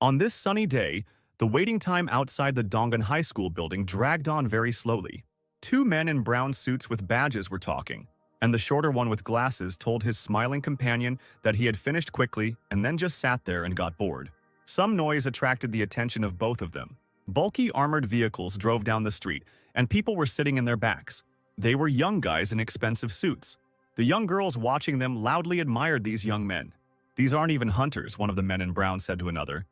On this sunny day, the waiting time outside the Dongan High School building dragged on very slowly. Two men in brown suits with badges were talking, and the shorter one with glasses told his smiling companion that he had finished quickly and then just sat there and got bored. Some noise attracted the attention of both of them. Bulky armored vehicles drove down the street, and people were sitting in their backs. They were young guys in expensive suits. The young girls watching them loudly admired these young men. "These aren't even hunters," one of the men in brown said to another,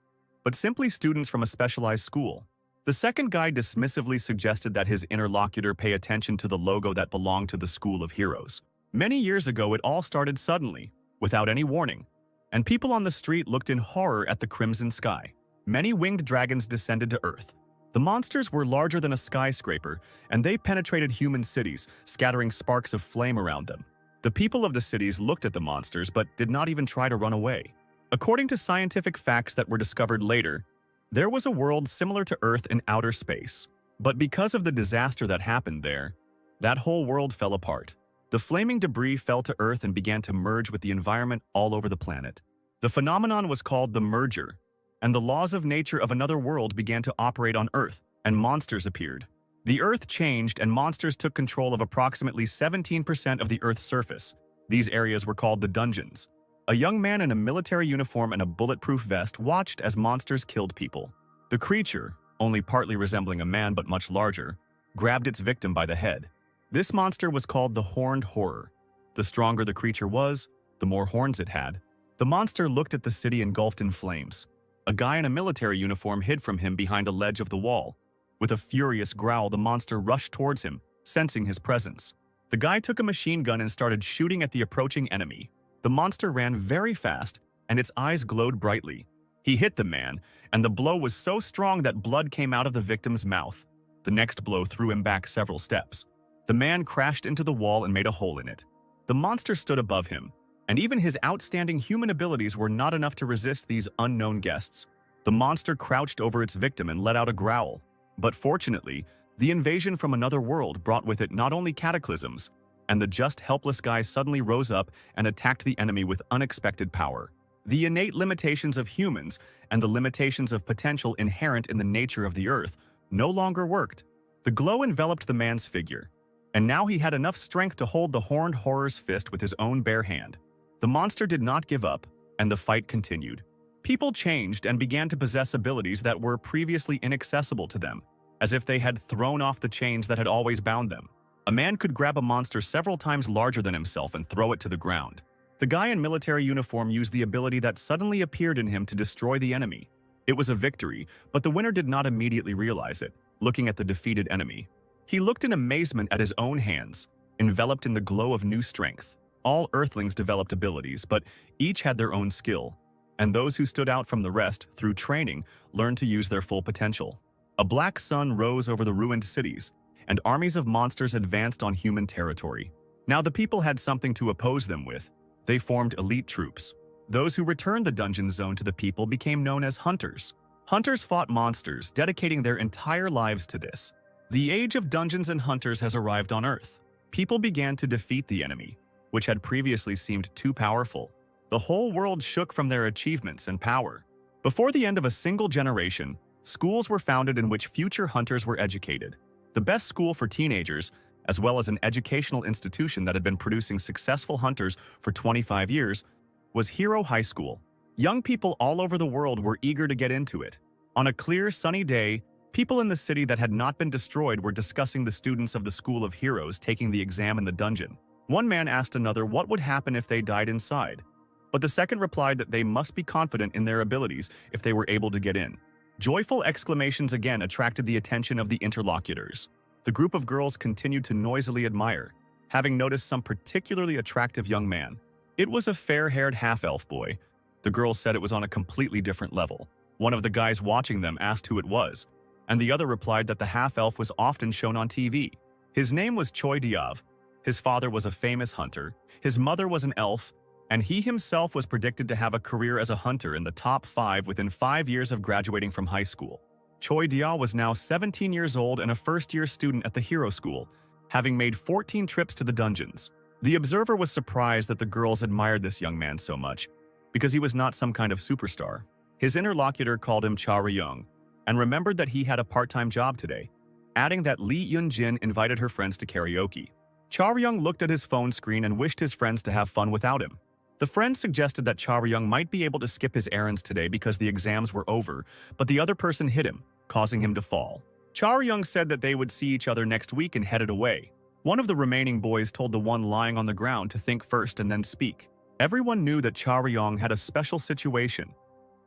"but simply students from a specialized school." The second guy dismissively suggested that his interlocutor pay attention to the logo that belonged to the School of Heroes. Many years ago, it all started suddenly, without any warning, and people on the street looked in horror at the crimson sky. Many winged dragons descended to Earth. The monsters were larger than a skyscraper, and they penetrated human cities, scattering sparks of flame around them. The people of the cities looked at the monsters but did not even try to run away. According to scientific facts that were discovered later, there was a world similar to Earth in outer space. But because of the disaster that happened there, that whole world fell apart. The flaming debris fell to Earth and began to merge with the environment all over the planet. The phenomenon was called the merger, and the laws of nature of another world began to operate on Earth, and monsters appeared. The Earth changed and monsters took control of approximately 17% of the Earth's surface. These areas were called the dungeons. A young man in a military uniform and a bulletproof vest watched as monsters killed people. The creature, only partly resembling a man but much larger, grabbed its victim by the head. This monster was called the Horned Horror. The stronger the creature was, the more horns it had. The monster looked at the city engulfed in flames. A guy in a military uniform hid from him behind a ledge of the wall. With a furious growl, the monster rushed towards him, sensing his presence. The guy took a machine gun and started shooting at the approaching enemy. The monster ran very fast, and its eyes glowed brightly. He hit the man, and the blow was so strong that blood came out of the victim's mouth. The next blow threw him back several steps. The man crashed into the wall and made a hole in it. The monster stood above him, and even his outstanding human abilities were not enough to resist these unknown guests. The monster crouched over its victim and let out a growl. But fortunately, the invasion from another world brought with it not only cataclysms, and the just helpless guy suddenly rose up and attacked the enemy with unexpected power. The innate limitations of humans and the limitations of potential inherent in the nature of the Earth no longer worked. The glow enveloped the man's figure, and now he had enough strength to hold the Horned Horror's fist with his own bare hand. The monster did not give up, and the fight continued. People changed and began to possess abilities that were previously inaccessible to them, as if they had thrown off the chains that had always bound them. A man could grab a monster several times larger than himself and throw it to the ground. The guy in military uniform used the ability that suddenly appeared in him to destroy the enemy. It was a victory, but the winner did not immediately realize it, looking at the defeated enemy. He looked in amazement at his own hands, enveloped in the glow of new strength. All Earthlings developed abilities, but each had their own skill, and those who stood out from the rest through training learned to use their full potential. A black sun rose over the ruined cities, and armies of monsters advanced on human territory. Now the people had something to oppose them with. They formed elite troops. Those who returned the dungeon zone to the people became known as hunters. Hunters fought monsters, dedicating their entire lives to this. The age of dungeons and hunters has arrived on Earth. People began to defeat the enemy, which had previously seemed too powerful. The whole world shook from their achievements and power. Before the end of a single generation, schools were founded in which future hunters were educated. The best school for teenagers, as well as an educational institution that had been producing successful hunters for 25 years, was Hero High School. Young people all over the world were eager to get into it. On a clear, sunny day, people in the city that had not been destroyed were discussing the students of the School of Heroes taking the exam in the dungeon. One man asked another what would happen if they died inside, but the second replied that they must be confident in their abilities if they were able to get in. Joyful exclamations again attracted the attention of the interlocutors. The group of girls continued to noisily admire, having noticed some particularly attractive young man. It was a fair-haired half-elf boy. The girls said it was on a completely different level. One of the guys watching them asked who it was, and the other replied that the half-elf was often shown on TV. His name was Choi Diav. His father was a famous hunter, his mother was an elf, and he himself was predicted to have a career as a hunter in the top 5 within 5 years of graduating from high school. Choi Dia was now 17 years old and a first-year student at the Hero School, having made 14 trips to the dungeons. The observer was surprised that the girls admired this young man so much, because he was not some kind of superstar. His interlocutor called him Cha Ryung and remembered that he had a part-time job today, adding that Lee Yun-jin invited her friends to karaoke. Cha Ryung looked at his phone screen and wished his friends to have fun without him. The friends suggested that Cha Ryung might be able to skip his errands today because the exams were over, but the other person hit him, causing him to fall. Cha Ryung said that they would see each other next week and headed away. One of the remaining boys told the one lying on the ground to think first and then speak. Everyone knew that Cha Ryung had a special situation.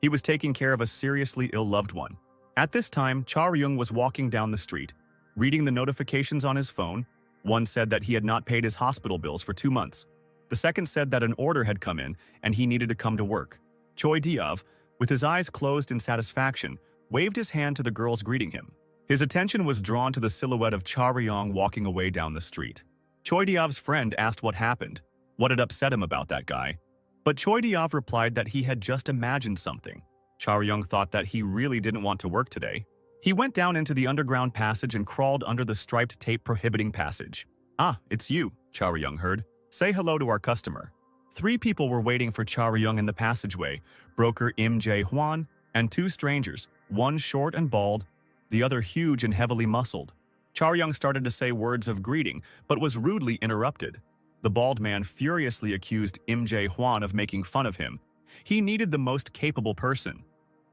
He was taking care of a seriously ill loved one. At this time, Cha Ryung was walking down the street, reading the notifications on his phone. One said that he had not paid his hospital bills for 2 months. The second said that an order had come in and he needed to come to work. Choi Diav, with his eyes closed in satisfaction, waved his hand to the girls greeting him. His attention was drawn to the silhouette of Cha Ryung walking away down the street. Choi Diav's friend asked what happened, what had upset him about that guy. But Choi Diav replied that he had just imagined something. Cha Ryung thought that he really didn't want to work today. He went down into the underground passage and crawled under the striped tape prohibiting passage. "Ah, it's you," Cha Ryung heard. "Say hello to our customer." 3 people were waiting for Cha Ryung in the passageway, broker Im Jae-hwan, and 2 strangers, one short and bald, the other huge and heavily muscled. Cha Ryung started to say words of greeting, but was rudely interrupted. The bald man furiously accused Im Jae-hwan of making fun of him. He needed the most capable person.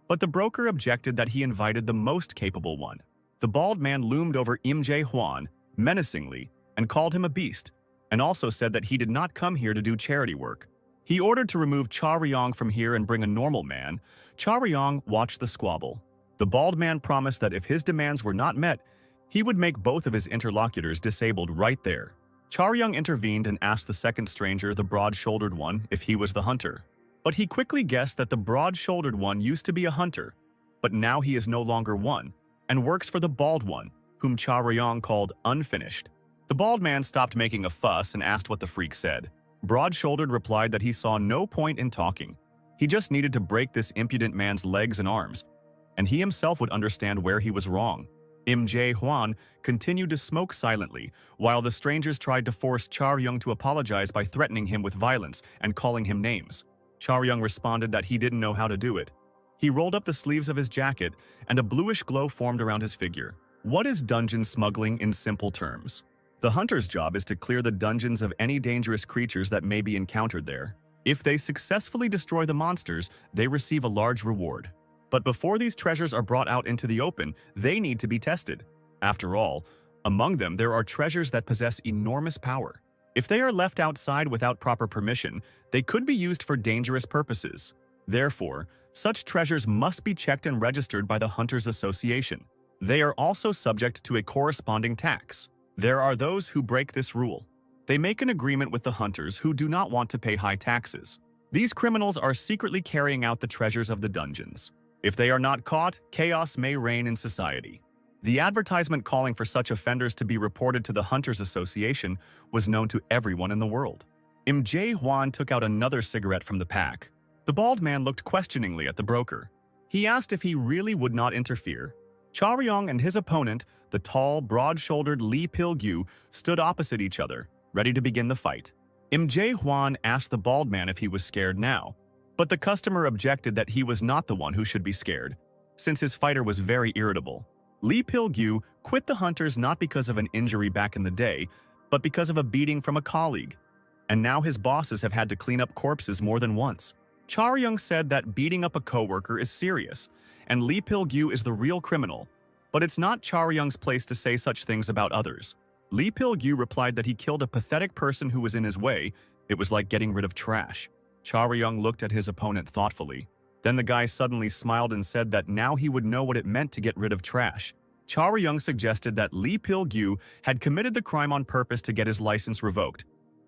But the broker objected that he invited the most capable one. The bald man loomed over Im Jae-hwan menacingly and called him a beast, and also said that he did not come here to do charity work. He ordered to remove Cha Ryung from here and bring a normal man. Cha Ryung watched the squabble. The bald man promised that if his demands were not met, he would make both of his interlocutors disabled right there. Cha Ryung intervened and asked the second stranger, the broad-shouldered one, if he was the hunter. But he quickly guessed that the broad-shouldered one used to be a hunter, but now he is no longer one, and works for the bald one, whom Cha Ryung called unfinished. The bald man stopped making a fuss and asked what the freak said. Broad-shouldered replied that he saw no point in talking. He just needed to break this impudent man's legs and arms, and he himself would understand where he was wrong. Im Jae-hwan continued to smoke silently, while the strangers tried to force Cha Ryung to apologize by threatening him with violence and calling him names. Cha Ryung responded that he didn't know how to do it. He rolled up the sleeves of his jacket, and a bluish glow formed around his figure. What is dungeon smuggling in simple terms? The hunter's job is to clear the dungeons of any dangerous creatures that may be encountered there. If they successfully destroy the monsters, they receive a large reward. But before these treasures are brought out into the open, they need to be tested. After all, among them there are treasures that possess enormous power. If they are left outside without proper permission, they could be used for dangerous purposes. Therefore, such treasures must be checked and registered by the Hunters Association. They are also subject to a corresponding tax. There are those who break this rule. They make an agreement with the hunters who do not want to pay high taxes. These criminals are secretly carrying out the treasures of the dungeons. If they are not caught, chaos may reign in society. The advertisement calling for such offenders to be reported to the Hunters Association was known to everyone in the world. Im Jae-hwan took out another cigarette from the pack. The bald man looked questioningly at the broker. He asked if he really would not interfere. Cha Ryung and his opponent, the tall, broad-shouldered Lee Pil-gyu, stood opposite each other, ready to begin the fight. Im Jae-hwan asked the bald man if he was scared now, but the customer objected that he was not the one who should be scared, since his fighter was very irritable. Lee Pil-gyu quit the hunters not because of an injury back in the day, but because of a beating from a colleague, and now his bosses have had to clean up corpses more than once. Cha Ryung said that beating up a coworker is serious, and Lee Pil-gyu is the real criminal, but it's not Cha Ryung's place to say such things about others. Lee Pil-gyu replied that he killed a pathetic person who was in his way. It was like getting rid of trash. Cha Ryung looked at his opponent thoughtfully. Then the guy suddenly smiled and said that now he would know what it meant to get rid of trash. Cha Ryung suggested that Lee Pil-gyu had committed the crime on purpose to get his license revoked,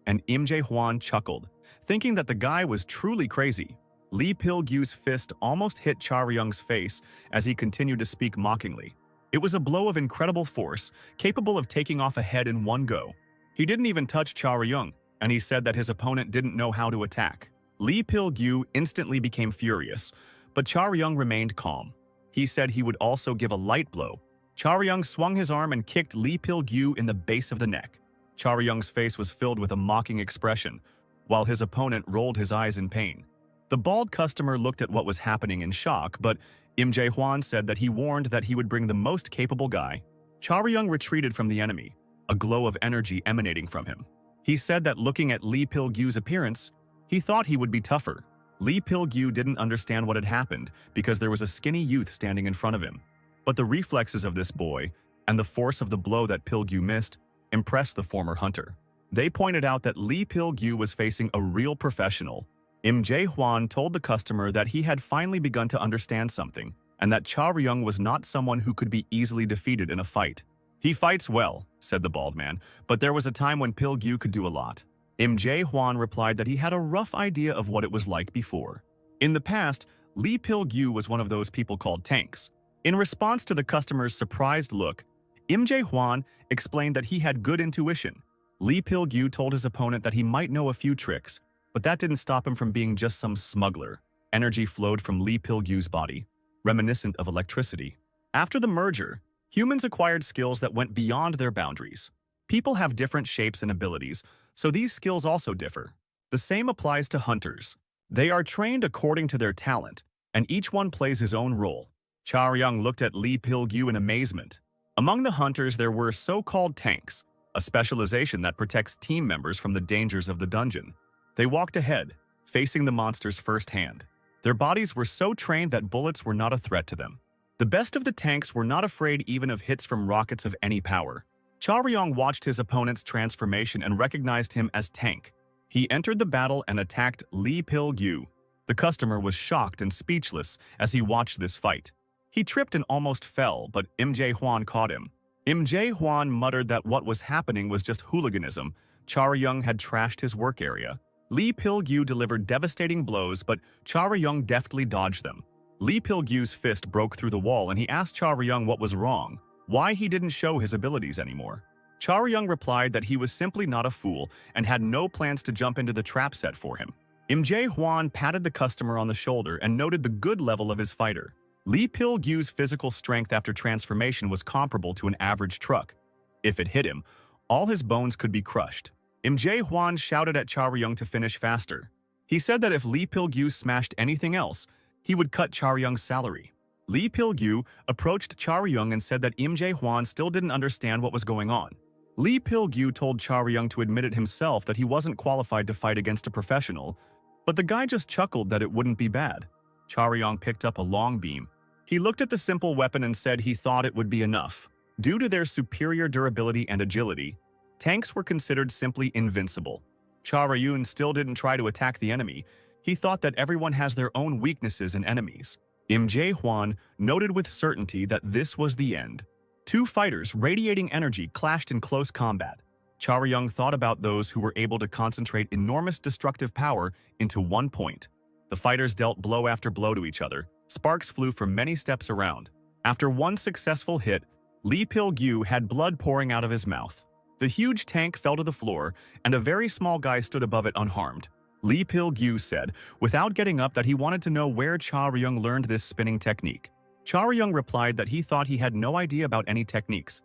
and Im Jae-hwan chuckled, thinking that the guy was truly crazy. Lee Pil-gyu's fist almost hit Cha Ryung's face as he continued to speak mockingly. It was a blow of incredible force, capable of taking off a head in one go. He didn't even touch Cha Ryung, and he said that his opponent didn't know how to attack. Lee Pil-gyu instantly became furious, but Cha Ryung remained calm. He said he would also give a light blow. Cha Ryung swung his arm and kicked Lee Pil-gyu in the base of the neck. Cha Ryung's face was filled with a mocking expression, while his opponent rolled his eyes in pain. The bald customer looked at what was happening in shock, but Jae-hwan said that he warned that he would bring the most capable guy. Charyung retreated from the enemy, a glow of energy emanating from him. He said that looking at Lee Pil-gyu's appearance, he thought he would be tougher. Lee Pil-gyu didn't understand what had happened because there was a skinny youth standing in front of him. But the reflexes of this boy and the force of the blow that Pil-gyu missed impressed the former hunter. They pointed out that Lee Pil-gyu was facing a real professional. Jae-hwan told the customer that he had finally begun to understand something, and that Charyung was not someone who could be easily defeated in a fight. "He fights well," said the bald man, "but there was a time when Pil-gyu could do a lot." Jae-hwan replied that he had a rough idea of what it was like before. In the past, Lee Pil-gyu was one of those people called tanks. In response to the customer's surprised look, Jae-hwan explained that he had good intuition. Lee Pil-gyu told his opponent that he might know a few tricks, but that didn't stop him from being just some smuggler. Energy flowed from Lee Pil-gyu's body, reminiscent of electricity. After the merger, humans acquired skills that went beyond their boundaries. People have different shapes and abilities, so these skills also differ. The same applies to hunters. They are trained according to their talent, and each one plays his own role. Charyung looked at Lee Pil-gyu in amazement. Among the hunters there were so-called tanks, a specialization that protects team members from the dangers of the dungeon. They walked ahead, facing the monsters firsthand. Their bodies were so trained that bullets were not a threat to them. The best of the tanks were not afraid even of hits from rockets of any power. Charyung watched his opponent's transformation and recognized him as Tank. He entered the battle and attacked Lee Pil-gyu. The customer was shocked and speechless as he watched this fight. He tripped and almost fell, but Jae-hwan caught him. Jae-hwan muttered that what was happening was just hooliganism. Charyung had trashed his work area. Lee Pil-gyu delivered devastating blows, but Charyung deftly dodged them. Lee Pil-gyu's fist broke through the wall and he asked Charyung what was wrong, why he didn't show his abilities anymore. Charyung replied that he was simply not a fool and had no plans to jump into the trap set for him. Jae-hwan patted the customer on the shoulder and noted the good level of his fighter. Lee Pil-gyu's physical strength after transformation was comparable to an average truck. If it hit him, all his bones could be crushed. Jae-hwan shouted at Charyung to finish faster. He said that if Lee Pil-gyu smashed anything else, he would cut Charyung's salary. Lee Pil-gyu approached Charyung and said that Jae-hwan still didn't understand what was going on. Lee Pil-gyu told Charyung to admit it himself that he wasn't qualified to fight against a professional, but the guy just chuckled that it wouldn't be bad. Charyung picked up a long beam. He looked at the simple weapon and said he thought it would be enough. Due to their superior durability and agility, tanks were considered simply invincible. Charyung still didn't try to attack the enemy. He thought that everyone has their own weaknesses and enemies. Jae-hwan noted with certainty that this was the end. Two fighters radiating energy clashed in close combat. Charyung thought about those who were able to concentrate enormous destructive power into one point. The fighters dealt blow after blow to each other. Sparks flew for many steps around. After one successful hit, Lee Pil-gyu had blood pouring out of his mouth. The huge tank fell to the floor, and a very small guy stood above it unharmed. Lee Pil-gyu said, without getting up, that he wanted to know where Charyung learned this spinning technique. Charyung replied that he thought he had no idea about any techniques,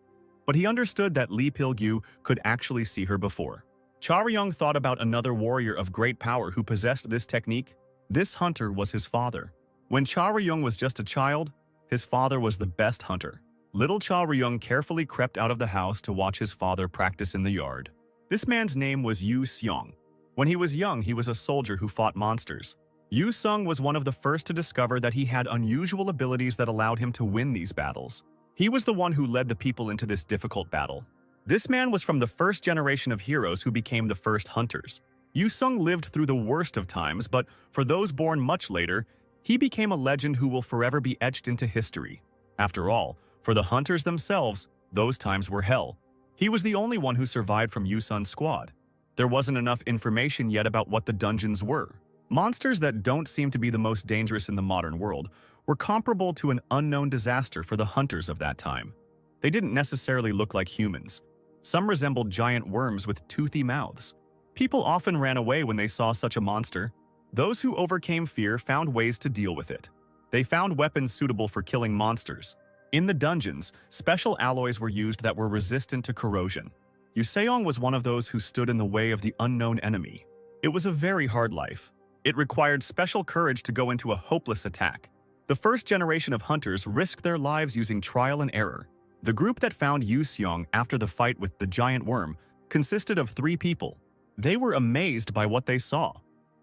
but he understood that Lee Pil-gyu could actually see her before. Charyung thought about another warrior of great power who possessed this technique. This hunter was his father. When Charyung was just a child, his father was the best hunter. Little Charyung carefully crept out of the house to watch his father practice in the yard. This man's name was Yu Seong. When he was young, he was a soldier who fought monsters. Yu Seong was one of the first to discover that he had unusual abilities that allowed him to win these battles. He was the one who led the people into this difficult battle. This man was from the first generation of heroes who became the first hunters. Yu Seong lived through the worst of times, but for those born much later, he became a legend who will forever be etched into history. After all, for the hunters themselves, those times were hell. He was the only one who survived from Yu Seong's squad. There wasn't enough information yet about what the dungeons were. Monsters that don't seem to be the most dangerous in the modern world were comparable to an unknown disaster for the hunters of that time. They didn't necessarily look like humans. Some resembled giant worms with toothy mouths. People often ran away when they saw such a monster. Those who overcame fear found ways to deal with it. They found weapons suitable for killing monsters. In the dungeons, special alloys were used that were resistant to corrosion. Yu Seong was one of those who stood in the way of the unknown enemy. It was a very hard life. It required special courage to go into a hopeless attack. The first generation of hunters risked their lives using trial and error. The group that found Yu Seong after the fight with the giant worm consisted of 3 people. They were amazed by what they saw.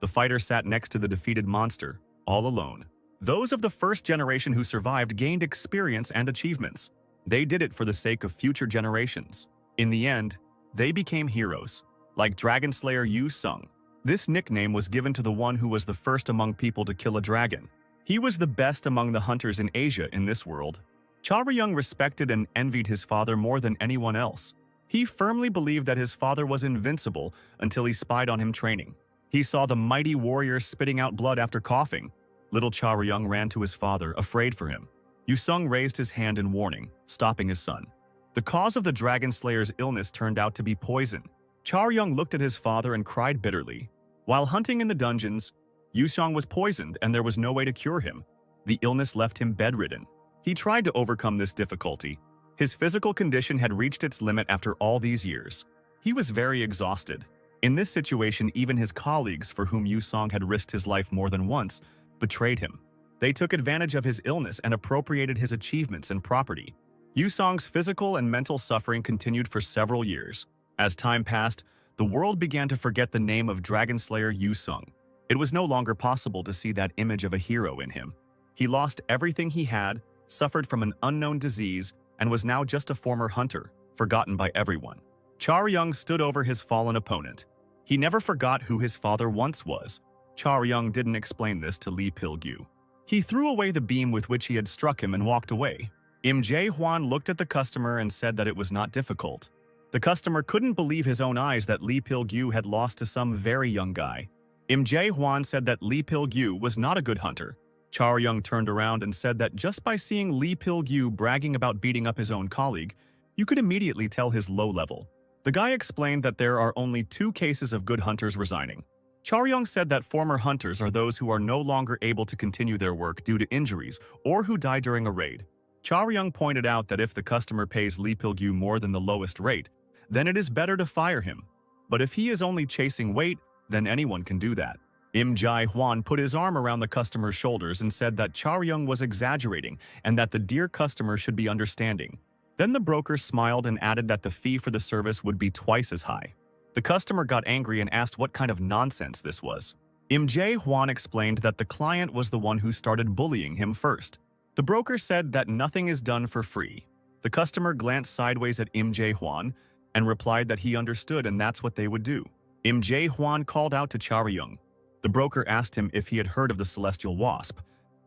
The fighter sat next to the defeated monster, all alone. Those of the first generation who survived gained experience and achievements. They did it for the sake of future generations. In the end, they became heroes, like Dragon Slayer Yu Seong. This nickname was given to the one who was the first among people to kill a dragon. He was the best among the hunters in Asia in this world. Charyung respected and envied his father more than anyone else. He firmly believed that his father was invincible until he spied on him training. He saw the mighty warrior spitting out blood after coughing. Little Charyung ran to his father, afraid for him. Yu Seong raised his hand in warning, stopping his son. The cause of the Dragon Slayer's illness turned out to be poison. Charyung looked at his father and cried bitterly. While hunting in the dungeons, Yu Seong was poisoned and there was no way to cure him. The illness left him bedridden. He tried to overcome this difficulty. His physical condition had reached its limit after all these years. He was very exhausted. In this situation, even his colleagues, for whom Yu Seong had risked his life more than once, betrayed him. They took advantage of his illness and appropriated his achievements and property. Yu Seong's physical and mental suffering continued for several years. As time passed, the world began to forget the name of Dragon Slayer Yu Seong. It was no longer possible to see that image of a hero in him. He lost everything he had, suffered from an unknown disease, and was now just a former hunter, forgotten by everyone. Charyung stood over his fallen opponent. He never forgot who his father once was. Charyung didn't explain this to Lee Pil-gyu. He threw away the beam with which he had struck him and walked away. Im Jae-hwan looked at the customer and said that it was not difficult. The customer couldn't believe his own eyes that Lee Pil-gyu had lost to some very young guy. Im Jae-hwan said that Lee Pil-gyu was not a good hunter. Charyung turned around and said that just by seeing Lee Pil-gyu bragging about beating up his own colleague, you could immediately tell his low level. The guy explained that there are only 2 cases of good hunters resigning. Charyung said that former hunters are those who are no longer able to continue their work due to injuries or who die during a raid. Charyung pointed out that if the customer pays Lee Pil-gyu more than the lowest rate, then it is better to fire him. But if he is only chasing weight, then anyone can do that. Im Jae-hwan put his arm around the customer's shoulders and said that Charyung was exaggerating and that the dear customer should be understanding. Then the broker smiled and added that the fee for the service would be twice as high. The customer got angry and asked what kind of nonsense this was. Im Jae-hwan explained that the client was the one who started bullying him first. The broker said that nothing is done for free. The customer glanced sideways at Im Jae-hwan and replied that he understood and that's what they would do. Im Jae-hwan called out to Charyung. The broker asked him if he had heard of the celestial wasp,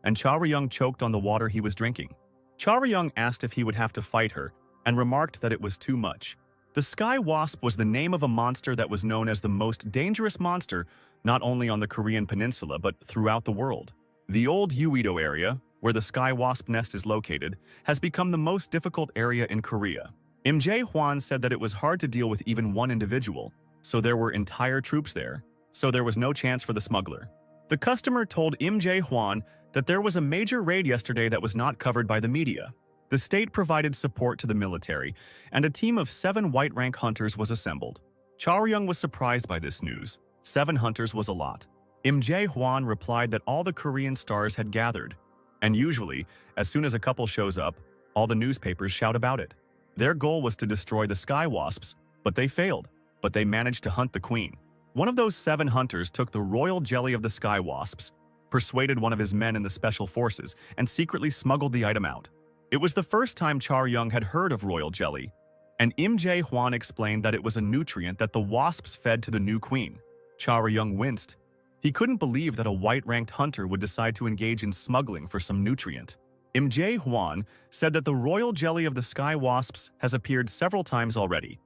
and Charyung choked on the water he was drinking. Charyung asked if he would have to fight her and remarked that it was too much. The sky wasp was the name of a monster that was known as the most dangerous monster not only on the Korean peninsula but throughout the world. The old Uido area, where the sky wasp nest is located, has become the most difficult area in Korea. Im Jae-hwan said that it was hard to deal with even one individual, so there were entire troops there, so there was no chance for the smuggler. The customer told Im Jae-hwan that there was a major raid yesterday that was not covered by the media. The state provided support to the military, and a team of 7 white-rank hunters was assembled. Charyung was surprised by this news. 7 hunters was a lot. Im Jae-hwan replied that all the Korean stars had gathered, and usually, as soon as a couple shows up, all the newspapers shout about it. Their goal was to destroy the sky wasps, but they failed. But they managed to hunt the queen. One of those 7 hunters took the royal jelly of the sky wasps, persuaded one of his men in the special forces, and secretly smuggled the item out. It was the first time Charyung had heard of royal jelly, and Im Jae-hwan explained that it was a nutrient that the wasps fed to the new queen. Charyung winced. He couldn't believe that a white-ranked hunter would decide to engage in smuggling for some nutrient. Im Jae-hwan said that the royal jelly of the sky wasps has appeared several times already,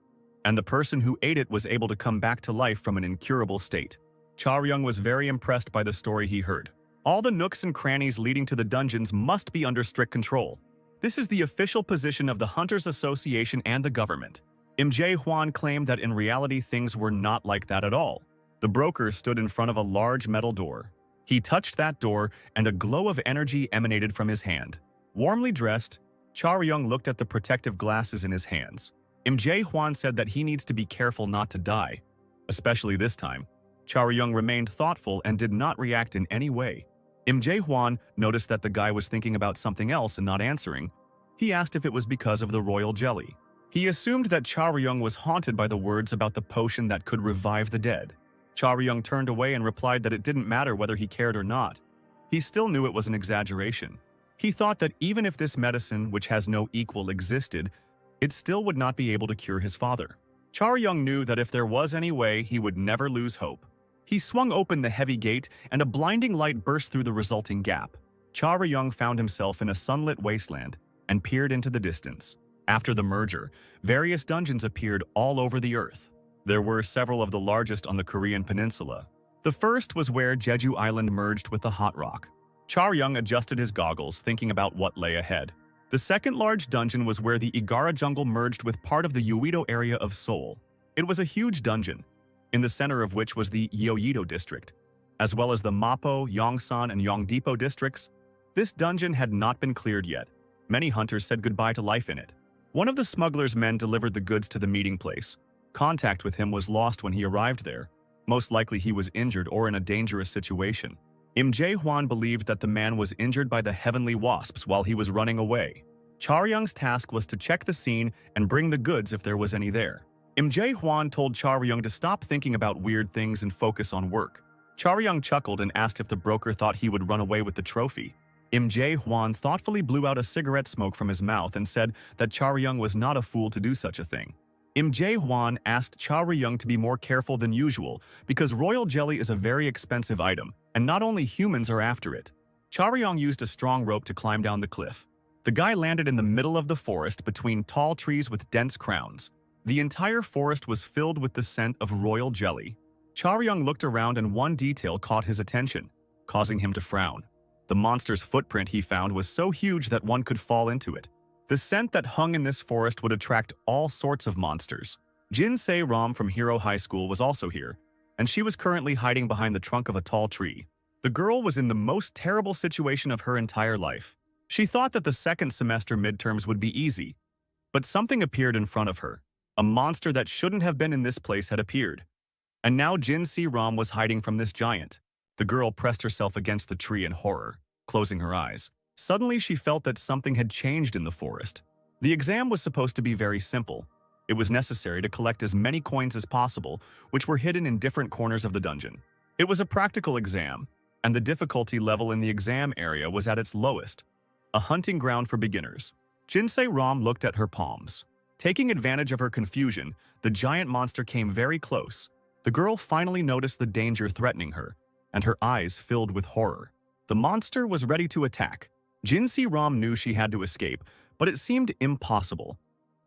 and the person who ate it was able to come back to life from an incurable state. Charyung was very impressed by the story he heard. All the nooks and crannies leading to the dungeons must be under strict control. This is the official position of the Hunters Association and the government. Im Jae-hwan claimed that in reality things were not like that at all. The broker stood in front of a large metal door. He touched that door and a glow of energy emanated from his hand. Warmly dressed, Charyung looked at the protective glasses in his hands. Im Jae-hwan said that he needs to be careful not to die, especially this time. Chaoyang remained thoughtful and did not react in any way. Im Jae-hwan noticed that the guy was thinking about something else and not answering. He asked if it was because of the royal jelly. He assumed that Chaoyang was haunted by the words about the potion that could revive the dead. Chaoyang turned away and replied that it didn't matter whether he cared or not. He still knew it was an exaggeration. He thought that even if this medicine, which has no equal, existed, it still would not be able to cure his father. Chaoyang knew that if there was any way, he would never lose hope. He swung open the heavy gate, and a blinding light burst through the resulting gap. Chaoyang found himself in a sunlit wasteland and peered into the distance. After the merger, various dungeons appeared all over the earth. There were several of the largest on the Korean peninsula. The first was where Jeju Island merged with the Hot Rock. Chaoyang adjusted his goggles, thinking about what lay ahead. The second large dungeon was where the Igara jungle merged with part of the Uido area of Seoul. It was a huge dungeon, in the center of which was the Yeouido district, as well as the Mapo, Yongsan, and Yongdepo districts. This dungeon had not been cleared yet. Many hunters said goodbye to life in it. One of the smuggler's men delivered the goods to the meeting place. Contact with him was lost when he arrived there. Most likely he was injured or in a dangerous situation. Im Jae-hwan believed that the man was injured by the heavenly wasps while he was running away. Chaoyang's task was to check the scene and bring the goods if there was any there. Im Jae-hwan told Chaoyang to stop thinking about weird things and focus on work. Chaoyang chuckled and asked if the broker thought he would run away with the trophy. Im Jae-hwan thoughtfully blew out a cigarette smoke from his mouth and said that Chaoyang was not a fool to do such a thing. Im Jae-hwan asked Chaoyang to be more careful than usual because royal jelly is a very expensive item, and not only humans are after it. Chaoyang used a strong rope to climb down the cliff. The guy landed in the middle of the forest between tall trees with dense crowns. The entire forest was filled with the scent of royal jelly. Chaoyang looked around and one detail caught his attention, causing him to frown. The monster's footprint he found was so huge that one could fall into it. The scent that hung in this forest would attract all sorts of monsters. Jin Se-ram from Hero High School was also here, and she was currently hiding behind the trunk of a tall tree. The girl was in the most terrible situation of her entire life. She thought that the second semester midterms would be easy, but something appeared in front of her. A monster that shouldn't have been in this place had appeared. And now Jin Se-ram was hiding from this giant. The girl pressed herself against the tree in horror, closing her eyes. Suddenly, she felt that something had changed in the forest. The exam was supposed to be very simple. It was necessary to collect as many coins as possible, which were hidden in different corners of the dungeon. It was a practical exam, and the difficulty level in the exam area was at its lowest, a hunting ground for beginners. Jin Se-ram looked at her palms. Taking advantage of her confusion, the giant monster came very close. The girl finally noticed the danger threatening her, and her eyes filled with horror. The monster was ready to attack. Jin Se-ram knew she had to escape, but it seemed impossible.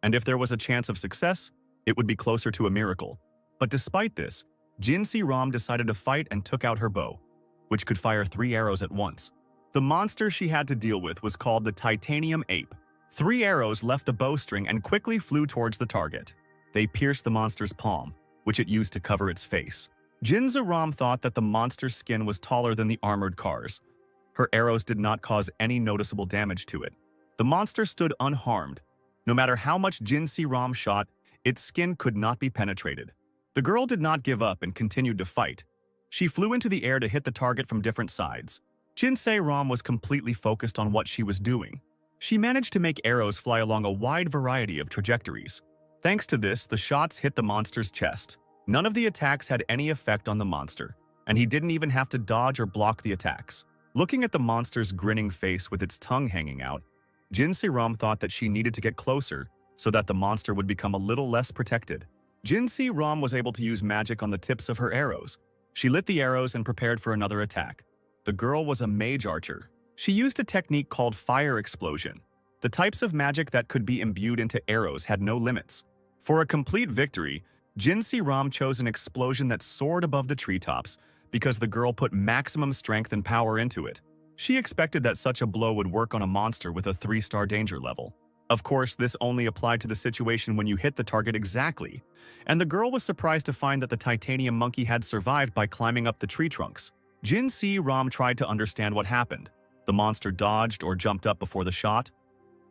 And if there was a chance of success, it would be closer to a miracle. But despite this, Jin Se-ram decided to fight and took out her bow, which could fire 3 arrows at once. The monster she had to deal with was called the Titanium Ape. 3 arrows left the bowstring and quickly flew towards the target. They pierced the monster's palm, which it used to cover its face. Jin Se-ram thought that the monster's skin was taller than the armored cars. Her arrows did not cause any noticeable damage to it. The monster stood unharmed. No matter how much Jin Se-ram shot, its skin could not be penetrated. The girl did not give up and continued to fight. She flew into the air to hit the target from different sides. Jin Se-ram was completely focused on what she was doing. She managed to make arrows fly along a wide variety of trajectories. Thanks to this, the shots hit the monster's chest. None of the attacks had any effect on the monster, and he didn't even have to dodge or block the attacks. Looking at the monster's grinning face with its tongue hanging out, Jin Se-ram thought that she needed to get closer so that the monster would become a little less protected. Jin Se-ram was able to use magic on the tips of her arrows. She lit the arrows and prepared for another attack. The girl was a mage archer. She used a technique called fire explosion. The types of magic that could be imbued into arrows had no limits. For a complete victory, Jin Se-ram chose an explosion that soared above the treetops because the girl put maximum strength and power into it. She expected that such a blow would work on a monster with a 3-star danger level. Of course, this only applied to the situation when you hit the target exactly, and the girl was surprised to find that the titanium monkey had survived by climbing up the tree trunks. Jin Se-ram tried to understand what happened. The monster dodged or jumped up before the shot.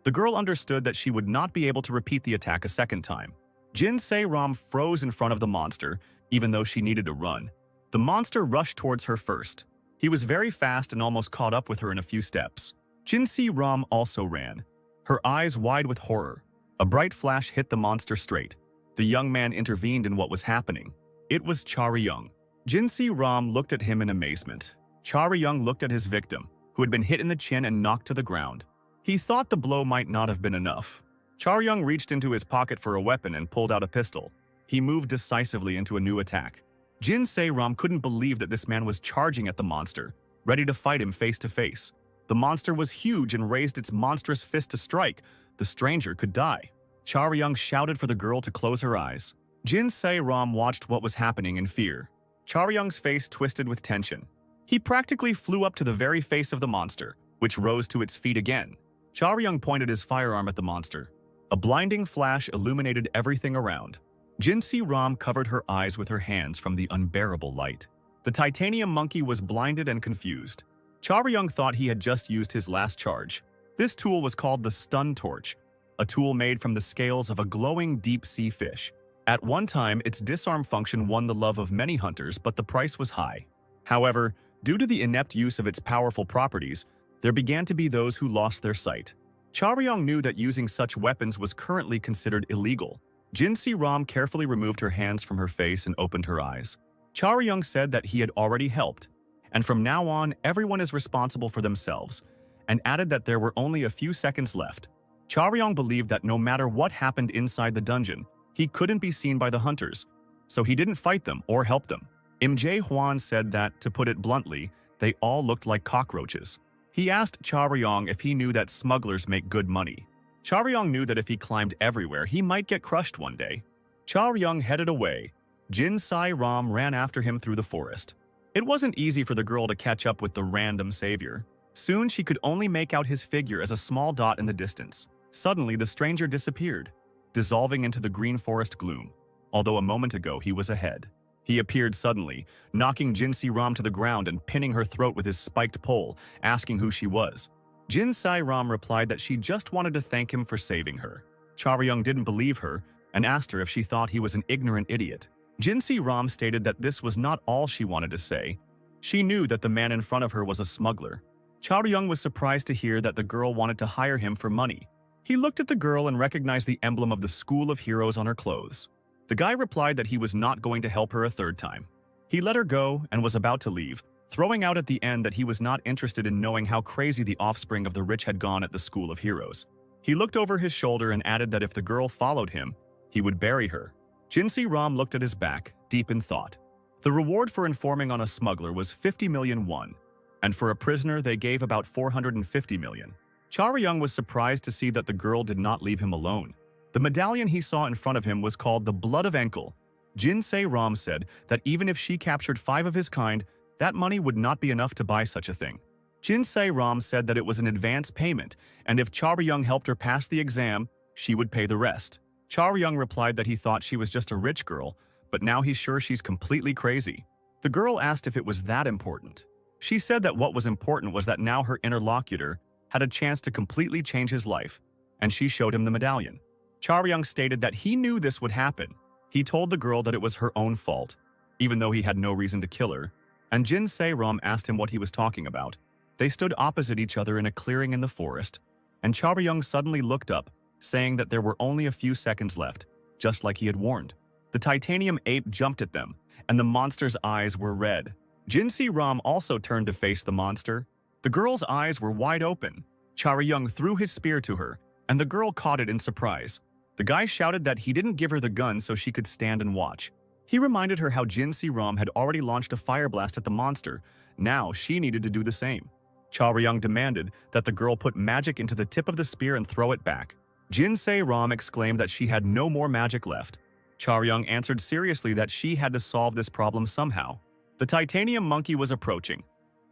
The girl understood that she would not be able to repeat the attack a second time. Jin Se-ram froze in front of the monster, even though she needed to run. The monster rushed towards her first. He was very fast and almost caught up with her in a few steps. Jinsi Ram also ran, her eyes wide with horror. A bright flash hit the monster straight. The young man intervened in what was happening. It was Charyung. Jinsi Ram looked at him in amazement. Charyung looked at his victim, who had been hit in the chin and knocked to the ground. He thought the blow might not have been enough. Charyung reached into his pocket for a weapon and pulled out a pistol. He moved decisively into a new attack. Jinsei Ram couldn't believe that this man was charging at the monster, ready to fight him face to face. The monster was huge and raised its monstrous fist to strike. The stranger could die. Charyung shouted for the girl to close her eyes. Jinsei Ram watched what was happening in fear. Charyung's face twisted with tension. He practically flew up to the very face of the monster, which rose to its feet again. Charyung pointed his firearm at the monster. A blinding flash illuminated everything around. Jinsi Ram covered her eyes with her hands from the unbearable light. The titanium monkey was blinded and confused. Charyung thought he had just used his last charge. This tool was called the stun torch, a tool made from the scales of a glowing deep-sea fish. At one time, its disarm function won the love of many hunters, but the price was high. However, due to the inept use of its powerful properties, there began to be those who lost their sight. Charyung knew that using such weapons was currently considered illegal. Jinsi Ram carefully removed her hands from her face and opened her eyes. Charyung said that he had already helped, and from now on, everyone is responsible for themselves, and added that there were only a few seconds left. Charyung believed that no matter what happened inside the dungeon, he couldn't be seen by the hunters, so he didn't fight them or help them. Jae Hwan said that, to put it bluntly, they all looked like cockroaches. He asked Charyung if he knew that smugglers make good money. Charyung knew that if he climbed everywhere, he might get crushed one day. Charyung headed away. Jinsei Ram ran after him through the forest. It wasn't easy for the girl to catch up with the random savior. Soon she could only make out his figure as a small dot in the distance. Suddenly, the stranger disappeared, dissolving into the green forest gloom, although a moment ago he was ahead. He appeared suddenly, knocking Jinsi Ram to the ground and pinning her throat with his spiked pole, asking who she was. Jinsei Ram replied that she just wanted to thank him for saving her. Charyung didn't believe her and asked her if she thought he was an ignorant idiot. Jinsi Ram stated that this was not all she wanted to say. She knew that the man in front of her was a smuggler. Charyung was surprised to hear that the girl wanted to hire him for money. He looked at the girl and recognized the emblem of the School of Heroes on her clothes. The guy replied that he was not going to help her a third time. He let her go and was about to leave, throwing out at the end that he was not interested in knowing how crazy the offspring of the rich had gone at the School of Heroes. He looked over his shoulder and added that if the girl followed him, he would bury her. Jinsi Ram looked at his back, deep in thought. The reward for informing on a smuggler was 50 million won, and for a prisoner they gave about 450 million. Charyung was surprised to see that the girl did not leave him alone. The medallion he saw in front of him was called the Blood of Enkel. Jinsei Ram said that even if she captured 5 of his kind, that money would not be enough to buy such a thing. Jinsei Ram said that it was an advance payment, and if Charyung helped her pass the exam, she would pay the rest. Charyung replied that he thought she was just a rich girl, but now he's sure she's completely crazy. The girl asked if it was that important. She said that what was important was that now her interlocutor had a chance to completely change his life, and she showed him the medallion. Charyung stated that he knew this would happen. He told the girl that it was her own fault, even though he had no reason to kill her, and Jinsei Ram asked him what he was talking about. They stood opposite each other in a clearing in the forest, and Charyung suddenly looked up, saying that there were only a few seconds left, just like he had warned. The titanium ape jumped at them, and the monster's eyes were red. Jinsi Ram also turned to face the monster. The girl's eyes were wide open. Charyung threw his spear to her, and the girl caught it in surprise. The guy shouted that he didn't give her the gun so she could stand and watch. He reminded her how Jinsi Ram had already launched a fire blast at the monster. Now she needed to do the same. Charyung demanded that the girl put magic into the tip of the spear and throw it back. Jinsei Ram exclaimed that she had no more magic left. Charyung answered seriously that she had to solve this problem somehow. The titanium monkey was approaching,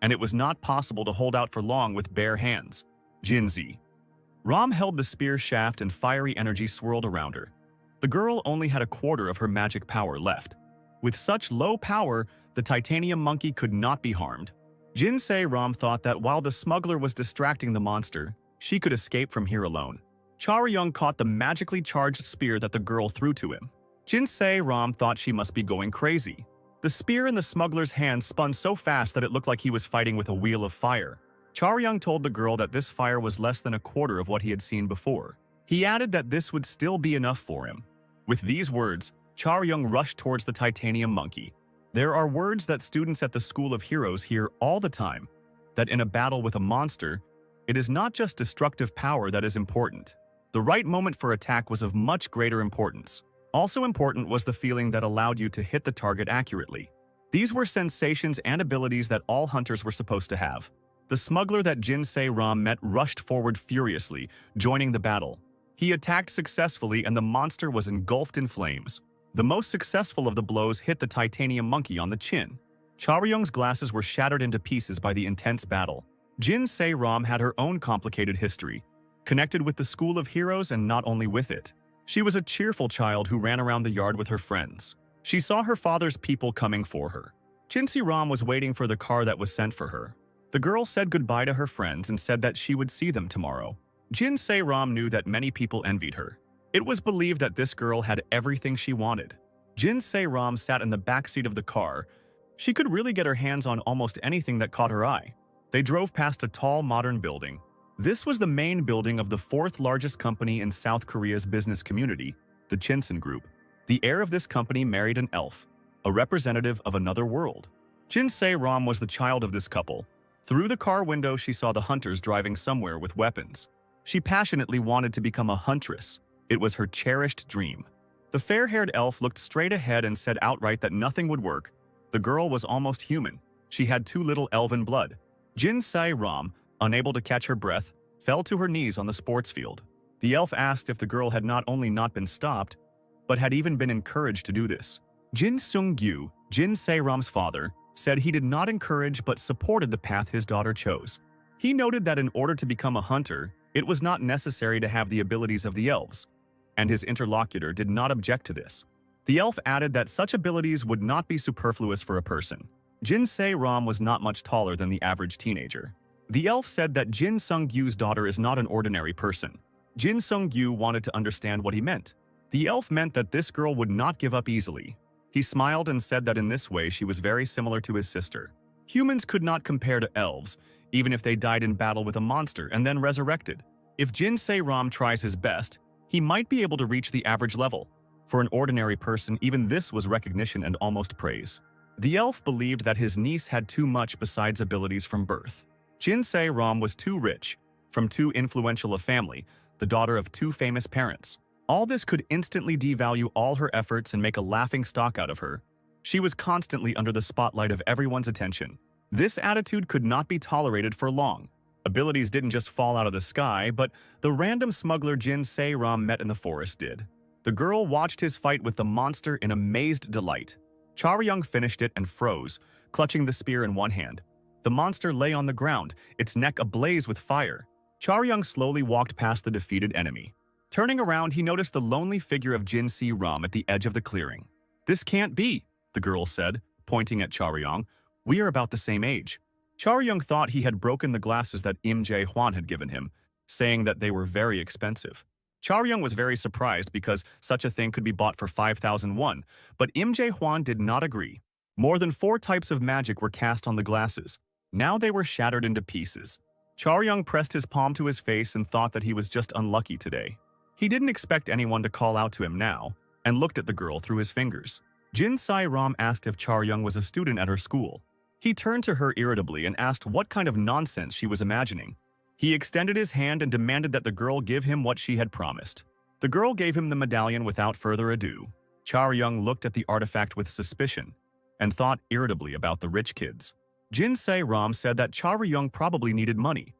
and it was not possible to hold out for long with bare hands. Jinsi Ram held the spear shaft and fiery energy swirled around her. The girl only had a quarter of her magic power left. With such low power, the titanium monkey could not be harmed. Jinsei Ram thought that while the smuggler was distracting the monster, she could escape from here alone. Charyung caught the magically charged spear that the girl threw to him. Jinsei Ram thought she must be going crazy. The spear in the smuggler's hand spun so fast that it looked like he was fighting with a wheel of fire. Charyung told the girl that this fire was less than a quarter of what he had seen before. He added that this would still be enough for him. With these words, Charyung rushed towards the titanium monkey. There are words that students at the School of Heroes hear all the time, that in a battle with a monster, it is not just destructive power that is important. The right moment for attack was of much greater importance. Also important was the feeling that allowed you to hit the target accurately. These were sensations and abilities that all hunters were supposed to have. The smuggler that Jinsei Ram met rushed forward furiously, joining the battle. He attacked successfully and the monster was engulfed in flames. The most successful of the blows hit the titanium monkey on the chin. Charyung's glasses were shattered into pieces by the intense battle. Jinsei Ram had her own complicated history, connected with the School of Heroes and not only with it. She was a cheerful child who ran around the yard with her friends. She saw her father's people coming for her. Jinsei Ram was waiting for the car that was sent for her. The girl said goodbye to her friends and said that she would see them tomorrow. Jinsei Ram knew that many people envied her. It was believed that this girl had everything she wanted. Jinsei Ram sat in the backseat of the car. She could really get her hands on almost anything that caught her eye. They drove past a tall, modern building. This was the main building of the fourth largest company in South Korea's business community, the Chinsen Group. The heir of this company married an elf, a representative of another world. Jinsei Ram was the child of this couple. Through the car window, she saw the hunters driving somewhere with weapons. She passionately wanted to become a huntress. It was her cherished dream. The fair-haired elf looked straight ahead and said outright that nothing would work. The girl was almost human. She had too little elven blood. Jinsei Ram, unable to catch her breath, fell to her knees on the sports field. The elf asked if the girl had not only not been stopped, but had even been encouraged to do this. Jin Sung-gyu, Jinsei Ram's father, said he did not encourage but supported the path his daughter chose. He noted that in order to become a hunter, it was not necessary to have the abilities of the elves, and his interlocutor did not object to this. The elf added that such abilities would not be superfluous for a person. Jinsei Ram was not much taller than the average teenager. The elf said that Jin Sung-gyu's daughter is not an ordinary person. Jin Sung-gyu wanted to understand what he meant. The elf meant that this girl would not give up easily. He smiled and said that in this way she was very similar to his sister. Humans could not compare to elves, even if they died in battle with a monster and then resurrected. If Jinsei Ram tries his best, he might be able to reach the average level. For an ordinary person, even this was recognition and almost praise. The elf believed that his niece had too much besides abilities from birth. Jinsei Ram was too rich, from too influential a family, the daughter of two famous parents. All this could instantly devalue all her efforts and make a laughingstock out of her. She was constantly under the spotlight of everyone's attention. This attitude could not be tolerated for long. Abilities didn't just fall out of the sky, but the random smuggler Jinsei Ram met in the forest did. The girl watched his fight with the monster in amazed delight. Charyung finished it and froze, clutching the spear in one hand. The monster lay on the ground, its neck ablaze with fire. Charyung slowly walked past the defeated enemy. Turning around, he noticed the lonely figure of Jinsei Ram at the edge of the clearing. "This can't be," the girl said, pointing at Charyung. "We are about the same age." Charyung thought he had broken the glasses that Im Jae-hwan had given him, saying that they were very expensive. Charyung was very surprised because such a thing could be bought for 5,000 won, but Im Jae-hwan did not agree. More than 4 types of magic were cast on the glasses. Now they were shattered into pieces. Charyung pressed his palm to his face and thought that he was just unlucky today. He didn't expect anyone to call out to him now, and looked at the girl through his fingers. Jinsei Ram asked if Charyung was a student at her school. He turned to her irritably and asked what kind of nonsense she was imagining. He extended his hand and demanded that the girl give him what she had promised. The girl gave him the medallion without further ado. Charyung looked at the artifact with suspicion and thought irritably about the rich kids. Jinsei Ram said that Charyung probably needed money,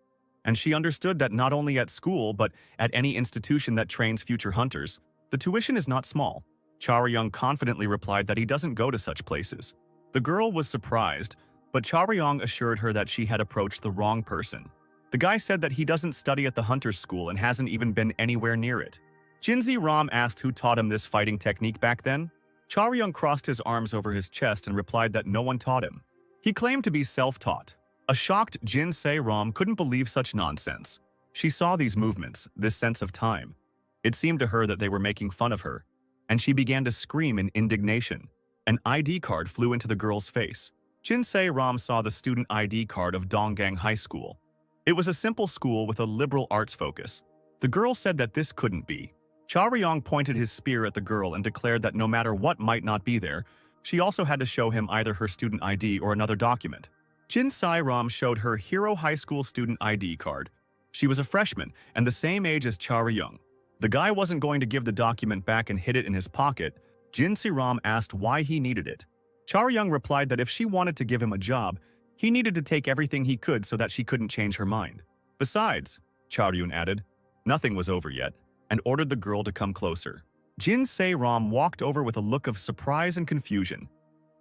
and she understood that not only at school but at any institution that trains future hunters, the tuition is not small. Charyung confidently replied that he doesn't go to such places. The girl was surprised, but Charyung assured her that she had approached the wrong person. The guy said that he doesn't study at the hunter's school and hasn't even been anywhere near it. Jinsei Ram asked who taught him this fighting technique back then. Charyung crossed his arms over his chest and replied that no one taught him. He claimed to be self-taught. A shocked Jinsei Ram couldn't believe such nonsense. She saw these movements, this sense of time. It seemed to her that they were making fun of her, and she began to scream in indignation. An ID card flew into the girl's face. Jinsei Ram saw the student ID card of Donggang High School. It was a simple school with a liberal arts focus. The girl said that this couldn't be. Chaoryong pointed his spear at the girl and declared that no matter what might not be there, she also had to show him either her student ID or another document. Jinsei Ram showed her Hero High School student ID card. She was a freshman and the same age as Chaoryong. The guy wasn't going to give the document back and hid it in his pocket. Jinsei Ram asked why he needed it. Chaoryong replied that if she wanted to give him a job, he needed to take everything he could so that she couldn't change her mind. Besides, Chaoryong added, nothing was over yet, and ordered the girl to come closer. Jinsei Ram walked over with a look of surprise and confusion,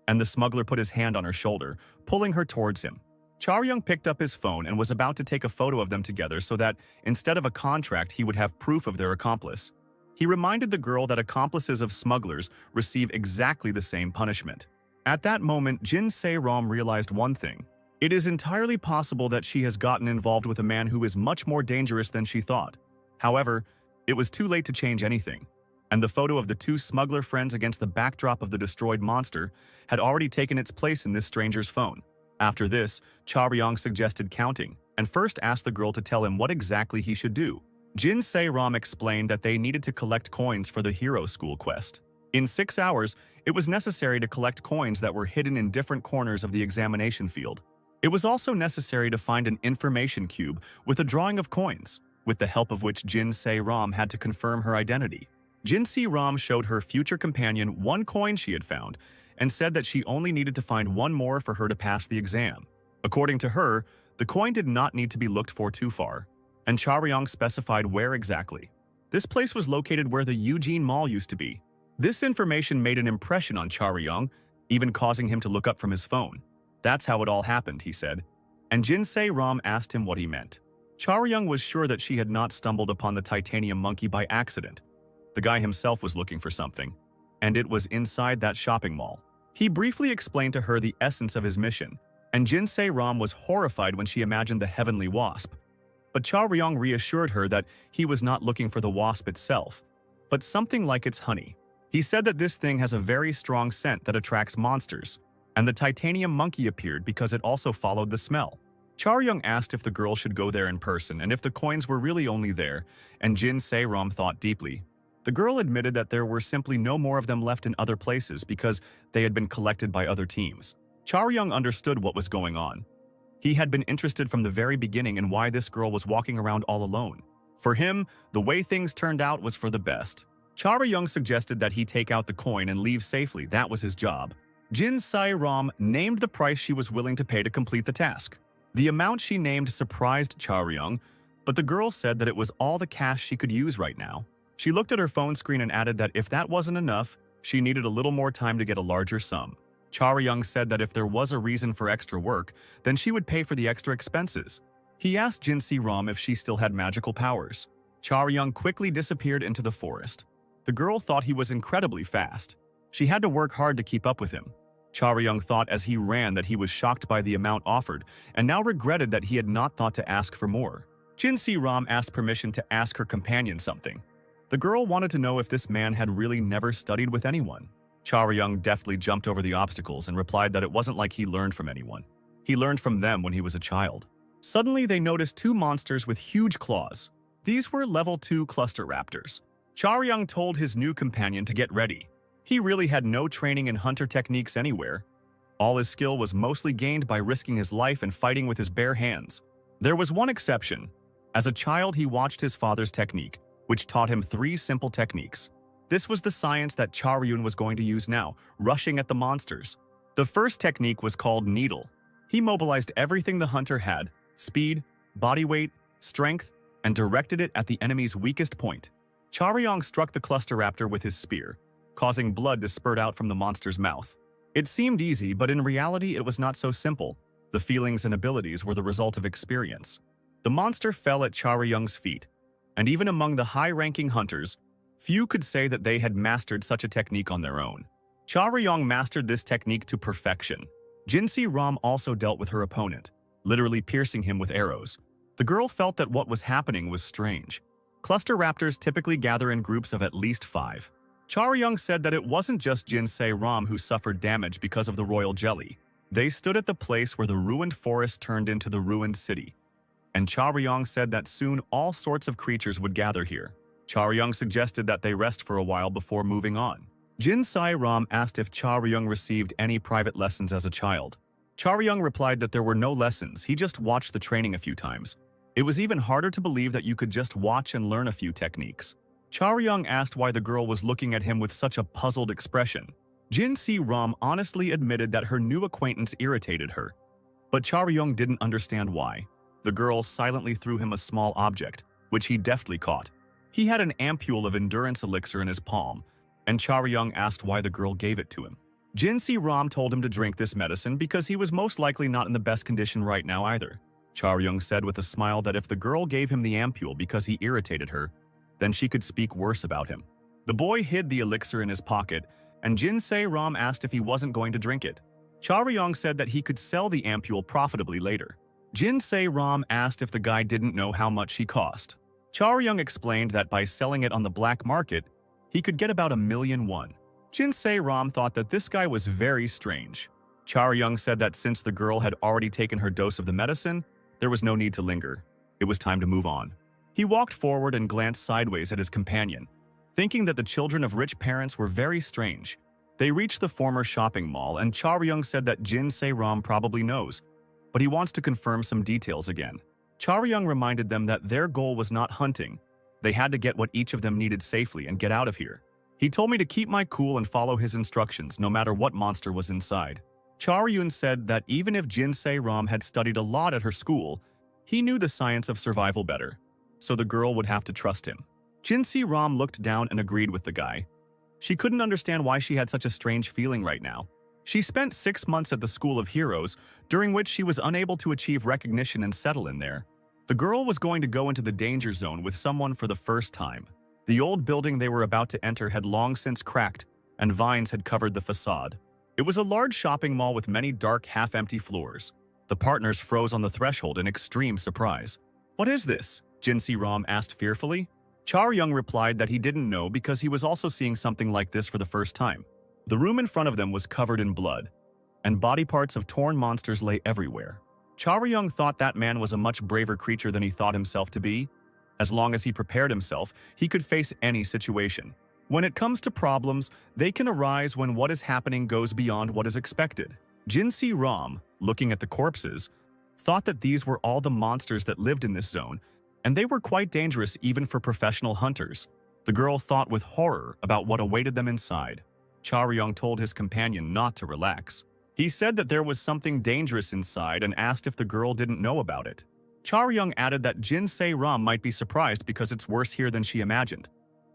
and the smuggler put his hand on her shoulder, pulling her towards him. Chaoryong picked up his phone and was about to take a photo of them together so that, instead of a contract, he would have proof of their accomplice. He reminded the girl that accomplices of smugglers receive exactly the same punishment. At that moment, Jinsei Ram realized one thing. It is entirely possible that she has gotten involved with a man who is much more dangerous than she thought. However, it was too late to change anything, and the photo of the two smuggler friends against the backdrop of the destroyed monster had already taken its place in this stranger's phone. After this, Chaoryong suggested counting, and first asked the girl to tell him what exactly he should do. Jinsei Ram explained that they needed to collect coins for the Hero School quest. In 6 hours, it was necessary to collect coins that were hidden in different corners of the examination field. It was also necessary to find an information cube with a drawing of coins, with the help of which Jinsei Ram had to confirm her identity. Jinsei Ram showed her future companion one coin she had found and said that she only needed to find one more for her to pass the exam. According to her, the coin did not need to be looked for too far, and Chaoryong specified where exactly. This place was located where the Eugene Mall used to be. This information made an impression on Chaoryong, even causing him to look up from his phone. That's how it all happened, he said, and Jinsei Ram asked him what he meant. Chaoryong was sure that she had not stumbled upon the titanium monkey by accident. The guy himself was looking for something, and it was inside that shopping mall. He briefly explained to her the essence of his mission, and Jinsei Ram was horrified when she imagined the heavenly wasp. But Chaoryong reassured her that he was not looking for the wasp itself, but something like its honey. He said that this thing has a very strong scent that attracts monsters, and the titanium monkey appeared because it also followed the smell. Chaoryong asked if the girl should go there in person and if the coins were really only there, and Jinsei Ram thought deeply. The girl admitted that there were simply no more of them left in other places because they had been collected by other teams. Chaoryong understood what was going on. He had been interested from the very beginning in why this girl was walking around all alone. For him, the way things turned out was for the best. Chaoryong suggested that he take out the coin and leave safely. That was his job. Jinsei Ram named the price she was willing to pay to complete the task. The amount she named surprised Chaoryong, but the girl said that it was all the cash she could use right now. She looked at her phone screen and added that if that wasn't enough, she needed a little more time to get a larger sum. Chaoryong said that if there was a reason for extra work, then she would pay for the extra expenses. He asked Jinsei Ram if she still had magical powers. Chaoryong quickly disappeared into the forest. The girl thought he was incredibly fast. She had to work hard to keep up with him. Chaoryong thought as he ran that he was shocked by the amount offered and now regretted that he had not thought to ask for more. Jinsei Ram asked permission to ask her companion something. The girl wanted to know if this man had really never studied with anyone. Chaoryong deftly jumped over the obstacles and replied that it wasn't like he learned from anyone. He learned from them when he was a child. Suddenly, they noticed two monsters with huge claws. These were level 2 cluster raptors. Chaoryong told his new companion to get ready. He really had no training in hunter techniques anywhere. All his skill was mostly gained by risking his life and fighting with his bare hands. There was one exception. As a child, he watched his father's technique, which taught him 3 simple techniques. This was the science that Chaoryong was going to use now, rushing at the monsters. The first technique was called Needle. He mobilized everything the hunter had, speed, body weight, strength, and directed it at the enemy's weakest point. Chaoryong struck the cluster raptor with his spear, causing blood to spurt out from the monster's mouth. It seemed easy, but in reality it was not so simple. The feelings and abilities were the result of experience. The monster fell at Chaoryong's feet, and even among the high-ranking hunters, few could say that they had mastered such a technique on their own. Chaoryong mastered this technique to perfection. Jinsei Ram also dealt with her opponent, literally piercing him with arrows. The girl felt that what was happening was strange. Cluster raptors typically gather in groups of at least 5. Charyung said that it wasn't just Jinsei Ram who suffered damage because of the royal jelly. They stood at the place where the ruined forest turned into the ruined city. And Charyung said that soon all sorts of creatures would gather here. Charyung suggested that they rest for a while before moving on. Jinsei Ram asked if Charyung received any private lessons as a child. Charyung replied that there were no lessons, he just watched the training a few times. It was even harder to believe that you could just watch and learn a few techniques. Charyung asked why the girl was looking at him with such a puzzled expression. Jinsei Ram honestly admitted that her new acquaintance irritated her, but Charyung didn't understand why. The girl silently threw him a small object, which he deftly caught. He had an ampule of endurance elixir in his palm, and Charyung asked why the girl gave it to him. Jinsei Ram told him to drink this medicine because he was most likely not in the best condition right now either. Charyung said with a smile that if the girl gave him the ampule because he irritated her, then she could speak worse about him. The boy hid the elixir in his pocket, and Jinsei Ram asked if he wasn't going to drink it. Charyung said that he could sell the ampule profitably later. Jinsei Ram asked if the guy didn't know how much she cost. Charyung explained that by selling it on the black market, he could get about 1,000,000 won. Jinsei Ram thought that this guy was very strange. Charyung said that since the girl had already taken her dose of the medicine, there was no need to linger. It was time to move on. He walked forward and glanced sideways at his companion, thinking that the children of rich parents were very strange. They reached the former shopping mall, and Charyung said that Jinsei Ram probably knows, but he wants to confirm some details again. Charyung reminded them that their goal was not hunting. They had to get what each of them needed safely and get out of here. He told me to keep my cool and follow his instructions no matter what monster was inside. Charyung said that even if Jinsei Ram had studied a lot at her school, he knew the science of survival better, so the girl would have to trust him. Jinsei Ram looked down and agreed with the guy. She couldn't understand why she had such a strange feeling right now. She spent 6 months at the School of Heroes, during which she was unable to achieve recognition and settle in there. The girl was going to go into the danger zone with someone for the first time. The old building they were about to enter had long since cracked, and vines had covered the facade. It was a large shopping mall with many dark, half-empty floors. The partners froze on the threshold in extreme surprise. "What is this?" Jinsei Ram asked fearfully. Charyung replied that he didn't know because he was also seeing something like this for the first time. The room in front of them was covered in blood, and body parts of torn monsters lay everywhere. Charyung thought that man was a much braver creature than he thought himself to be. As long as he prepared himself, he could face any situation. When it comes to problems, they can arise when what is happening goes beyond what is expected. Jinsei Ram, looking at the corpses, thought that these were all the monsters that lived in this zone, and they were quite dangerous even for professional hunters. The girl thought with horror about what awaited them inside. Charyung told his companion not to relax. He said that there was something dangerous inside and asked if the girl didn't know about it. Charyung added that Jinsei Ram might be surprised because it's worse here than she imagined.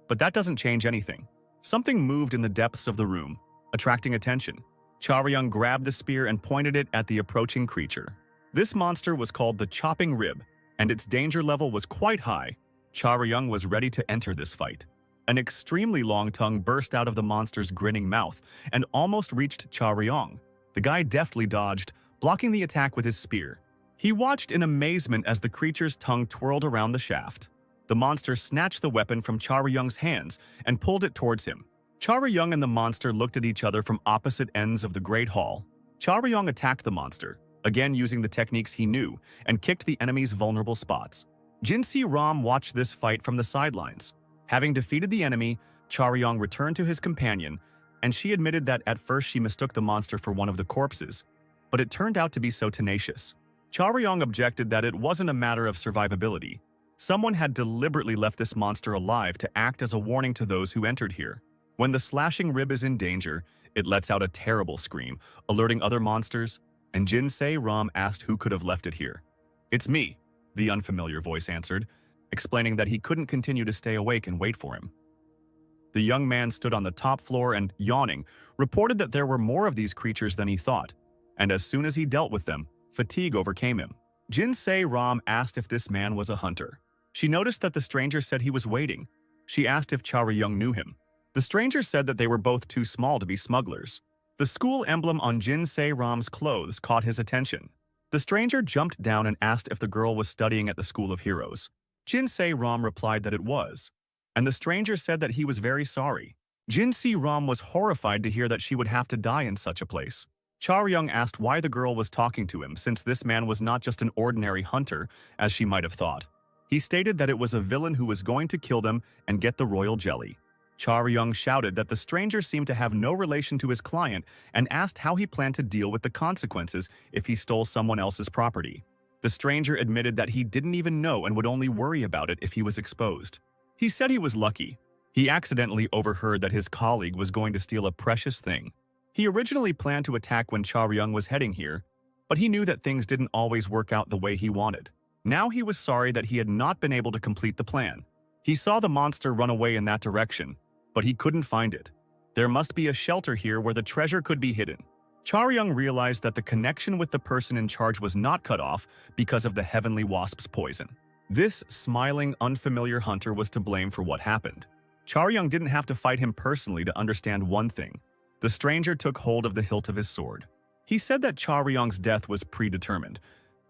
But that doesn't change anything. Something moved in the depths of the room, attracting attention. Charyung grabbed the spear and pointed it at the approaching creature. This monster was called the Chopping Rib, and its danger level was quite high. Charyung was ready to enter this fight. An extremely long tongue burst out of the monster's grinning mouth and almost reached Charyung. The guy deftly dodged, blocking the attack with his spear. He watched in amazement as the creature's tongue twirled around the shaft. The monster snatched the weapon from Charyung's hands and pulled it towards him. Charyung and the monster looked at each other from opposite ends of the Great Hall. Charyung attacked the monster, again using the techniques he knew, and kicked the enemy's vulnerable spots. Jinsei Ram watched this fight from the sidelines. Having defeated the enemy, Charyung returned to his companion, and she admitted that at first she mistook the monster for one of the corpses, but it turned out to be so tenacious. Charyung objected that it wasn't a matter of survivability. Someone had deliberately left this monster alive to act as a warning to those who entered here. When the slashing rib is in danger, it lets out a terrible scream, alerting other monsters, and Jinsei Ram asked who could have left it here. "It's me," the unfamiliar voice answered, explaining that he couldn't continue to stay awake and wait for him. The young man stood on the top floor and, yawning, reported that there were more of these creatures than he thought, and as soon as he dealt with them, fatigue overcame him. Jinsei Ram asked if this man was a hunter. She noticed that the stranger said he was waiting. She asked if Charyung knew him. The stranger said that they were both too small to be smugglers. The school emblem on Jinsei Ram's clothes caught his attention. The stranger jumped down and asked if the girl was studying at the School of Heroes. Jinsei Ram replied that it was, and the stranger said that he was very sorry. Jin Ram was horrified to hear that she would have to die in such a place. Charyung asked why the girl was talking to him, since this man was not just an ordinary hunter, as she might have thought. He stated that it was a villain who was going to kill them and get the royal jelly. Charyung shouted that the stranger seemed to have no relation to his client and asked how he planned to deal with the consequences if he stole someone else's property. The stranger admitted that he didn't even know and would only worry about it if he was exposed. He said he was lucky. He accidentally overheard that his colleague was going to steal a precious thing. He originally planned to attack when Charyung was heading here, but he knew that things didn't always work out the way he wanted. Now he was sorry that he had not been able to complete the plan. He saw the monster run away in that direction, but he couldn't find it. There must be a shelter here where the treasure could be hidden. Charyung realized that the connection with the person in charge was not cut off because of the heavenly wasp's poison. This smiling, unfamiliar hunter was to blame for what happened. Charyung didn't have to fight him personally to understand one thing. The stranger took hold of the hilt of his sword. He said that Charyung's death was predetermined,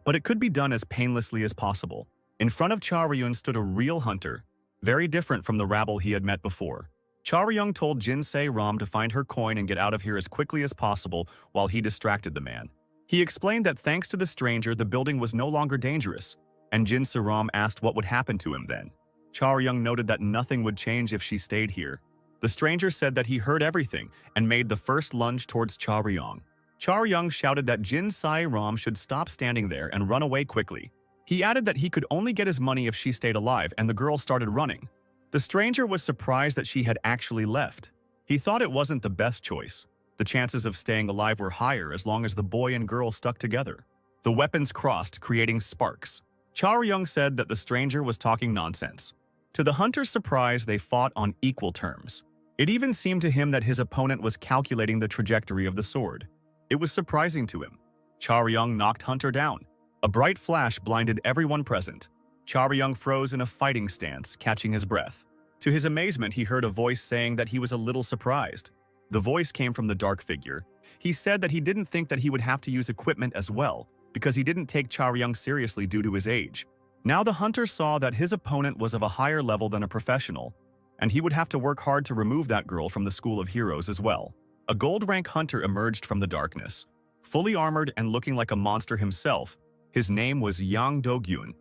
but it could be done as painlessly as possible. In front of Charyung stood a real hunter, very different from the rabble he had met before. Charyung told Jin Ram to find her coin and get out of here as quickly as possible while he distracted the man. He explained that thanks to the stranger, the building was no longer dangerous, and Jin Ram asked what would happen to him then. Charyung noted that nothing would change if she stayed here. The stranger said that he heard everything and made the first lunge towards Charyung. Charyung shouted that Jin Ram should stop standing there and run away quickly. He added that he could only get his money if she stayed alive, and the girl started running. The stranger was surprised that she had actually left. He thought it wasn't the best choice. The chances of staying alive were higher as long as the boy and girl stuck together. The weapons crossed, creating sparks. Charyung said that the stranger was talking nonsense. To the hunter's surprise, they fought on equal terms. It even seemed to him that his opponent was calculating the trajectory of the sword. It was surprising to him. Charyung knocked Hunter down. A bright flash blinded everyone present. Charyung froze in a fighting stance, catching his breath. To his amazement, he heard a voice saying that he was a little surprised. The voice came from the dark figure. He said that he didn't think that he would have to use equipment as well, because he didn't take Charyung seriously due to his age. Now the hunter saw that his opponent was of a higher level than a professional, and he would have to work hard to remove that girl from the school of heroes as well. A gold-rank hunter emerged from the darkness. Fully armored and looking like a monster himself, his name was Yang Do-gyun.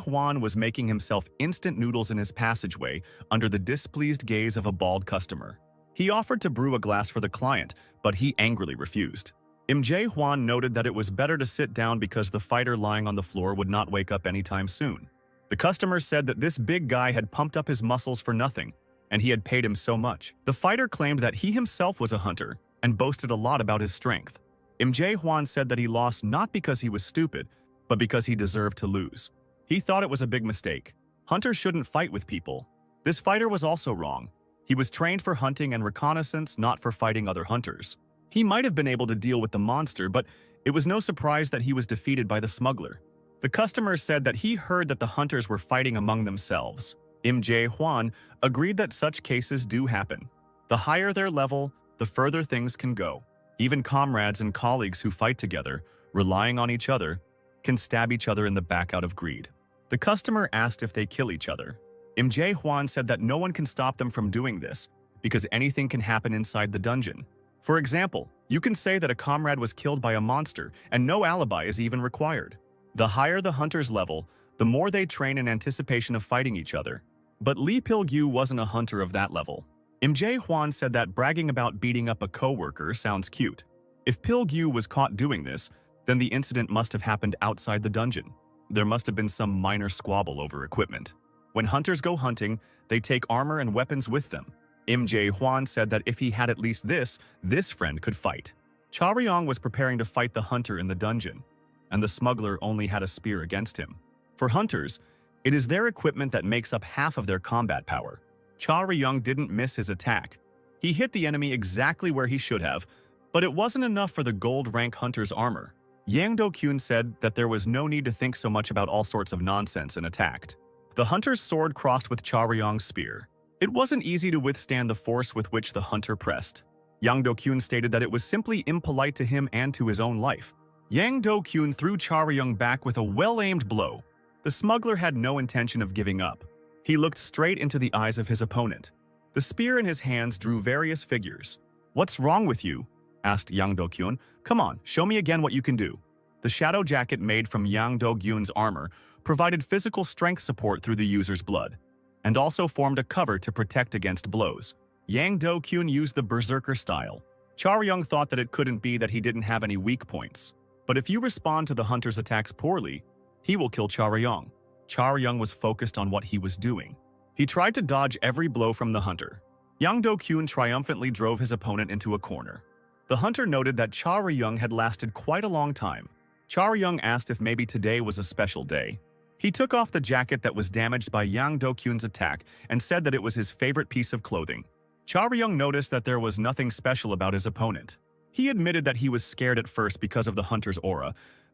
Hwan was making himself instant noodles in his passageway under the displeased gaze of a bald customer. He offered to brew a glass for the client, but he angrily refused. Hwan noted that it was better to sit down because the fighter lying on the floor would not wake up anytime soon. The customer said that this big guy had pumped up his muscles for nothing, and he had paid him so much. The fighter claimed that he himself was a hunter and boasted a lot about his strength. Hwan said that he lost not because he was stupid, but because he deserved to lose. He thought it was a big mistake. Hunters shouldn't fight with people. This fighter was also wrong. He was trained for hunting and reconnaissance, not for fighting other hunters. He might have been able to deal with the monster, but it was no surprise that he was defeated by the smuggler. The customer said that he heard that the hunters were fighting among themselves. Hwan agreed that such cases do happen. The higher their level, the further things can go. Even comrades and colleagues who fight together, relying on each other, can stab each other in the back out of greed. The customer asked if they kill each other. Hwan said that no one can stop them from doing this, because anything can happen inside the dungeon. For example, you can say that a comrade was killed by a monster, and no alibi is even required. The higher the hunter's level, the more they train in anticipation of fighting each other. But Lee Pil-gyu wasn't a hunter of that level. Hwan said that bragging about beating up a co-worker sounds cute. If Pil-gyu was caught doing this, then the incident must have happened outside the dungeon. There must have been some minor squabble over equipment. When hunters go hunting, they take armor and weapons with them. Hwan said that if he had at least this friend could fight. Charyung was preparing to fight the hunter in the dungeon, and the smuggler only had a spear against him. For hunters, it is their equipment that makes up half of their combat power. Charyung didn't miss his attack. He hit the enemy exactly where he should have, but it wasn't enough for the gold-rank hunter's armor. Yang Do-kyun said that there was no need to think so much about all sorts of nonsense and attacked. The hunter's sword crossed with Charyung's spear. It wasn't easy to withstand the force with which the hunter pressed. Yang Do-kyun stated that it was simply impolite to him and to his own life. Yang Do-kyun threw Charyung back with a well-aimed blow. The smuggler had no intention of giving up. He looked straight into the eyes of his opponent. The spear in his hands drew various figures. "What's wrong with you?" asked Yang Do-kyun. "Come on, show me again what you can do." The shadow jacket made from Yang Do-kyun's armor provided physical strength support through the user's blood, and also formed a cover to protect against blows. Yang Do-kyun used the berserker style. Charyung thought that it couldn't be that he didn't have any weak points, but if you respond to the hunter's attacks poorly, he will kill Charyung. Charyung was focused on what he was doing. He tried to dodge every blow from the hunter. Yang Do-kyun triumphantly drove his opponent into a corner. The hunter noted that Charyung had lasted quite a long time. Charyung asked if maybe today was a special day. He took off the jacket that was damaged by Yang Do-kyun's attack and said that it was his favorite piece of clothing. Charyung noticed that there was nothing special about his opponent. He admitted that he was scared at first because of the hunter's aura,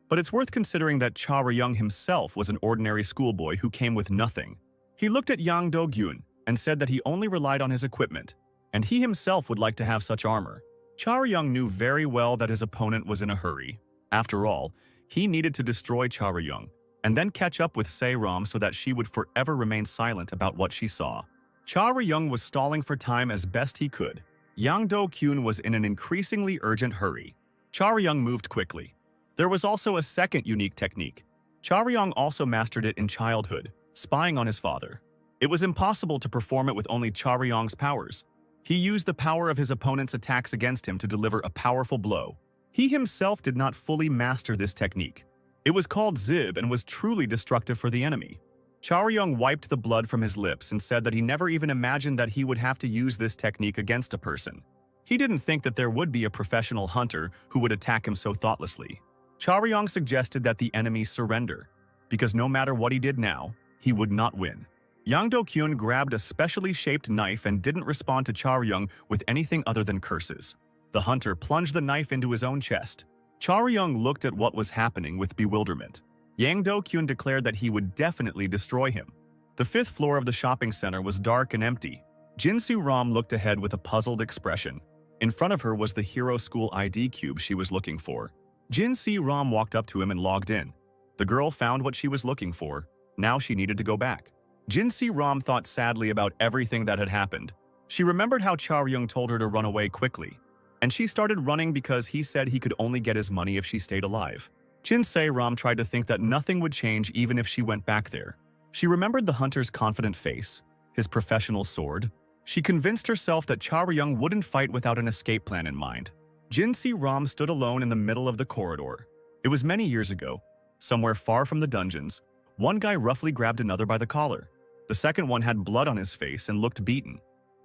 but it's worth considering that Charyung himself was an ordinary schoolboy who came with nothing. He looked at Yang Do-kyun and said that he only relied on his equipment, and he himself would like to have such armor. Charyung knew very well that his opponent was in a hurry. After all, he needed to destroy Charyung and then catch up with Se-ram so that she would forever remain silent about what she saw. Charyung was stalling for time as best he could. Yang Do-kyun was in an increasingly urgent hurry. Charyung moved quickly. There was also a second unique technique. Charyung also mastered it in childhood, spying on his father. It was impossible to perform it with only Charyung's powers. He used the power of his opponent's attacks against him to deliver a powerful blow. He himself did not fully master this technique. It was called Zib and was truly destructive for the enemy. Charyung wiped the blood from his lips and said that he never even imagined that he would have to use this technique against a person. He didn't think that there would be a professional hunter who would attack him so thoughtlessly. Charyung suggested that the enemy surrender, because no matter what he did now, he would not win. Yang Do-kyun grabbed a specially shaped knife and didn't respond to Charyung with anything other than curses. The hunter plunged the knife into his own chest. Charyung looked at what was happening with bewilderment. Yang Do-kyun declared that he would definitely destroy him. The fifth floor of the shopping center was dark and empty. Jinsu-ram looked ahead with a puzzled expression. In front of her was the Hero School ID cube she was looking for. Jinsu-ram walked up to him and logged in. The girl found what she was looking for. Now she needed to go back. Jinsu-ram thought sadly about everything that had happened. She remembered how Charyung told her to run away quickly, and she started running because he said he could only get his money if she stayed alive. Jinsu-ram tried to think that nothing would change even if she went back there. She remembered the hunter's confident face, his professional sword. She convinced herself that Charyung wouldn't fight without an escape plan in mind. Jinsu-ram stood alone in the middle of the corridor. It was many years ago. Somewhere far from the dungeons, one guy roughly grabbed another by the collar. The second one had blood on his face and looked beaten,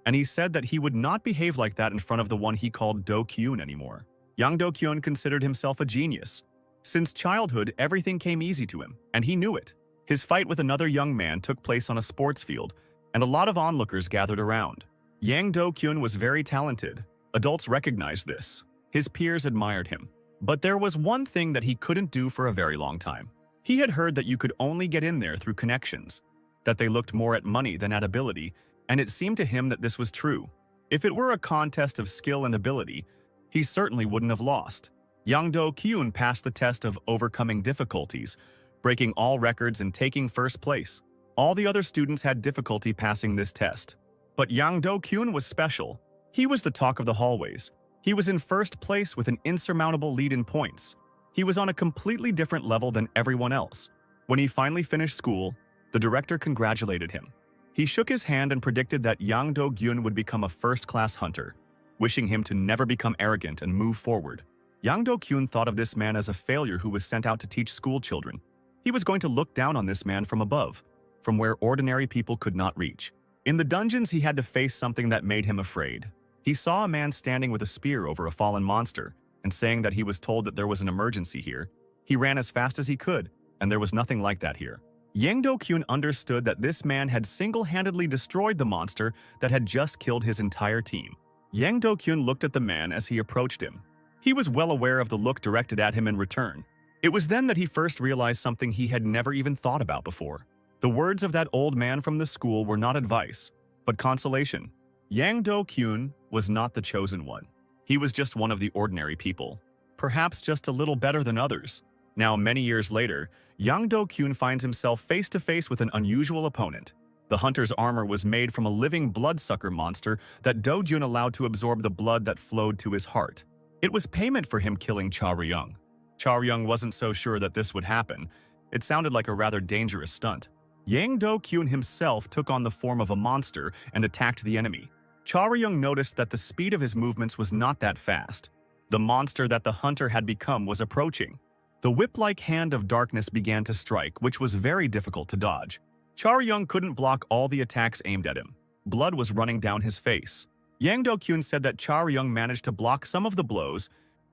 and he said that he would not behave like that in front of the one he called Do-kyun anymore. Yang Do-kyun considered himself a genius. Since childhood, everything came easy to him, and he knew it. His fight with another young man took place on a sports field, and a lot of onlookers gathered around. Yang Do-kyun was very talented. Adults recognized this. His peers admired him. But there was one thing that he couldn't do for a very long time. He had heard that you could only get in there through connections, that they looked more at money than at ability, and it seemed to him that this was true. If it were a contest of skill and ability, he certainly wouldn't have lost. Yang Do-kyun passed the test of overcoming difficulties, breaking all records and taking first place. All the other students had difficulty passing this test. But Yang Do-kyun was special. He was the talk of the hallways. He was in first place with an insurmountable lead in points. He was on a completely different level than everyone else. When he finally finished school, the director congratulated him. He shook his hand and predicted that Yang Do-kyun would become a first-class hunter, wishing him to never become arrogant and move forward. Yang Do-kyun thought of this man as a failure who was sent out to teach school children. He was going to look down on this man from above, from where ordinary people could not reach. In the dungeons, he had to face something that made him afraid. He saw a man standing with a spear over a fallen monster and saying that he was told that there was an emergency here. He ran as fast as he could, and there was nothing like that here. Yang Do-kyun understood that this man had single-handedly destroyed the monster that had just killed his entire team. Yang Do-kyun looked at the man as he approached him. He was well aware of the look directed at him in return. It was then that he first realized something he had never even thought about before. The words of that old man from the school were not advice, but consolation. Yang Do-kyun was not the chosen one. He was just one of the ordinary people, perhaps just a little better than others. Now, many years later, Yang Do-kyun finds himself face-to-face with an unusual opponent. The hunter's armor was made from a living bloodsucker monster that Do-jun allowed to absorb the blood that flowed to his heart. It was payment for him killing Cha Ryung. Cha Ryung wasn't so sure that this would happen. It sounded like a rather dangerous stunt. Yang Do-kyun himself took on the form of a monster and attacked the enemy. Cha Ryung noticed that the speed of his movements was not that fast. The monster that the hunter had become was approaching. The whip-like hand of darkness began to strike, which was very difficult to dodge. Cha Ryung couldn't block all the attacks aimed at him. Blood was running down his face. Yang Do-kyun said that Cha Ryung managed to block some of the blows.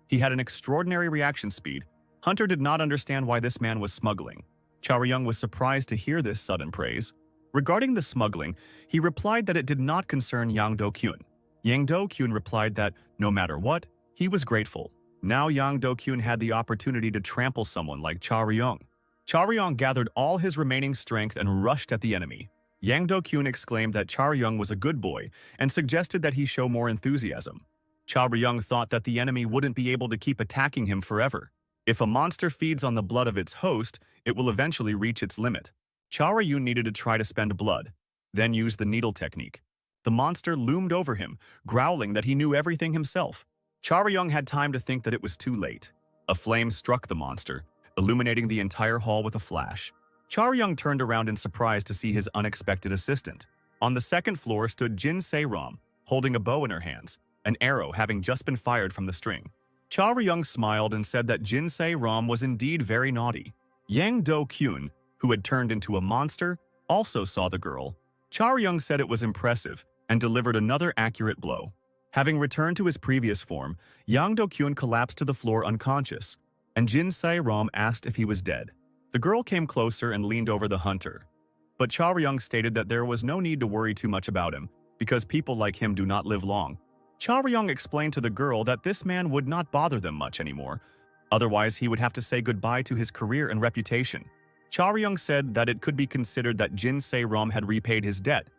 He had an extraordinary reaction speed. Hunter did not understand why this man was smuggling. Cha Ryung was surprised to hear this sudden praise. Regarding the smuggling, he replied that it did not concern Yang Do-kyun. Yang Do-kyun replied that, no matter what, he was grateful. Now Yang Do-kyun had the opportunity to trample someone like Cha Ryung. Cha Ryung gathered all his remaining strength and rushed at the enemy. Yang Do-kyun exclaimed that Cha Ryung was a good boy and suggested that he show more enthusiasm. Cha Ryung thought that the enemy wouldn't be able to keep attacking him forever. If a monster feeds on the blood of its host, it will eventually reach its limit. Cha Ryung needed to try to spend blood, then use the needle technique. The monster loomed over him, growling that he knew everything himself. Cha Ryung had time to think that it was too late. A flame struck the monster, illuminating the entire hall with a flash. Cha Ryung turned around in surprise to see his unexpected assistant. On the second floor stood Jin Se-ram, holding a bow in her hands, an arrow having just been fired from the string. Cha Ryung smiled and said that Jin Se-ram was indeed very naughty. Yang Do-kyun, who had turned into a monster, also saw the girl. Cha Ryung said it was impressive and delivered another accurate blow. Having returned to his previous form, Yang Do-kyun collapsed to the floor unconscious, and Jin Se-ram asked if he was dead. The girl came closer and leaned over the hunter. But Cha Ryung stated that there was no need to worry too much about him, because people like him do not live long. Cha Ryung explained to the girl that this man would not bother them much anymore. Otherwise, he would have to say goodbye to his career and reputation. Cha Ryung said that it could be considered that Jin Se-ram had repaid his debt,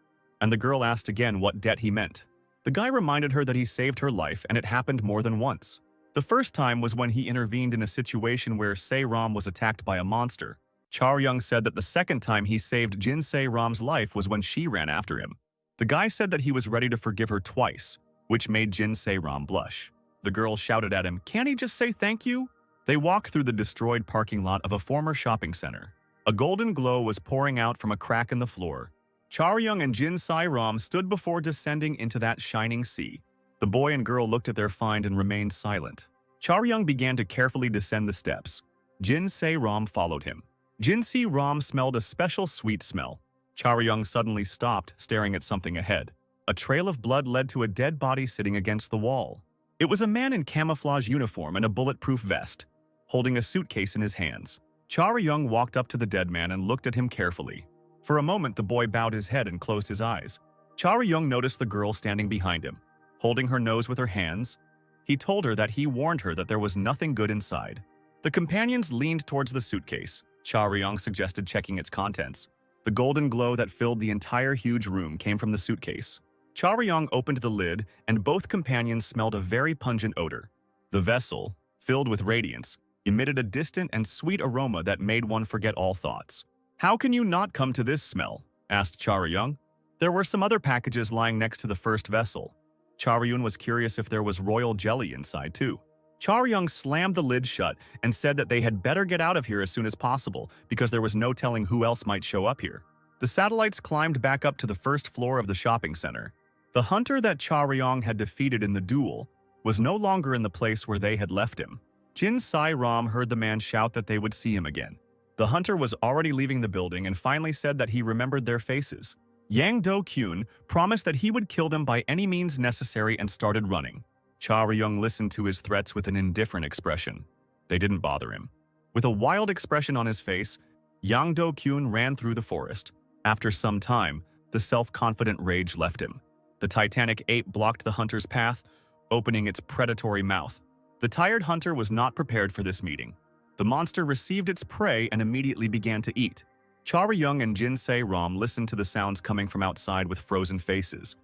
and the girl asked again what debt he meant. The guy reminded her that he saved her life, and it happened more than once. The first time was when he intervened in a situation where Se-ram was attacked by a monster. Cha Ryung said that the second time he saved Jin Se-ram's life was when she ran after him. The guy said that he was ready to forgive her twice, which made Jin Se-ram blush. The girl shouted at him, "Can't he just say thank you?" They walked through the destroyed parking lot of a former shopping center. A golden glow was pouring out from a crack in the floor. Cha Ryung and Jin Se-ram stood before descending into that shining sea. The boy and girl looked at their find and remained silent. Cha Ryung began to carefully descend the steps. Jin Se-ram followed him. Jin Se-ram smelled a special sweet smell. Cha Ryung suddenly stopped, staring at something ahead. A trail of blood led to a dead body sitting against the wall. It was a man in camouflage uniform and a bulletproof vest, holding a suitcase in his hands. Cha Ryung walked up to the dead man and looked at him carefully. For a moment, the boy bowed his head and closed his eyes. Cha Ryung noticed the girl standing behind him, holding her nose with her hands. He told her that he warned her that there was nothing good inside. The companions leaned towards the suitcase. Cha Ryung suggested checking its contents. The golden glow that filled the entire huge room came from the suitcase. Cha Ryung opened the lid, and both companions smelled a very pungent odor. The vessel, filled with radiance, emitted a distant and sweet aroma that made one forget all thoughts. "How can you not come to this smell?" asked Cha Ryung. There were some other packages lying next to the first vessel. Cha Ryung was curious if there was royal jelly inside too. Cha Ryung slammed the lid shut and said that they had better get out of here as soon as possible because there was no telling who else might show up here. The satellites climbed back up to the first floor of the shopping center. The hunter that Cha Ryung had defeated in the duel was no longer in the place where they had left him. Jin Se-ram heard the man shout that they would see him again. The hunter was already leaving the building and finally said that he remembered their faces. Yang Do-kyun promised that he would kill them by any means necessary and started running. Cha Ryung listened to his threats with an indifferent expression. They didn't bother him. With a wild expression on his face, Yang Do-kyun ran through the forest. After some time, the self-confident rage left him. The titanic ape blocked the hunter's path, opening its predatory mouth. The tired hunter was not prepared for this meeting. The monster received its prey and immediately began to eat. Cha Ryung and Jin Se-ram listened to the sounds coming from outside with frozen faces.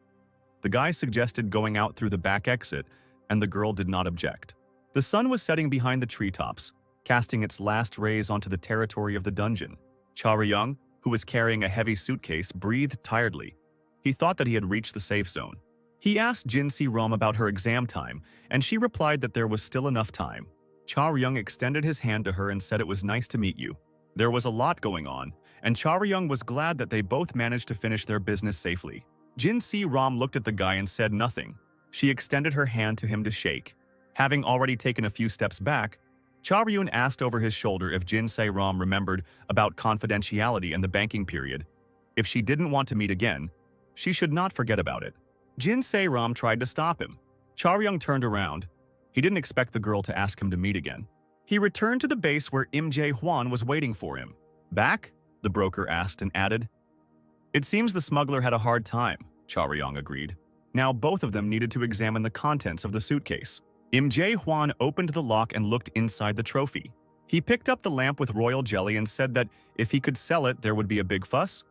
The guy suggested going out through the back exit, and the girl did not object. The sun was setting behind the treetops, casting its last rays onto the territory of the dungeon. Cha Ryung, who was carrying a heavy suitcase, breathed tiredly. He thought that he had reached the safe zone. He asked Jin Se-ram about her exam time, and she replied that there was still enough time. Cha-ryung extended his hand to her and said it was nice to meet you. There was a lot going on, and Cha-ryung was glad that they both managed to finish their business safely. Jin Se-ram looked at the guy and said nothing. She extended her hand to him to shake. Having already taken a few steps back, Cha-ryung asked over his shoulder if Jin Se-ram remembered about confidentiality and the banking period. If she didn't want to meet again, she should not forget about it. Jin Se-ram tried to stop him. Cha-ryung turned around. He didn't expect the girl to ask him to meet again. He returned to the base where Im Jae-hwan was waiting for him. Back? The broker asked and added. It seems the smuggler had a hard time, Cha-ryung agreed. Now both of them needed to examine the contents of the suitcase. Im Jae-hwan opened the lock and looked inside the trophy. He picked up the lamp with royal jelly and said that if he could sell it, there would be a big fuss.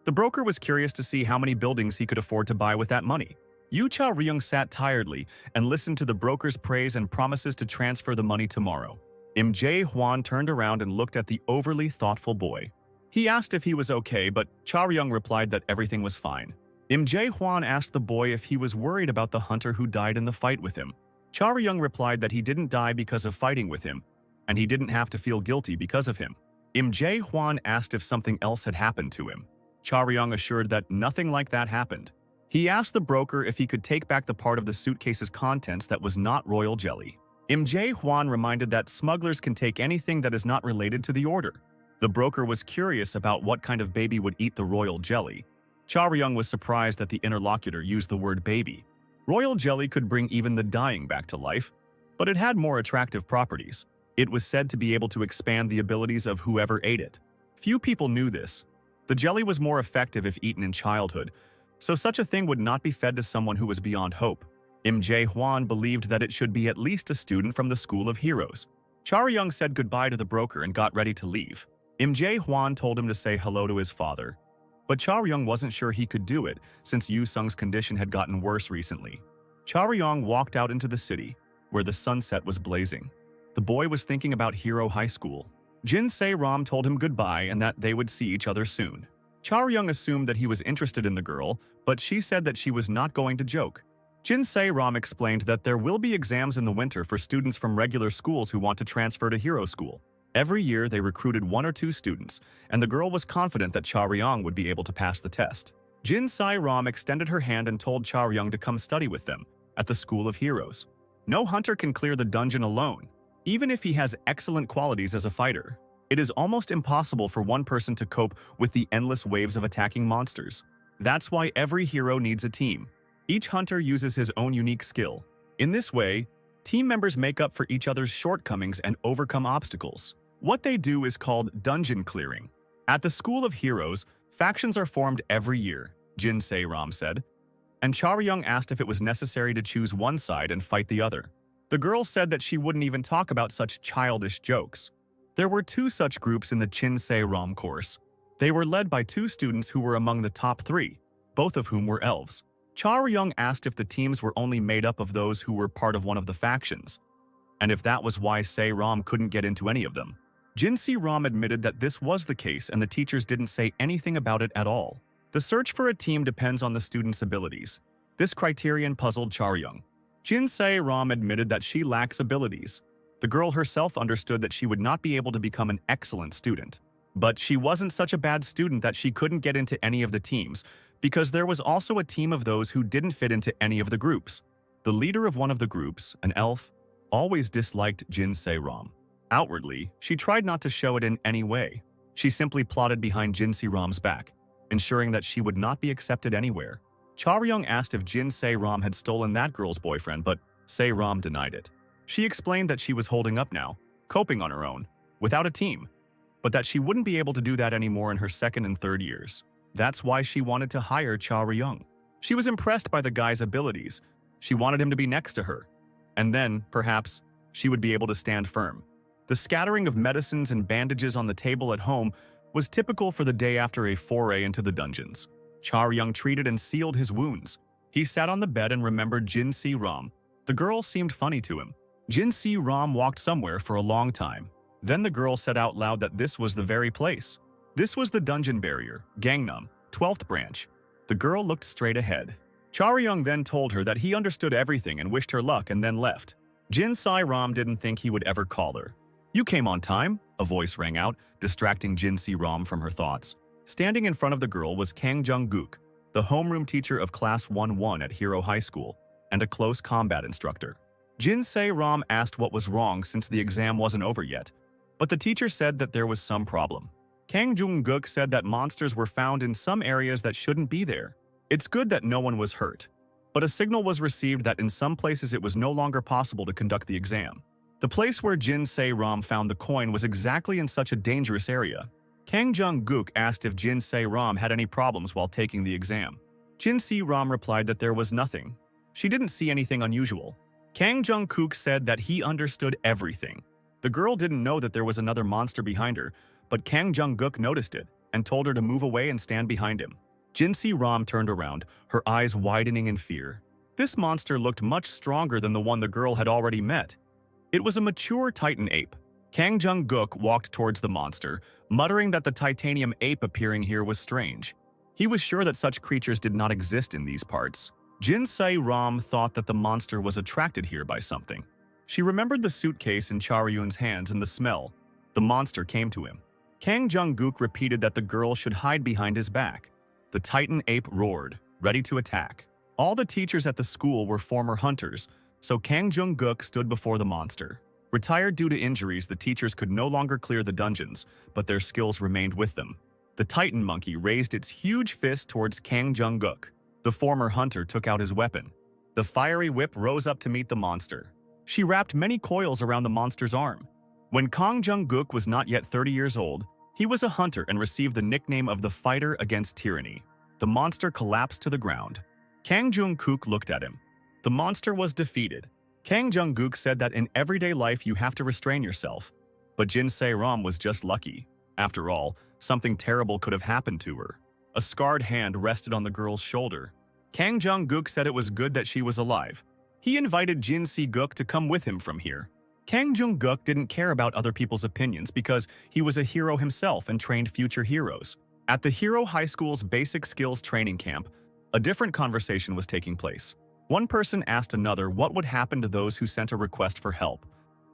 The broker was curious to see how many buildings he could afford to buy with that money. Yu Cha-ryung sat tiredly and listened to the broker's praise and promises to transfer the money tomorrow. Im Jae-hwan turned around and looked at the overly thoughtful boy. He asked if he was okay, but Cha-ryung replied that everything was fine. Im Jae-hwan asked the boy if he was worried about the hunter who died in the fight with him. Cha-ryung replied that he didn't die because of fighting with him, and he didn't have to feel guilty because of him. Im Jae-hwan asked if something else had happened to him. Cha-ryung assured that nothing like that happened. He asked the broker if he could take back the part of the suitcase's contents that was not royal jelly. Im Jae-hwan reminded that smugglers can take anything that is not related to the order. The broker was curious about what kind of baby would eat the royal jelly. Cha-ryung was surprised that the interlocutor used the word baby. Royal jelly could bring even the dying back to life, but it had more attractive properties. It was said to be able to expand the abilities of whoever ate it. Few people knew this. The jelly was more effective if eaten in childhood, so such a thing would not be fed to someone who was beyond hope. Im Jae-hwan believed that it should be at least a student from the School of Heroes. Cha-ryung said goodbye to the broker and got ready to leave. Im Jae-hwan told him to say hello to his father. But Cha-ryung wasn't sure he could do it since Yu Sung's condition had gotten worse recently. Cha-ryung walked out into the city, where the sunset was blazing. The boy was thinking about Hero High School. Jin Se-ram told him goodbye and that they would see each other soon. Cha-ryung assumed that he was interested in the girl, but she said that she was not going to joke. Jin Se-ram explained that there will be exams in the winter for students from regular schools who want to transfer to Hero School. Every year, they recruited 1 or 2 students, and the girl was confident that Cha-ryung would be able to pass the test. Jin Se-ram extended her hand and told Cha-ryung to come study with them at the School of Heroes. No hunter can clear the dungeon alone, even if he has excellent qualities as a fighter. It is almost impossible for one person to cope with the endless waves of attacking monsters. That's why every hero needs a team. Each hunter uses his own unique skill. In this way, team members make up for each other's shortcomings and overcome obstacles. What they do is called dungeon clearing. At the School of Heroes, factions are formed every year, Jin Se-ram said, and Cha-ryung asked if it was necessary to choose one side and fight the other. The girl said that she wouldn't even talk about such childish jokes. There were 2 such groups in the Jin Se-ram course. They were led by 2 students who were among the top 3, both of whom were elves. Cha-ryung asked if the teams were only made up of those who were part of one of the factions, and if that was why Se-ram couldn't get into any of them. Jin Se-ram admitted that this was the case and the teachers didn't say anything about it at all. The search for a team depends on the student's abilities. This criterion puzzled Cha-ryung. Jin Se-ram admitted that she lacks abilities. The girl herself understood that she would not be able to become an excellent student. But she wasn't such a bad student that she couldn't get into any of the teams, because there was also a team of those who didn't fit into any of the groups. The leader of one of the groups, an elf, always disliked Jin Se-ram. Outwardly, she tried not to show it in any way. She simply plotted behind Jin Se-ram's back, ensuring that she would not be accepted anywhere. Cha-ryung asked if Jin Se-ram had stolen that girl's boyfriend, but Se-ram denied it. She explained that she was holding up now, coping on her own, without a team, but that she wouldn't be able to do that anymore in her 2nd and 3rd years. That's why she wanted to hire Cha-ryung. She was impressed by the guy's abilities. She wanted him to be next to her. And then, perhaps, she would be able to stand firm. The scattering of medicines and bandages on the table at home was typical for the day after a foray into the dungeons. Cha-ryung treated and sealed his wounds. He sat on the bed and remembered Jin Se-ram. The girl seemed funny to him. Jin Se-ram walked somewhere for a long time. Then the girl said out loud that this was the very place. This was the dungeon barrier, Gangnam, 12th branch. The girl looked straight ahead. Charyung then told her that he understood everything and wished her luck and then left. Jin Se-ram didn't think he would ever call her. "You came on time," a voice rang out, distracting Jin Se-ram from her thoughts. Standing in front of the girl was Kang Jung-guk, the homeroom teacher of Class 1-1 at Hero High School, and a close combat instructor. Jin Se-ram asked what was wrong since the exam wasn't over yet, but the teacher said that there was some problem. Kang Jung-guk said that monsters were found in some areas that shouldn't be there. It's good that no one was hurt, but a signal was received that in some places it was no longer possible to conduct the exam. The place where Jin Se-ram found the coin was exactly in such a dangerous area. Kang Jung-guk asked if Jin Se-ram had any problems while taking the exam. Jin Se-ram replied that there was nothing. She didn't see anything unusual. Kang Jung-guk said that he understood everything. The girl didn't know that there was another monster behind her, but Kang Jung-guk noticed it and told her to move away and stand behind him. Jin Se-ram turned around, her eyes widening in fear. This monster looked much stronger than the one the girl had already met. It was a mature Titan ape. Kang Jung-guk walked towards the monster, muttering that the titanium ape appearing here was strange. He was sure that such creatures did not exist in these parts. Jin Se-ram thought that the monster was attracted here by something. She remembered the suitcase in Charyun's hands and the smell. The monster came to him. Kang Jung-guk repeated that the girl should hide behind his back. The Titan ape roared, ready to attack. All the teachers at the school were former hunters, so Kang Jung-guk stood before the monster. Retired due to injuries, the teachers could no longer clear the dungeons, but their skills remained with them. The Titan monkey raised its huge fist towards Kang Jung-guk. The former hunter took out his weapon. The fiery whip rose up to meet the monster. She wrapped many coils around the monster's arm. When Kang Jung-guk was not yet 30 years old, he was a hunter and received the nickname of the fighter against tyranny. The monster collapsed to the ground. Kang Jung-guk looked at him. The monster was defeated. Kang Jung-guk said that in everyday life you have to restrain yourself. But Jin Se-ram was just lucky. After all, something terrible could have happened to her. A scarred hand rested on the girl's shoulder. Kang Jung-guk said it was good that she was alive. He invited Jin Se-guk to come with him from here. Kang Jung-guk didn't care about other people's opinions because he was a hero himself and trained future heroes. At the Hero High School's basic skills training camp, a different conversation was taking place. One person asked another what would happen to those who sent a request for help.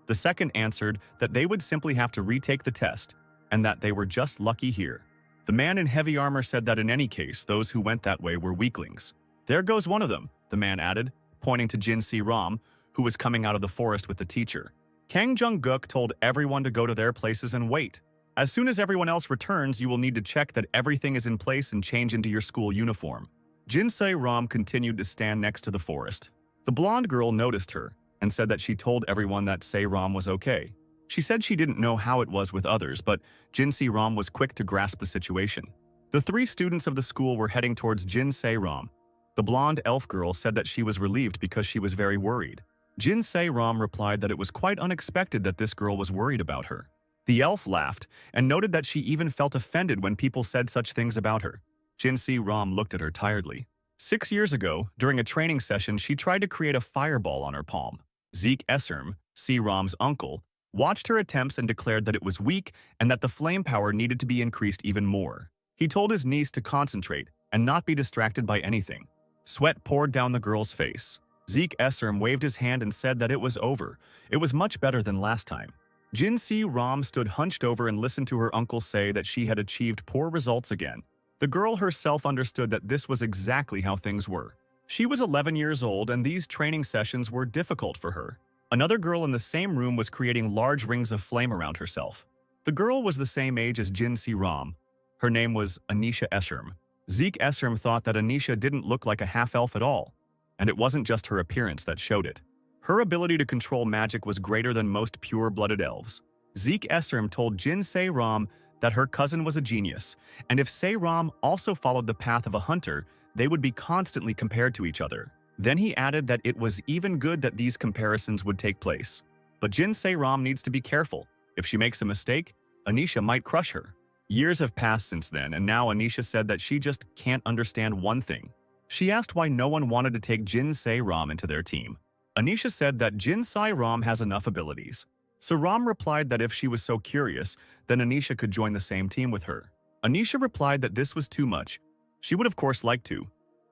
The second answered that they would simply have to retake the test, and that they were just lucky here. The man in heavy armor said that in any case, those who went that way were weaklings. "There goes one of them," the man added, pointing to Jin Se-ram, who was coming out of the forest with the teacher. Kang Jung-guk told everyone to go to their places and wait. As soon as everyone else returns, you will need to check that everything is in place and change into your school uniform. Jin Se-ram continued to stand next to the forest. The blonde girl noticed her and said that she told everyone that Se-ram was okay. She said she didn't know how it was with others, but Jin Se-ram was quick to grasp the situation. The 3 students of the school were heading towards Jin Se-ram. The blonde elf girl said that she was relieved because she was very worried. Jin Se-ram replied that it was quite unexpected that this girl was worried about her. The elf laughed and noted that she even felt offended when people said such things about her. Jin Se-ram looked at her tiredly. 6 years ago, during a training session, she tried to create a fireball on her palm. Zeke Esserm, Se-ram's uncle, watched her attempts and declared that it was weak and that the flame power needed to be increased even more. He told his niece to concentrate and not be distracted by anything. Sweat poured down the girl's face. Zeke Esserm waved his hand and said that it was over. It was much better than last time. Jin Se-ram stood hunched over and listened to her uncle say that she had achieved poor results again. The girl herself understood that this was exactly how things were. She was 11 years old and these training sessions were difficult for her. Another girl in the same room was creating large rings of flame around herself. The girl was the same age as Jin Se-ram. Her name was Anisha Esserm. Zeke Esserm thought that Anisha didn't look like a half-elf at all. And it wasn't just her appearance that showed it. Her ability to control magic was greater than most pure-blooded elves. Zeke Esserm told Jin Se-ram that her cousin was a genius, and if Se-ram also followed the path of a hunter, they would be constantly compared to each other. Then he added that it was even good that these comparisons would take place. But Jin Se-ram needs to be careful. If she makes a mistake, Anisha might crush her. Years have passed since then, and now Anisha said that she just can't understand one thing. She asked why no one wanted to take Jin Se-ram into their team. Anisha said that Jin Se-ram has enough abilities. So Ram replied that if she was so curious, then Anisha could join the same team with her. Anisha replied that this was too much. She would of course like to,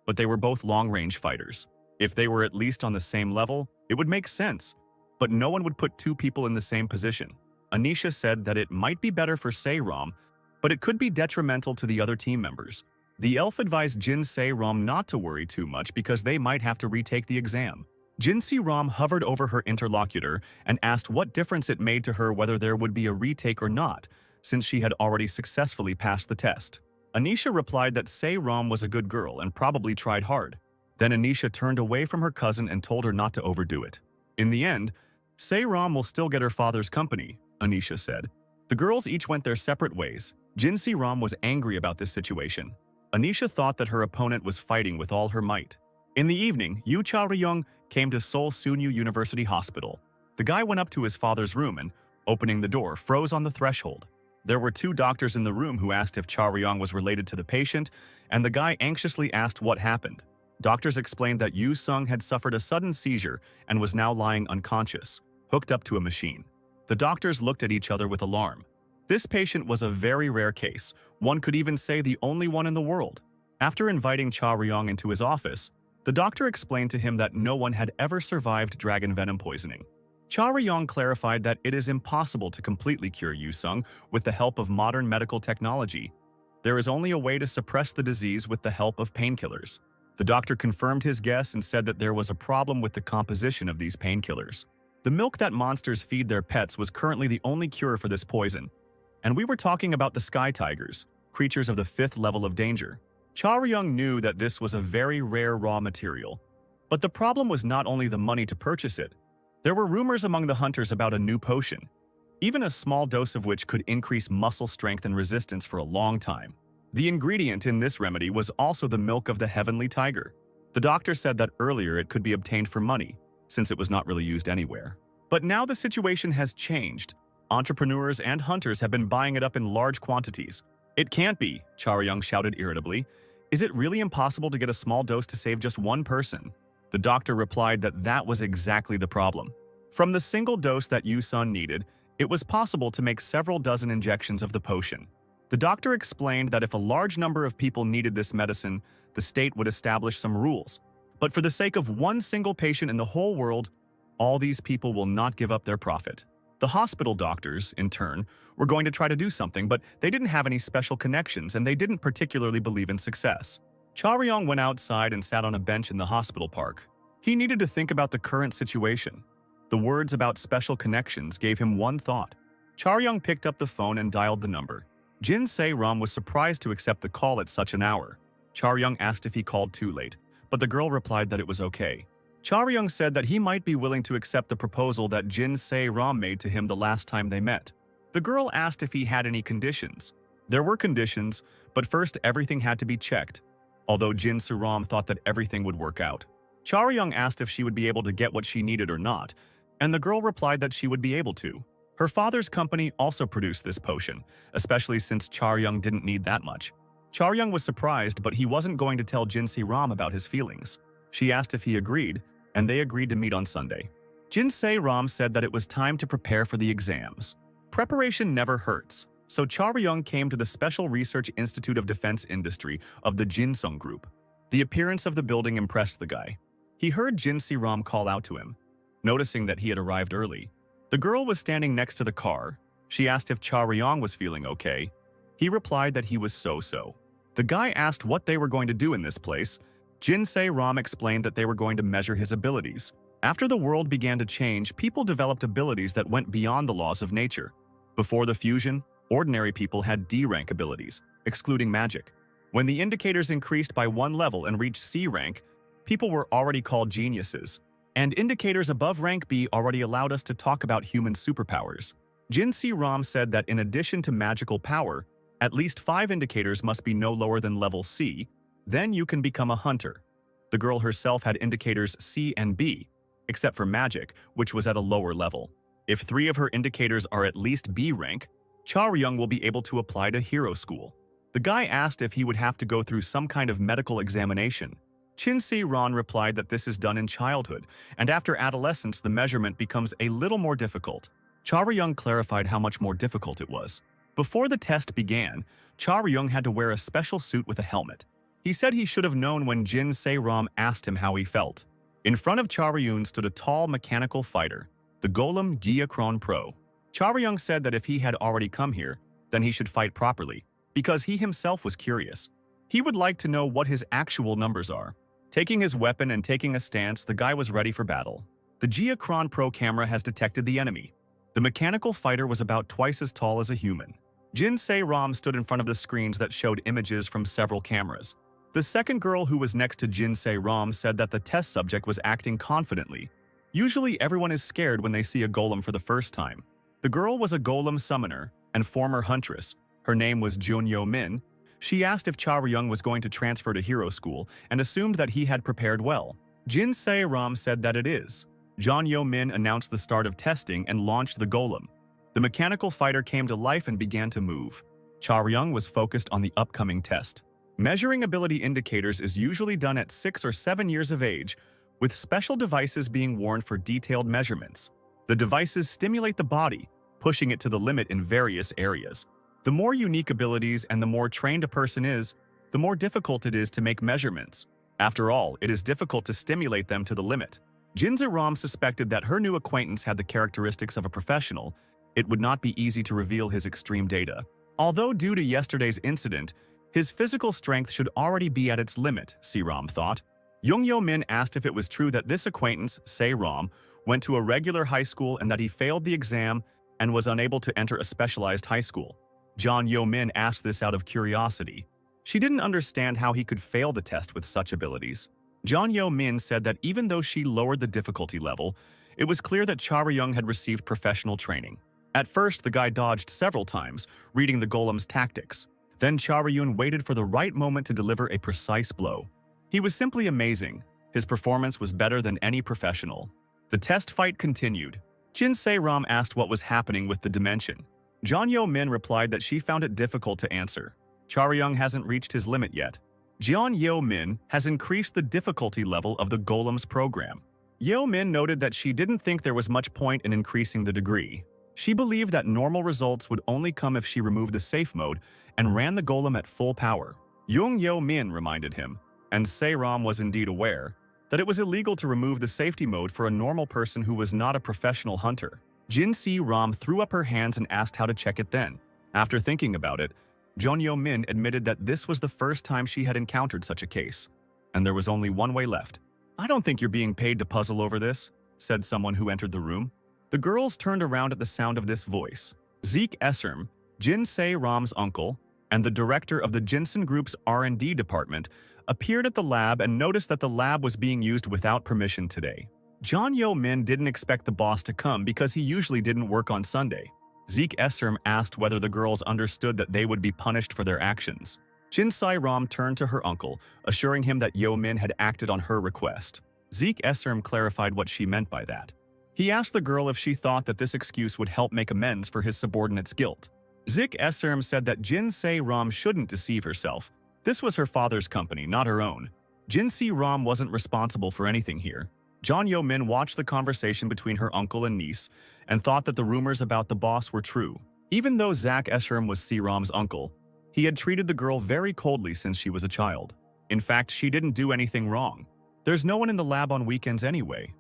but they were both long-range fighters. If they were at least on the same level, it would make sense, but no one would put two people in the same position. Anisha said that it might be better for Se-Ram, but it could be detrimental to the other team members. The elf advised Jin Se-Ram not to worry too much because they might have to retake the exam. Jin Se-Ram hovered over her interlocutor and asked what difference it made to her whether there would be a retake or not, since she had already successfully passed the test. Anisha replied that Se-Ram was a good girl and probably tried hard. Then Anisha turned away from her cousin and told her not to overdo it. In the end, Se-Ram will still get her father's company, Anisha said. The girls each went their separate ways. Jin Se-Ram was angry about this situation. Anisha thought that her opponent was fighting with all her might. In the evening, Yu Cha-ryung came to Seoul Sunyu University Hospital. The guy went up to his father's room and, opening the door, froze on the threshold. There were two doctors in the room who asked if Cha-ryung was related to the patient, and the guy anxiously asked what happened. Doctors explained that Yu Sung had suffered a sudden seizure and was now lying unconscious, hooked up to a machine. The doctors looked at each other with alarm. This patient was a very rare case, one could even say the only one in the world. After inviting Cha-ryung into his office, the doctor explained to him that no one had ever survived dragon venom poisoning. Cha-ryung clarified that it is impossible to completely cure Yu Sung with the help of modern medical technology. There is only a way to suppress the disease with the help of painkillers. The doctor confirmed his guess and said that there was a problem with the composition of these painkillers. The milk that monsters feed their pets was currently the only cure for this poison. And we were talking about the sky tigers, creatures of the 5th level of danger. Cha-ryung knew that this was a very rare raw material. But the problem was not only the money to purchase it. There were rumors among the hunters about a new potion, even a small dose of which could increase muscle strength and resistance for a long time. The ingredient in this remedy was also the milk of the heavenly tiger. The doctor said that earlier it could be obtained for money, since it was not really used anywhere. But now the situation has changed. Entrepreneurs and hunters have been buying it up in large quantities. It can't be, Cha-ryung shouted irritably. Is it really impossible to get a small dose to save just one person? The doctor replied that that was exactly the problem. From the single dose that Yu Sun needed, it was possible to make several dozen injections of the potion. The doctor explained that if a large number of people needed this medicine, the state would establish some rules. But for the sake of one single patient in the whole world, all these people will not give up their profit. The hospital doctors, in turn, were going to try to do something, but they didn't have any special connections and they didn't particularly believe in success. Cha-ryung went outside and sat on a bench in the hospital park. He needed to think about the current situation. The words about special connections gave him one thought. Cha-ryung picked up the phone and dialed the number. Jin Se-Ram was surprised to accept the call at such an hour. Cha-ryung asked if he called too late, but the girl replied that it was okay. Cha-ryung said that he might be willing to accept the proposal that Jin Se-Ram made to him the last time they met. The girl asked if he had any conditions. There were conditions, but first everything had to be checked. Although Jin Se-Ram thought that everything would work out. Cha-ryung asked if she would be able to get what she needed or not, and the girl replied that she would be able to. Her father's company also produced this potion, especially since Cha-ryung didn't need that much. Cha-ryung was surprised, but he wasn't going to tell Jin Se-Ram about his feelings. She asked if he agreed, and they agreed to meet on Sunday. Jin Se-Ram said that it was time to prepare for the exams. Preparation never hurts, so Cha-ryung came to the Special Research Institute of Defense Industry of the Jinsung Group. The appearance of the building impressed the guy. He heard Jin Se-Ram call out to him, noticing that he had arrived early. The girl was standing next to the car. She asked if Cha-ryung was feeling okay. He replied that he was so-so. The guy asked what they were going to do in this place. Jin Se-Ram explained that they were going to measure his abilities. After the world began to change, people developed abilities that went beyond the laws of nature. Before the fusion, ordinary people had D-rank abilities, excluding magic. When the indicators increased by one level and reached C rank, people were already called geniuses. And indicators above rank B already allowed us to talk about human superpowers. Jin Se-Ram said that in addition to magical power, at least 5 indicators must be no lower than level C, then you can become a hunter. The girl herself had indicators C and B, except for magic, which was at a lower level. If 3 of her indicators are at least B rank, Cha-ryung will be able to apply to hero school. The guy asked if he would have to go through some kind of medical examination. Jin Se-Ram replied that this is done in childhood, and after adolescence the measurement becomes a little more difficult. Cha-ryung clarified how much more difficult it was. Before the test began, Cha Ryung had to wear a special suit with a helmet. He said he should have known when Jin Se-ram asked him how he felt. In front of Cha Ryung stood a tall mechanical fighter, the golem Giacron Pro. Cha Ryung said that if he had already come here, then he should fight properly, because he himself was curious. He would like to know what his actual numbers are. Taking his weapon and taking a stance, the guy was ready for battle. The Giacron Pro camera has detected the enemy. The mechanical fighter was about twice as tall as a human. Jin Se-ram stood in front of the screens that showed images from several cameras. The second girl who was next to Jin Se-ram said that the test subject was acting confidently. Usually everyone is scared when they see a golem for the first time. The girl was a golem summoner and former huntress. Her name was Jun Yo-min. She asked if Cha Ryung was going to transfer to hero school and assumed that he had prepared well. Jin Se-ram said that it is. Jun Yo-min announced the start of testing and launched the golem. The mechanical fighter came to life and began to move. Cha Ryung was focused on the upcoming test. Measuring ability indicators is usually done at 6 or 7 years of age, with special devices being worn for detailed measurements. The devices stimulate the body, pushing it to the limit in various areas. The more unique abilities and the more trained a person is, the more difficult it is to make measurements. After all, it is difficult to stimulate them to the limit. Jin Se-ram suspected that her new acquaintance had the characteristics of a professional. It would not be easy to reveal his extreme data. Although due to yesterday's incident, his physical strength should already be at its limit, Se-ram thought. Jung Yo-min asked if it was true that this acquaintance, Se-ram, went to a regular high school and that he failed the exam and was unable to enter a specialized high school. Jun Yo-min asked this out of curiosity. She didn't understand how he could fail the test with such abilities. Jun Yo-min said that even though she lowered the difficulty level, it was clear that Cha Ryung had received professional training. At first, the guy dodged several times, reading the golem's tactics. Then Cha Ryung waited for the right moment to deliver a precise blow. He was simply amazing. His performance was better than any professional. The test fight continued. Jin Se-ram asked what was happening with the dimension. Jun Yo-min replied that she found it difficult to answer. Cha Ryung hasn't reached his limit yet. Jun Yo-min has increased the difficulty level of the golem's program. Yo-min noted that she didn't think there was much point in increasing the degree. She believed that normal results would only come if she removed the safe mode and ran the golem at full power. Jung Yo-min reminded him, and Se-ram was indeed aware, that it was illegal to remove the safety mode for a normal person who was not a professional hunter. Jin Se-ram threw up her hands and asked how to check it then. After thinking about it, Jun Yo-min admitted that this was the first time she had encountered such a case, and there was only one way left. "I don't think you're being paid to puzzle over this," said someone who entered the room. The girls turned around at the sound of this voice. Zeke Esserm, Jin Se-ram's uncle, and the director of the Jinsen Group's R&D department appeared at the lab and noticed that the lab was being used without permission today. Jun Yo-min didn't expect the boss to come because he usually didn't work on Sunday. Zeke Esserm asked whether the girls understood that they would be punished for their actions. Jin Se-ram turned to her uncle, assuring him that Yo-min had acted on her request. Zeke Esserm clarified what she meant by that. He asked the girl if she thought that this excuse would help make amends for his subordinate's guilt. Zeke Esserm said that Jin Se-ram shouldn't deceive herself. This was her father's company, not her own. Jin Se-ram wasn't responsible for anything here. Jun Yo-min watched the conversation between her uncle and niece and thought that the rumors about the boss were true. Even though Zach Esserm was Se-ram's uncle, he had treated the girl very coldly since she was a child. In fact, she didn't do anything wrong. There's no one in the lab on weekends anyway.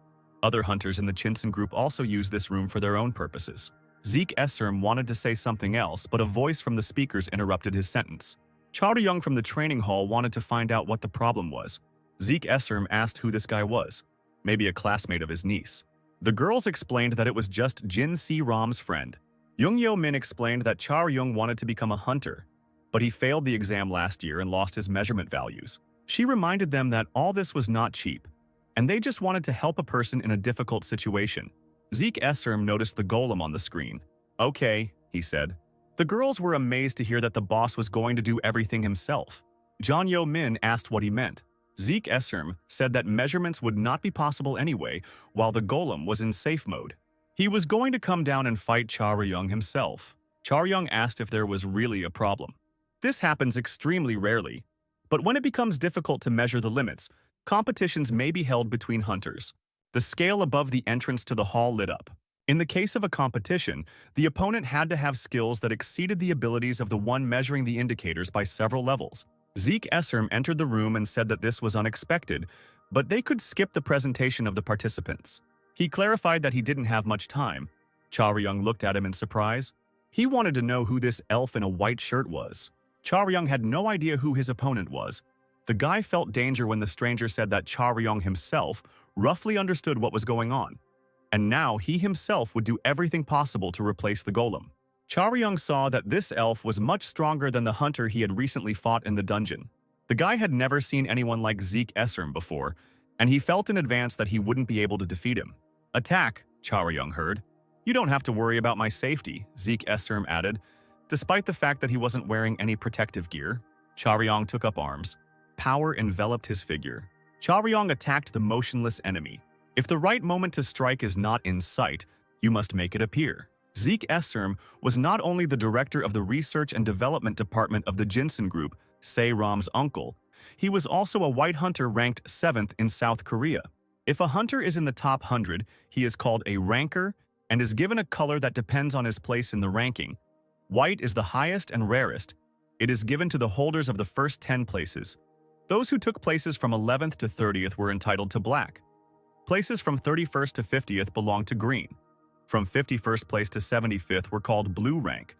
Other hunters in the Jinsen Group also use this room for their own purposes. Zeke Esserm wanted to say something else, but a voice from the speakers interrupted his sentence. Cha Ryung from the training hall wanted to find out what the problem was. Zeke Esserm asked who this guy was. Maybe a classmate of his niece. The girls explained that it was just Jin Se-ram's friend. Jung Yo-min explained that Cha Ryung wanted to become a hunter, but he failed the exam last year and lost his measurement values. She reminded them that all this was not cheap, and they just wanted to help a person in a difficult situation. Zeke Esserm noticed the golem on the screen. "Okay," he said. The girls were amazed to hear that the boss was going to do everything himself. Jun Yo-min asked what he meant. Zeke Esserm said that measurements would not be possible anyway while the golem was in safe mode. He was going to come down and fight Cha Ryung himself. Cha Ryung asked if there was really a problem. This happens extremely rarely, but when it becomes difficult to measure the limits, competitions may be held between hunters. The scale above the entrance to the hall lit up. In the case of a competition, the opponent had to have skills that exceeded the abilities of the one measuring the indicators by several levels. Zeke Esserm entered the room and said that this was unexpected, but they could skip the presentation of the participants. He clarified that he didn't have much time. Charyung looked at him in surprise. He wanted to know who this elf in a white shirt was. Charyung had no idea who his opponent was. The guy felt danger when the stranger said that Charyung himself roughly understood what was going on, and now he himself would do everything possible to replace the golem. Charyung saw that this elf was much stronger than the hunter he had recently fought in the dungeon. The guy had never seen anyone like Zeke Esserm before, and he felt in advance that he wouldn't be able to defeat him. "Attack," Charyung heard. "You don't have to worry about my safety," Zeke Esserm added. Despite the fact that he wasn't wearing any protective gear, Charyung took up arms. Power enveloped his figure. Charyung attacked the motionless enemy. If the right moment to strike is not in sight, you must make it appear. Zeke Esserm was not only the director of the Research and Development Department of the Jinsen Group, Se-ram's uncle, he was also a white hunter ranked 7th in South Korea. If a hunter is in the top 100, he is called a ranker and is given a color that depends on his place in the ranking. White is the highest and rarest. It is given to the holders of the first 10 places. Those who took places from 11th to 30th were entitled to black. Places from 31st to 50th belonged to green. From 51st place to 75th were called blue rank,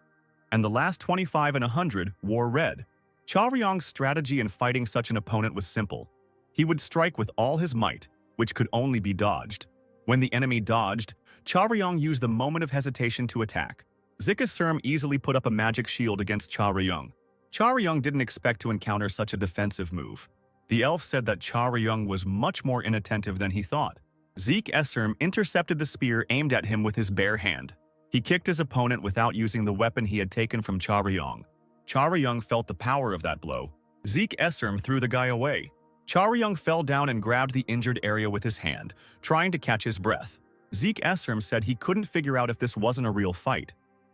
and the last 25 and 100 wore red. Charyung's strategy in fighting such an opponent was simple. He would strike with all his might, which could only be dodged. When the enemy dodged, Charyung used the moment of hesitation to attack. Zeke Esserm easily put up a magic shield against Charyung. Charyung didn't expect to encounter such a defensive move. The elf said that Charyung was much more inattentive than he thought. Zeke Esserm intercepted the spear aimed at him with his bare hand. He kicked his opponent without using the weapon he had taken from Charyung. Charyung felt the power of that blow. Zeke Esserm threw the guy away. Charyung fell down and grabbed the injured area with his hand, trying to catch his breath. Zeke Esserm said he couldn't figure out if this wasn't a real fight,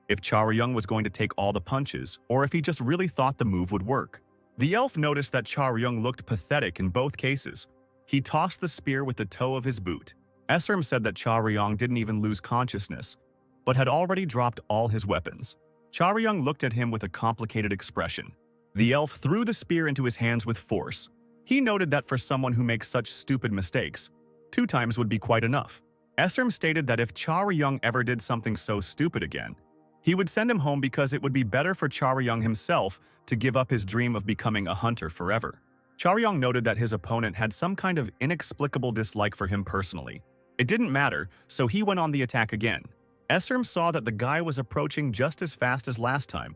if Charyung was going to take all the punches, or if he just really thought the move would work. The elf noticed that Charyung looked pathetic in both cases. He tossed the spear with the toe of his boot. Esserm said that Charyung didn't even lose consciousness, but had already dropped all his weapons. Charyung looked at him with a complicated expression. The elf threw the spear into his hands with force. He noted that for someone who makes such stupid mistakes, 2 times would be quite enough. Esserm stated that if Charyung ever did something so stupid again, he would send him home because it would be better for Charyung himself to give up his dream of becoming a hunter forever. Charyung noted that his opponent had some kind of inexplicable dislike for him personally. It didn't matter, so he went on the attack again. Esserm saw that the guy was approaching just as fast as last time.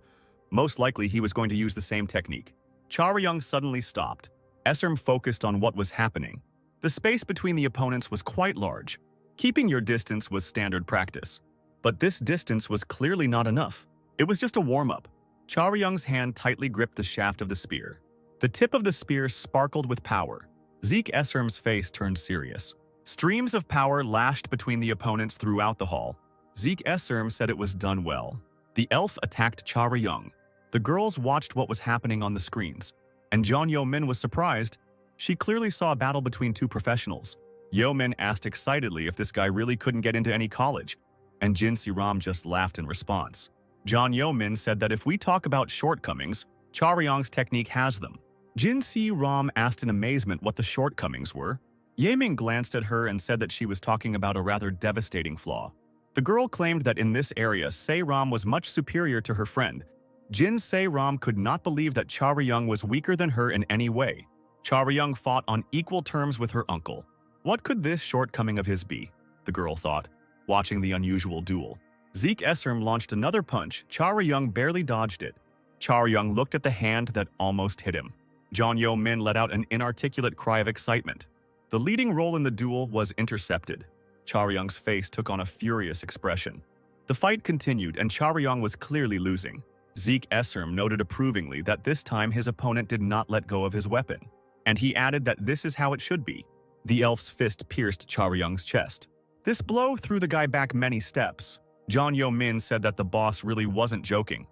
Most likely he was going to use the same technique. Charyung suddenly stopped. Esserm focused on what was happening. The space between the opponents was quite large. Keeping your distance was standard practice. But this distance was clearly not enough. It was just a warm-up. Charyung's hand tightly gripped the shaft of the spear. The tip of the spear sparkled with power. Zeke Esserm's face turned serious. Streams of power lashed between the opponents throughout the hall. Zeke Esserm said it was done well. The elf attacked Charyung. The girls watched what was happening on the screens, and Jeon Yo-min was surprised. She clearly saw a battle between 2 professionals. Yo-min asked excitedly if this guy really couldn't get into any college, and Jin Si-ram just laughed in response. Jeon Yo-min said that if we talk about shortcomings, Charyung's technique has them. Jin Si-ram asked in amazement what the shortcomings were. Ye-min glanced at her and said that she was talking about a rather devastating flaw. The girl claimed that in this area, Se-ram was much superior to her friend. Jin Se-ram could not believe that Charyung was weaker than her in any way. Charyung fought on equal terms with her uncle. What could this shortcoming of his be? The girl thought, watching the unusual duel. Zeke Esserm launched another punch. Charyung barely dodged it. Charyung looked at the hand that almost hit him. Jeon Yo-min let out an inarticulate cry of excitement. The leading role in the duel was intercepted. Charyung's face took on a furious expression. The fight continued, and Charyung was clearly losing. Zeke Esserm noted approvingly that this time his opponent did not let go of his weapon, and he added that this is how it should be. The elf's fist pierced Charyung's chest. This blow threw the guy back many steps. Jeon Yo-min said that the boss really wasn't joking,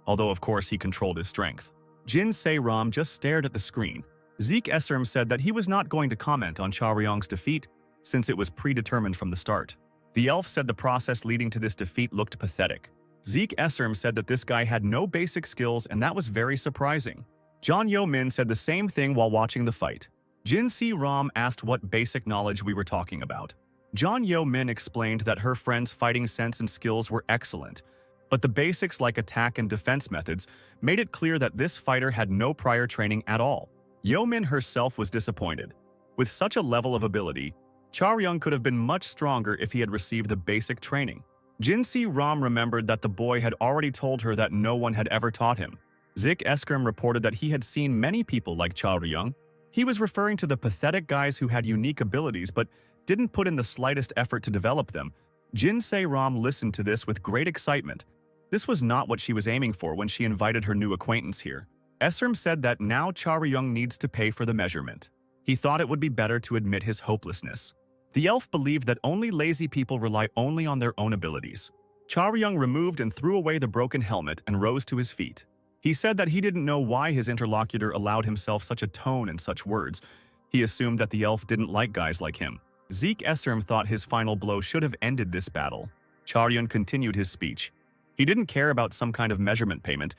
although of course he controlled his strength. Jin Se-ram just stared at the screen. Zeke Esserm said that he was not going to comment on Charyung's defeat, since it was predetermined from the start. The elf said the process leading to this defeat looked pathetic. Zeke Esserm said that this guy had no basic skills and that was very surprising. John Yo Min said the same thing while watching the fight. Jin Si Ram asked what basic knowledge we were talking about. John Yo Min explained that her friend's fighting sense and skills were excellent, but the basics like attack and defense methods made it clear that this fighter had no prior training at all. Yo Min herself was disappointed. With such a level of ability, Charyung could have been much stronger if he had received the basic training. Jin Si Ram remembered that the boy had already told her that no one had ever taught him. Zik Eskrim reported that he had seen many people like Charyung. He was referring to the pathetic guys who had unique abilities but didn't put in the slightest effort to develop them. Jin Se Ram listened to this with great excitement. This was not what she was aiming for when she invited her new acquaintance here. Esserm said that now Charyung needs to pay for the measurement. He thought it would be better to admit his hopelessness. The elf believed that only lazy people rely only on their own abilities. Charyung removed and threw away the broken helmet and rose to his feet. He said that he didn't know why his interlocutor allowed himself such a tone and such words. He assumed that the elf didn't like guys like him. Zeke Esserm thought his final blow should have ended this battle. Charyung continued his speech. He didn't care about some kind of measurement payment.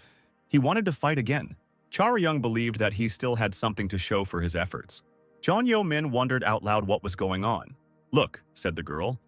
He wanted to fight again. Charyung believed that he still had something to show for his efforts. John Yo Min wondered out loud what was going on. "Look," said the girl.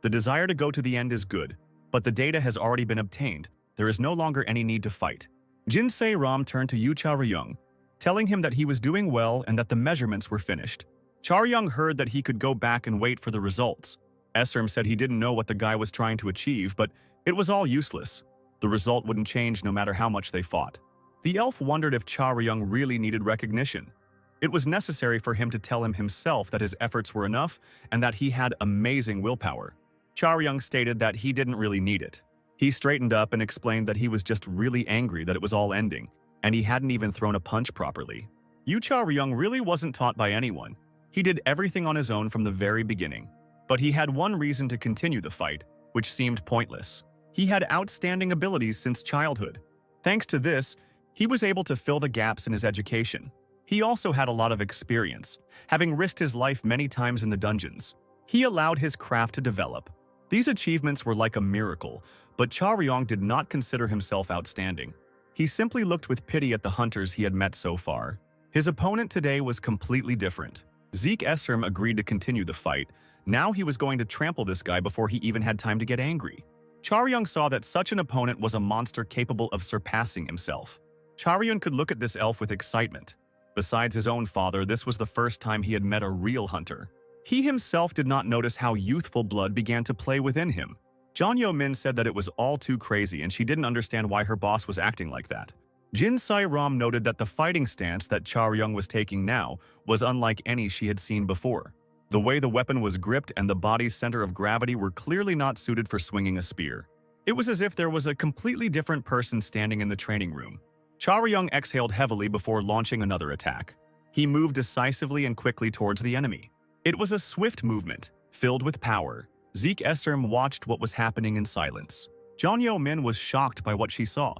"The desire to go to the end is good, but the data has already been obtained. There is no longer any need to fight." Jin Se Ram turned to Yu Charyung, telling him that he was doing well and that the measurements were finished. Charyung heard that he could go back and wait for the results. Esserm said he didn't know what the guy was trying to achieve, but it was all useless. The result wouldn't change no matter how much they fought. The elf wondered if Charyung really needed recognition. It was necessary for him to tell him himself that his efforts were enough and that he had amazing willpower. Charyung stated that he didn't really need it. He straightened up and explained that he was just really angry that it was all ending, and he hadn't even thrown a punch properly. Yu Charyung really wasn't taught by anyone. He did everything on his own from the very beginning. But he had one reason to continue the fight, which seemed pointless. He had outstanding abilities since childhood. Thanks to this, he was able to fill the gaps in his education. He also had a lot of experience, having risked his life many times in the dungeons. He allowed his craft to develop. These achievements were like a miracle, but Charyung did not consider himself outstanding. He simply looked with pity at the hunters he had met so far. His opponent today was completely different. Zeke Esserm agreed to continue the fight. Now he was going to trample this guy before he even had time to get angry. Charyung saw that such an opponent was a monster capable of surpassing himself. Charyung could look at this elf with excitement. Besides his own father, this was the first time he had met a real hunter. He himself did not notice how youthful blood began to play within him. John Yo Min said that it was all too crazy and she didn't understand why her boss was acting like that. Jin Sai Ram noted that the fighting stance that Charyung was taking now was unlike any she had seen before. The way the weapon was gripped and the body's center of gravity were clearly not suited for swinging a spear. It was as if there was a completely different person standing in the training room. Charyung exhaled heavily before launching another attack. He moved decisively and quickly towards the enemy. It was a swift movement, filled with power. Zeke Esserm watched what was happening in silence. John Yo Min was shocked by what she saw.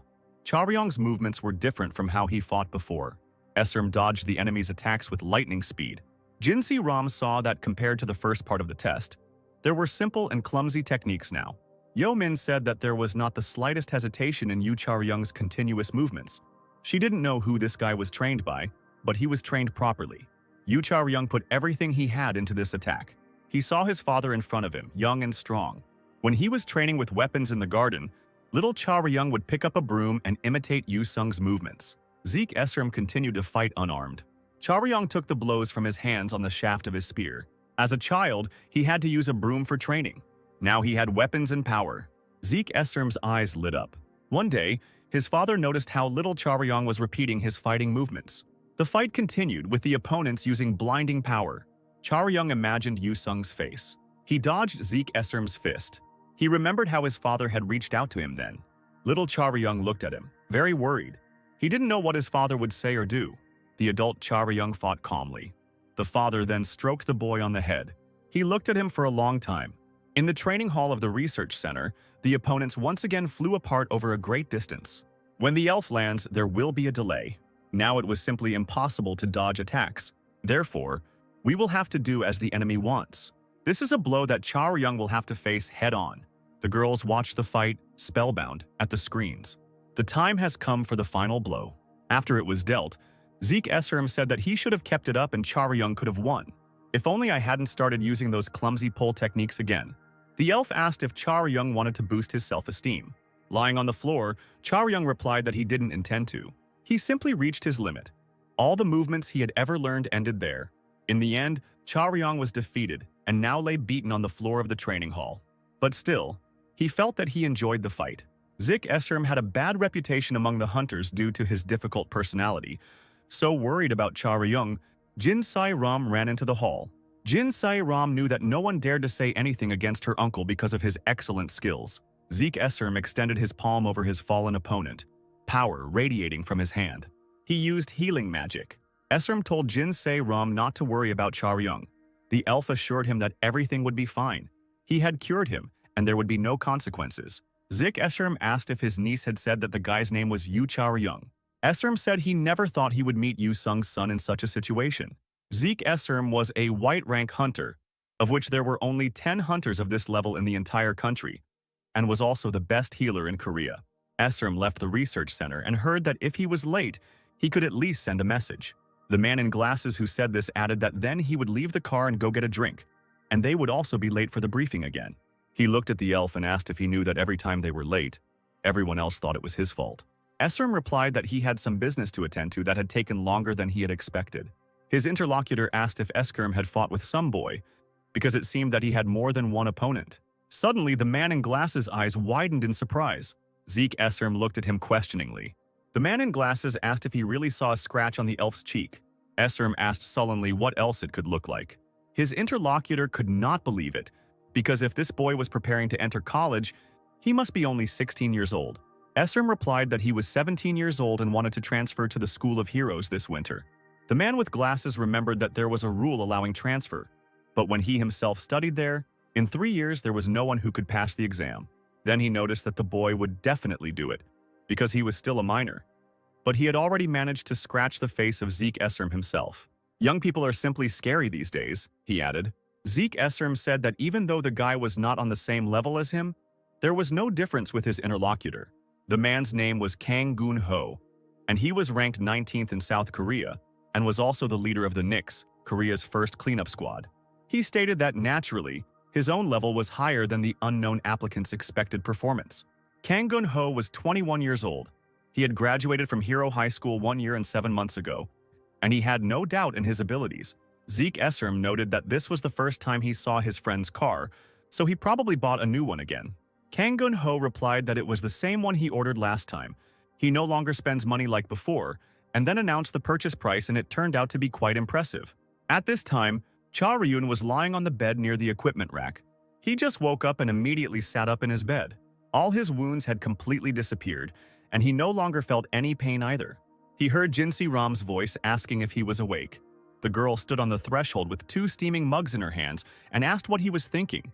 Charyung's movements were different from how he fought before. Esserm dodged the enemy's attacks with lightning speed. Jinsi Ram saw that compared to the first part of the test, there were simple and clumsy techniques now. Yo Min said that there was not the slightest hesitation in Yu Charyung's continuous movements. She didn't know who this guy was trained by, but he was trained properly. Yu Charyung put everything he had into this attack. He saw his father in front of him, young and strong. When he was training with weapons in the garden, little Charyung would pick up a broom and imitate Yu Sung's movements. Zeke Esserm continued to fight unarmed. Charyung took the blows from his hands on the shaft of his spear. As a child, he had to use a broom for training. Now he had weapons and power. Zeke Esserm's eyes lit up. One day, his father noticed how little Charyung was repeating his fighting movements. The fight continued, with the opponents using blinding power. Charyung imagined Yu Sung's face. He dodged Zeke Esserm's fist. He remembered how his father had reached out to him then. Little Charyung looked at him, very worried. He didn't know what his father would say or do. The adult Charyung fought calmly. The father then stroked the boy on the head. He looked at him for a long time. In the training hall of the research center, the opponents once again flew apart over a great distance. When the elf lands, there will be a delay. Now it was simply impossible to dodge attacks. Therefore, we will have to do as the enemy wants. This is a blow that Chaoryung will have to face head-on. The girls watched the fight, spellbound, at the screens. The time has come for the final blow. After it was dealt, Zeke Esserm said that he should have kept it up and Chaoryung could have won. If only I hadn't started using those clumsy pole techniques again. The elf asked if Chaoryung wanted to boost his self-esteem. Lying on the floor, Chaoryung replied that he didn't intend to. He simply reached his limit. All the movements he had ever learned ended there. In the end, Chaoryung was defeated and now lay beaten on the floor of the training hall. But still, he felt that he enjoyed the fight. Zeke Esserm had a bad reputation among the hunters due to his difficult personality. So worried about Chaoryung, Jin Sai-ram ran into the hall. Jin Sai-ram knew that no one dared to say anything against her uncle because of his excellent skills. Zeke Esserm extended his palm over his fallen opponent, power radiating from his hand. He used healing magic. Esserm told Jin Sai-ram not to worry about Chaoryung. The elf assured him that everything would be fine. He had cured him, and there would be no consequences. Zeke Esserm asked if his niece had said that the guy's name was Yu Chaoryung. Esserm said he never thought he would meet Yu Sung's son in such a situation. Zeke Esserm was a white-rank hunter, of which there were only 10 hunters of this level in the entire country, and was also the best healer in Korea. Esserm left the research center and heard that if he was late, he could at least send a message. The man in glasses who said this added that then he would leave the car and go get a drink, and they would also be late for the briefing again. He looked at the elf and asked if he knew that every time they were late, everyone else thought it was his fault. Esserm replied that he had some business to attend to that had taken longer than he had expected. His interlocutor asked if Esserm had fought with some boy, because it seemed that he had more than one opponent. Suddenly, the man in glasses' eyes widened in surprise. Zeke Esserm looked at him questioningly. The man in glasses asked if he really saw a scratch on the elf's cheek. Esserm asked sullenly what else it could look like. His interlocutor could not believe it, because if this boy was preparing to enter college, he must be only 16 years old. Esserm replied that he was 17 years old and wanted to transfer to the School of Heroes this winter. The man with glasses remembered that there was a rule allowing transfer, but when he himself studied there, in 3 years there was no one who could pass the exam. Then he noticed that the boy would definitely do it, because he was still a minor. But he had already managed to scratch the face of Zeke Esserm himself. Young people are simply scary these days, he added. Zeke Esserm said that even though the guy was not on the same level as him, there was no difference with his interlocutor. The man's name was Kang Gun-ho, and he was ranked 19th in South Korea and was also the leader of the Knicks, Korea's first cleanup squad. He stated that naturally, his own level was higher than the unknown applicant's expected performance. Kang Gun-ho was 21 years old. He had graduated from Hero High School 1 year and 7 months ago, and he had no doubt in his abilities. Zeke Esserm noted that this was the first time he saw his friend's car, so he probably bought a new one again. Kang Gun-ho replied that it was the same one he ordered last time. He no longer spends money like before, and then announced the purchase price, and it turned out to be quite impressive. At this time, Cha Ryun was lying on the bed near the equipment rack. He just woke up and immediately sat up in his bed. All his wounds had completely disappeared, and he no longer felt any pain either. He heard Jin Si-ram's voice asking if he was awake. The girl stood on the threshold with 2 steaming mugs in her hands and asked what he was thinking.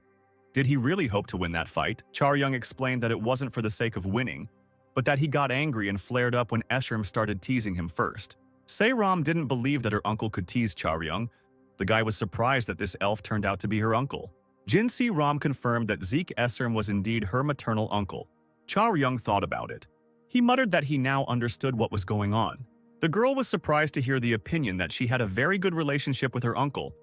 Did he really hope to win that fight? Chaoryung explained that it wasn't for the sake of winning, but that he got angry and flared up when Esserm started teasing him first. Se-ram didn't believe that her uncle could tease Chaoryung. The guy was surprised that this elf turned out to be her uncle. Jin Si-ram confirmed that Zeke Esserm was indeed her maternal uncle. Chaoryung thought about it. He muttered that he now understood what was going on. The girl was surprised to hear the opinion that she had a very good relationship with her uncle,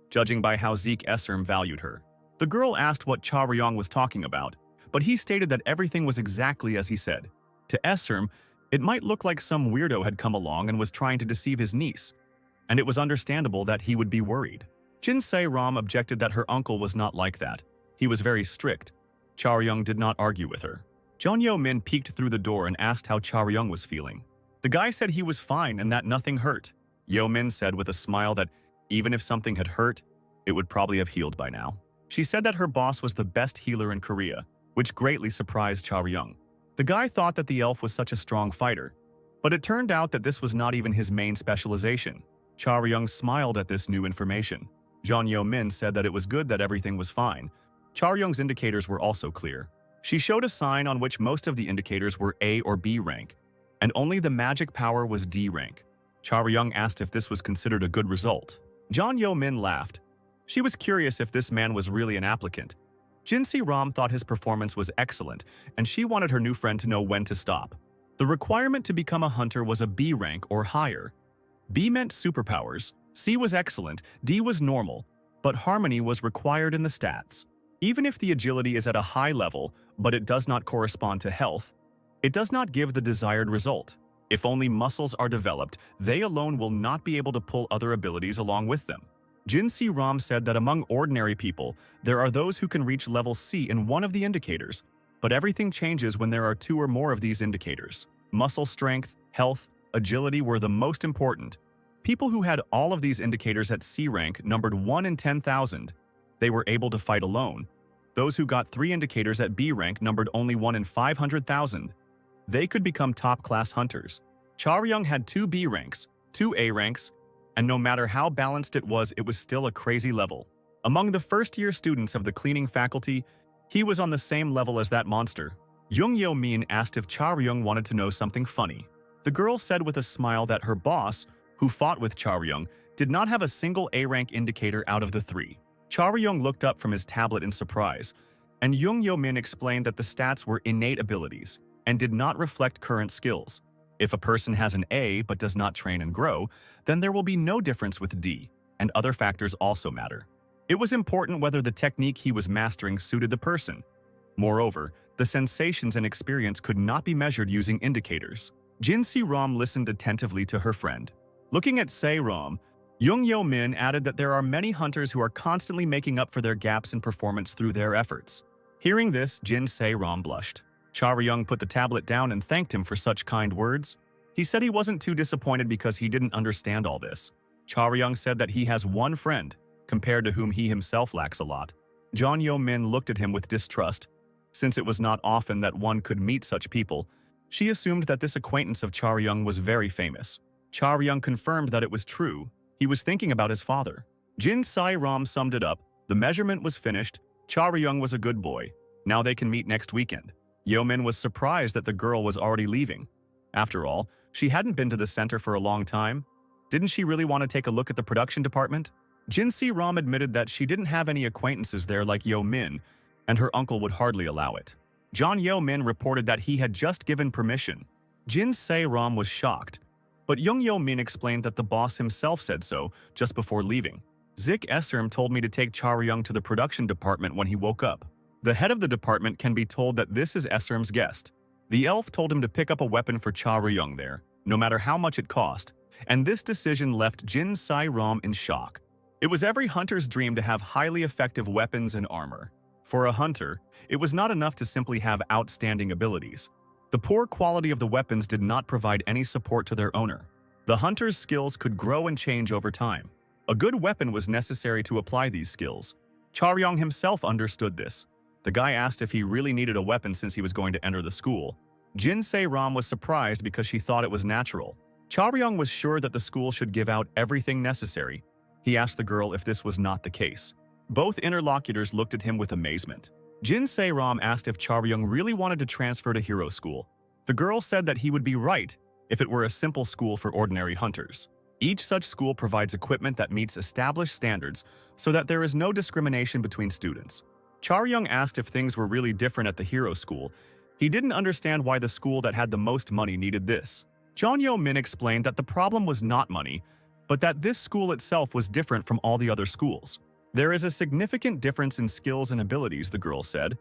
judging by how Zeke Esserm valued her. The girl asked what Chaoryung was talking about, but he stated that everything was exactly as he said. To Esserm, it might look like some weirdo had come along and was trying to deceive his niece, and it was understandable that he would be worried. Jin Se-ram objected that her uncle was not like that. He was very strict. Chaoryung did not argue with her. Jeon Yo-min peeked through the door and asked how Chaoryung was feeling. The guy said he was fine and that nothing hurt. Yo-min said with a smile that even if something had hurt, it would probably have healed by now. She said that her boss was the best healer in Korea, which greatly surprised Chaoryung. The guy thought that the elf was such a strong fighter, but it turned out that this was not even his main specialization. Chaoryung smiled at this new information. Jeon Yo-min said that it was good that everything was fine. Chaoryung's indicators were also clear. She showed a sign on which most of the indicators were A or B rank, and only the magic power was D rank. Chaoryung asked if this was considered a good result. Jeon Yo-min laughed. She was curious if this man was really an applicant. Jinsi Ram thought his performance was excellent, and she wanted her new friend to know when to stop. The requirement to become a hunter was a B rank or higher. B meant superpowers, C was excellent, D was normal, but harmony was required in the stats. Even if the agility is at a high level, but it does not correspond to health, it does not give the desired result. If only muscles are developed, they alone will not be able to pull other abilities along with them. Jinsi Ram said that among ordinary people, there are those who can reach level C in one of the indicators, but everything changes when there are two or more of these indicators. Muscle strength, health, agility were the most important. People who had all of these indicators at C rank numbered 1 in 10,000. They were able to fight alone. Those who got 3 indicators at B rank numbered only 1 in 500,000. They could become top-class hunters. Charyung had 2 B ranks, 2 A ranks, and no matter how balanced it was still a crazy level. Among the first-year students of the cleaning faculty, he was on the same level as that monster. Jung Yo-min asked if Charyung wanted to know something funny. The girl said with a smile that her boss, who fought with Charyung, did not have a single A-rank indicator out of the 3. Charyung looked up from his tablet in surprise, and Jung Yo-min explained that the stats were innate abilities and did not reflect current skills. If a person has an A but does not train and grow, then there will be no difference with D, and other factors also matter. It was important whether the technique he was mastering suited the person. Moreover, the sensations and experience could not be measured using indicators. Jinsi Ram listened attentively to her friend. Looking at Se Ram, Jung Yo-min added that there are many hunters who are constantly making up for their gaps in performance through their efforts. Hearing this, Jin Se Ram blushed. Charyung put the tablet down and thanked him for such kind words. He said he wasn't too disappointed because he didn't understand all this. Charyung said that he has one friend, compared to whom he himself lacks a lot. John Yo-min looked at him with distrust. Since it was not often that one could meet such people, she assumed that this acquaintance of Charyung was very famous. Charyung confirmed that it was true. He was thinking about his father. Jin Sai Ram summed it up. The measurement was finished. Charyung was a good boy. Now they can meet next weekend. Yo-min was surprised that the girl was already leaving. After all, she hadn't been to the center for a long time. Didn't she really want to take a look at the production department? Jinsi Ram admitted that she didn't have any acquaintances there like Yo-min, and her uncle would hardly allow it. John Yo-min reported that he had just given permission. Jin Se Ram was shocked, but Jung Yo-min explained that the boss himself said so just before leaving. Zik Esserm told me to take Charyung to the production department when he woke up. The head of the department can be told that this is Esserm's guest. The elf told him to pick up a weapon for Charyung there, no matter how much it cost, and this decision left Jin Sai Ram in shock. It was every hunter's dream to have highly effective weapons and armor. For a hunter, it was not enough to simply have outstanding abilities. The poor quality of the weapons did not provide any support to their owner. The hunter's skills could grow and change over time. A good weapon was necessary to apply these skills. Charyung himself understood this. The guy asked if he really needed a weapon since he was going to enter the school. Jin Se Ram was surprised because she thought it was natural. Charyung was sure that the school should give out everything necessary. He asked the girl if this was not the case. Both interlocutors looked at him with amazement. Jin Se Ram asked if Charyung really wanted to transfer to hero school. The girl said that he would be right if it were a simple school for ordinary hunters. Each such school provides equipment that meets established standards so that there is no discrimination between students. Charyung asked if things were really different at the hero school. He didn't understand why the school that had the most money needed this. John Yo-min explained that the problem was not money, but that this school itself was different from all the other schools. There is a significant difference in skills and abilities, the girl said,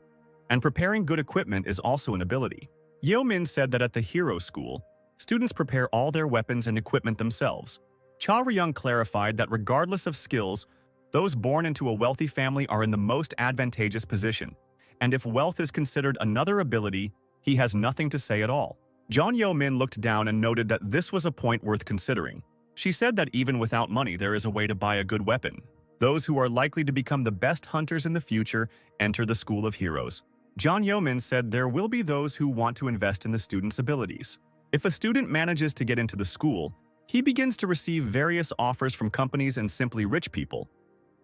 and preparing good equipment is also an ability. Yo-min said that at the hero school, students prepare all their weapons and equipment themselves. Charyung clarified that regardless of skills, those born into a wealthy family are in the most advantageous position, and if wealth is considered another ability, he has nothing to say at all. John Yo-min looked down and noted that this was a point worth considering. She said that even without money, there is a way to buy a good weapon. Those who are likely to become the best hunters in the future enter the School of Heroes. John Yo-min said there will be those who want to invest in the student's abilities. If a student manages to get into the school, he begins to receive various offers from companies and simply rich people.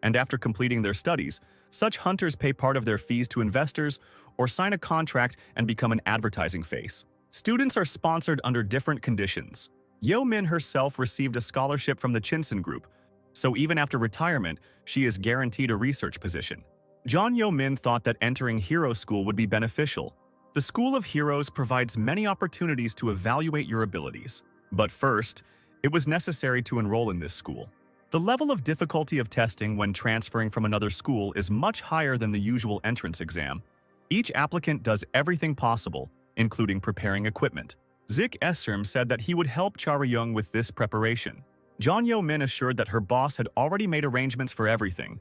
And after completing their studies, such hunters pay part of their fees to investors or sign a contract and become an advertising face. Students are sponsored under different conditions. Yo-min herself received a scholarship from the Chinsen Group, so even after retirement, she is guaranteed a research position. John Yo-min thought that entering hero school would be beneficial. The School of Heroes provides many opportunities to evaluate your abilities. But first, it was necessary to enroll in this school. The level of difficulty of testing when transferring from another school is much higher than the usual entrance exam. Each applicant does everything possible, including preparing equipment. Zik Esserm said that he would help Charyung with this preparation. John Yo-min assured that her boss had already made arrangements for everything,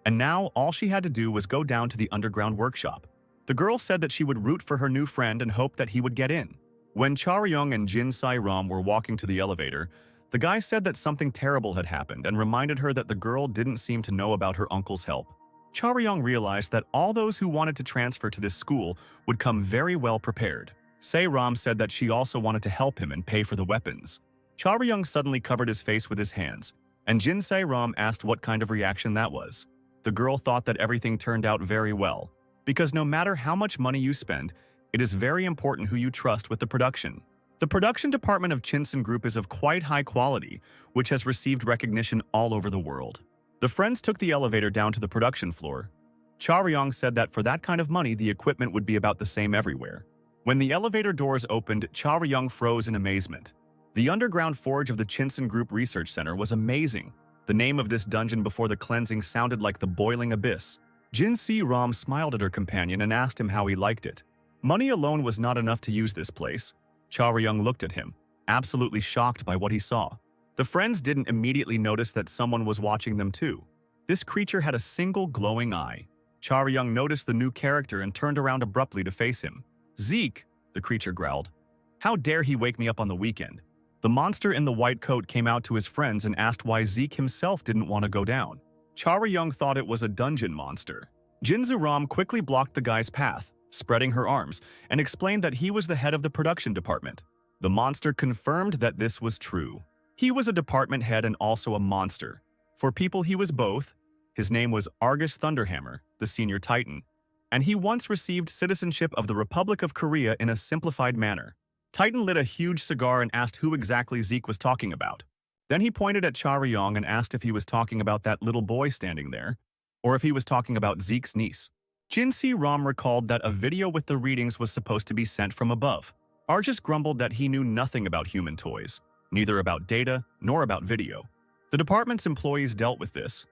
and now all she had to do was go down to the underground workshop. The girl said that she would root for her new friend and hope that he would get in. When Charyung and Jin Sai-ram were walking to the elevator, the guy said that something terrible had happened and reminded her that the girl didn't seem to know about her uncle's help. Charyung realized that all those who wanted to transfer to this school would come very well prepared. Sai-ram said that she also wanted to help him and pay for the weapons. Charyung suddenly covered his face with his hands, and Jin Sai-ram asked what kind of reaction that was. The girl thought that everything turned out very well, because no matter how much money you spend, it is very important who you trust with the production. The production department of Chinsen Group is of quite high quality, which has received recognition all over the world. The friends took the elevator down to the production floor. Charyung said that for that kind of money, the equipment would be about the same everywhere. When the elevator doors opened, Charyung froze in amazement. The underground forge of the Chinsen Group Research Center was amazing. The name of this dungeon before the cleansing sounded like the boiling abyss. Jin Si-ram smiled at her companion and asked him how he liked it. Money alone was not enough to use this place. Charyung looked at him, absolutely shocked by what he saw. The friends didn't immediately notice that someone was watching them too. This creature had a single glowing eye. Charyung noticed the new character and turned around abruptly to face him. "Zeke," the creature growled. "How dare he wake me up on the weekend?" The monster in the white coat came out to his friends and asked why Zeke himself didn't want to go down. Charyung thought it was a dungeon monster. Jinzu-ram quickly blocked the guy's path, spreading her arms, and explained that he was the head of the production department. The monster confirmed that this was true. He was a department head and also a monster. For people, he was both. His name was Argus Thunderhammer, the senior titan, and he once received citizenship of the Republic of Korea in a simplified manner. Titan lit a huge cigar and asked who exactly Zeke was talking about. Then he pointed at Charyung and asked if he was talking about that little boy standing there, or if he was talking about Zeke's niece. Jin Si-ram recalled that a video with the readings was supposed to be sent from above. Argus grumbled that he knew nothing about human toys, neither about data nor about video. The department's employees dealt with this,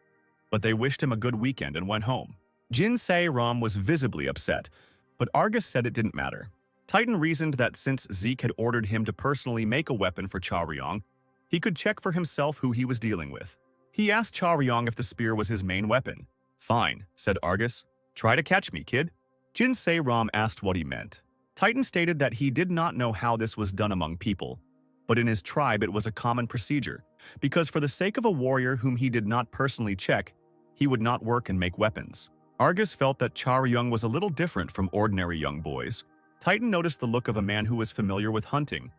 but they wished him a good weekend and went home. Jin Se-ram was visibly upset, but Argus said it didn't matter. Titan reasoned that since Zeke had ordered him to personally make a weapon for Charyung, he could check for himself who he was dealing with. He asked Charyung if the spear was his main weapon. "Fine," said Argus. "Try to catch me, kid." Jin Se-ram asked what he meant. Titan stated that he did not know how this was done among people, but in his tribe it was a common procedure, because for the sake of a warrior whom he did not personally check, he would not work and make weapons. Argus felt that Charyung was a little different from ordinary young boys. Titan noticed the look of a man who was familiar with hunting.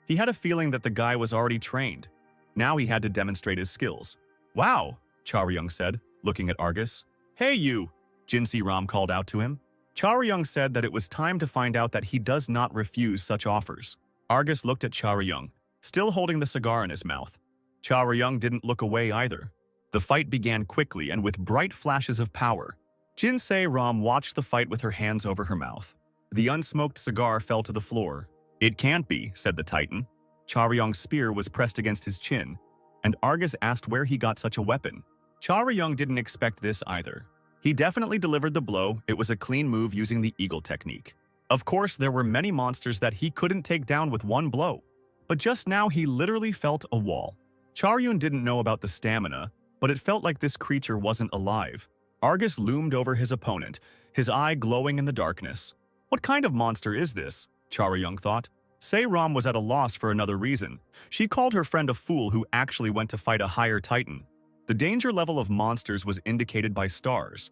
He had a feeling that the guy was already trained. Now he had to demonstrate his skills. "Wow," Charyung said, looking at Argus. "Hey you," Jin Si-ram called out to him. Charyung said that it was time to find out that he does not refuse such offers. Argus looked at Charyung, still holding the cigar in his mouth. Charyung didn't look away either. The fight began quickly and with bright flashes of power. Jin Se-ram watched the fight with her hands over her mouth. The unsmoked cigar fell to the floor. "It can't be," said the Titan. Charyung's spear was pressed against his chin, and Argus asked where he got such a weapon. Charyung didn't expect this either. He definitely delivered the blow. It was a clean move using the eagle technique. Of course, there were many monsters that he couldn't take down with one blow, but just now he literally felt a wall. Charyung didn't know about the stamina, but it felt like this creature wasn't alive. Argus loomed over his opponent, his eye glowing in the darkness. What kind of monster is this? Charyung thought. Se-ram was at a loss for another reason. She called her friend a fool who actually went to fight a higher titan. The danger level of monsters was indicated by stars.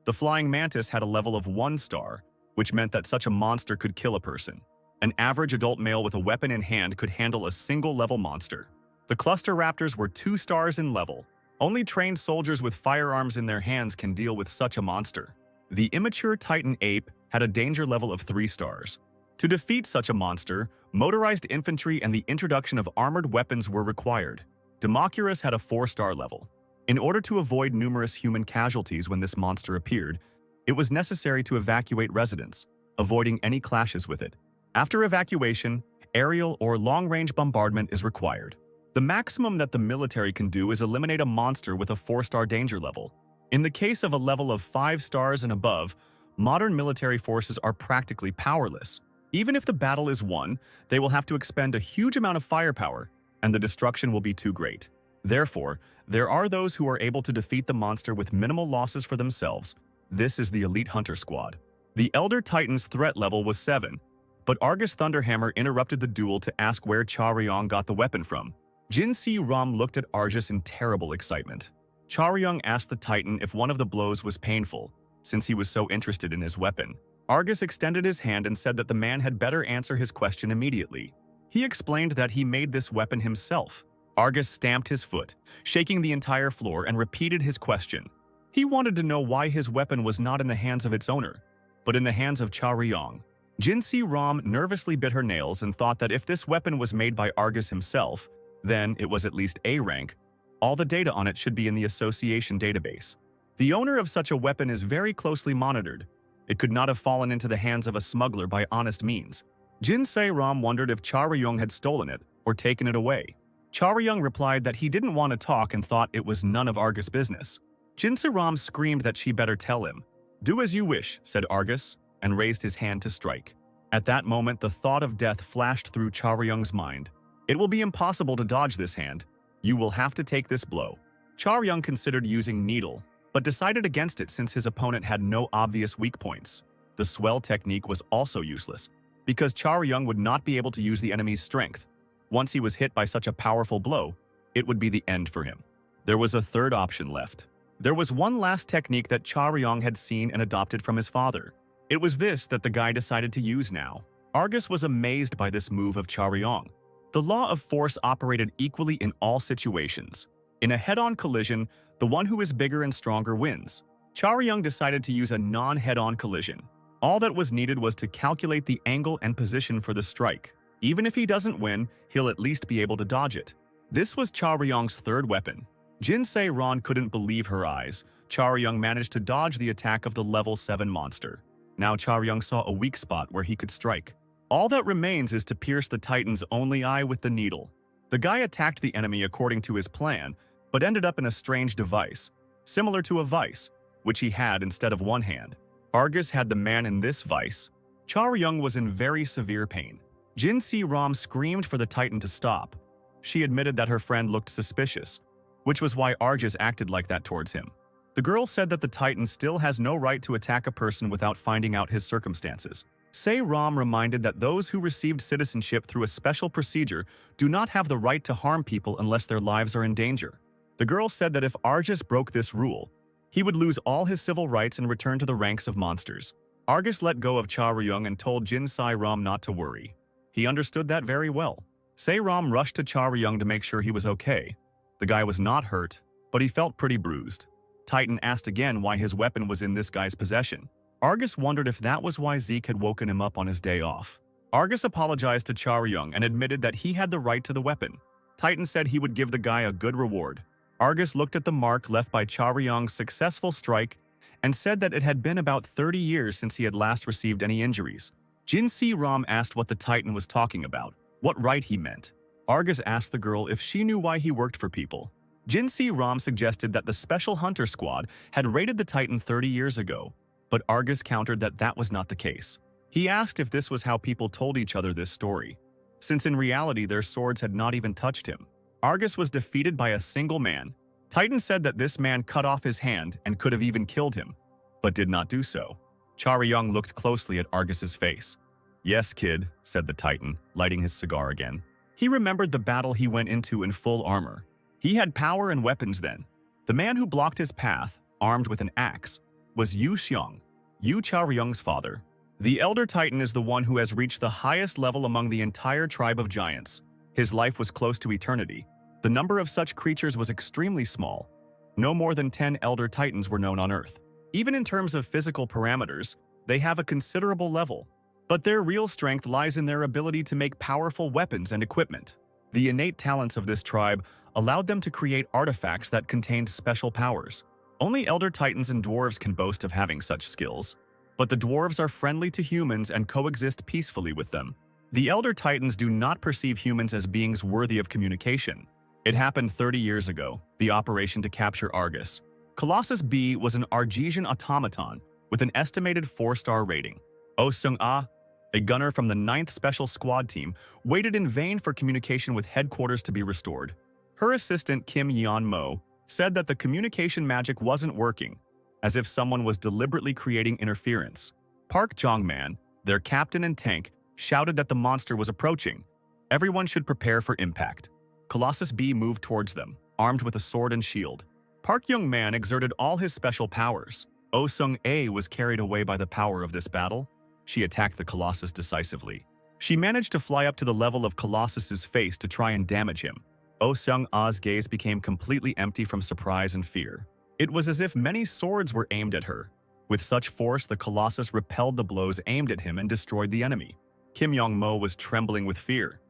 The flying mantis had a level of 1 star, which meant that such a monster could kill a person. An average adult male with a weapon in hand could handle a single-level monster. The cluster raptors were 2 stars in level. Only trained soldiers with firearms in their hands can deal with such a monster. The immature titan ape had a danger level of 3 stars. To defeat such a monster, motorized infantry and the introduction of armored weapons were required. Democulus had a 4-star level. In order to avoid numerous human casualties when this monster appeared, it was necessary to evacuate residents, avoiding any clashes with it. After evacuation, aerial or long-range bombardment is required. The maximum that the military can do is eliminate a monster with a 4-star danger level. In the case of a level of 5 stars and above, modern military forces are practically powerless. Even if the battle is won, they will have to expend a huge amount of firepower, and the destruction will be too great. Therefore, there are those who are able to defeat the monster with minimal losses for themselves. This is the Elite Hunter Squad. The Elder Titan's threat level was 7, but Argus Thunderhammer interrupted the duel to ask where Chaoryong got the weapon from. Jin Si-ram looked at Argus in terrible excitement. Chaoryong asked the Titan if one of the blows was painful, since he was so interested in his weapon. Argus extended his hand and said that the man had better answer his question immediately. He explained that he made this weapon himself. Argus stamped his foot, shaking the entire floor, and repeated his question. He wanted to know why his weapon was not in the hands of its owner, but in the hands of Chaoryong. Jin Si-ram nervously bit her nails and thought that if this weapon was made by Argus himself, then it was at least A rank. All the data on it should be in the association database. The owner of such a weapon is very closely monitored. It could not have fallen into the hands of a smuggler by honest means. Jin Si-ram wondered if Chaoryong had stolen it or taken it away. Chaoryong replied that he didn't want to talk and thought it was none of Argus' business. Jin Si-ram screamed that she better tell him. "Do as you wish," said Argus, and raised his hand to strike. At that moment, the thought of death flashed through Chaoryong's mind. It will be impossible to dodge this hand. You will have to take this blow. Chaoryong considered using Needle, but decided against it since his opponent had no obvious weak points. The swell technique was also useless, because Chaoryong would not be able to use the enemy's strength. Once he was hit by such a powerful blow, it would be the end for him. There was a third option left. There was one last technique that Chaoryong had seen and adopted from his father. It was this that the guy decided to use now. Argus was amazed by this move of Chaoryong. The law of force operated equally in all situations. In a head-on collision, the one who is bigger and stronger wins. Chaoryong decided to use a non-head-on collision. All that was needed was to calculate the angle and position for the strike. Even if he doesn't win, he'll at least be able to dodge it. This was Chaoryong's third weapon. Jin Si-ram couldn't believe her eyes. Chaoryong managed to dodge the attack of the level 7 monster. Now Chaoryong saw a weak spot where he could strike. All that remains is to pierce the Titan's only eye with the needle. The guy attacked the enemy according to his plan, but ended up in a strange device, similar to a vice, which he had instead of one hand. Argus had the man in this vice. Chaoryong was in very severe pain. Jin Si-ram screamed for the Titan to stop. She admitted that her friend looked suspicious, which was why Argus acted like that towards him. The girl said that the Titan still has no right to attack a person without finding out his circumstances. Se-ram reminded that those who received citizenship through a special procedure do not have the right to harm people unless their lives are in danger. The girl said that if Argus broke this rule, he would lose all his civil rights and return to the ranks of monsters. Argus let go of Chaoryong and told Jin Si-ram not to worry. He understood that very well. Se-ram rushed to Chaoryong to make sure he was okay. The guy was not hurt, but he felt pretty bruised. Titan asked again why his weapon was in this guy's possession. Argus wondered if that was why Zeke had woken him up on his day off. Argus apologized to Chaoryong and admitted that he had the right to the weapon. Titan said he would give the guy a good reward. Argus looked at the mark left by Chaoryong's successful strike and said that it had been about 30 years since he had last received any injuries. Jin Si-ram asked what the Titan was talking about, what right he meant. Argus asked the girl if she knew why he worked for people. Jin Si-ram suggested that the Special Hunter Squad had raided the Titan 30 years ago, but Argus countered that that was not the case. He asked if this was how people told each other this story, since in reality their swords had not even touched him. Argus was defeated by a single man. Titan said that this man cut off his hand and could have even killed him, but did not do so. Chaoryong looked closely at Argus's face. "Yes, kid," said the Titan, lighting his cigar again. He remembered the battle he went into in full armor. He had power and weapons then. The man who blocked his path, armed with an axe, was Yu Xiong, Yu Chaoryong's father. The Elder Titan is the one who has reached the highest level among the entire tribe of giants. His life was close to eternity. The number of such creatures was extremely small. No more than 10 Elder Titans were known on Earth. Even in terms of physical parameters, they have a considerable level. But their real strength lies in their ability to make powerful weapons and equipment. The innate talents of this tribe allowed them to create artifacts that contained special powers. Only Elder Titans and dwarves can boast of having such skills. But the dwarves are friendly to humans and coexist peacefully with them. The Elder Titans do not perceive humans as beings worthy of communication. It happened 30 years ago, the operation to capture Argus. Colossus B was an Argesian automaton with an estimated 4-star rating. Oh Sung-ah, a gunner from the 9th Special Squad team, waited in vain for communication with headquarters to be restored. Her assistant Kim Yeon-mo said that the communication magic wasn't working, as if someone was deliberately creating interference. Park Jong-man, their captain and tank, shouted that the monster was approaching. Everyone should prepare for impact. Colossus B moved towards them, armed with a sword and shield. Park Young-man exerted all his special powers. Oh Sung-a was carried away by the power of this battle. She attacked the Colossus decisively. She managed to fly up to the level of Colossus's face to try and damage him. Oh Sung-a's gaze became completely empty from surprise and fear. It was as if many swords were aimed at her. With such force, the Colossus repelled the blows aimed at him and destroyed the enemy. Kim Yong-mo was trembling with fear.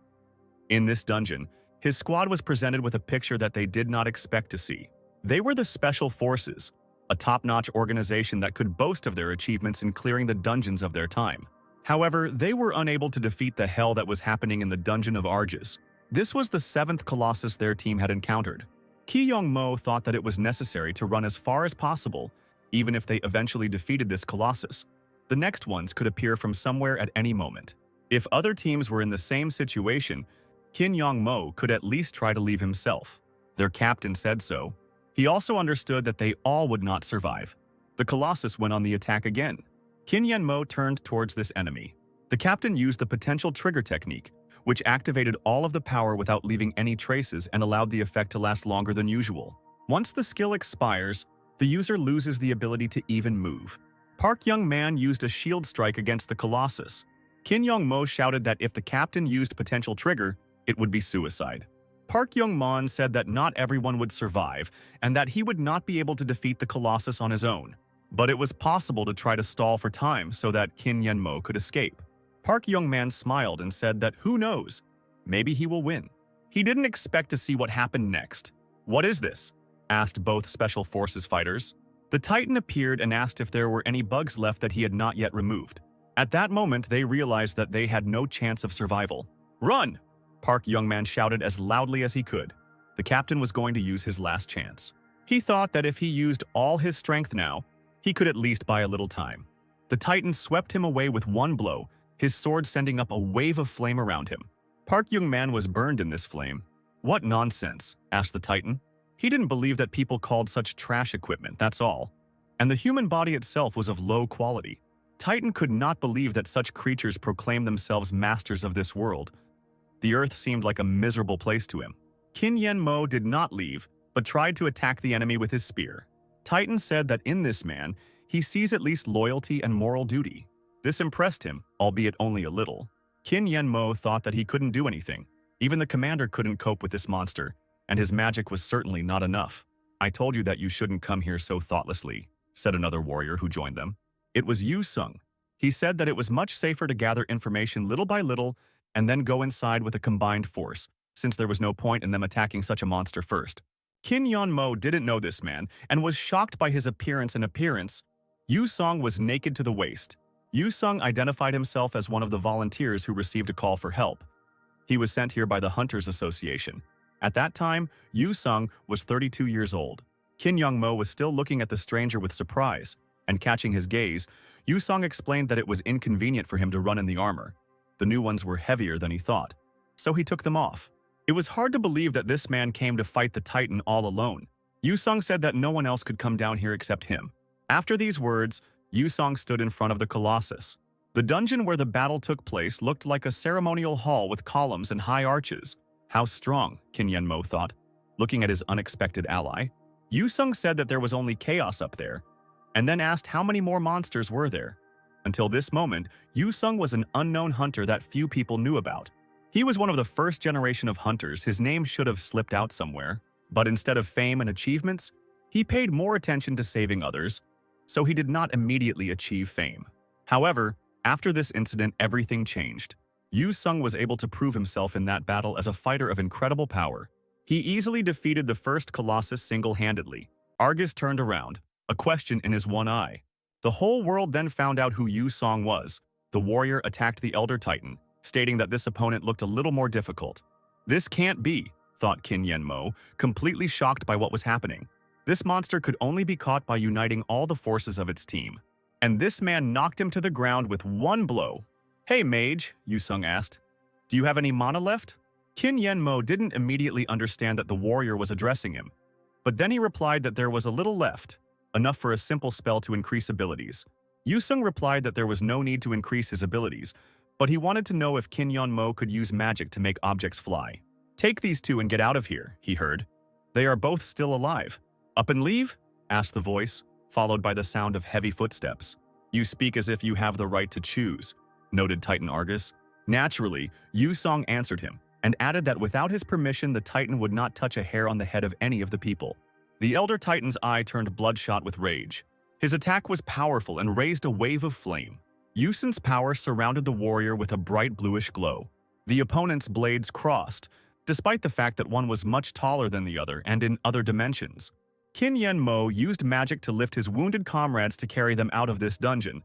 In this dungeon, his squad was presented with a picture that they did not expect to see. They were the Special Forces, a top-notch organization that could boast of their achievements in clearing the dungeons of their time. However, they were unable to defeat the hell that was happening in the Dungeon of Argus. This was the 7th Colossus their team had encountered. Ki Yong-mo thought that it was necessary to run as far as possible, even if they eventually defeated this Colossus. The next ones could appear from somewhere at any moment. If other teams were in the same situation, Kim Yong-mo could at least try to leave himself. Their captain said so. He also understood that they all would not survive. The Colossus went on the attack again. Kim Yen-mo turned towards this enemy. The captain used the potential trigger technique, which activated all of the power without leaving any traces and allowed the effect to last longer than usual. Once the skill expires, the user loses the ability to even move. Park Young-man used a shield strike against the Colossus. Kim Yong-mo shouted that if the captain used potential trigger, it would be suicide. Park Young-mon said that not everyone would survive and that he would not be able to defeat the Colossus on his own. But it was possible to try to stall for time so that Kim Yen-mo could escape. Park Young-man smiled and said that who knows, maybe he will win. He didn't expect to see what happened next. "What is this?" asked both Special Forces fighters. The Titan appeared and asked if there were any bugs left that he had not yet removed. At that moment, they realized that they had no chance of survival. "Run!" Park Young-man shouted as loudly as he could. The captain was going to use his last chance. He thought that if he used all his strength now, he could at least buy a little time. The Titan swept him away with one blow, his sword sending up a wave of flame around him. Park Young-man was burned in this flame. "What nonsense?" asked the Titan. He didn't believe that people called such trash equipment, that's all. And the human body itself was of low quality. Titan could not believe that such creatures proclaimed themselves masters of this world. The earth seemed like a miserable place to him. Kim Yen-mo did not leave, but tried to attack the enemy with his spear. Titan said that in this man, he sees at least loyalty and moral duty. This impressed him, albeit only a little. Kim Yen-mo thought that he couldn't do anything. Even the commander couldn't cope with this monster, and his magic was certainly not enough. "I told you that you shouldn't come here so thoughtlessly," said another warrior who joined them. It was Yu Sung. He said that it was much safer to gather information little by little and then go inside with a combined force, since there was no point in them attacking such a monster first. Kim Yeon-mo didn't know this man and was shocked by his appearance and appearance. Yu Sung was naked to the waist. Yu Sung identified himself as one of the volunteers who received a call for help. He was sent here by the Hunters Association. At that time, Yu Sung was 32 years old. Kim Young-mo was still looking at the stranger with surprise, and catching his gaze, Yu Sung explained that it was inconvenient for him to run in the armor. The new ones were heavier than he thought, so he took them off. It was hard to believe that this man came to fight the Titan all alone. Yu Sung said that no one else could come down here except him. After these words, Yu Sung stood in front of the Colossus. The dungeon where the battle took place looked like a ceremonial hall with columns and high arches. How strong, Kim Yen-mo thought, looking at his unexpected ally. Yu Sung said that there was only chaos up there, and then asked how many more monsters were there. Until this moment, Yu Sung was an unknown hunter that few people knew about. He was one of the first generation of hunters. His name should have slipped out somewhere. But instead of fame and achievements, he paid more attention to saving others, so he did not immediately achieve fame. However, after this incident, everything changed. Yu Sung was able to prove himself in that battle as a fighter of incredible power. He easily defeated the first Colossus single-handedly. Argus turned around, a question in his one eye. The whole world then found out who Yu Song was. The warrior attacked the Elder Titan, stating that this opponent looked a little more difficult. This can't be, thought Qin Yanmo, completely shocked by what was happening. This monster could only be caught by uniting all the forces of its team. And this man knocked him to the ground with one blow. "Hey, mage," Yu Sung asked. "Do you have any mana left?" Qin Yanmo didn't immediately understand that the warrior was addressing him. But then he replied that there was a little left, enough for a simple spell to increase abilities. Yu Sung replied that there was no need to increase his abilities, but he wanted to know if Qin Yanmo could use magic to make objects fly. "Take these two and get out of here," he heard. "They are both still alive." "Up and leave?" asked the voice, followed by the sound of heavy footsteps. "You speak as if you have the right to choose," noted Titan Argus. Naturally, Yu Song answered him, and added that without his permission the Titan would not touch a hair on the head of any of the people. The Elder Titan's eye turned bloodshot with rage. His attack was powerful and raised a wave of flame. Yu Sun's power surrounded the warrior with a bright bluish glow. The opponent's blades crossed, despite the fact that one was much taller than the other and in other dimensions. Qin Yanmo used magic to lift his wounded comrades to carry them out of this dungeon,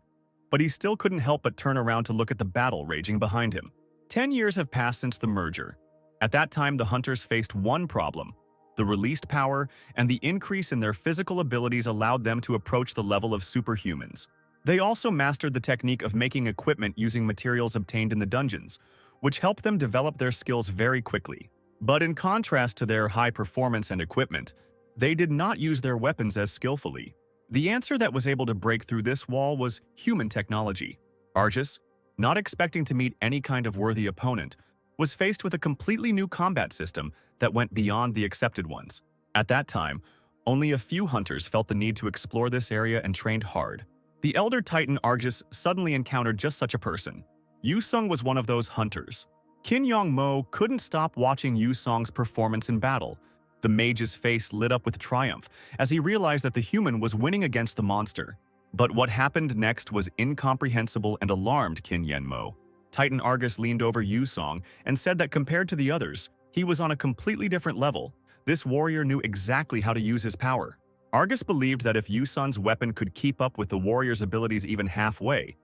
but he still couldn't help but turn around to look at the battle raging behind him. 10 years have passed since the merger. At that time, the hunters faced one problem. The released power and the increase in their physical abilities allowed them to approach the level of superhumans. They also mastered the technique of making equipment using materials obtained in the dungeons, which helped them develop their skills very quickly. But in contrast to their high performance and equipment, they did not use their weapons as skillfully. The answer that was able to break through this wall was human technology. Argus, not expecting to meet any kind of worthy opponent, was faced with a completely new combat system that went beyond the accepted ones. At that time, only a few hunters felt the need to explore this area and trained hard. The Elder Titan Argus suddenly encountered just such a person. Yu Sung was one of those hunters. Qin Yongmo couldn't stop watching Yu Song's performance in battle. The mage's face lit up with triumph as he realized that the human was winning against the monster. But what happened next was incomprehensible and alarmed Qin Yanmo. Titan Argus leaned over Yu Song and said that compared to the others, he was on a completely different level. This warrior knew exactly how to use his power. Argus believed that if Yu Song's weapon could keep up with the warrior's abilities even halfway,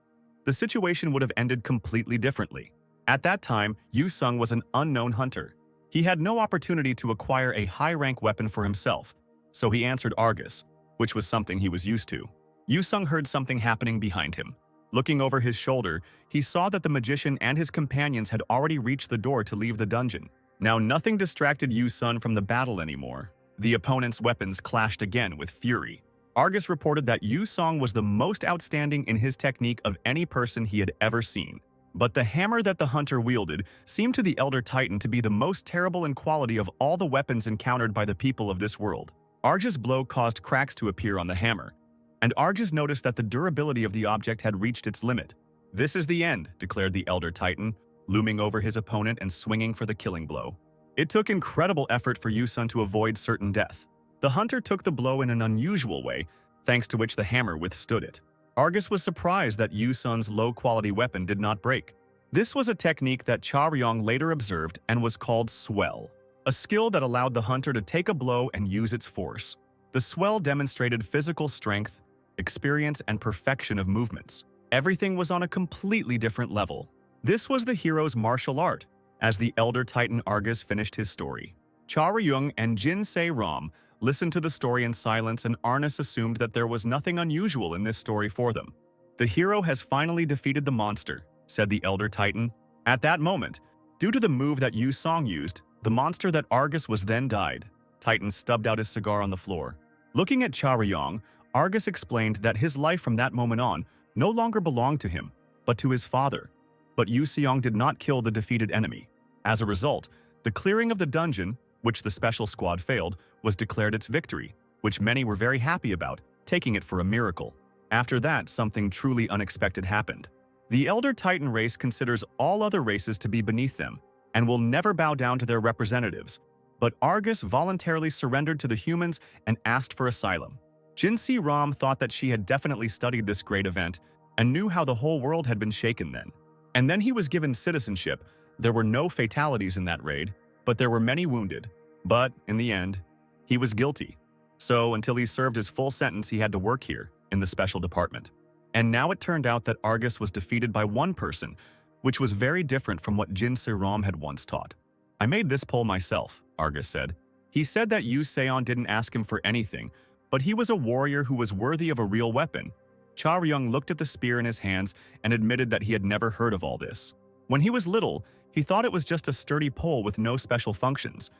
the situation would have ended completely differently. At that time, Yu Song was an unknown hunter. He had no opportunity to acquire a high-rank weapon for himself, so he answered Argus, which was something he was used to. Yu Sung heard something happening behind him. Looking over his shoulder, he saw that the magician and his companions had already reached the door to leave the dungeon. Now nothing distracted Yu Sung from the battle anymore. The opponent's weapons clashed again with fury. Argus reported that Yu Song was the most outstanding in his technique of any person he had ever seen. But the hammer that the hunter wielded seemed to the Elder Titan to be the most terrible in quality of all the weapons encountered by the people of this world. Argus' blow caused cracks to appear on the hammer, and Argus noticed that the durability of the object had reached its limit. "This is the end," declared the Elder Titan, looming over his opponent and swinging for the killing blow. It took incredible effort for Yu Sun to avoid certain death. The hunter took the blow in an unusual way, thanks to which the hammer withstood it. Argus was surprised that Yu Sun's low-quality weapon did not break. This was a technique that Cha Ryong later observed and was called swell, a skill that allowed the hunter to take a blow and use its force. The swell demonstrated physical strength, experience, and perfection of movements. Everything was on a completely different level. This was the hero's martial art. As the Elder Titan Argus finished his story, Cha Ryong and Jin Se Ram listened to the story in silence, and Arnis assumed that there was nothing unusual in this story for them. "The hero has finally defeated the monster," said the Elder Titan. At that moment, due to the move that Yu Song used, the monster that Argus was then died. Titan stubbed out his cigar on the floor. Looking at Cha Ryong, Argus explained that his life from that moment on no longer belonged to him, but to his father. But Yu Seong did not kill the defeated enemy. As a result, the clearing of the dungeon, which the special squad failed, was declared its victory, which many were very happy about, taking it for a miracle. After that, something truly unexpected happened. The Elder Titan race considers all other races to be beneath them, and will never bow down to their representatives. But Argus voluntarily surrendered to the humans and asked for asylum. Jinsi Ram thought that she had definitely studied this great event and knew how the whole world had been shaken then. And then he was given citizenship. There were no fatalities in that raid, but there were many wounded. But in the end, he was guilty. So until he served his full sentence, he had to work here in the special department. And now it turned out that Argus was defeated by one person, which was very different from what Jin Se-ram had once taught. "I made this poll myself," Argus said. He said that Yu Seon didn't ask him for anything, but he was a warrior who was worthy of a real weapon. Cha Ryung looked at the spear in his hands and admitted that he had never heard of all this. When he was little, he thought it was just a sturdy pole with no special functions.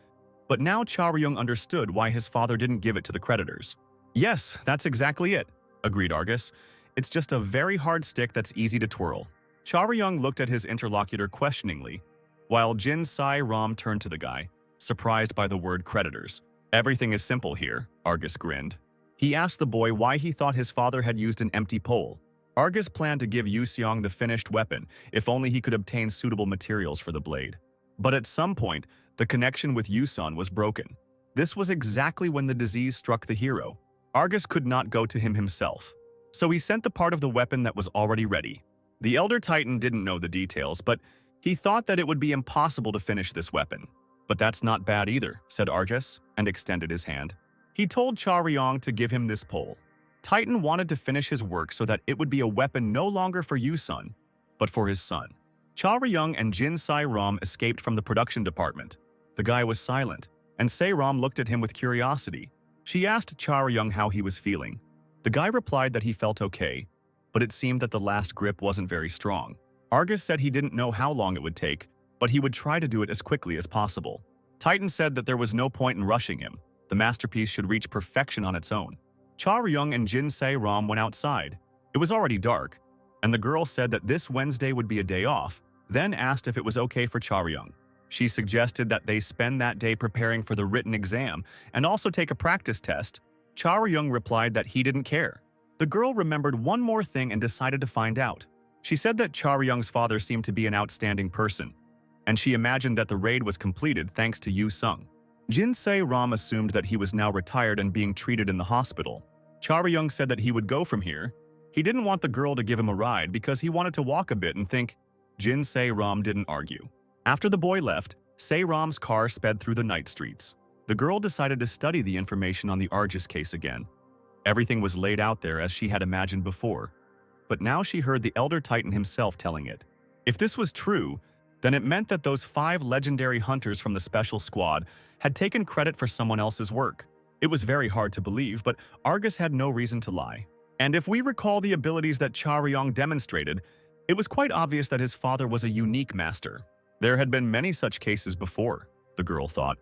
But now Cha Ryung understood why his father didn't give it to the creditors. "Yes, that's exactly it," agreed Argus. "It's just a very hard stick that's easy to twirl." Cha Ryung looked at his interlocutor questioningly, while Jin Se-ram turned to the guy, surprised by the word creditors. "Everything is simple here," Argus grinned. He asked the boy why he thought his father had used an empty pole. Argus planned to give Yu Seong the finished weapon, if only he could obtain suitable materials for the blade. But at some point, the connection with Yuson was broken. This was exactly when the disease struck the hero. Argus could not go to him himself, so he sent the part of the weapon that was already ready. The Elder Titan didn't know the details, but he thought that it would be impossible to finish this weapon. "But that's not bad either," said Argus, and extended his hand. He told Cha Ryong to give him this pole. Titan wanted to finish his work so that it would be a weapon no longer for Yusun, but for his son. Cha Ryong and Jin Se-ram escaped from the production department. The guy was silent, and Se-ram looked at him with curiosity. She asked Cha Ryong how he was feeling. The guy replied that he felt okay, but it seemed that the last grip wasn't very strong. Argus said he didn't know how long it would take, but he would try to do it as quickly as possible. Titan said that there was no point in rushing him. The masterpiece should reach perfection on its own. Cha Ryung and Jin Se-ram went outside. It was already dark, and the girl said that this Wednesday would be a day off, then asked if it was okay for Cha Ryung. She suggested that they spend that day preparing for the written exam and also take a practice test. Cha Ryung replied that he didn't care. The girl remembered one more thing and decided to find out. She said that Cha Ryung's father seemed to be an outstanding person, and she imagined that the raid was completed thanks to Yu Sung. Jin Se-ram assumed that he was now retired and being treated in the hospital. Cha Ryung said that he would go from here. He didn't want the girl to give him a ride because he wanted to walk a bit and think. Jin Se-ram didn't argue. After the boy left, Se-ram's car sped through the night streets. The girl decided to study the information on the Argus case again. Everything was laid out there as she had imagined before, but now she heard the Elder Titan himself telling it. If this was true, then it meant that those 5 legendary hunters from the special squad had taken credit for someone else's work. It was very hard to believe, but Argus had no reason to lie. And if we recall the abilities that Cha Ryong demonstrated, it was quite obvious that his father was a unique master. There had been many such cases before, the girl thought,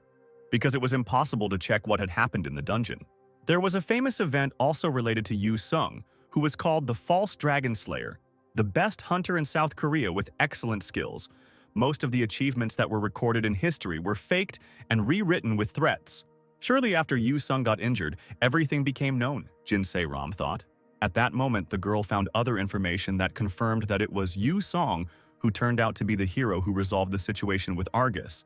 because it was impossible to check what had happened in the dungeon. There was a famous event also related to Yu Sung, who was called the False Dragon Slayer, the best hunter in South Korea with excellent skills. Most of the achievements that were recorded in history were faked and rewritten with threats. Surely after Yu Sung got injured, everything became known, Jin Se-ram thought. At that moment, the girl found other information that confirmed that it was Yu Song who turned out to be the hero who resolved the situation with Argus,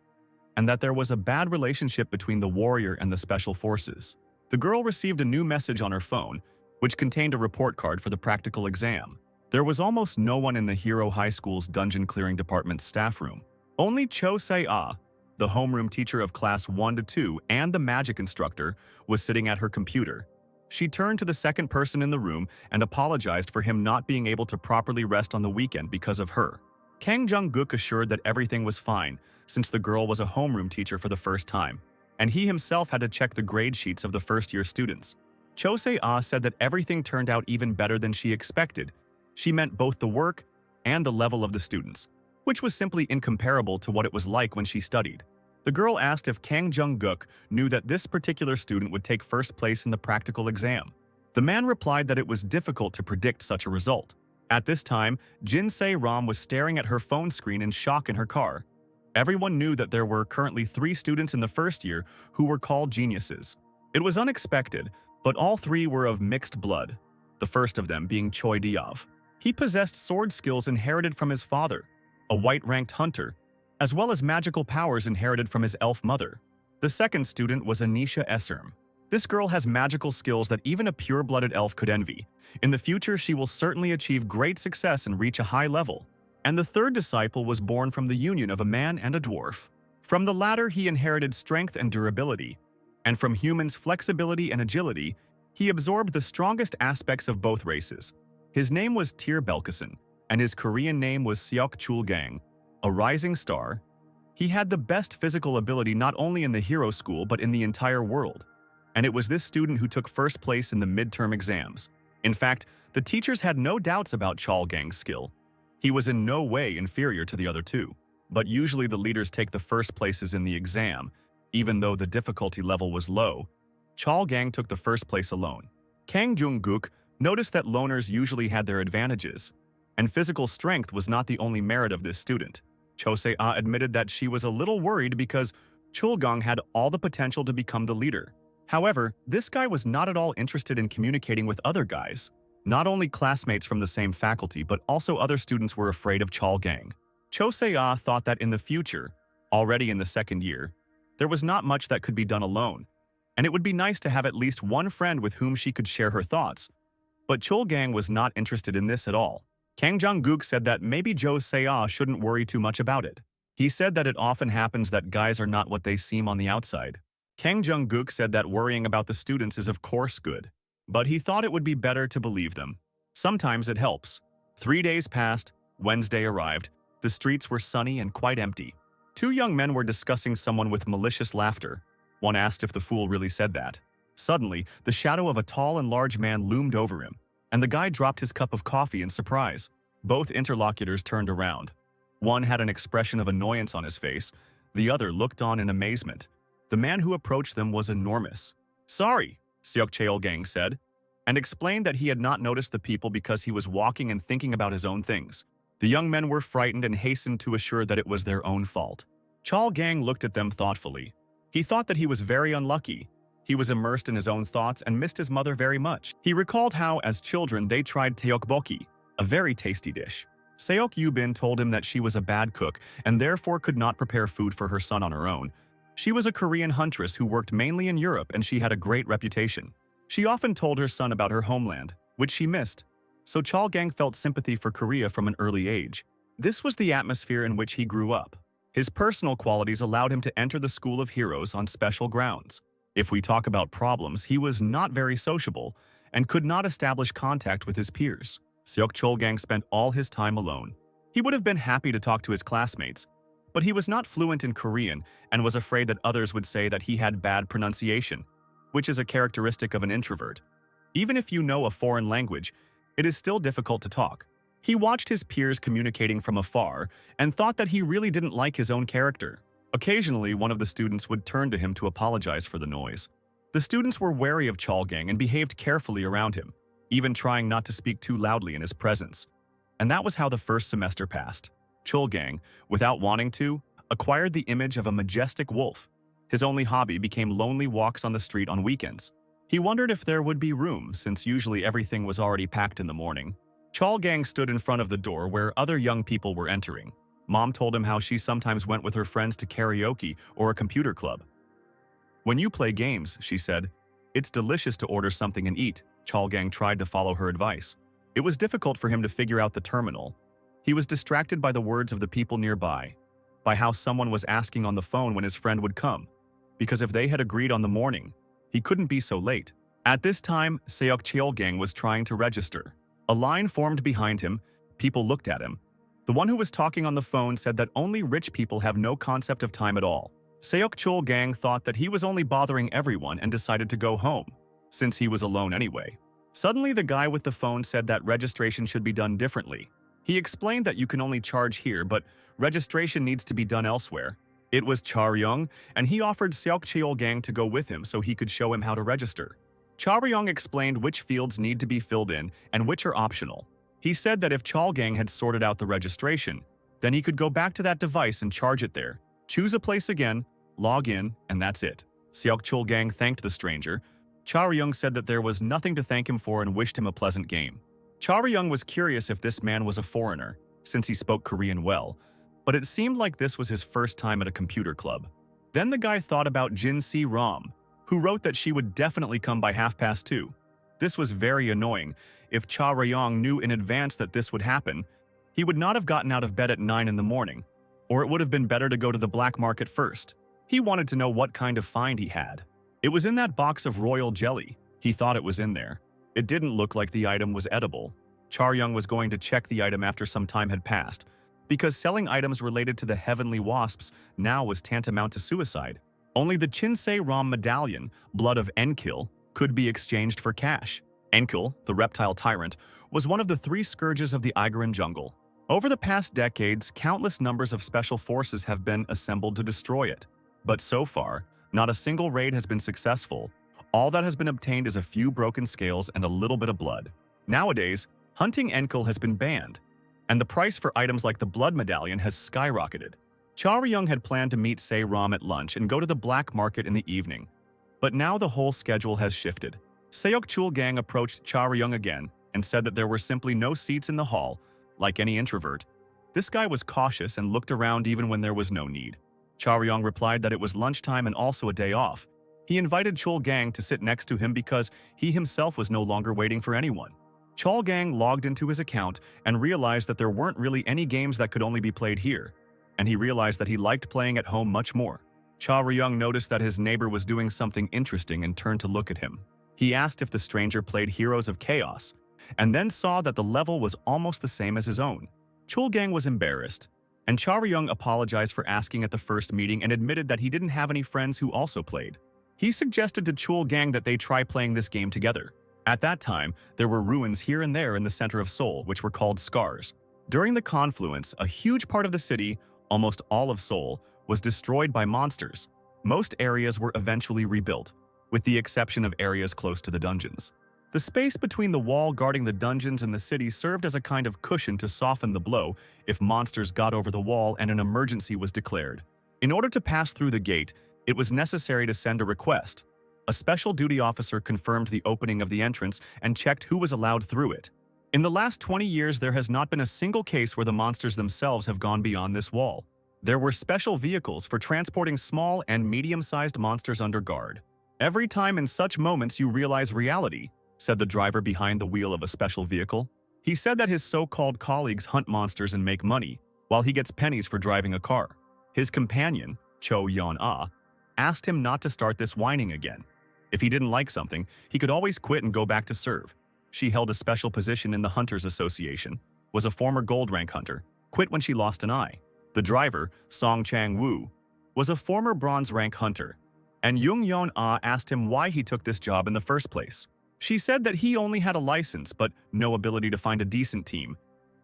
and that there was a bad relationship between the warrior and the special forces. The girl received a new message on her phone, which contained a report card for the practical exam. There was almost no one in the Hero High School's dungeon clearing department's staff room. Only Cho Se-ah, the homeroom teacher of class 1 to 2 and the magic instructor, was sitting at her computer. She turned to the second person in the room and apologized for him not being able to properly rest on the weekend because of her. Kang Jung-guk assured that everything was fine, since the girl was a homeroom teacher for the first time, and he himself had to check the grade sheets of the first-year students. Cho Se-ah said that everything turned out even better than she expected. She meant both the work and the level of the students, which was simply incomparable to what it was like when she studied. The girl asked if Kang Jung-guk knew that this particular student would take first place in the practical exam. The man replied that it was difficult to predict such a result. At this time, Jin Se-ram was staring at her phone screen in shock in her car. Everyone knew that there were currently 3 students in the first year who were called geniuses. It was unexpected, but all 3 were of mixed blood, the first of them being Choi Diav. He possessed sword skills inherited from his father, a white-ranked hunter, as well as magical powers inherited from his elf mother. The second student was Anisha Esserm. This girl has magical skills that even a pure-blooded elf could envy. In the future, she will certainly achieve great success and reach a high level. And the third disciple was born from the union of a man and a dwarf. From the latter, he inherited strength and durability, and from humans' flexibility and agility, he absorbed the strongest aspects of both races. His name was Tir Belkison, and his Korean name was Seok Chul-gang, a rising star. He had the best physical ability not only in the hero school but in the entire world. And it was this student who took first place in the midterm exams. In fact, the teachers had no doubts about Chul-gang's skill. He was in no way inferior to the other two. But usually the leaders take the first places in the exam. Even though the difficulty level was low, Chul-gang took the first place alone. Kang Jung-guk noticed that loners usually had their advantages, and physical strength was not the only merit of this student. Cho Se-ah admitted that she was a little worried because Chul-gang had all the potential to become the leader. However, this guy was not at all interested in communicating with other guys. Not only classmates from the same faculty, but also other students were afraid of Chul-gang. Cho Se-ah thought that in the future, already in the second year, there was not much that could be done alone, and it would be nice to have at least one friend with whom she could share her thoughts. But Chul-gang was not interested in this at all. Kang Jung-guk said that maybe Cho Se-ah shouldn't worry too much about it. He said that it often happens that guys are not what they seem on the outside. Kang Jung-guk said that worrying about the students is of course good, but he thought it would be better to believe them. Sometimes it helps. 3 days passed, Wednesday arrived. The streets were sunny and quite empty. 2 young men were discussing someone with malicious laughter. One asked if the fool really said that. Suddenly, the shadow of a tall and large man loomed over him, and the guy dropped his cup of coffee in surprise. Both interlocutors turned around. One had an expression of annoyance on his face. The other looked on in amazement. The man who approached them was enormous. "Sorry," Seok Chul-gang said, and explained that he had not noticed the people because he was walking and thinking about his own things. The young men were frightened and hastened to assure that it was their own fault. Chul-gang looked at them thoughtfully. He thought that he was very unlucky. He was immersed in his own thoughts and missed his mother very much. He recalled how, as children, they tried tteokbokki, a very tasty dish. Seok Yubin told him that she was a bad cook and therefore could not prepare food for her son on her own. She was a Korean huntress who worked mainly in Europe, and she had a great reputation. She often told her son about her homeland, which she missed. So Chul-gang felt sympathy for Korea from an early age. This was the atmosphere in which he grew up. His personal qualities allowed him to enter the School of Heroes on special grounds. If we talk about problems, he was not very sociable and could not establish contact with his peers. Seok Chul-gang spent all his time alone. He would have been happy to talk to his classmates, but he was not fluent in Korean and was afraid that others would say that he had bad pronunciation, which is a characteristic of an introvert. Even if you know a foreign language, it is still difficult to talk. He watched his peers communicating from afar and thought that he really didn't like his own character. Occasionally, one of the students would turn to him to apologize for the noise. The students were wary of Chul-gang and behaved carefully around him, even trying not to speak too loudly in his presence. And that was how the first semester passed. Chul-gang, without wanting to, acquired the image of a majestic wolf. His only hobby became lonely walks on the street on weekends. He wondered if there would be room, since usually everything was already packed in the morning. Chul-gang stood in front of the door where other young people were entering. Mom told him how she sometimes went with her friends to karaoke or a computer club. "When you play games," she said, "it's delicious to order something and eat." Chul-gang tried to follow her advice. It was difficult for him to figure out the terminal. He was distracted by the words of the people nearby, by how someone was asking on the phone when his friend would come, because if they had agreed on the morning, he couldn't be so late. At this time, Seok Chul-gang was trying to register. A line formed behind him. People looked at him. The one who was talking on the phone said that only rich people have no concept of time at all. Seok Chul-gang thought that he was only bothering everyone and decided to go home, since he was alone anyway. Suddenly, the guy with the phone said that registration should be done differently. He explained that you can only charge here, but registration needs to be done elsewhere. It was Charyong, and he offered Seok Chul-gang to go with him so he could show him how to register. Charyong explained which fields need to be filled in and which are optional. He said that if Chul-gang had sorted out the registration, then he could go back to that device and charge it there. Choose a place again, log in, and that's it. Seok Chul-gang thanked the stranger. Charyong said that there was nothing to thank him for and wished him a pleasant game. Charyong was curious if this man was a foreigner, since he spoke Korean well, but it seemed like this was his first time at a computer club. Then the guy thought about Jin Si-ram, who wrote that she would definitely come by 2:30. This was very annoying. If Charyong knew in advance that this would happen, he would not have gotten out of bed at 9 in the morning, or it would have been better to go to the black market first. He wanted to know what kind of find he had. It was in that box of royal jelly. He thought it was in there. It didn't look like the item was edible. Charyung was going to check the item after some time had passed, because selling items related to the heavenly wasps now was tantamount to suicide. Only the Chinsei Ram medallion, Blood of Enkil, could be exchanged for cash. Enkil, the reptile tyrant, was one of the 3 scourges of the Igaran jungle. Over the past decades, countless numbers of special forces have been assembled to destroy it. But so far, not a single raid has been successful. All that has been obtained is a few broken scales and a little bit of blood. Nowadays, hunting Enkil has been banned, and the price for items like the blood medallion has skyrocketed. Charyung had planned to meet Se Ram at lunch and go to the black market in the evening. But now the whole schedule has shifted. Seok Chulgang approached Charyung again and said that there were simply no seats in the hall, like any introvert. This guy was cautious and looked around even when there was no need. Charyung replied that it was lunchtime and also a day off. He invited Chulgang to sit next to him because he himself was no longer waiting for anyone. Chulgang logged into his account and realized that there weren't really any games that could only be played here, and he realized that he liked playing at home much more. Charyung noticed that his neighbor was doing something interesting and turned to look at him. He asked if the stranger played Heroes of Chaos, and then saw that the level was almost the same as his own. Chulgang was embarrassed, and Charyung apologized for asking at the first meeting and admitted that he didn't have any friends who also played. He suggested to Chulgang that they try playing this game together. At that time, there were ruins here and there in the center of Seoul, which were called scars. During the confluence, a huge part of the city, almost all of Seoul, was destroyed by monsters. Most areas were eventually rebuilt, with the exception of areas close to the dungeons. The space between the wall guarding the dungeons and the city served as a kind of cushion to soften the blow if monsters got over the wall and an emergency was declared. In order to pass through the gate, it was necessary to send a request. A special duty officer confirmed the opening of the entrance and checked who was allowed through it. In the last 20 years, there has not been a single case where the monsters themselves have gone beyond this wall. There were special vehicles for transporting small and medium-sized monsters under guard. Every time in such moments you realize reality, said the driver behind the wheel of a special vehicle. He said that his so-called colleagues hunt monsters and make money, while he gets pennies for driving a car. His companion, Cho Yeon-ah, asked him not to start this whining again. If he didn't like something, he could always quit and go back to serve. She held a special position in the Hunters Association, was a former gold rank hunter, quit when she lost an eye. The driver, Song Chang-woo, was a former bronze rank hunter, and Jung Yeon-ah asked him why he took this job in the first place. She said that he only had a license but no ability to find a decent team.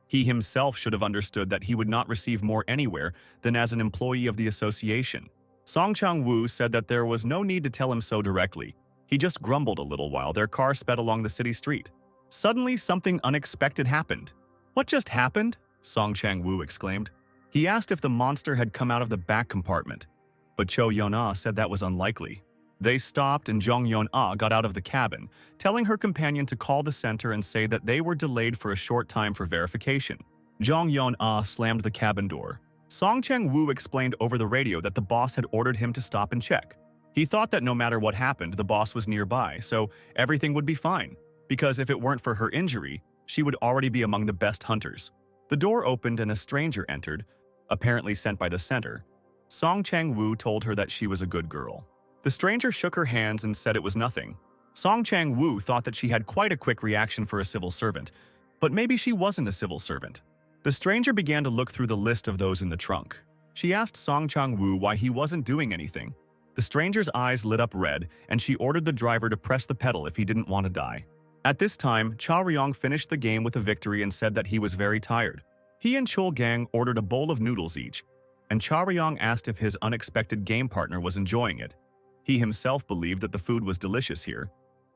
He himself should have understood that he would not receive more anywhere than as an employee of the association. Song Chang-woo said that there was no need to tell him so directly. He just grumbled a little while their car sped along the city street. Suddenly, something unexpected happened. "What just happened?" Song Chang-woo exclaimed. He asked if the monster had come out of the back compartment, but Cho Yeon-ah said that was unlikely. They stopped and Jong Yeon-ah got out of the cabin, telling her companion to call the center and say that they were delayed for a short time for verification. Jong Yeon-ah slammed the cabin door. Song Chang-woo explained over the radio that the boss had ordered him to stop and check. He thought that no matter what happened, the boss was nearby, so everything would be fine, because if it weren't for her injury, she would already be among the best hunters. The door opened and a stranger entered, apparently sent by the center. Song Chang-woo told her that she was a good girl. The stranger shook her hands and said it was nothing. Song Chang-woo thought that she had quite a quick reaction for a civil servant, but maybe she wasn't a civil servant. The stranger began to look through the list of those in the trunk. She asked Song Chang-woo why he wasn't doing anything. The stranger's eyes lit up red, and she ordered the driver to press the pedal if he didn't want to die. At this time, Cha Ryong finished the game with a victory and said that he was very tired. He and Chul Gang ordered a bowl of noodles each, and Cha Ryong asked if his unexpected game partner was enjoying it. He himself believed that the food was delicious here.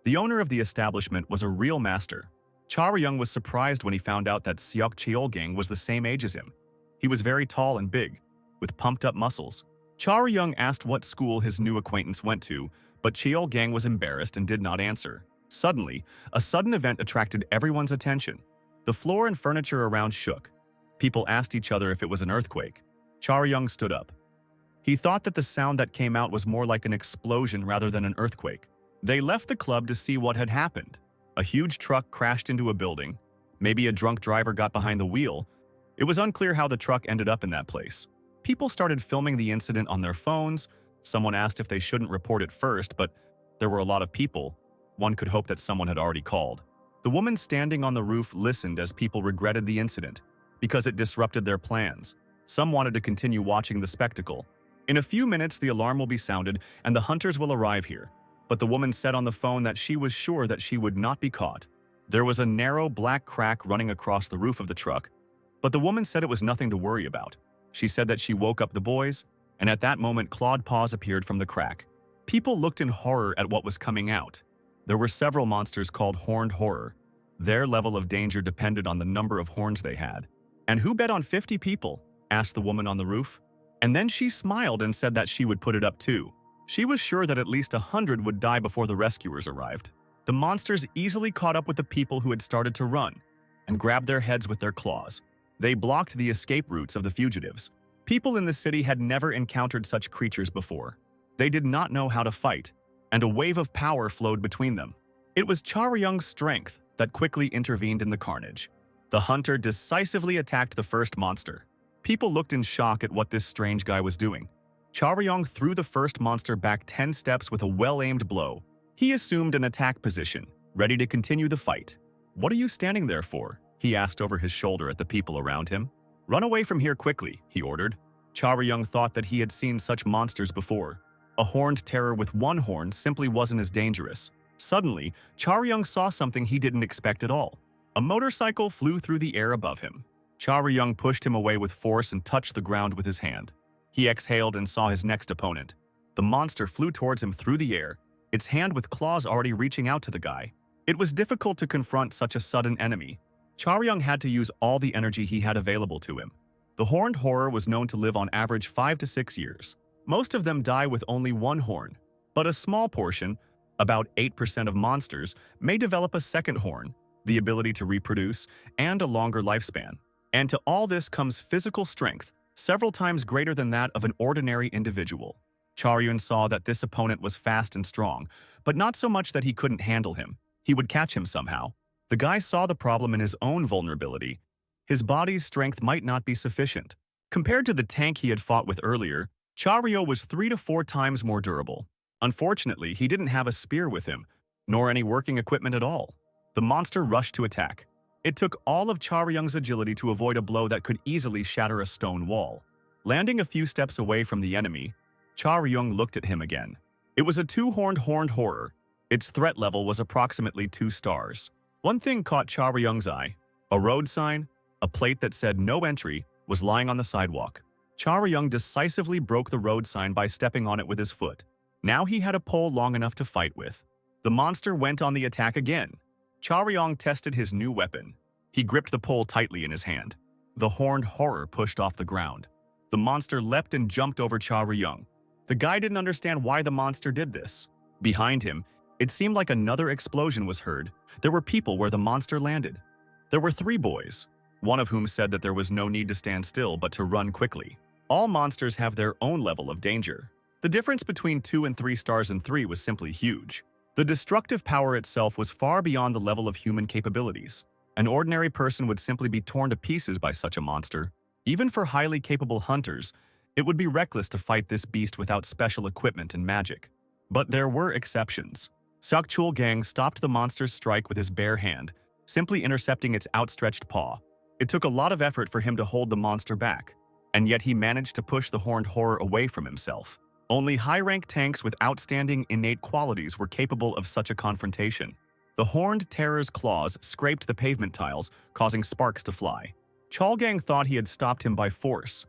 The owner of the establishment was a real master. Cha Ryong was surprised when he found out that Seok Cheol-gang was the same age as him. He was very tall and big, with pumped-up muscles. Cha Ryong asked what school his new acquaintance went to, but Cheol-gang was embarrassed and did not answer. Suddenly, a sudden event attracted everyone's attention. The floor and furniture around shook. People asked each other if it was an earthquake. Cha Ryong stood up. He thought that the sound that came out was more like an explosion rather than an earthquake. They left the club to see what had happened. A huge truck crashed into a building. Maybe a drunk driver got behind the wheel. It was unclear how the truck ended up in that place. People started filming the incident on their phones. Someone asked if they shouldn't report it first, but there were a lot of people. One could hope that someone had already called. The woman standing on the roof listened as people regretted the incident because it disrupted their plans. Some wanted to continue watching the spectacle. In a few minutes, the alarm will be sounded and the hunters will arrive here. But the woman said on the phone that she was sure that she would not be caught. There was a narrow black crack running across the roof of the truck, but the woman said it was nothing to worry about. She said that she woke up the boys, and at that moment clawed paws appeared from the crack. People looked in horror at what was coming out. There were several monsters called horned horror. Their level of danger depended on the number of horns they had. "And who bet on 50 people?" asked the woman on the roof. And then she smiled and said that she would put it up too. She was sure that at least 100 would die before the rescuers arrived. The monsters easily caught up with the people who had started to run and grabbed their heads with their claws. They blocked the escape routes of the fugitives. People in the city had never encountered such creatures before. They did not know how to fight, and a wave of power flowed between them. It was Charyung's strength that quickly intervened in the carnage. The hunter decisively attacked the first monster. People looked in shock at what this strange guy was doing. Charyung threw the first monster back 10 steps with a well-aimed blow. He assumed an attack position, ready to continue the fight. "What are you standing there for?" he asked over his shoulder at the people around him. "Run away from here quickly," he ordered. Charyung thought that he had seen such monsters before. A horned terror with one horn simply wasn't as dangerous. Suddenly, Charyung saw something he didn't expect at all. A motorcycle flew through the air above him. Charyung pushed him away with force and touched the ground with his hand. He exhaled and saw his next opponent. The monster flew towards him through the air, its hand with claws already reaching out to the guy. It was difficult to confront such a sudden enemy. Charyung had to use all the energy he had available to him. The horned horror was known to live on average 5 to 6 years. Most of them die with only one horn, but a small portion, about 8% of monsters, may develop a second horn, the ability to reproduce, and a longer lifespan. And to all this comes physical strength, several times greater than that of an ordinary individual. Charyung saw that this opponent was fast and strong, but not so much that he couldn't handle him. He would catch him somehow. The guy saw the problem in his own vulnerability. His body's strength might not be sufficient. Compared to the tank he had fought with earlier, Charyung was 3 to 4 times more durable. Unfortunately, he didn't have a spear with him, nor any working equipment at all. The monster rushed to attack. It took all of Charyung's agility to avoid a blow that could easily shatter a stone wall. Landing a few steps away from the enemy, Charyung looked at him again. It was a two-horned horned horror. Its threat level was approximately 2 stars. One thing caught Charyung's eye. A road sign, a plate that said "No Entry," was lying on the sidewalk. Charyung decisively broke the road sign by stepping on it with his foot. Now he had a pole long enough to fight with. The monster went on the attack again. Charyung tested his new weapon. He gripped the pole tightly in his hand. The horned horror pushed off the ground. The monster leapt and jumped over Charyung. The guy didn't understand why the monster did this. Behind him, it seemed like another explosion was heard. There were people where the monster landed. There were 3 boys, one of whom said that there was no need to stand still but to run quickly. All monsters have their own level of danger. The difference between 2 and 3 stars and 3 was simply huge. The destructive power itself was far beyond the level of human capabilities. An ordinary person would simply be torn to pieces by such a monster. Even for highly capable hunters, it would be reckless to fight this beast without special equipment and magic. But there were exceptions. Seokchul Gang stopped the monster's strike with his bare hand, simply intercepting its outstretched paw. It took a lot of effort for him to hold the monster back, and yet he managed to push the horned horror away from himself. Only high-rank tanks with outstanding innate qualities were capable of such a confrontation. The horned terror's claws scraped the pavement tiles, causing sparks to fly. Chalgang thought he had stopped him by force,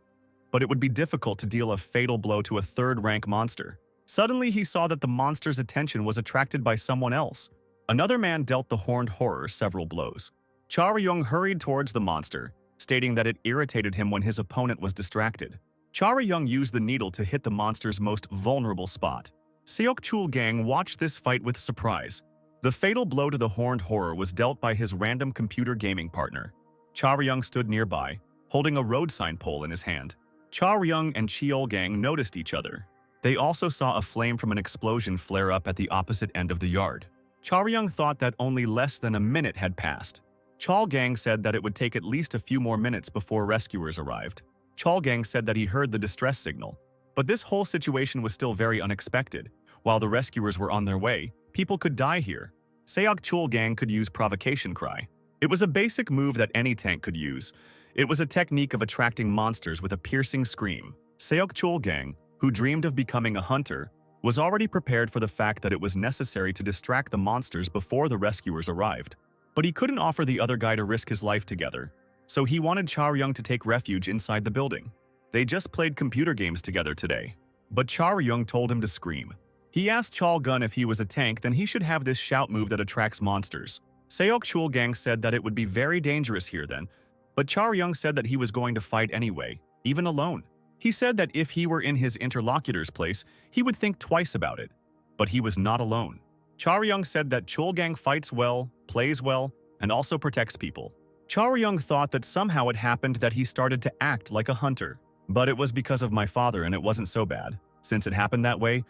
but it would be difficult to deal a fatal blow to a third-rank monster. Suddenly, he saw that the monster's attention was attracted by someone else. Another man dealt the horned horror several blows. Charyung hurried towards the monster, stating that it irritated him when his opponent was distracted. Charyung used the needle to hit the monster's most vulnerable spot. Seokchul Gang watched this fight with surprise. The fatal blow to the horned horror was dealt by his random computer gaming partner. Charyung stood nearby, holding a road sign pole in his hand. Charyung and Cheol Gang noticed each other. They also saw a flame from an explosion flare up at the opposite end of the yard. Charyung thought that only less than a minute had passed. Cheol Gang said that it would take at least a few more minutes before rescuers arrived. Chalgang said that he heard the distress signal. But this whole situation was still very unexpected. While the rescuers were on their way, people could die here. Seok Chulgang could use provocation cry. It was a basic move that any tank could use. It was a technique of attracting monsters with a piercing scream. Seok Chulgang, who dreamed of becoming a hunter, was already prepared for the fact that it was necessary to distract the monsters before the rescuers arrived. But he couldn't offer the other guy to risk his life together, so he wanted Charyung to take refuge inside the building. They just played computer games together today, but Charyung told him to scream. He asked Chalgun if he was a tank, then he should have this shout move that attracts monsters. Seok Chulgang said that it would be very dangerous here then, but Charyung said that he was going to fight anyway, even alone. He said that if he were in his interlocutor's place, he would think twice about it. But he was not alone. Charyung said that Chulgang fights well, plays well, and also protects people. Charyung thought that somehow it happened that he started to act like a hunter. But it was because of my father and it wasn't so bad. Since it happened that way,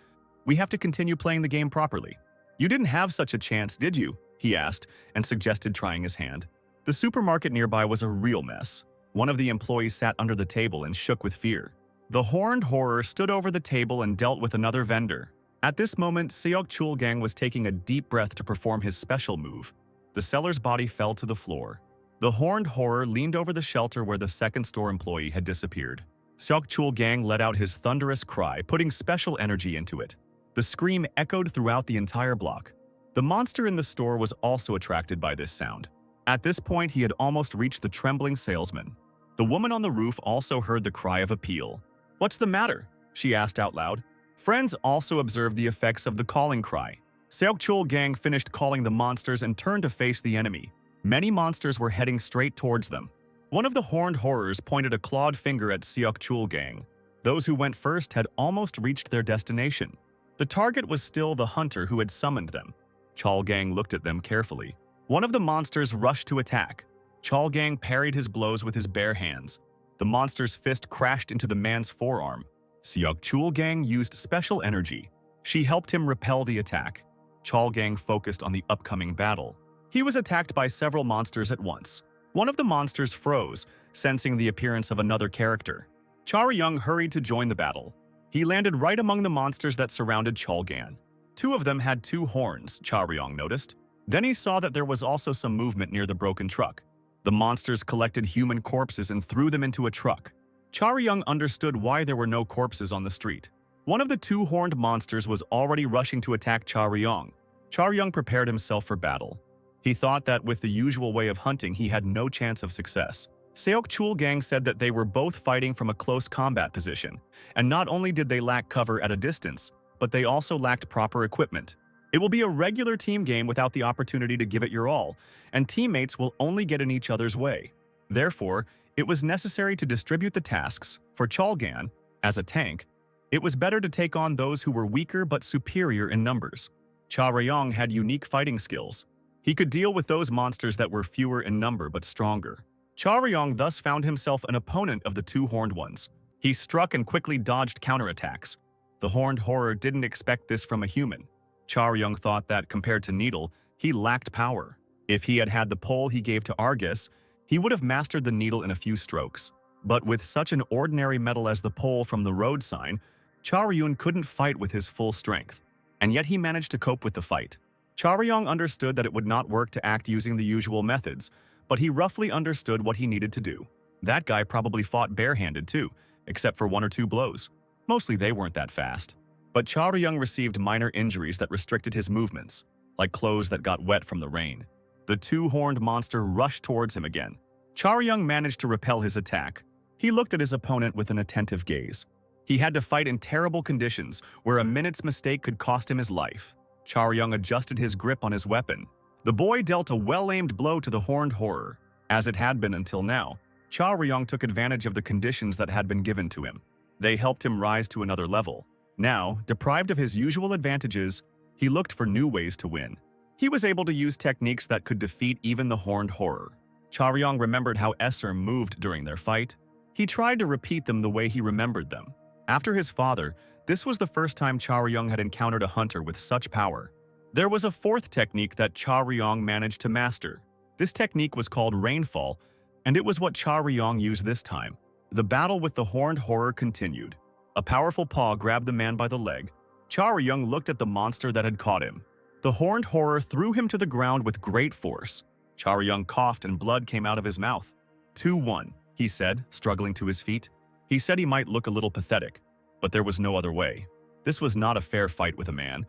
we have to continue playing the game properly. You didn't have such a chance, did you? He asked and suggested trying his hand. The supermarket nearby was a real mess. One of the employees sat under the table and shook with fear. The horned horror stood over the table and dealt with another vendor. At this moment, Seok Chulgang was taking a deep breath to perform his special move. The seller's body fell to the floor. The horned horror leaned over the shelter where the second store employee had disappeared. Seok Chulgang let out his thunderous cry, putting special energy into it. The scream echoed throughout the entire block. The monster in the store was also attracted by this sound. At this point, he had almost reached the trembling salesman. The woman on the roof also heard the cry of appeal. "What's the matter?" she asked out loud. Friends also observed the effects of the calling cry. Seok Chulgang finished calling the monsters and turned to face the enemy. Many monsters were heading straight towards them. One of the horned horrors pointed a clawed finger at Seok Chulgang. Those who went first had almost reached their destination. The target was still the hunter who had summoned them. Chulgang looked at them carefully. One of the monsters rushed to attack. Chulgang parried his blows with his bare hands. The monster's fist crashed into the man's forearm. Seok Chulgang used special energy. She helped him repel the attack. Chulgang focused on the upcoming battle. He was attacked by several monsters at once. One of the monsters froze, sensing the appearance of another character. Charyung hurried to join the battle. He landed right among the monsters that surrounded Chulgang. Two of them had two horns, Charyung noticed. Then he saw that there was also some movement near the broken truck. The monsters collected human corpses and threw them into a truck. Charyung understood why there were no corpses on the street. One of the two horned monsters was already rushing to attack Charyung. Charyung prepared himself for battle. He thought that with the usual way of hunting, he had no chance of success. Seok Chulgang said that they were both fighting from a close combat position, and not only did they lack cover at a distance, but they also lacked proper equipment. It will be a regular team game without the opportunity to give it your all, and teammates will only get in each other's way. Therefore, it was necessary to distribute the tasks. For Chulgang, as a tank, it was better to take on those who were weaker but superior in numbers. Charyung had unique fighting skills. He could deal with those monsters that were fewer in number but stronger. Charyung thus found himself an opponent of the two horned ones. He struck and quickly dodged counterattacks. The horned horror didn't expect this from a human. Charyung thought that, compared to Needle, he lacked power. If he had had the pole he gave to Argus, he would have mastered the needle in a few strokes. But with such an ordinary metal as the pole from the road sign, Charyung couldn't fight with his full strength. And yet he managed to cope with the fight. Charyung understood that it would not work to act using the usual methods, but he roughly understood what he needed to do. That guy probably fought barehanded too, except for one or two blows. Mostly they weren't that fast. But Charyung received minor injuries that restricted his movements, like clothes that got wet from the rain. The two-horned monster rushed towards him again. Charyung managed to repel his attack. He looked at his opponent with an attentive gaze. He had to fight in terrible conditions, where a minute's mistake could cost him his life. Charyung adjusted his grip on his weapon. The boy dealt a well-aimed blow to the horned horror. As it had been until now, Charyung took advantage of the conditions that had been given to him. They helped him rise to another level. Now, deprived of his usual advantages, he looked for new ways to win. He was able to use techniques that could defeat even the horned horror. Charyung remembered how Esser moved during their fight. He tried to repeat them the way he remembered them. After his father, this was the first time Charyung had encountered a hunter with such power. There was a fourth technique that Charyung managed to master. This technique was called Rainfall, and it was what Charyung used this time. The battle with the horned horror continued. A powerful paw grabbed the man by the leg. Charyung looked at the monster that had caught him. The horned horror threw him to the ground with great force. Charyung coughed and blood came out of his mouth. 2-1, he said, struggling to his feet. He said he might look a little pathetic, but there was no other way. This was not a fair fight with a man,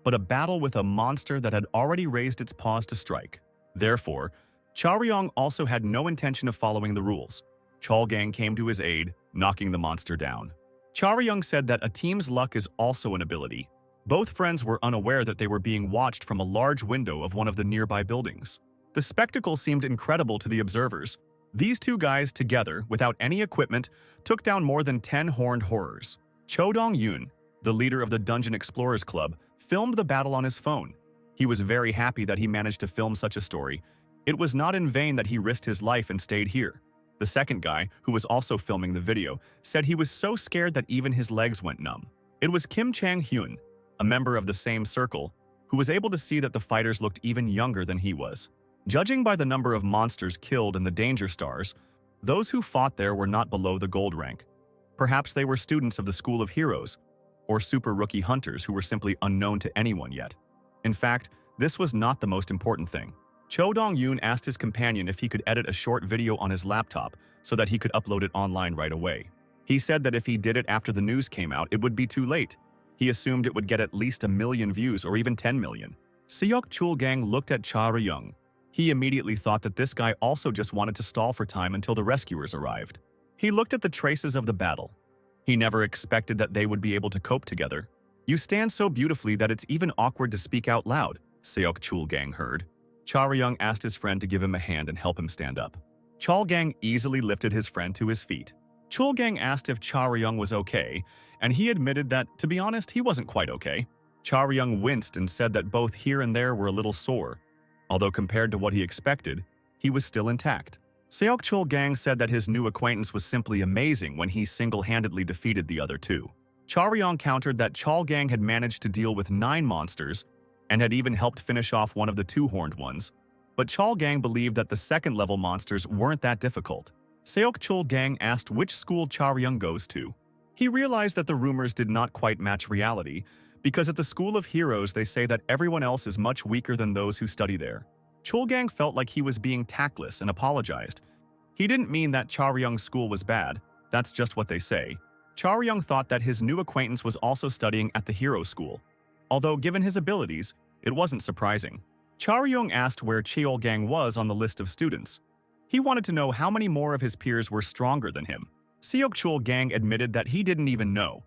but a battle with a monster that had already raised its paws to strike. Therefore, Charyung also had no intention of following the rules. Cholgang came to his aid, knocking the monster down. Charyung said that a team's luck is also an ability. Both friends were unaware that they were being watched from a large window of one of the nearby buildings. The spectacle seemed incredible to the observers. These two guys together, without any equipment, took down more than 10 horned horrors. Cho Dong-yoon, the leader of the Dungeon Explorers Club, filmed the battle on his phone. He was very happy that he managed to film such a story. It was not in vain that he risked his life and stayed here. The second guy, who was also filming the video, said he was so scared that even his legs went numb. It was Kim Chang-hyun, a member of the same circle, who was able to see that the fighters looked even younger than he was. Judging by the number of monsters killed and the danger stars, those who fought there were not below the gold rank. Perhaps they were students of the School of Heroes, or super rookie hunters who were simply unknown to anyone yet. In fact, this was not the most important thing. Cho Dong-yoon asked his companion if he could edit a short video on his laptop so that he could upload it online right away. He said that if he did it after the news came out, it would be too late. He assumed it would get at least 1 million views or even 10 million. Seok Chulgang looked at Charyung. He immediately thought that this guy also just wanted to stall for time until the rescuers arrived. He looked at the traces of the battle. He never expected that they would be able to cope together. "You stand so beautifully that it's even awkward to speak out loud," Seok Chulgang heard. Charyung asked his friend to give him a hand and help him stand up. Chulgang easily lifted his friend to his feet. Chulgang asked if Charyung was okay, and he admitted that, to be honest, he wasn't quite okay. Charyung winced and said that both here and there were a little sore. Although compared to what he expected, he was still intact. Seok Chulgang said that his new acquaintance was simply amazing when he single-handedly defeated the other two. Charyung countered that Chulgang had managed to deal with 9 monsters and had even helped finish off one of the 2-horned ones. But Chulgang believed that the second-level monsters weren't that difficult. Seok Chulgang asked which school Charyung goes to. He realized that the rumors did not quite match reality, because at the School of Heroes they say that everyone else is much weaker than those who study there. Chulgang felt like he was being tactless and apologized. He didn't mean that Charyung's school was bad, that's just what they say. Charyung thought that his new acquaintance was also studying at the hero school. Although given his abilities, it wasn't surprising. Charyung asked where Cheolgang was on the list of students. He wanted to know how many more of his peers were stronger than him. Seok Chulgang admitted that he didn't even know,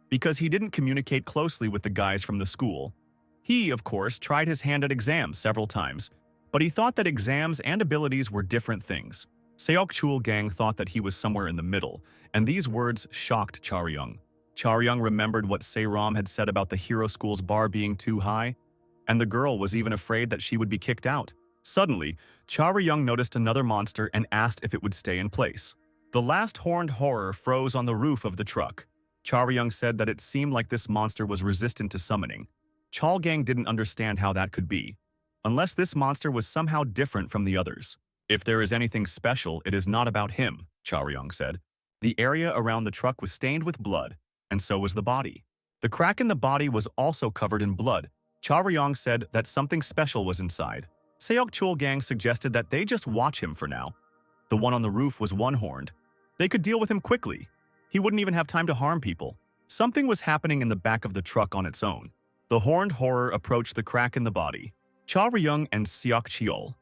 because he didn't communicate closely with the guys from the school. He, of course, tried his hand at exams several times, but he thought that exams and abilities were different things. Seok Chulgang thought that he was somewhere in the middle, and these words shocked Charyung. Charyung remembered what Seiram had said about the hero school's bar being too high, and the girl was even afraid that she would be kicked out. Suddenly, Charyung noticed another monster and asked if it would stay in place. The last horned horror froze on the roof of the truck. Charyung said that it seemed like this monster was resistant to summoning. Chulgang didn't understand how that could be, unless this monster was somehow different from the others. "If there is anything special, it is not about him," Charyung said. The area around the truck was stained with blood, and so was the body. The crack in the body was also covered in blood. Charyung said that something special was inside. Seok Chulgang suggested that they just watch him for now. The one on the roof was one-horned. They could deal with him quickly. He wouldn't even have time to harm people. Something was happening in the back of the truck on its own. The horned horror approached the crack in the body. Charyung and Seok Cheol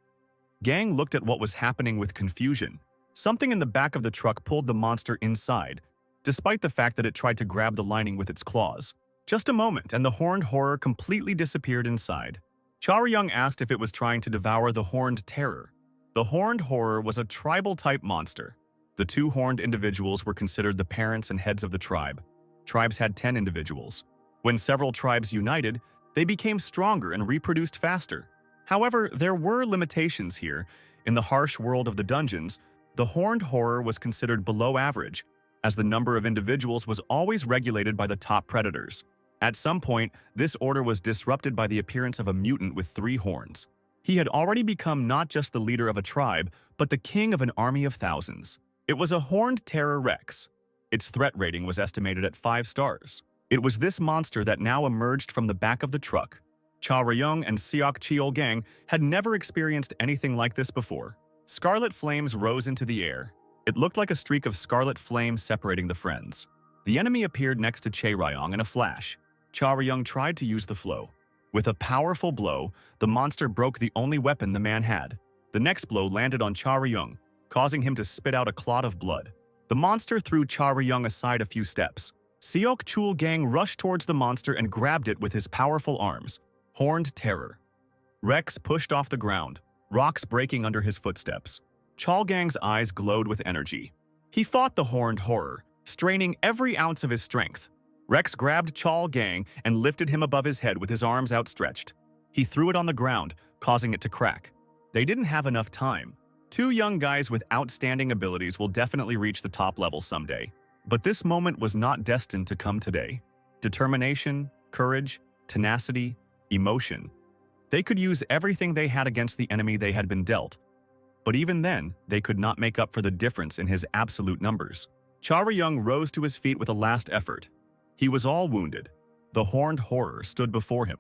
Gang looked at what was happening with confusion. Something in the back of the truck pulled the monster inside, despite the fact that it tried to grab the lining with its claws. Just a moment, and the horned horror completely disappeared inside. Charyung asked if it was trying to devour the horned terror. The horned horror was a tribal-type monster. The 2 horned individuals were considered the parents and heads of the tribe. Tribes had 10 individuals. When several tribes united, they became stronger and reproduced faster. However, there were limitations here. In the harsh world of the dungeons, the horned horror was considered below average, as the number of individuals was always regulated by the top predators. At some point, this order was disrupted by the appearance of a mutant with 3 horns. He had already become not just the leader of a tribe, but the king of an army of thousands. It was a horned terror Rex. Its threat rating was estimated at 5 stars. It was this monster that now emerged from the back of the truck. Cha Ryung and Seok Cheol Gang had never experienced anything like this before. Scarlet flames rose into the air. It looked like a streak of scarlet flame separating the friends. The enemy appeared next to Chae Ryung in a flash. Cha Ryung tried to use the flow. With a powerful blow, the monster broke the only weapon the man had. The next blow landed on Cha Ryung, causing him to spit out a clot of blood. The monster threw Cha Ryung aside a few steps. Seok Cheol Gang rushed towards the monster and grabbed it with his powerful arms. Horned terror. Rex pushed off the ground, rocks breaking under his footsteps. Cheol Gang's eyes glowed with energy. He fought the horned horror, straining every ounce of his strength. Rex grabbed Cheol Gang and lifted him above his head with his arms outstretched. He threw it on the ground, causing it to crack. They didn't have enough time. 2 young guys with outstanding abilities will definitely reach the top level someday. But this moment was not destined to come today. Determination, courage, tenacity, emotion. They could use everything they had against the enemy they had been dealt. But even then, they could not make up for the difference in his absolute numbers. Cha Ryung rose to his feet with a last effort. He was all wounded. The horned horror stood before him,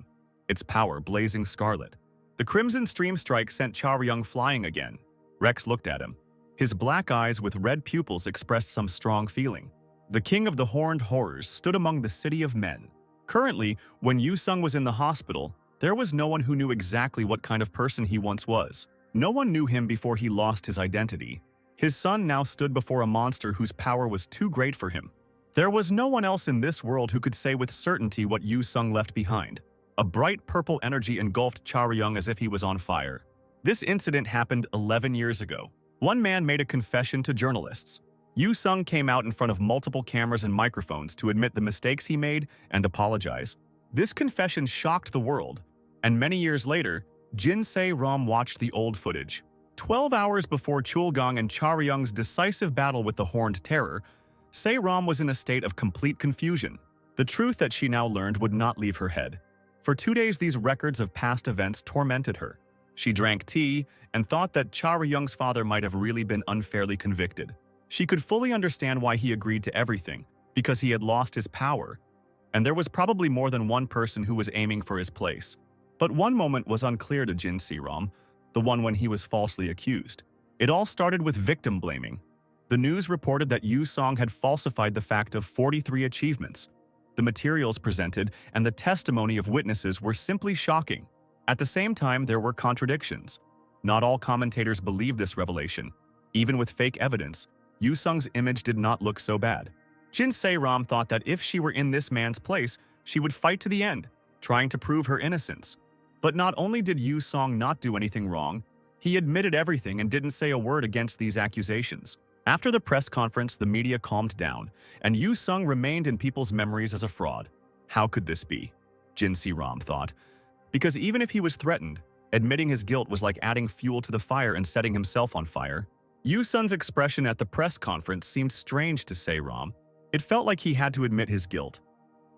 its power blazing scarlet. The crimson stream strike sent Cha Ryung flying again. Rex looked at him. His black eyes with red pupils expressed some strong feeling. The king of the horned horrors stood among the city of men. Currently, when Yu Sung was in the hospital, there was no one who knew exactly what kind of person he once was. No one knew him before he lost his identity. His son now stood before a monster whose power was too great for him. There was no one else in this world who could say with certainty what Yu Sung left behind. A bright purple energy engulfed Cha Ryung as if he was on fire. This incident happened 11 years ago. One man made a confession to journalists. Yu Sung came out in front of multiple cameras and microphones to admit the mistakes he made and apologize. This confession shocked the world, and many years later, Jin Se-ram watched the old footage. 12 hours before Chulgong and Cha Ryung's decisive battle with the Horned Terror, Se-ram was in a state of complete confusion. The truth that she now learned would not leave her head. For 2 days, these records of past events tormented her. She drank tea and thought that Cha Ryung's father might have really been unfairly convicted. She could fully understand why he agreed to everything, because he had lost his power, and there was probably more than one person who was aiming for his place. But one moment was unclear to Jin Se-ram, the one when he was falsely accused. It all started with victim blaming. The news reported that Yu Song had falsified the fact of 43 achievements. The materials presented and the testimony of witnesses were simply shocking. At the same time, there were contradictions. Not all commentators believed this revelation. Even with fake evidence, Yu Sung's image did not look so bad. Jin Se-ram thought that if she were in this man's place, she would fight to the end, trying to prove her innocence. But not only did Yu Song not do anything wrong, he admitted everything and didn't say a word against these accusations. After the press conference, the media calmed down, and Yu Sung remained in people's memories as a fraud. How could this be? Jin Se-ram thought. Because even if he was threatened, admitting his guilt was like adding fuel to the fire and setting himself on fire. Yu Sung's expression at the press conference seemed strange to Se-ram. It felt like he had to admit his guilt.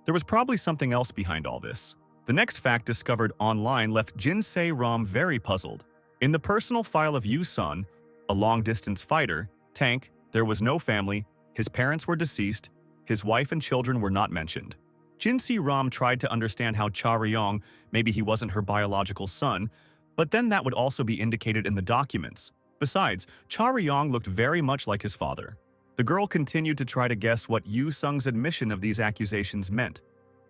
There was probably something else behind all this. The next fact discovered online left Jin Se-ram very puzzled. In the personal file of Yu Sung, a long-distance fighter, tank, there was no family, his parents were deceased, his wife and children were not mentioned. Jin Se-ram tried to understand how Cha Ryung, maybe he wasn't her biological son, but then that would also be indicated in the documents. Besides, Cha Ryung looked very much like his father. The girl continued to try to guess what Yu Sung's admission of these accusations meant,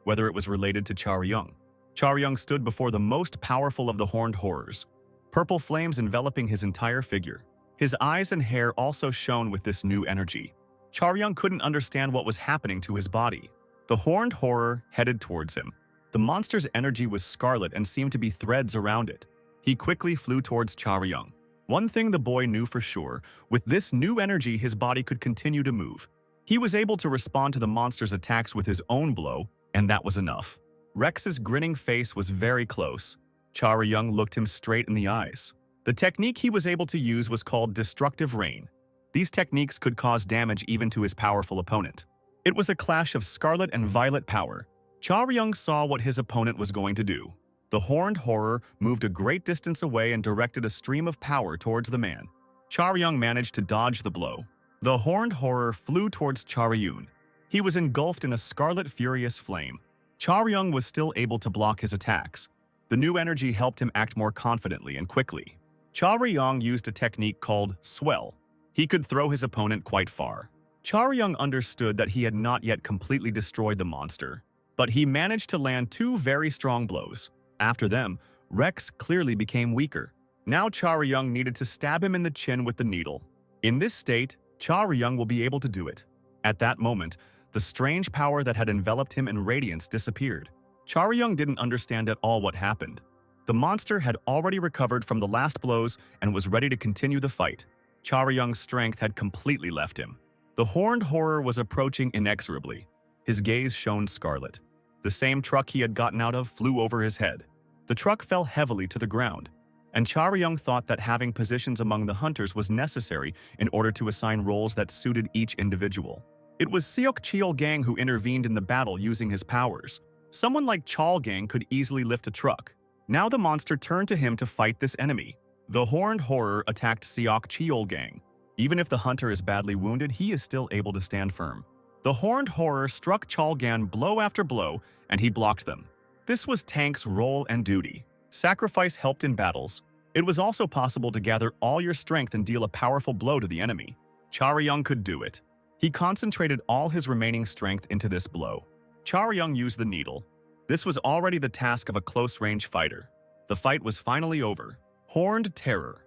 whether it was related to Cha Ryung. Cha Ryung stood before the most powerful of the horned horrors, purple flames enveloping his entire figure. His eyes and hair also shone with this new energy. Cha Ryung couldn't understand what was happening to his body. The horned horror headed towards him. The monster's energy was scarlet and seemed to be threads around it. He quickly flew towards Cha Ryung. One thing the boy knew for sure, with this new energy his body could continue to move. He was able to respond to the monster's attacks with his own blow, and that was enough. Rex's grinning face was very close. Cha Ryung looked him straight in the eyes. The technique he was able to use was called Destructive Rain. These techniques could cause damage even to his powerful opponent. It was a clash of scarlet and violet power. Cha Ryung saw what his opponent was going to do. The horned horror moved a great distance away and directed a stream of power towards the man. Cha Ryung managed to dodge the blow. The horned horror flew towards Charyun. He was engulfed in a scarlet furious flame. Charyun was still able to block his attacks. The new energy helped him act more confidently and quickly. Charyun used a technique called swell. He could throw his opponent quite far. Charyun understood that he had not yet completely destroyed the monster, but he managed to land 2 very strong blows. After them, Rex clearly became weaker. Now Charyun needed to stab him in the chin with the needle. In this state, Charyun will be able to do it. At that moment, the strange power that had enveloped him in radiance disappeared. Charyun didn't understand at all what happened. The monster had already recovered from the last blows and was ready to continue the fight. Charyun's strength had completely left him. The horned horror was approaching inexorably. His gaze shone scarlet. The same truck he had gotten out of flew over his head. The truck fell heavily to the ground, and Charyun thought that having positions among the hunters was necessary in order to assign roles that suited each individual. It was Seok Cheol-gang who intervened in the battle using his powers. Someone like Cheol-gang could easily lift a truck. Now the monster turned to him to fight this enemy. The horned horror attacked Seok Cheol-gang. Even if the hunter is badly wounded, he is still able to stand firm. The horned horror struck Cheol-gang blow after blow, and he blocked them. This was Tank's role and duty. Sacrifice helped in battles. It was also possible to gather all your strength and deal a powerful blow to the enemy. Charyun could do it. He concentrated all his remaining strength into this blow. Charyun used the needle. This was already the task of a close-range fighter. The fight was finally over. Horned terror.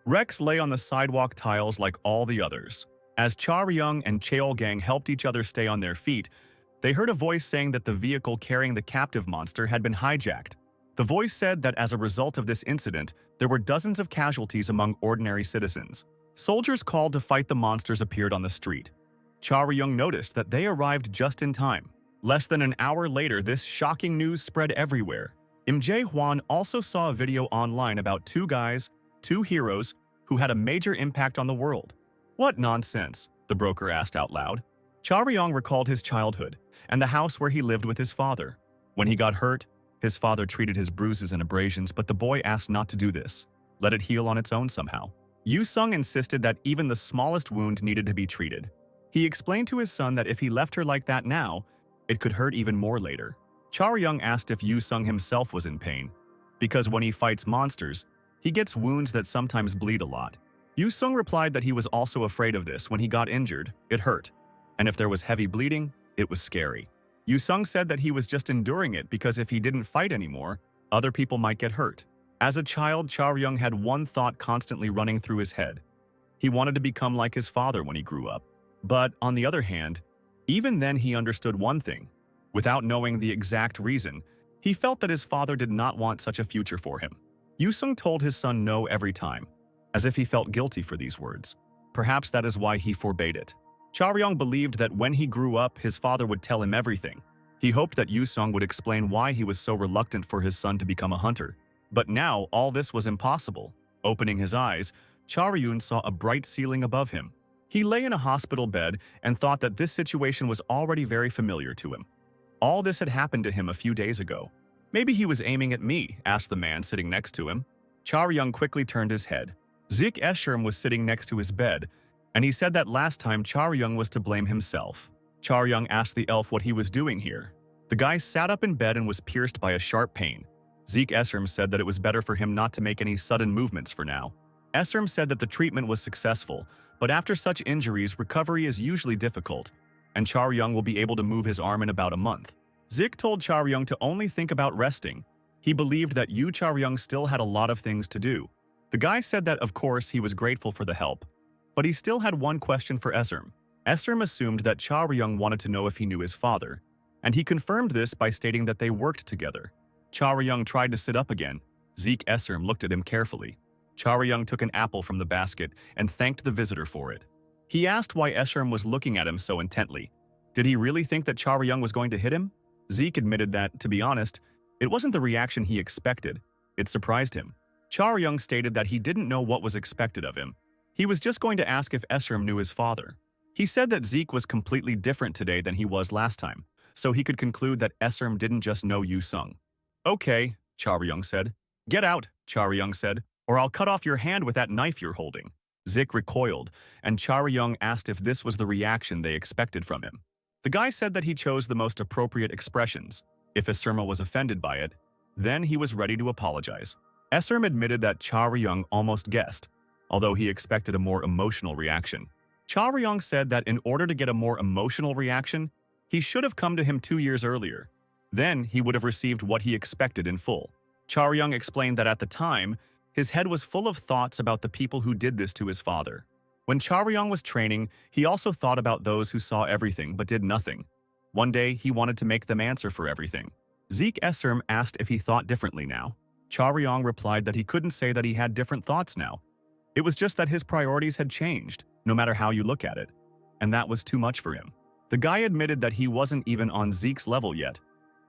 Rex lay on the sidewalk tiles like all the others. As Charyun and Cheol-gang helped each other stay on their feet, they heard a voice saying that the vehicle carrying the captive monster had been hijacked. The voice said that as a result of this incident, there were dozens of casualties among ordinary citizens. Soldiers called to fight the monsters appeared on the street. Charyun noticed that they arrived just in time. Less than an hour later, this shocking news spread everywhere. Im Jae-hwan also saw a video online about 2 guys, 2 heroes, who had a major impact on the world. What nonsense, the broker asked out loud. Charyun recalled his childhood and the house where he lived with his father. When he got hurt, his father treated his bruises and abrasions, but the boy asked not to do this. Let it heal on its own somehow. Yu-sung insisted that even the smallest wound needed to be treated. He explained to his son that if he left her like that now, it could hurt even more later. Charyun asked if Yu-sung himself was in pain, because when he fights monsters, he gets wounds that sometimes bleed a lot. Yu-sung replied that he was also afraid of this. When he got injured, it hurt, and if there was heavy bleeding, it was scary. Yu-sung said that he was just enduring it because if he didn't fight anymore, other people might get hurt. As a child, Charyun had one thought constantly running through his head. He wanted to become like his father when he grew up. But on the other hand, even then he understood one thing. Without knowing the exact reason, he felt that his father did not want such a future for him. Yu-sung told his son no every time, as if he felt guilty for these words. Perhaps that is why he forbade it. Charyun believed that when he grew up, his father would tell him everything. He hoped that Yu-sung would explain why he was so reluctant for his son to become a hunter. But now, all this was impossible. Opening his eyes, Charyun saw a bright ceiling above him. He lay in a hospital bed and thought that this situation was already very familiar to him. All this had happened to him a few days ago. Maybe he was aiming at me, asked the man sitting next to him. Charyun quickly turned his head. Zik Escherm was sitting next to his bed, and he said that last time Charyun was to blame himself. Charyun asked the elf what he was doing here. The guy sat up in bed and was pierced by a sharp pain. Zik Escherm said that it was better for him not to make any sudden movements for now. Escherm said that the treatment was successful, but after such injuries, recovery is usually difficult, and Charyun will be able to move his arm in about a month. Zik told Charyun to only think about resting. He believed that Charyun still had a lot of things to do. The guy said that, of course, he was grateful for the help, but he still had one question for Escherm. Escherm assumed that Charyun wanted to know if he knew his father, and he confirmed this by stating that they worked together. Charyun tried to sit up again. Zik Escherm looked at him carefully. Charyun took an apple from the basket and thanked the visitor for it. He asked why Escherm was looking at him so intently. Did he really think that Charyun was going to hit him? Zik admitted that, to be honest, it wasn't the reaction he expected. It surprised him. Charyun stated that he didn't know what was expected of him. He was just going to ask if Escherm knew his father. He said that Zik was completely different today than he was last time, so he could conclude that Escherm didn't just know Yu-sung. Okay, Charyun said. Get out, Charyun said, or I'll cut off your hand with that knife you're holding. Zik recoiled, and Charyong asked if this was the reaction they expected from him. The guy said that he chose the most appropriate expressions. If Asura was offended by it, then he was ready to apologize. Asura admitted that Charyong almost guessed, although he expected a more emotional reaction. Charyong said that in order to get a more emotional reaction, he should have come to him 2 years earlier. Then he would have received what he expected in full. Charyong explained that at the time, his head was full of thoughts about the people who did this to his father. When Charyong was training, he also thought about those who saw everything but did nothing. One day, he wanted to make them answer for everything. Zeke Esserm asked if he thought differently now. Charyong replied that he couldn't say that he had different thoughts now. It was just that his priorities had changed, no matter how you look at it. And that was too much for him. The guy admitted that he wasn't even on Zeke's level yet.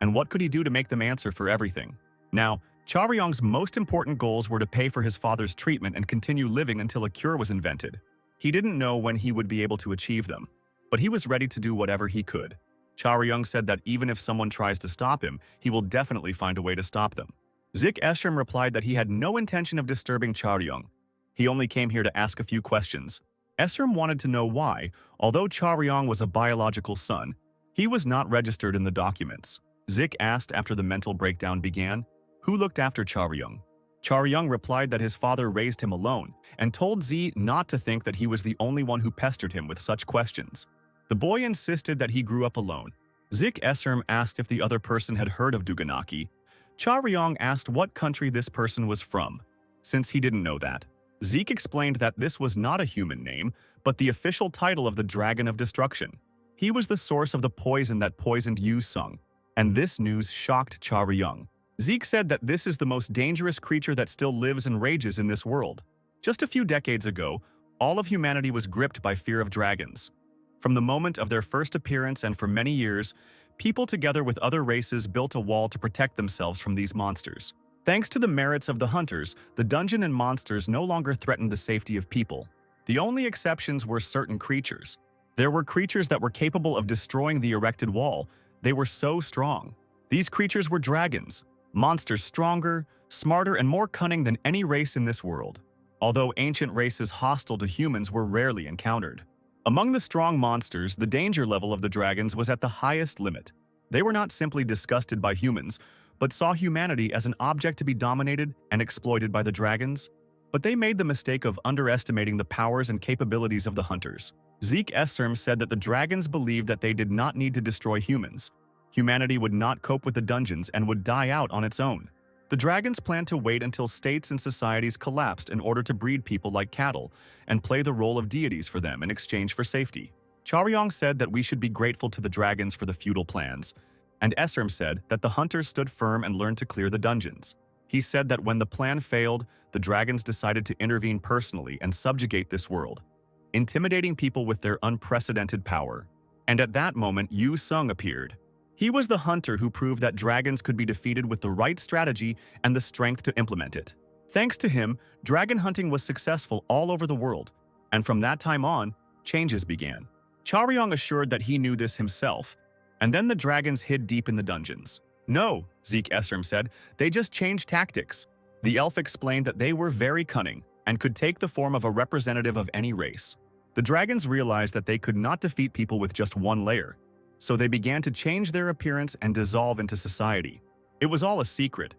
And what could he do to make them answer for everything? Now, Charyong's most important goals were to pay for his father's treatment and continue living until a cure was invented. He didn't know when he would be able to achieve them, but he was ready to do whatever he could. Charyong said that even if someone tries to stop him, he will definitely find a way to stop them. Zik Eshem replied that he had no intention of disturbing Charyong. He only came here to ask a few questions. Eshem wanted to know why, although Charyong was a biological son, he was not registered in the documents. Zik asked after the mental breakdown began, who looked after Charyong? Charyong replied that his father raised him alone and told Z not to think that he was the only one who pestered him with such questions. The boy insisted that he grew up alone. Zik Esserm asked if the other person had heard of Duganaki. Charyong asked what country this person was from, since he didn't know that. Zeke explained that this was not a human name, but the official title of the Dragon of Destruction. He was the source of the poison that poisoned Yu Sung, and this news shocked Charyong. Zeke said that this is the most dangerous creature that still lives and rages in this world. Just a few decades ago, all of humanity was gripped by fear of dragons. From the moment of their first appearance and for many years, people together with other races built a wall to protect themselves from these monsters. Thanks to the merits of the hunters, the dungeon and monsters no longer threatened the safety of people. The only exceptions were certain creatures. There were creatures that were capable of destroying the erected wall. They were so strong. These creatures were dragons. Monsters stronger, smarter, and more cunning than any race in this world. Although ancient races hostile to humans were rarely encountered. Among the strong monsters, the danger level of the dragons was at the highest limit. They were not simply disgusted by humans, but saw humanity as an object to be dominated and exploited by the dragons. But they made the mistake of underestimating the powers and capabilities of the hunters. Zeke Esserm said that the dragons believed that they did not need to destroy humans. Humanity would not cope with the dungeons and would die out on its own. The dragons planned to wait until states and societies collapsed in order to breed people like cattle and play the role of deities for them in exchange for safety. Charyong said that we should be grateful to the dragons for the feudal plans, and Esserm said that the hunters stood firm and learned to clear the dungeons. He said that when the plan failed, the dragons decided to intervene personally and subjugate this world, intimidating people with their unprecedented power. And at that moment, Yu Sung appeared. He was the hunter who proved that dragons could be defeated with the right strategy and the strength to implement it. Thanks to him, dragon hunting was successful all over the world, and from that time on, changes began. Charyong assured that he knew this himself, and then the dragons hid deep in the dungeons. No, Zeke Esserm said, they just changed tactics. The elf explained that they were very cunning and could take the form of a representative of any race. The dragons realized that they could not defeat people with just one layer, so they began to change their appearance and dissolve into society. It was all a secret,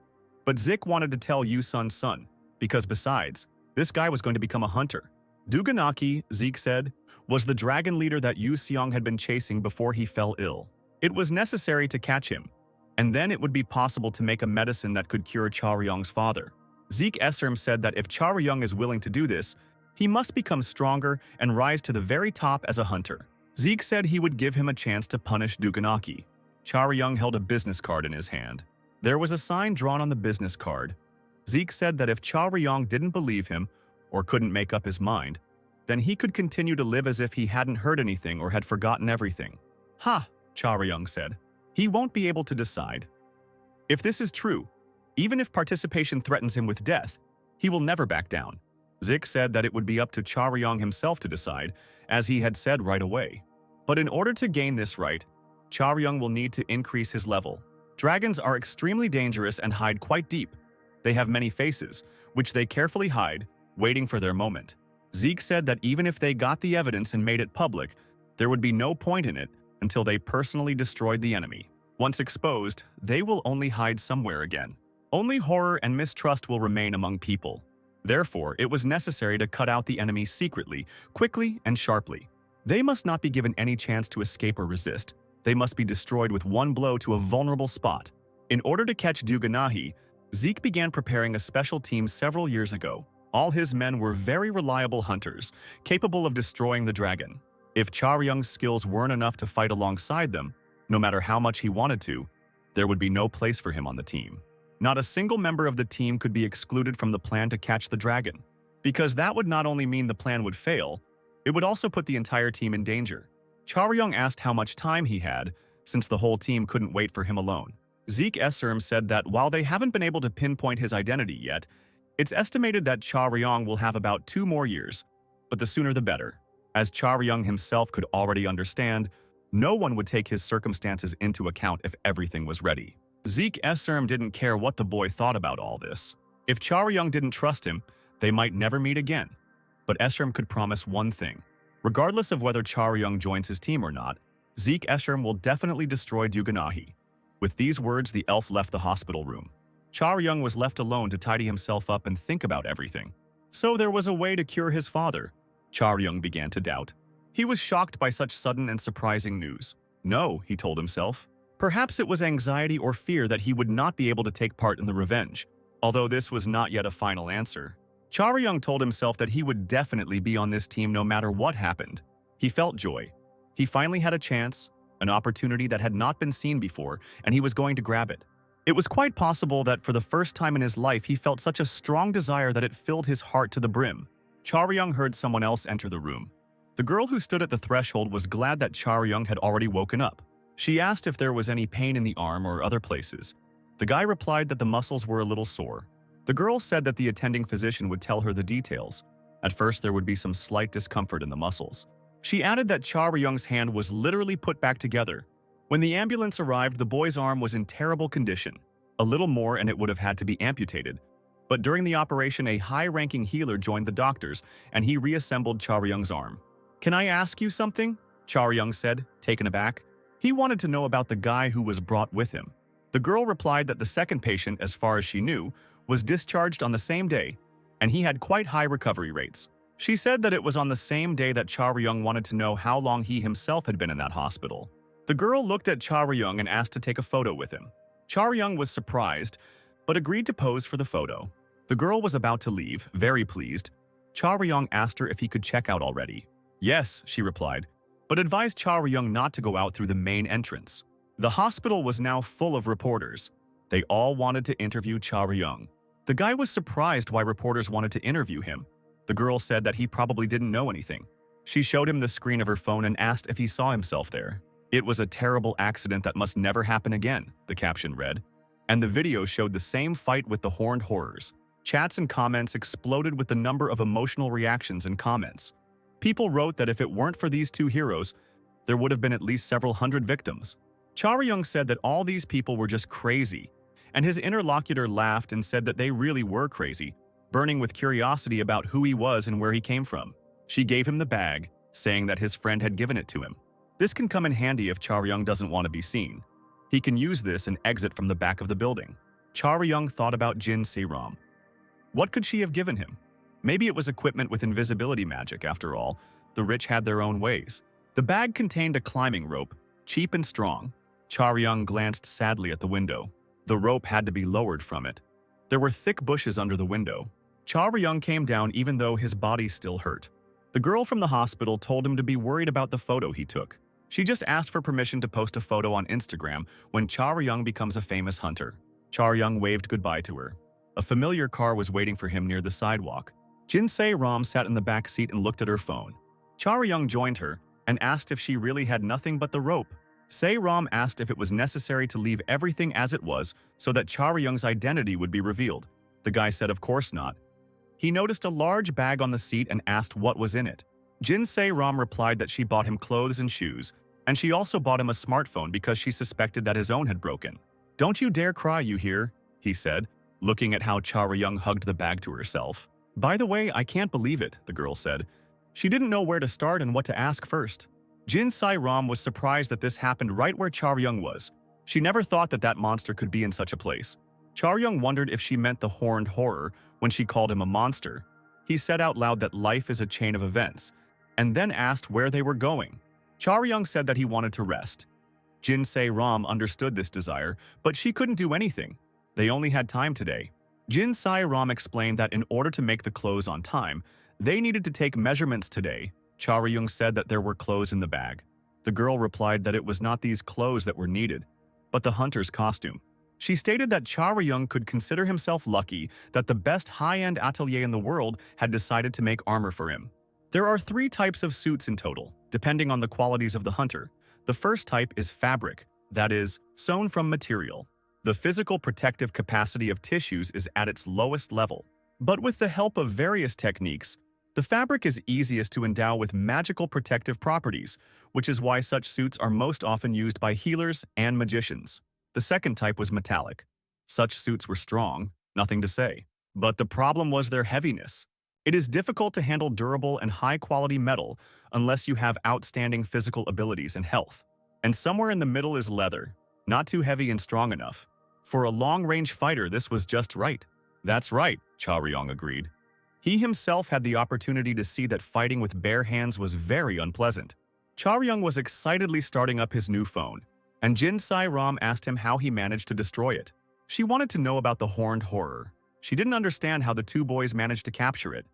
but Zik wanted to tell Yu Sun's son, because besides, this guy was going to become a hunter. Duganaki, Zeke said, was the dragon leader that Yu Seong had been chasing before he fell ill. It was necessary to catch him, and then it would be possible to make a medicine that could cure Charyong's father. Zeke Esserm said that if Charyong is willing to do this, he must become stronger and rise to the very top as a hunter. Zeke said he would give him a chance to punish Duganaki. Charyong held a business card in his hand. There was a sign drawn on the business card. Zeke said that if Charyong didn't believe him or couldn't make up his mind, then he could continue to live as if he hadn't heard anything or had forgotten everything. Ha, Charyong said. He won't be able to decide. If this is true, even if participation threatens him with death, he will never back down. Zik said that it would be up to Charyong himself to decide, as he had said right away. But in order to gain this right, Charyong will need to increase his level. Dragons are extremely dangerous and hide quite deep. They have many faces, which they carefully hide, waiting for their moment. Zeke said that even if they got the evidence and made it public, there would be no point in it until they personally destroyed the enemy. Once exposed, they will only hide somewhere again. Only horror and mistrust will remain among people. Therefore, it was necessary to cut out the enemy secretly, quickly, and sharply. They must not be given any chance to escape or resist. They must be destroyed with one blow to a vulnerable spot. In order to catch Duganahi, Zeke began preparing a special team several years ago. All his men were very reliable hunters, capable of destroying the dragon. If Charyung's skills weren't enough to fight alongside them, no matter how much he wanted to, there would be no place for him on the team. Not a single member of the team could be excluded from the plan to catch the dragon, because that would not only mean the plan would fail, it would also put the entire team in danger. Charyung asked how much time he had, since the whole team couldn't wait for him alone. Zeke Esserm said that while they haven't been able to pinpoint his identity yet, it's estimated that Charyung will have about 2 more years, but the sooner the better. As Charyung himself could already understand, no one would take his circumstances into account if everything was ready. Zeke Esserm didn't care what the boy thought about all this. If Charyung didn't trust him, they might never meet again. But Esserm could promise one thing. Regardless of whether Charyung joins his team or not, Zeke Esserm will definitely destroy Duganahi. With these words, the elf left the hospital room. Charyung was left alone to tidy himself up and think about everything. So there was a way to cure his father. Charyung began to doubt. He was shocked by such sudden and surprising news. No, he told himself. Perhaps it was anxiety or fear that he would not be able to take part in the revenge. Although this was not yet a final answer, Charyung told himself that he would definitely be on this team no matter what happened. He felt joy. He finally had a chance, an opportunity that had not been seen before, and he was going to grab it. It was quite possible that for the first time in his life he felt such a strong desire that it filled his heart to the brim. Charyung heard someone else enter the room. The girl who stood at the threshold was glad that Charyung had already woken up. She asked if there was any pain in the arm or other places. The guy replied that the muscles were a little sore. The girl said that the attending physician would tell her the details. At first, there would be some slight discomfort in the muscles. She added that Charyung's hand was literally put back together. When the ambulance arrived, the boy's arm was in terrible condition. A little more and it would have had to be amputated. But during the operation, a high-ranking healer joined the doctors, and he reassembled Charyung's arm. "Can I ask you something?" Charyung said, taken aback. He wanted to know about the guy who was brought with him. The girl replied that the second patient, as far as she knew, was discharged on the same day, and he had quite high recovery rates. She said that it was on the same day that Charyung wanted to know how long he himself had been in that hospital. The girl looked at Charyung and asked to take a photo with him. Charyung was surprised, but agreed to pose for the photo. The girl was about to leave, very pleased. Charyung asked her if he could check out already. Yes, she replied, but advised Charyung not to go out through the main entrance. The hospital was now full of reporters. They all wanted to interview Charyung. The guy was surprised why reporters wanted to interview him. The girl said that he probably didn't know anything. She showed him the screen of her phone and asked if he saw himself there. "It was a terrible accident that must never happen again," the caption read. And the video showed the same fight with the horned horrors. Chats and comments exploded with the number of emotional reactions and comments. People wrote that if it weren't for these two heroes, there would have been at least several hundred victims. Charyung said that all these people were just crazy, and his interlocutor laughed and said that they really were crazy, burning with curiosity about who he was and where he came from. She gave him the bag, saying that his friend had given it to him. This can come in handy if Charyung doesn't want to be seen. He can use this and exit from the back of the building. Charyung thought about Jin Se-ram. What could she have given him? Maybe it was equipment with invisibility magic, after all. The rich had their own ways. The bag contained a climbing rope, cheap and strong. Charyung glanced sadly at the window. The rope had to be lowered from it. There were thick bushes under the window. Charyung came down even though his body still hurt. The girl from the hospital told him to be worried about the photo he took. She just asked for permission to post a photo on Instagram when Charyung becomes a famous hunter. Charyung waved goodbye to her. A familiar car was waiting for him near the sidewalk. Jin Se-ram sat in the back seat and looked at her phone. Charyung joined her and asked if she really had nothing but the rope. Se-ram asked if it was necessary to leave everything as it was so that Charyung's identity would be revealed. The guy said of course not. He noticed a large bag on the seat and asked what was in it. Jin Se-ram replied that she bought him clothes and shoes, and she also bought him a smartphone because she suspected that his own had broken. "Don't you dare cry, you hear?" he said, looking at how Charyung hugged the bag to herself. By the way, I can't believe it, the girl said. She didn't know where to start and what to ask first. Jin Sai-ram was surprised that this happened right where Charyung was. She never thought that that monster could be in such a place. Charyung wondered if she meant the horned horror when she called him a monster. He said out loud that life is a chain of events, and then asked where they were going. Charyung said that he wanted to rest. Jin Se-ram understood this desire, but she couldn't do anything. They only had time today. Jin Se-ram explained that in order to make the clothes on time, they needed to take measurements today. Charyung said that there were clothes in the bag. The girl replied that it was not these clothes that were needed, but the hunter's costume. She stated that Charyung could consider himself lucky that the best high-end atelier in the world had decided to make armor for him. There are 3 types of suits in total, depending on the qualities of the hunter. The first type is fabric, that is, sewn from material. The physical protective capacity of tissues is at its lowest level. But with the help of various techniques, the fabric is easiest to endow with magical protective properties, which is why such suits are most often used by healers and magicians. The second type was metallic. Such suits were strong, nothing to say. But the problem was their heaviness. It is difficult to handle durable and high-quality metal unless you have outstanding physical abilities and health. And somewhere in the middle is leather, not too heavy and strong enough. For a long-range fighter, this was just right. That's right, Charyung agreed. He himself had the opportunity to see that fighting with bare hands was very unpleasant. Charyung was excitedly starting up his new phone, and Jin Se-ram asked him how he managed to destroy it. She wanted to know about the horned horror. She didn't understand how the 2 boys managed to capture it.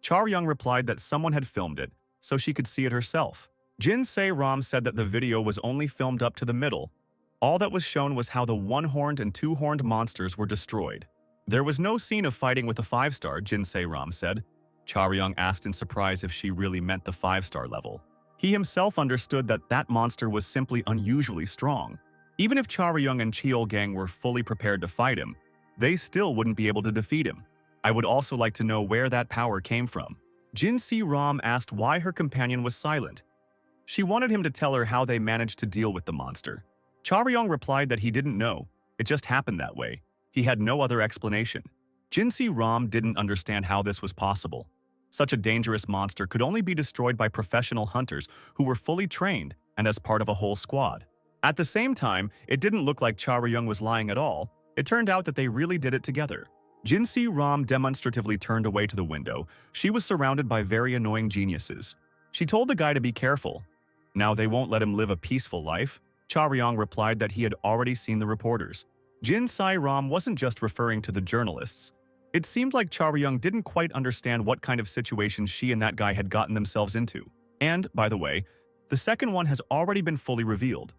Charyung replied that someone had filmed it, so she could see it herself. Jin Se-ram said that the video was only filmed up to the middle. All that was shown was how the 1-horned and 2-horned monsters were destroyed. There was no scene of fighting with a 5-star, Jin Se-ram said. Charyung asked in surprise if she really meant the 5-star level. He himself understood that that monster was simply unusually strong. Even if Charyung and Cheol-gang were fully prepared to fight him, they still wouldn't be able to defeat him. I would also like to know where that power came from. Jin Se-ram asked why her companion was silent. She wanted him to tell her how they managed to deal with the monster. Charyung replied that he didn't know. It just happened that way. He had no other explanation. Jin Se-ram didn't understand how this was possible. Such a dangerous monster could only be destroyed by professional hunters who were fully trained and as part of a whole squad. At the same time, it didn't look like Charyung was lying at all. It turned out that they really did it together. Jin Se-ram demonstratively turned away to the window. She was surrounded by very annoying geniuses. She told the guy to be careful. Now they won't let him live a peaceful life. Charyung replied that he had already seen the reporters. Jin Se-ram wasn't just referring to the journalists. It seemed like Charyung didn't quite understand what kind of situation she and that guy had gotten themselves into. And, by the way, the second one has already been fully revealed.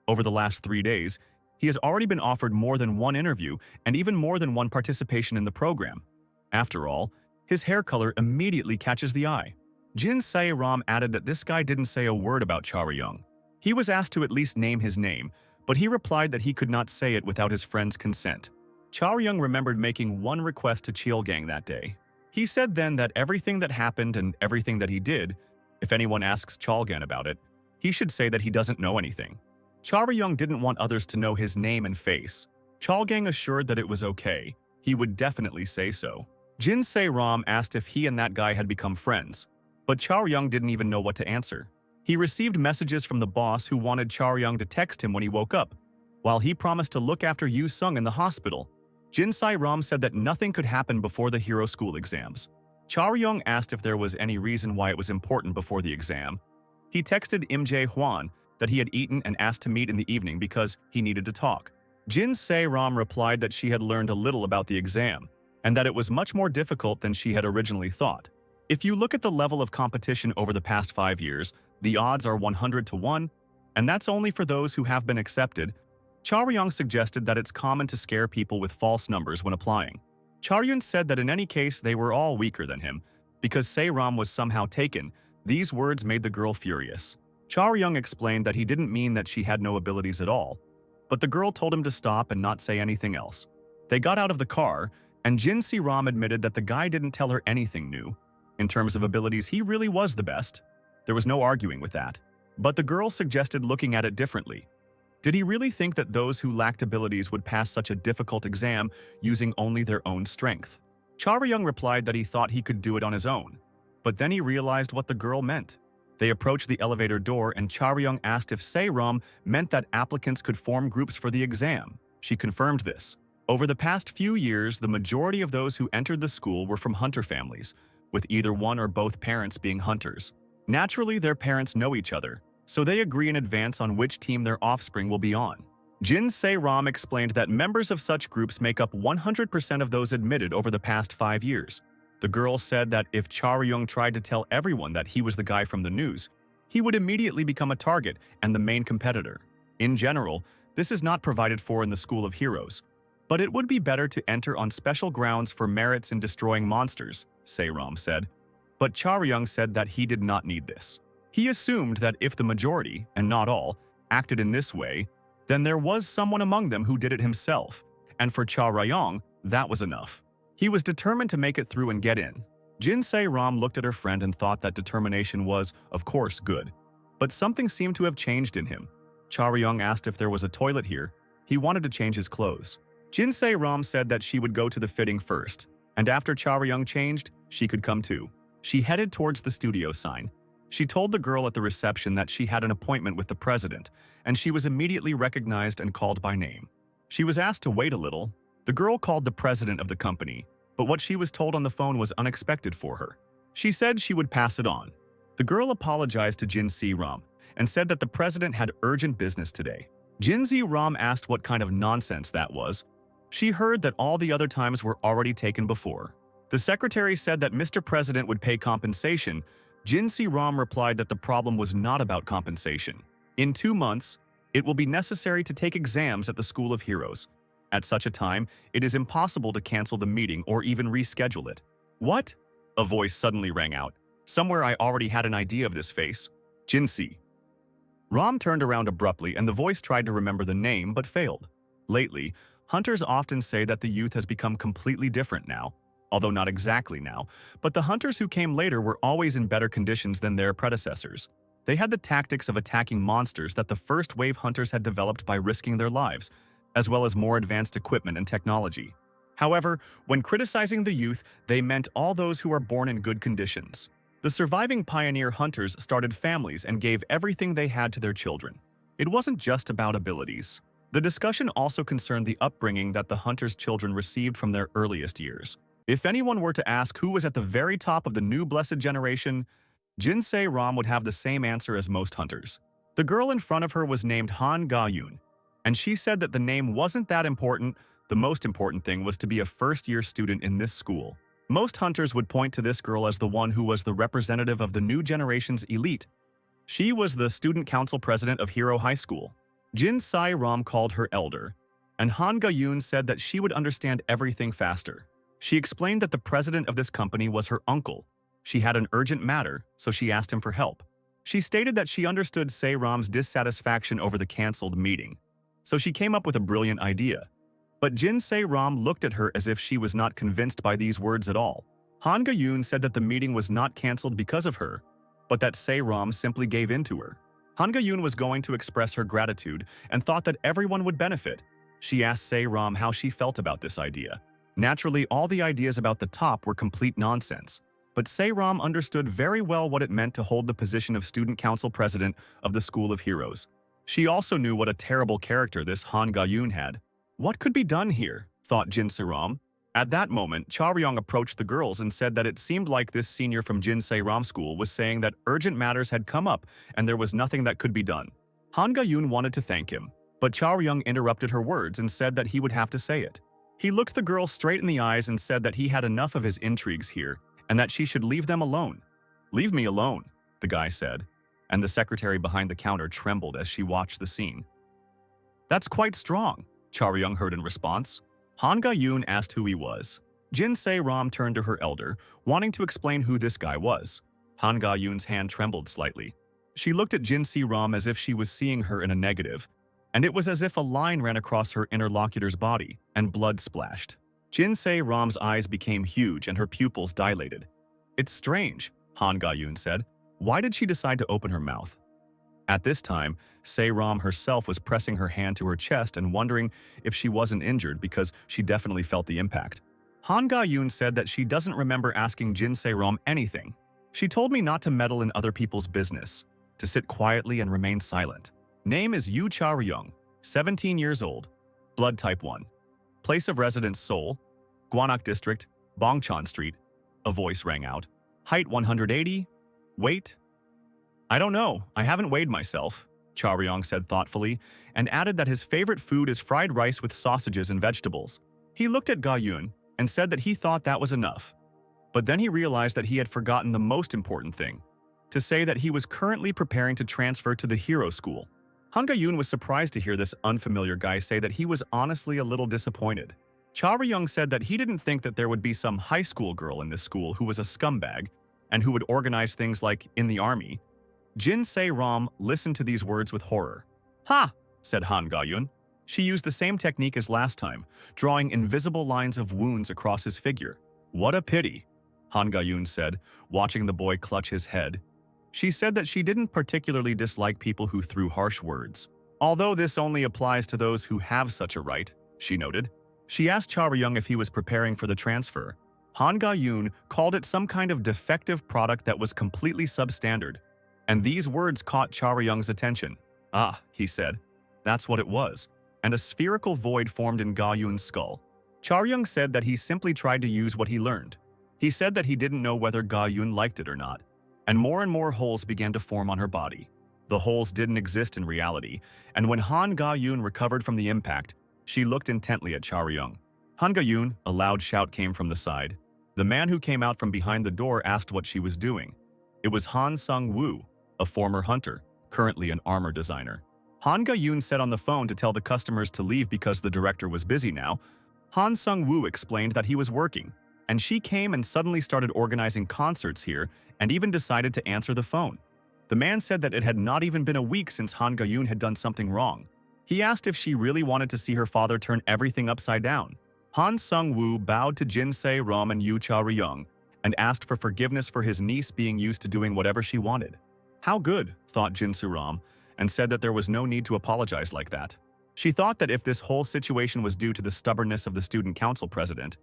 Over the last 3 days, he has already been offered more than 1 interview and even more than 1 participation in the program. After all, his hair color immediately catches the eye. Jin Se-ram added that this guy didn't say a word about Charyung. He was asked to at least name his name, but he replied that he could not say it without his friend's consent. Charyung remembered making 1 request to Cheol-gang that day. He said then that everything that happened and everything that he did, if anyone asks Cheol-gang about it, he should say that he doesn't know anything. Charyung didn't want others to know his name and face. Cheol-gang assured that it was okay. He would definitely say so. Jin Se-ram asked if he and that guy had become friends, but Charyung didn't even know what to answer. He received messages from the boss who wanted Charyung to text him when he woke up, while he promised to look after Yu Sung in the hospital. Jin Se-ram said that nothing could happen before the hero school exams. Charyung asked if there was any reason why it was important before the exam. He texted Im Jae-hwan that he had eaten and asked to meet in the evening because he needed to talk. Jin Se-ram replied that she had learned a little about the exam, and that it was much more difficult than she had originally thought. If you look at the level of competition over the past 5 years, the odds are 100 to 1, and that's only for those who have been accepted. Charyung suggested that it's common to scare people with false numbers when applying. Charyung said that in any case they were all weaker than him. Because Se-ram was somehow taken, these words made the girl furious. Charyung explained that he didn't mean that she had no abilities at all, but the girl told him to stop and not say anything else. They got out of the car, and Jin Se-ram admitted that the guy didn't tell her anything new. In terms of abilities, he really was the best. There was no arguing with that. But the girl suggested looking at it differently. Did he really think that those who lacked abilities would pass such a difficult exam using only their own strength? Charyung replied that he thought he could do it on his own, but then he realized what the girl meant. They approached the elevator door and Charyung asked if Se-ram meant that applicants could form groups for the exam. She confirmed this. Over the past few years, the majority of those who entered the school were from hunter families, with either one or both parents being hunters. Naturally, their parents know each other, so they agree in advance on which team their offspring will be on. Jin Se-ram explained that members of such groups make up 100% of those admitted over the past 5 years. The girl said that if Charyung tried to tell everyone that he was the guy from the news, he would immediately become a target and the main competitor. In general, this is not provided for in the School of Heroes, but it would be better to enter on special grounds for merits in destroying monsters, Se-ram said. But Charyung said that he did not need this. He assumed that if the majority, and not all, acted in this way, then there was someone among them who did it himself, and for Charyung, that was enough. He was determined to make it through and get in. Jin Se-ram looked at her friend and thought that determination was, of course, good. But something seemed to have changed in him. Charyung asked if there was a toilet here. He wanted to change his clothes. Jin Se-ram said that she would go to the fitting first, and after Charyung changed, she could come too. She headed towards the studio sign. She told the girl at the reception that she had an appointment with the president, and she was immediately recognized and called by name. She was asked to wait a little. The girl called the president of the company, but what she was told on the phone was unexpected for her. She said she would pass it on. The girl apologized to Jin Se-ram and said that the president had urgent business today. Jin Se-ram asked what kind of nonsense that was. She heard that all the other times were already taken before. The secretary said that Mr. President would pay compensation. Jin Se-ram replied that the problem was not about compensation. In 2 months, it will be necessary to take exams at the School of Heroes. At such a time, it is impossible to cancel the meeting or even reschedule it. What? A voice suddenly rang out. Somewhere I already had an idea of this face. Jin Se-ram turned around abruptly and the voice tried to remember the name but failed. Lately, hunters often say that the youth has become completely different now. Although not exactly now, but the hunters who came later were always in better conditions than their predecessors. They had the tactics of attacking monsters that the first wave hunters had developed by risking their lives, as well as more advanced equipment and technology. However, when criticizing the youth, they meant all those who are born in good conditions. The surviving pioneer hunters started families and gave everything they had to their children. It wasn't just about abilities. The discussion also concerned the upbringing that the hunters' children received from their earliest years. If anyone were to ask who was at the very top of the new blessed generation, Jin Se-ram would have the same answer as most hunters. The girl in front of her was named Han Ga-yoon, and she said that the name wasn't that important. The most important thing was to be a first-year student in this school. Most hunters would point to this girl as the one who was the representative of the new generation's elite. She was the student council president of Hero High School. Jin Se-ram called her elder, and Han Ga-yoon said that she would understand everything faster. She explained that the president of this company was her uncle. She had an urgent matter, so she asked him for help. She stated that she understood Se-ram's dissatisfaction over the cancelled meeting, so she came up with a brilliant idea. But Jin Se-ram looked at her as if she was not convinced by these words at all. Han Ga-yoon said that the meeting was not cancelled because of her, but that Se-ram simply gave in to her. Han Ga-yoon was going to express her gratitude and thought that everyone would benefit. She asked Se-ram how she felt about this idea. Naturally, all the ideas about the top were complete nonsense, but Se-ram understood very well what it meant to hold the position of student council president of the School of Heroes. She also knew what a terrible character this Han Ga-yoon had. What could be done here, thought Jin Se-ram. At that moment, Charyung approached the girls and said that it seemed like this senior from Jin Se-ram school was saying that urgent matters had come up and there was nothing that could be done. Han Ga-yoon wanted to thank him, but Charyung interrupted her words and said that he would have to say it. He looked the girl straight in the eyes and said that he had enough of his intrigues here and that she should leave them alone. "Leave me alone," the guy said, and the secretary behind the counter trembled as she watched the scene. "That's quite strong," Charyung heard in response. Han Ga-yoon asked who he was. Jin Se-ram turned to her elder, wanting to explain who this guy was. Han Ga-yoon's hand trembled slightly. She looked at Jin Se-ram as if she was seeing her in a negative, and it was as if a line ran across her interlocutor's body, and blood splashed. Jin Se-ram's eyes became huge and her pupils dilated. "It's strange," Han Ga-yoon said. "Why did she decide to open her mouth?" At this time, Se-ram herself was pressing her hand to her chest and wondering if she wasn't injured because she definitely felt the impact. Han Ga-yoon said that she doesn't remember asking Jin Se-rom anything. She told me not to meddle in other people's business, to sit quietly and remain silent. Name is Yoo Cha-ryung, 17 years old, blood type 1. Place of residence Seoul, Gwanak District, Bongchon Street. A voice rang out. Height 180. Weight? I don't know, I haven't weighed myself, Cha-ryung said thoughtfully, and added that his favorite food is fried rice with sausages and vegetables. He looked at Ga-yoon and said that he thought that was enough. But then he realized that he had forgotten the most important thing, to say that he was currently preparing to transfer to the hero school. Han Ga-yoon was surprised to hear this unfamiliar guy say that he was honestly a little disappointed. Cha-ryung said that he didn't think that there would be some high school girl in this school who was a scumbag and who would organize things like in the army. Jin Se-rom listened to these words with horror. "Ha!" said Han Ga-yoon. She used the same technique as last time, drawing invisible lines of wounds across his figure. "What a pity," Han Ga-yoon said, watching the boy clutch his head. She said that she didn't particularly dislike people who threw harsh words. Although this only applies to those who have such a right, she noted. She asked Cha-ryung if he was preparing for the transfer. Han Ga-yoon called it some kind of defective product that was completely substandard. And these words caught Cha-ryung's attention. "Ah," he said. "That's what it was." And a spherical void formed in Ga-yoon's skull. Cha-ryung said that he simply tried to use what he learned. He said that he didn't know whether Ga-yoon liked it or not. And more holes began to form on her body. The holes didn't exist in reality, and when Han Ga-yoon recovered from the impact, she looked intently at Cha-ryung. "Han Ga-yoon," a loud shout came from the side. The man who came out from behind the door asked what she was doing. It was Han Sung-woo, a former hunter, currently an armor designer. Han Ga-yoon said on the phone to tell the customers to leave because the director was busy now. Han Sung-woo explained that he was working, and she came and suddenly started organizing concerts here and even decided to answer the phone. The man said that it had not even been a week since Han Ga-yoon had done something wrong. He asked if she really wanted to see her father turn everything upside down. Han Sung-woo bowed to Jin Se-rom and Yoo Cha-ryung and asked for forgiveness for his niece being used to doing whatever she wanted. How good, thought Jin Se-rom, and said that there was no need to apologize like that. She thought that if this whole situation was due to the stubbornness of the student council president,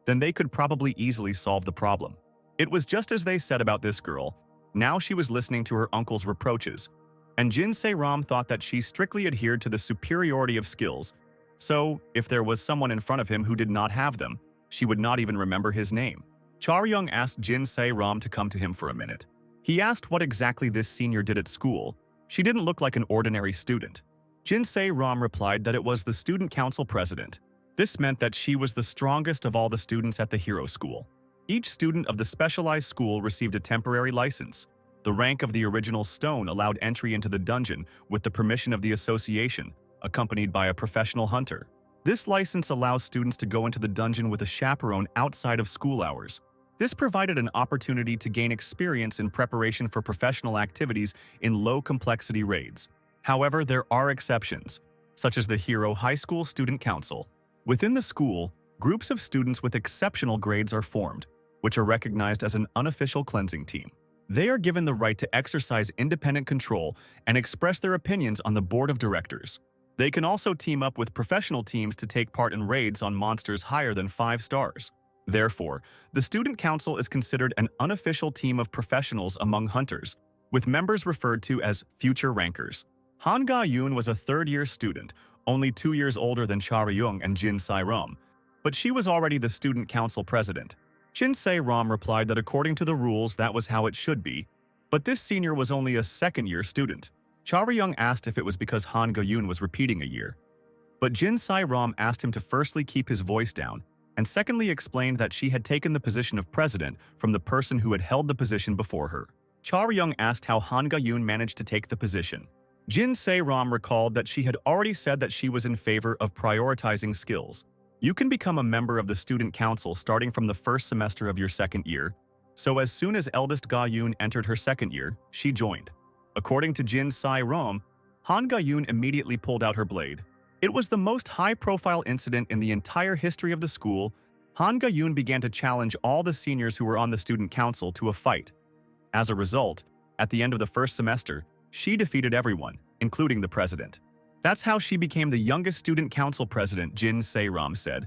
then they could probably easily solve the problem. It was just as they said about this girl. Now she was listening to her uncle's reproaches, and Jin Se-rom thought that she strictly adhered to the superiority of skills. So, if there was someone in front of him who did not have them, she would not even remember his name. Cha-ryung asked Jin Se-rom to come to him for a minute. He asked what exactly this senior did at school. She didn't look like an ordinary student. Jin Se-rom replied that it was the student council president. This meant that she was the strongest of all the students at the hero school. Each student of the specialized school received a temporary license. The rank of the original stone allowed entry into the dungeon with the permission of the association, accompanied by a professional hunter. This license allows students to go into the dungeon with a chaperone outside of school hours. This provided an opportunity to gain experience in preparation for professional activities in low-complexity raids. However, there are exceptions, such as the Hero High School Student Council. Within the school, groups of students with exceptional grades are formed, which are recognized as an unofficial cleansing team. They are given the right to exercise independent control and express their opinions on the board of directors. They can also team up with professional teams to take part in raids on monsters higher than 5 stars. Therefore, the student council is considered an unofficial team of professionals among hunters, with members referred to as future rankers. Han Ga-yoon was a third-year student, only 2 years older than Cha-ryung and Jin Se-rom, but she was already the student council president. Jin Se-rom replied that according to the rules that was how it should be, but this senior was only a second-year student. Cha-ryung asked if it was because Han Ga-yoon was repeating a year. But Jin Se-rom asked him to firstly keep his voice down, and secondly explained that she had taken the position of president from the person who had held the position before her. Cha-ryung asked how Han Ga-yoon managed to take the position. Jin Se-rom recalled that she had already said that she was in favor of prioritizing skills. You can become a member of the student council starting from the first semester of your second year, so as soon as eldest Ga-yoon entered her second year, she joined. According to Jin Se-rom, Han Ga-yoon immediately pulled out her blade. It was the most high-profile incident in the entire history of the school. Han Ga-yoon began to challenge all the seniors who were on the student council to a fight. As a result, at the end of the first semester, she defeated everyone, including the president. That's how she became the youngest student council president, Jin Se-rom said.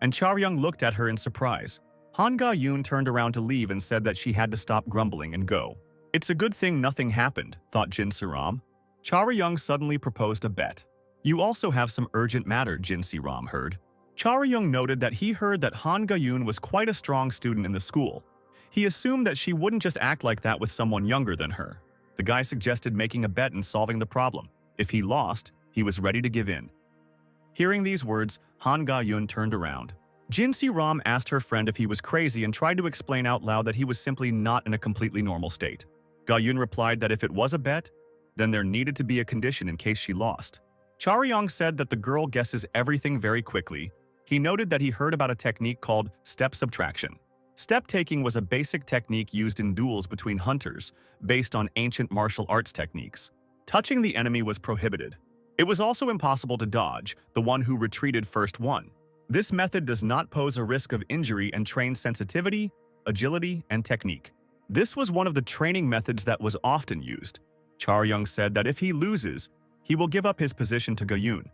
and Charyung looked at her in surprise. Han Ga-yoon turned around to leave and said that she had to stop grumbling and go. It's a good thing nothing happened, thought Jin Se-ram. Charyung suddenly proposed a bet. You also have some urgent matter, Jin Se-ram heard. Charyung noted that he heard that Han Ga-yoon was quite a strong student in the school. He assumed that she wouldn't just act like that with someone younger than her. The guy suggested making a bet and solving the problem. If he lost, he was ready to give in. Hearing these words, Han Ga-yoon turned around. Jin Se-ram asked her friend if he was crazy and tried to explain out loud that he was simply not in a completely normal state. Ga-yoon replied that if it was a bet, then there needed to be a condition in case she lost. Charyung said that the girl guesses everything very quickly. He noted that he heard about a technique called step subtraction. Step taking was a basic technique used in duels between hunters, based on ancient martial arts techniques. Touching the enemy was prohibited. It was also impossible to dodge, the one who retreated first won. This method does not pose a risk of injury and trains sensitivity, agility, and technique. This was one of the training methods that was often used. Charyung said that if he loses, he will give up his position to Ga-yoon.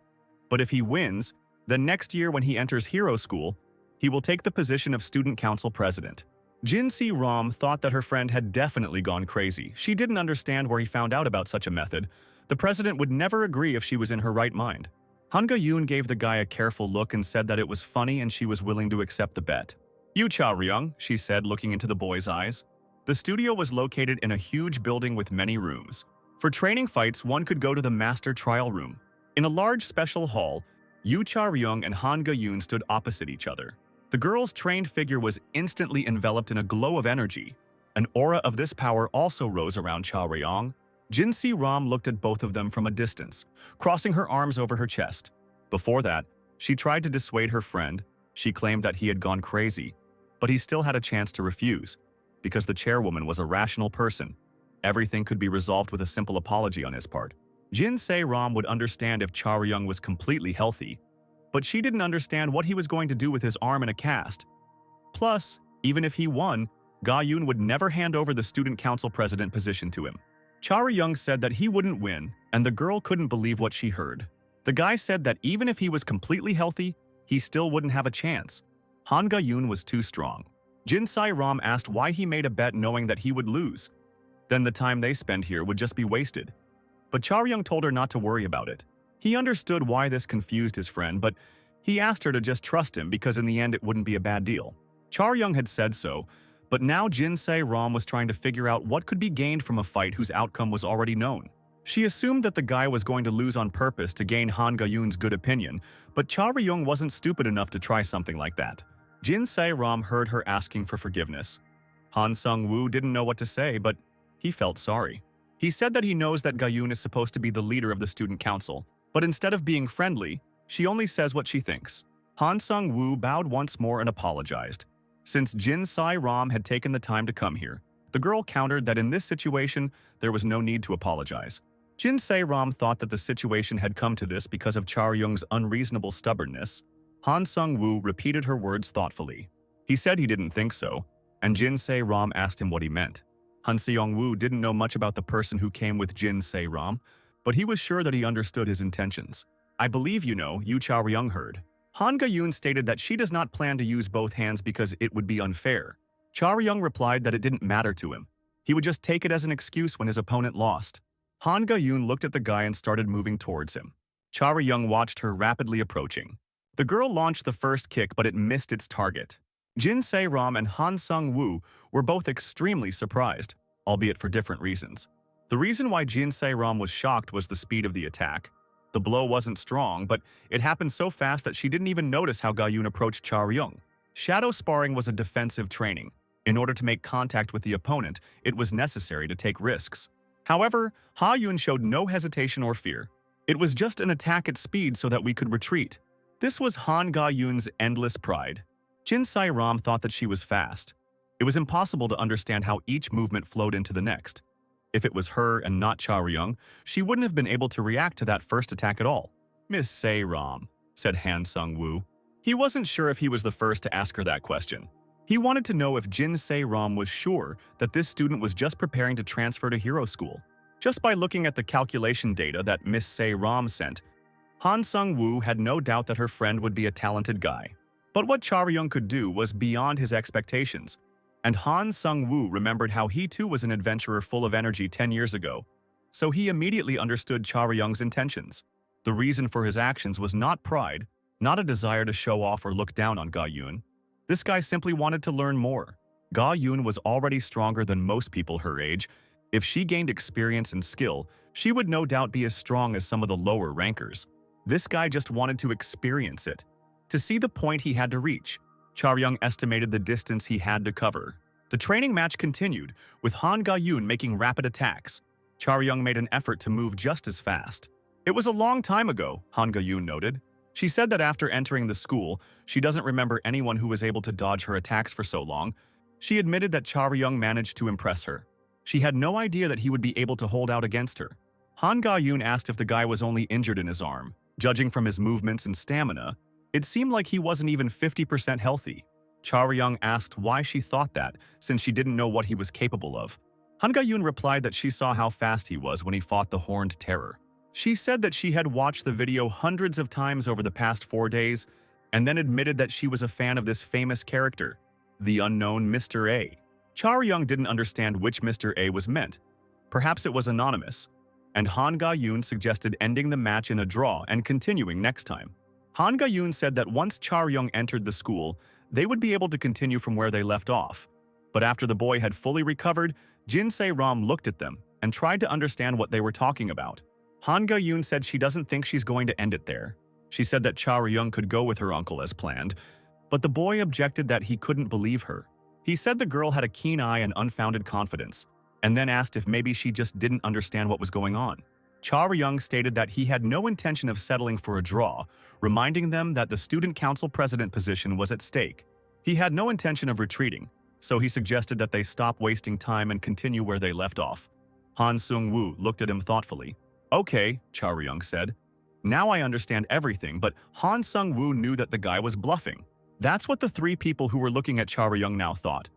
But if he wins, then next year when he enters hero school, he will take the position of student council president. Jin Se-ram thought that her friend had definitely gone crazy. She didn't understand where he found out about such a method. The president would never agree if she was in her right mind. Han Ga-yoon gave the guy a careful look and said that it was funny and she was willing to accept the bet. You Charyung, she said, looking into the boy's eyes. The studio was located in a huge building with many rooms. For training fights, one could go to the master trial room. In a large special hall, Yu Charyung and Han Ga-yoon stood opposite each other. The girl's trained figure was instantly enveloped in a glow of energy. An aura of this power also rose around Charyung. Jin Se-ram looked at both of them from a distance, crossing her arms over her chest. Before that, she tried to dissuade her friend. She claimed that he had gone crazy, but he still had a chance to refuse, because the chairwoman was a rational person. Everything could be resolved with a simple apology on his part. Jin Se-ram would understand if Charyung was completely healthy, but she didn't understand what he was going to do with his arm in a cast. Plus, even if he won, Ga-yoon would never hand over the student council president position to him. Charyung said that he wouldn't win, and the girl couldn't believe what she heard. The guy said that even if he was completely healthy, he still wouldn't have a chance. Han Ga-yoon was too strong. Jin Se-ram asked why he made a bet knowing that he would lose. Then the time they spend here would just be wasted. But Charyung told her not to worry about it. He understood why this confused his friend, but he asked her to just trust him because in the end it wouldn't be a bad deal. Charyung had said so, but now Jin Se-ram was trying to figure out what could be gained from a fight whose outcome was already known. She assumed that the guy was going to lose on purpose to gain Han Ga-yoon's good opinion, but Charyung wasn't stupid enough to try something like that. Jin Se-ram heard her asking for forgiveness. Han Sung-woo didn't know what to say, but he felt sorry. He said that he knows that Ga-yoon is supposed to be the leader of the student council, but instead of being friendly, she only says what she thinks. Han Sung-woo bowed once more and apologized. Since Jin Se-ram had taken the time to come here, the girl countered that in this situation, there was no need to apologize. Jin Se-ram thought that the situation had come to this because of Charyung's unreasonable stubbornness. Han Sung-woo repeated her words thoughtfully. He said he didn't think so, and Jin Se-ram asked him what he meant. Han Seong-woo didn't know much about the person who came with Jin Se-ram, but he was sure that he understood his intentions. I believe you know, Yu Charyung heard. Han Ga-yoon stated that she does not plan to use both hands because it would be unfair. Charyung replied that it didn't matter to him. He would just take it as an excuse when his opponent lost. Han Ga-yoon looked at the guy and started moving towards him. Charyung watched her rapidly approaching. The girl launched the first kick, but it missed its target. Jin Se-ram and Han Sung-woo were both extremely surprised, albeit for different reasons. The reason why Jin Se-ram was shocked was the speed of the attack. The blow wasn't strong, but it happened so fast that she didn't even notice how Ga-yoon approached Charyung. Shadow sparring was a defensive training. In order to make contact with the opponent, it was necessary to take risks. However, Ha-yoon showed no hesitation or fear. It was just an attack at speed so that we could retreat. This was Han Ga-yoon's endless pride. Jin Se-ram thought that she was fast. It was impossible to understand how each movement flowed into the next. If it was her and not Charyung, she wouldn't have been able to react to that first attack at all. Miss Se-ram, said Han Sung-woo. He wasn't sure if he was the first to ask her that question. He wanted to know if Jin Se-ram was sure that this student was just preparing to transfer to hero school. Just by looking at the calculation data that Miss Se-ram sent, Han Sung-woo had no doubt that her friend would be a talented guy. But what Charyung could do was beyond his expectations, and Han Sung-woo remembered how he too was an adventurer full of energy 10 years ago. So he immediately understood Charyung's intentions. The reason for his actions was not pride, not a desire to show off or look down on Ga-yoon. This guy simply wanted to learn more. Ga-yoon was already stronger than most people her age. If she gained experience and skill, she would no doubt be as strong as some of the lower rankers. This guy just wanted to experience it. To see the point he had to reach, Charyung estimated the distance he had to cover. The training match continued, with Han Ga-yoon making rapid attacks. Charyung made an effort to move just as fast. It was a long time ago, Han Ga-yoon noted. She said that after entering the school, she doesn't remember anyone who was able to dodge her attacks for so long. She admitted that Charyung managed to impress her. She had no idea that he would be able to hold out against her. Han Ga-yoon asked if the guy was only injured in his arm. Judging from his movements and stamina, it seemed like he wasn't even 50% healthy. Charyung asked why she thought that, since she didn't know what he was capable of. Han Ga-yoon replied that she saw how fast he was when he fought the Horned Terror. She said that she had watched the video hundreds of times over the past 4 days, and then admitted that she was a fan of this famous character, the unknown Mr. A. Charyung didn't understand which Mr. A was meant. Perhaps it was anonymous, and Han Ga-yoon suggested ending the match in a draw and continuing next time. Han Ga-yoon said that once Charyung entered the school, they would be able to continue from where they left off. But after the boy had fully recovered, Jin Se-ram looked at them and tried to understand what they were talking about. Han Ga-yoon said she doesn't think she's going to end it there. She said that Charyung could go with her uncle as planned, but the boy objected that he couldn't believe her. He said the girl had a keen eye and unfounded confidence, and then asked if maybe she just didn't understand what was going on. Charyung stated that he had no intention of settling for a draw, reminding them that the student council president position was at stake. He had no intention of retreating, so he suggested that they stop wasting time and continue where they left off. Han Sung-woo looked at him thoughtfully. "Okay," Charyung said. "Now I understand everything," but Han Sung-woo knew that the guy was bluffing. That's what the 3 people who were looking at Charyung now thought.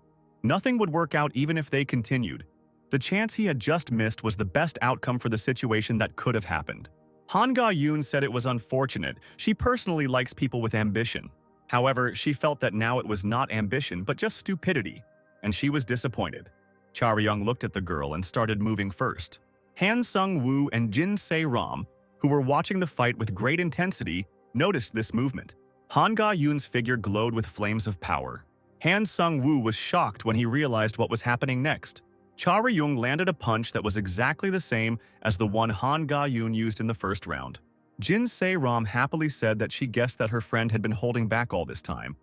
Nothing would work out even if they continued. The chance he had just missed was the best outcome for the situation that could have happened. Han Ga-yoon said it was unfortunate. She personally likes people with ambition. However, she felt that now it was not ambition but just stupidity, and she was disappointed. Charyung looked at the girl and started moving first. Han Sung-woo and Jin Se-ram, who were watching the fight with great intensity, noticed this movement. Han Ga-yoon's figure glowed with flames of power. Han Sung-woo was shocked when he realized what was happening next. Charyung landed a punch that was exactly the same as the one Han Ga-yoon used in the first round. Jin Se-ram happily said that she guessed that her friend had been holding back all this time.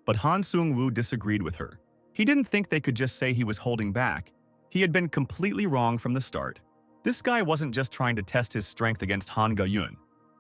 But Han Sung-woo disagreed with her. He didn't think they could just say he was holding back. He had been completely wrong from the start. This guy wasn't just trying to test his strength against Han Ga-yoon.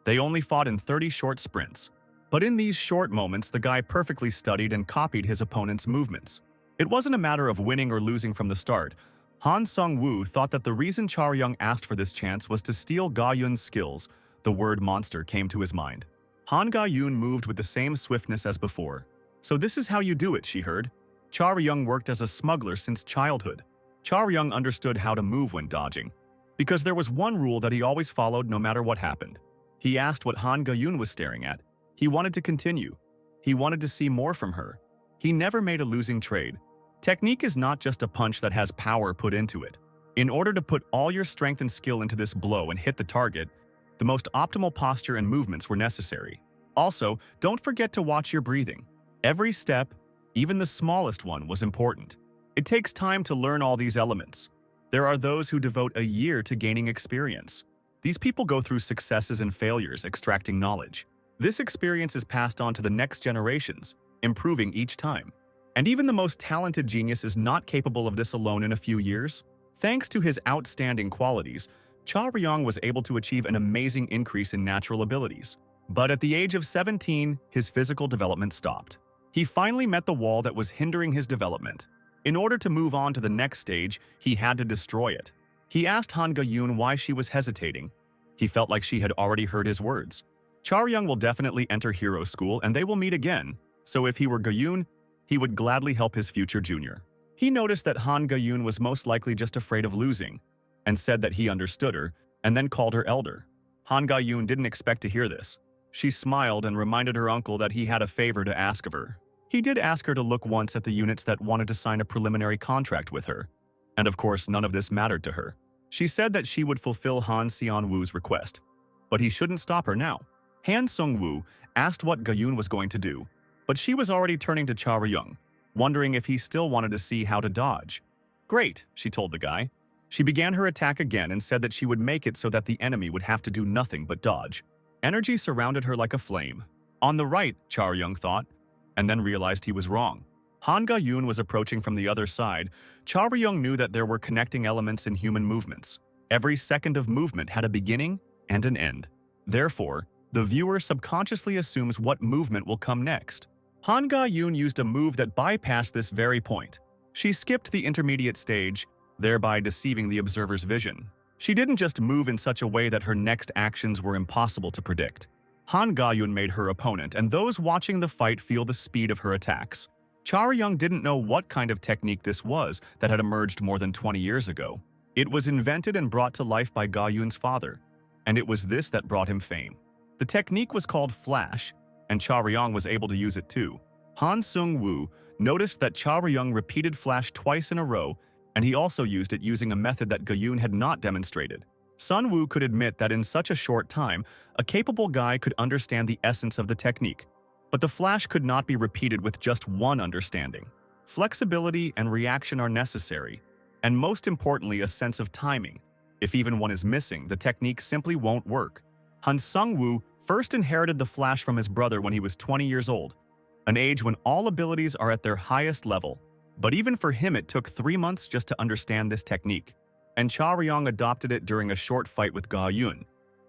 They only fought in 30 short sprints. But in these short moments, the guy perfectly studied and copied his opponent's movements. It wasn't a matter of winning or losing from the start. Han Sung-woo thought that the reason Charyung asked for this chance was to steal Ga-yoon's skills. The word monster came to his mind. Han Ga-yoon moved with the same swiftness as before. "So this is how you do it," she heard. Charyung worked as a smuggler since childhood. Charyung understood how to move when dodging, because there was one rule that he always followed no matter what happened. He asked what Han Ga-yoon was staring at. He wanted to continue. He wanted to see more from her. He never made a losing trade. Technique is not just a punch that has power put into it. In order to put all your strength and skill into this blow and hit the target, the most optimal posture and movements were necessary. Also, don't forget to watch your breathing. Every step, even the smallest one, was important. It takes time to learn all these elements. There are those who devote a year to gaining experience. These people go through successes and failures extracting knowledge. This experience is passed on to the next generations, improving each time. And even the most talented genius is not capable of this alone in a few years. Thanks to his outstanding qualities, Charyung was able to achieve an amazing increase in natural abilities. But at the age of 17, his physical development stopped. He finally met the wall that was hindering his development. In order to move on to the next stage, he had to destroy it. He asked Han Ga-yoon why she was hesitating. He felt like she had already heard his words. Charyung will definitely enter hero school and they will meet again, so if he were Ga-yoon, he would gladly help his future junior. He noticed that Han Ga-yoon was most likely just afraid of losing, and said that he understood her, and then called her elder. Han Ga-yoon didn't expect to hear this. She smiled and reminded her uncle that he had a favor to ask of her. He did ask her to look once at the units that wanted to sign a preliminary contract with her. And of course, none of this mattered to her. She said that she would fulfill Han Seon-woo's request. But he shouldn't stop her now. Han Sung-woo asked what Ga-yoon was going to do, but she was already turning to Cha Re-young, wondering if he still wanted to see how to dodge. Great, she told the guy. She began her attack again and said that she would make it so that the enemy would have to do nothing but dodge. Energy surrounded her like a flame. On the right, Cha Re-young thought, and then realized he was wrong. Han Ga-yoon was approaching from the other side. Cha Re-young knew that there were connecting elements in human movements. Every second of movement had a beginning and an end. Therefore, the viewer subconsciously assumes what movement will come next. Han Ga-yoon used a move that bypassed this very point. She skipped the intermediate stage, thereby deceiving the observer's vision. She didn't just move in such a way that her next actions were impossible to predict. Han Ga-yoon made her opponent, and those watching the fight feel the speed of her attacks. Cha Re-young didn't know what kind of technique this was that had emerged more than 20 years ago. It was invented and brought to life by Ga-yoon's father, and it was this that brought him fame. The technique was called Flash, and Cha Re-young was able to use it too. Han Sung-woo noticed that Cha Re-young repeated Flash twice in a row, and he also used it using a method that Ga-yoon had not demonstrated. Sun-woo could admit that in such a short time, a capable guy could understand the essence of the technique. But the Flash could not be repeated with just one understanding. Flexibility and reaction are necessary, and most importantly, a sense of timing. If even one is missing, the technique simply won't work. Han Sung-woo first inherited the Flash from his brother when he was 20 years old, an age when all abilities are at their highest level. But even for him, it took 3 months just to understand this technique. And Cha Re-young adopted it during a short fight with Ga-yoon,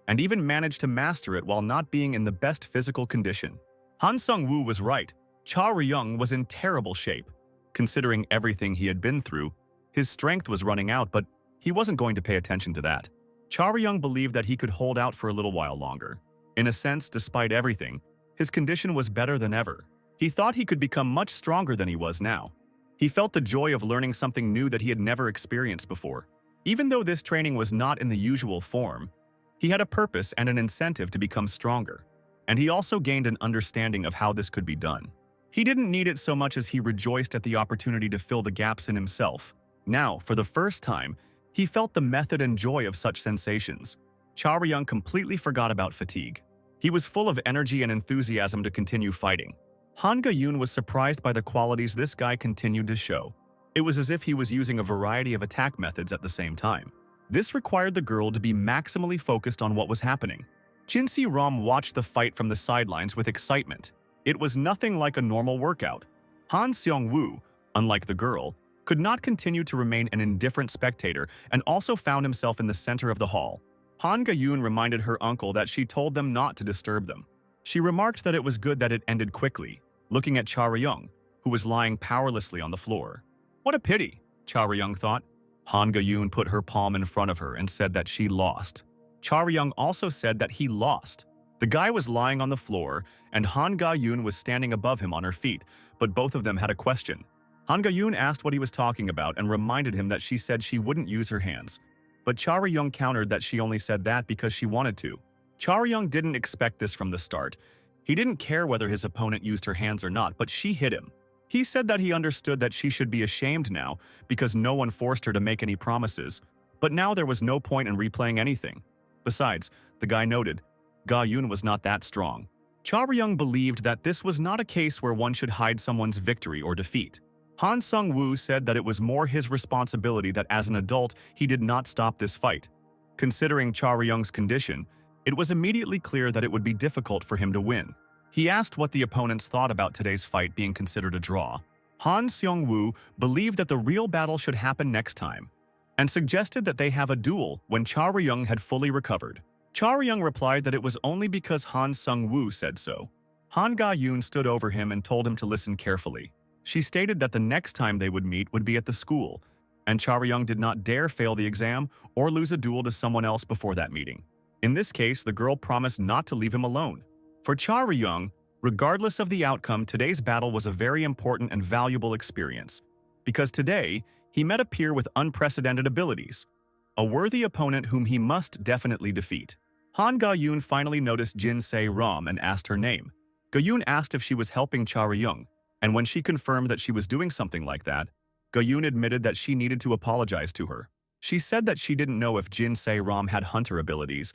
and even managed to master it while not being in the best physical condition. Han Sung-woo was right. Cha Re-young was in terrible shape. Considering everything he had been through, his strength was running out, but he wasn't going to pay attention to that. Cha Re-young believed that he could hold out for a little while longer. In a sense, despite everything, his condition was better than ever. He thought he could become much stronger than he was now. He felt the joy of learning something new that he had never experienced before. Even though this training was not in the usual form, he had a purpose and an incentive to become stronger. And he also gained an understanding of how this could be done. He didn't need it so much as he rejoiced at the opportunity to fill the gaps in himself. Now, for the first time, he felt the method and joy of such sensations. Cha Re-young completely forgot about fatigue. He was full of energy and enthusiasm to continue fighting. Han Ga-yoon was surprised by the qualities this guy continued to show. It was as if he was using a variety of attack methods at the same time. This required the girl to be maximally focused on what was happening. Jin Si-ram watched the fight from the sidelines with excitement. It was nothing like a normal workout. Han Seong-woo, unlike the girl, could not continue to remain an indifferent spectator and also found himself in the center of the hall. Han Ga-yoon reminded her uncle that she told them not to disturb them. She remarked that it was good that it ended quickly, looking at Cha Re-young, who was lying powerlessly on the floor. What a pity, Cha Re-young thought. Han Ga-yoon put her palm in front of her and said that she lost. Cha Re-young also said that he lost. The guy was lying on the floor, and Han Ga-yoon was standing above him on her feet, but both of them had a question. Han Ga-yoon asked what he was talking about and reminded him that she said she wouldn't use her hands. But Cha Re-young countered that she only said that because she wanted to. Cha Re-young didn't expect this from the start. He didn't care whether his opponent used her hands or not, but she hit him. He said that he understood that she should be ashamed now because no one forced her to make any promises, but now there was no point in replaying anything. Besides, the guy noted, Ga-yoon was not that strong. Cha Re-young believed that this was not a case where one should hide someone's victory or defeat. Han Sung-woo said that it was more his responsibility that as an adult he did not stop this fight. Considering Cha Re-young's condition, it was immediately clear that it would be difficult for him to win. He asked what the opponents thought about today's fight being considered a draw. Han Seong-woo believed that the real battle should happen next time, and suggested that they have a duel when Cha Re-young had fully recovered. Cha Re-young replied that it was only because Han Sung-woo said so. Han Ga-yoon stood over him and told him to listen carefully. She stated that the next time they would meet would be at the school, and Cha Re-young did not dare fail the exam or lose a duel to someone else before that meeting. In this case, the girl promised not to leave him alone. For Cha Re-young, regardless of the outcome, today's battle was a very important and valuable experience, because today, he met a peer with unprecedented abilities, a worthy opponent whom he must definitely defeat. Han Ga-yoon finally noticed Jin Se-ram and asked her name. Ga-yoon asked if she was helping Cha-ryung, and when she confirmed that she was doing something like that, Ga-yoon admitted that she needed to apologize to her. She said that she didn't know if Jin Se-ram had hunter abilities,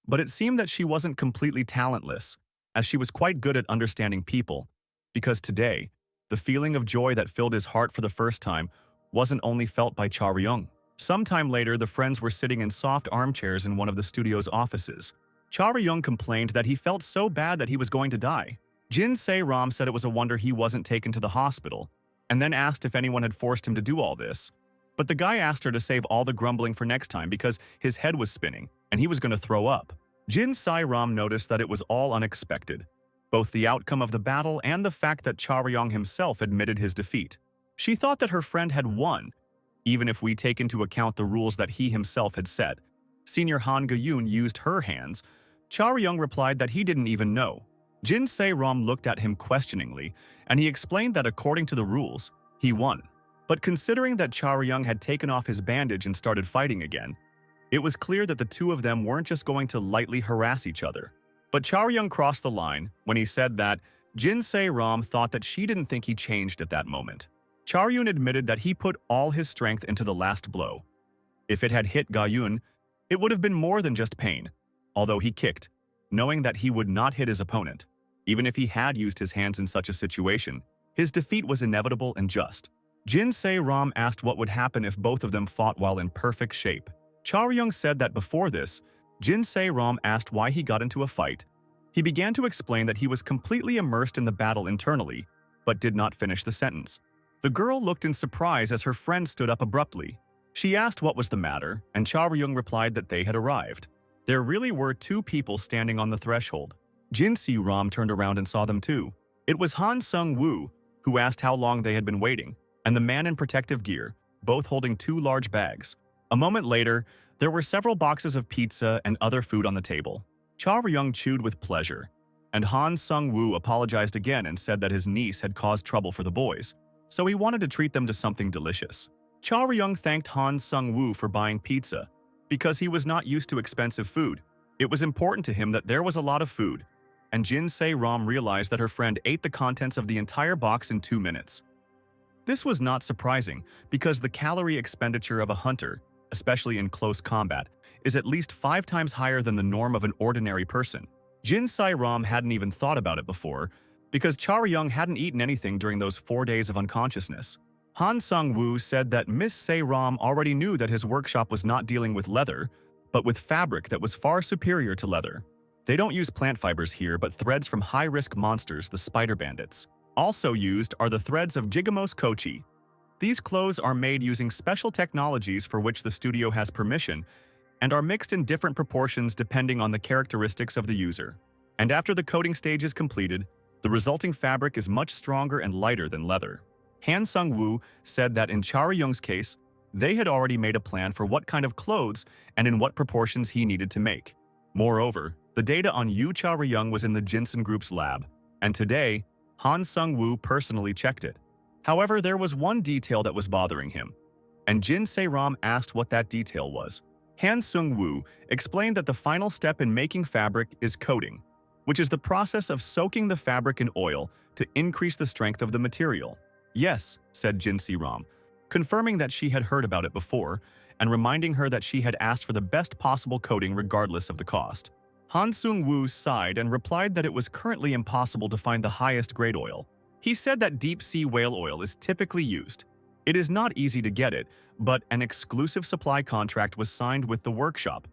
but it seemed that she wasn't completely talentless, as she was quite good at understanding people, because today, the feeling of joy that filled his heart for the first time wasn't only felt by Cha-ryung. Sometime later, the friends were sitting in soft armchairs in one of the studio's offices. Cha-ryung complained that he felt so bad that he was going to die. Jin Se-ram said it was a wonder he wasn't taken to the hospital, and then asked if anyone had forced him to do all this. But the guy asked her to save all the grumbling for next time because his head was spinning, and he was going to throw up. Jin Se-ram noticed that it was all unexpected, both the outcome of the battle and the fact that Cha-ryung himself admitted his defeat. She thought that her friend had won, even if we take into account the rules that he himself had set. Senior Han Ga-yoon used her hands. Cha-ryung replied that he didn't even know. Jin Se-ram looked at him questioningly, and he explained that according to the rules, he won. But considering that Cha-ryung had taken off his bandage and started fighting again, it was clear that the two of them weren't just going to lightly harass each other. But Cha-ryung crossed the line when he said that Jin Se-ram thought that she didn't think he changed at that moment. Cha-ryung admitted that he put all his strength into the last blow. If it had hit Ga-yoon, it would have been more than just pain, although he kicked, knowing that he would not hit his opponent. Even if he had used his hands in such a situation, his defeat was inevitable and just. Jin Se-ram asked what would happen if both of them fought while in perfect shape. Cha-ryung said that before this, Jin Se-ram asked why he got into a fight. He began to explain that he was completely immersed in the battle internally, but did not finish the sentence. The girl looked in surprise as her friend stood up abruptly. She asked what was the matter, and Cha-ryung replied that they had arrived. There really were two people standing on the threshold. Jin Se-ram turned around and saw them too. It was Han Sung-woo, who asked how long they had been waiting, and the man in protective gear, both holding two large bags. A moment later, there were several boxes of pizza and other food on the table. Cha-ryung chewed with pleasure, and Han Sung-woo apologized again and said that his niece had caused trouble for the boys, so he wanted to treat them to something delicious. Cha-ryung thanked Han Sung-woo for buying pizza, because he was not used to expensive food. It was important to him that there was a lot of food, and Jin Se-ram realized that her friend ate the contents of the entire box in 2 minutes. This was not surprising, because the calorie expenditure of a hunter, especially in close combat, is at least 5 times higher than the norm of an ordinary person. Jin Se-ram hadn't even thought about it before, because Cha-ryung hadn't eaten anything during those 4 days of unconsciousness. Han Sung-woo said that Miss Se-ram already knew that his workshop was not dealing with leather, but with fabric that was far superior to leather. They don't use plant fibers here, but threads from high-risk monsters, the spider bandits. Also used are the threads of Jigamos Kochi. These clothes are made using special technologies for which the studio has permission and are mixed in different proportions depending on the characteristics of the user. And after the coating stage is completed, the resulting fabric is much stronger and lighter than leather. Han Sung-woo said that in Cha-ryung's case, they had already made a plan for what kind of clothes and in what proportions he needed to make. Moreover, the data on Yu Cha-ryung was in the Jinsen Group's lab, and today, Han Sung-woo personally checked it. However, there was one detail that was bothering him, and Jin Se-ram asked what that detail was. Han Sung-woo explained that the final step in making fabric is coating, which is the process of soaking the fabric in oil to increase the strength of the material. Yes, said Jin Se-ram, confirming that she had heard about it before and reminding her that she had asked for the best possible coating regardless of the cost. Han Sung-woo sighed and replied that it was currently impossible to find the highest grade oil. He said that deep-sea whale oil is typically used. It is not easy to get it, but an exclusive supply contract was signed with the workshop.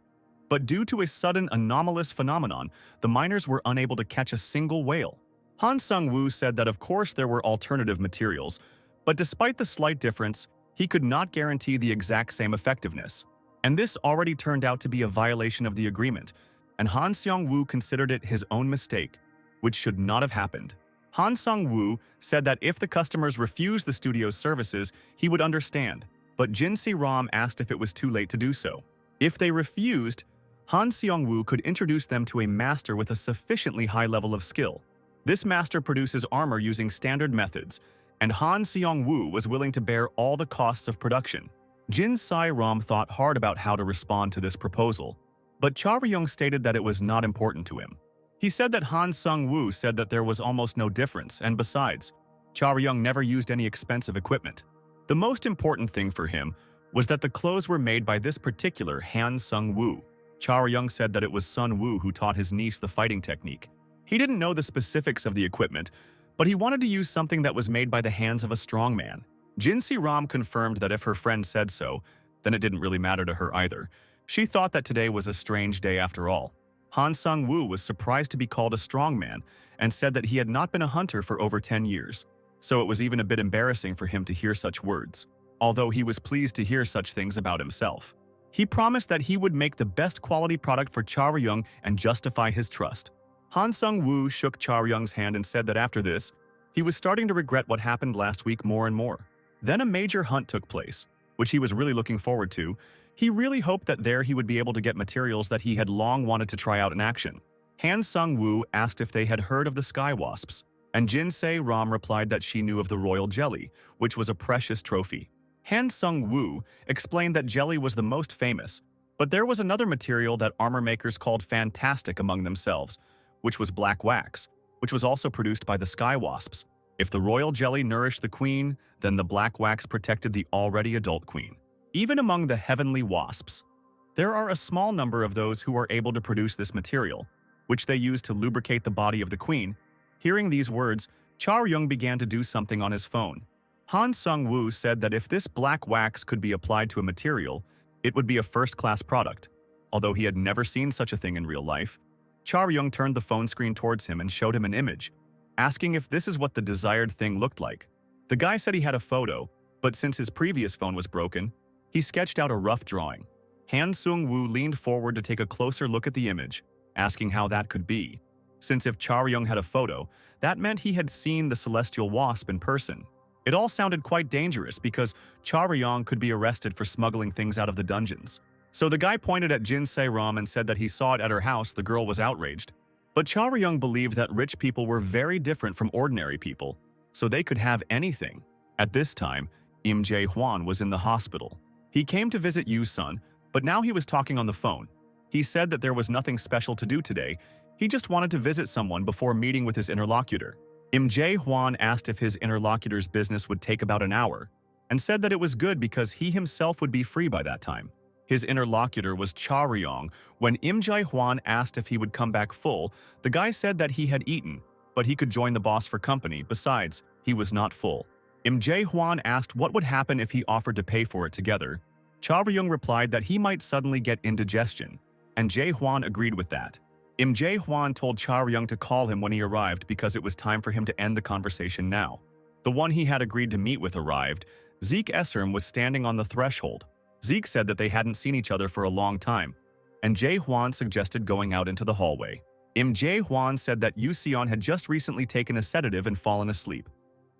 But due to a sudden anomalous phenomenon, the miners were unable to catch a single whale. Han Sung-woo said that of course there were alternative materials, but despite the slight difference, he could not guarantee the exact same effectiveness. And this already turned out to be a violation of the agreement, and Han Sung-woo considered it his own mistake, which should not have happened. Han Sung-woo said that if the customers refused the studio's services, he would understand, but Jin Se-ram asked if it was too late to do so. If they refused, Han Sung-woo could introduce them to a master with a sufficiently high level of skill. This master produces armor using standard methods, and Han Sung-woo was willing to bear all the costs of production. Jin Se-ram thought hard about how to respond to this proposal, But Cha Ryung stated that it was not important to him. He said that Han Sung-woo said that there was almost no difference, and besides, Cha Ryung never used any expensive equipment. The most important thing for him was that the clothes were made by this particular Han Sung-woo. Cha Ryung said that it was Sun Woo who taught his niece the fighting technique. He didn't know the specifics of the equipment, but he wanted to use something that was made by the hands of a strong man. Jin Si-ram confirmed that if her friend said so, then it didn't really matter to her either. She thought that today was a strange day after all. Han Sung-woo was surprised to be called a strong man and said that he had not been a hunter for over 10 years, so it was even a bit embarrassing for him to hear such words, although he was pleased to hear such things about himself. He promised that he would make the best quality product for Cha Ryung and justify his trust. Han Sung-woo shook Cha Ryung's hand and said that after this, he was starting to regret what happened last week more and more. Then a major hunt took place, which he was really looking forward to. He really hoped that there he would be able to get materials that he had long wanted to try out in action. Han Sung-woo asked if they had heard of the sky wasps, and Jin Se-ram replied that she knew of the royal jelly, which was a precious trophy. Han Sung-woo explained that jelly was the most famous, but there was another material that armor makers called fantastic among themselves, which was black wax, which was also produced by the sky wasps. If the royal jelly nourished the queen, then the black wax protected the already adult queen. Even among the heavenly wasps, there are a small number of those who are able to produce this material, which they use to lubricate the body of the queen. Hearing these words, Cha Ryung began to do something on his phone. Han Sung-woo said that if this black wax could be applied to a material, it would be a first-class product. Although he had never seen such a thing in real life, Cha Ryung turned the phone screen towards him and showed him an image, asking if this is what the desired thing looked like. The guy said he had a photo, but since his previous phone was broken, he sketched out a rough drawing. Han Sung-woo leaned forward to take a closer look at the image, asking how that could be. Since if Cha Ryung had a photo, that meant he had seen the celestial wasp in person. It all sounded quite dangerous because Cha Ryung could be arrested for smuggling things out of the dungeons. So the guy pointed at Jin Se-ram and said that he saw it at her house. The girl was outraged. But Cha Ryung believed that rich people were very different from ordinary people, so they could have anything. At this time, Im Jae-hwan was in the hospital. He came to visit Yu-sun, but now he was talking on the phone. He said that there was nothing special to do today. He just wanted to visit someone before meeting with his interlocutor. Im Jae-hwan asked if his interlocutor's business would take about an hour, and said that it was good because he himself would be free by that time. His interlocutor was Cha Ryung. When Im Jae-hwan asked if he would come back full, the guy said that he had eaten, but he could join the boss for company. Besides, he was not full. Im Jae-hwan asked what would happen if he offered to pay for it together. Cha Ryung replied that he might suddenly get indigestion, and Jae-hwan agreed with that. Im Jae-hwan told Cha Ryung to call him when he arrived because it was time for him to end the conversation now. The one he had agreed to meet with arrived. Zeke Esserm was standing on the threshold. Zeke said that they hadn't seen each other for a long time, and Jae-hwan suggested going out into the hallway. Im Jae-hwan said that Yu-seon had just recently taken a sedative and fallen asleep,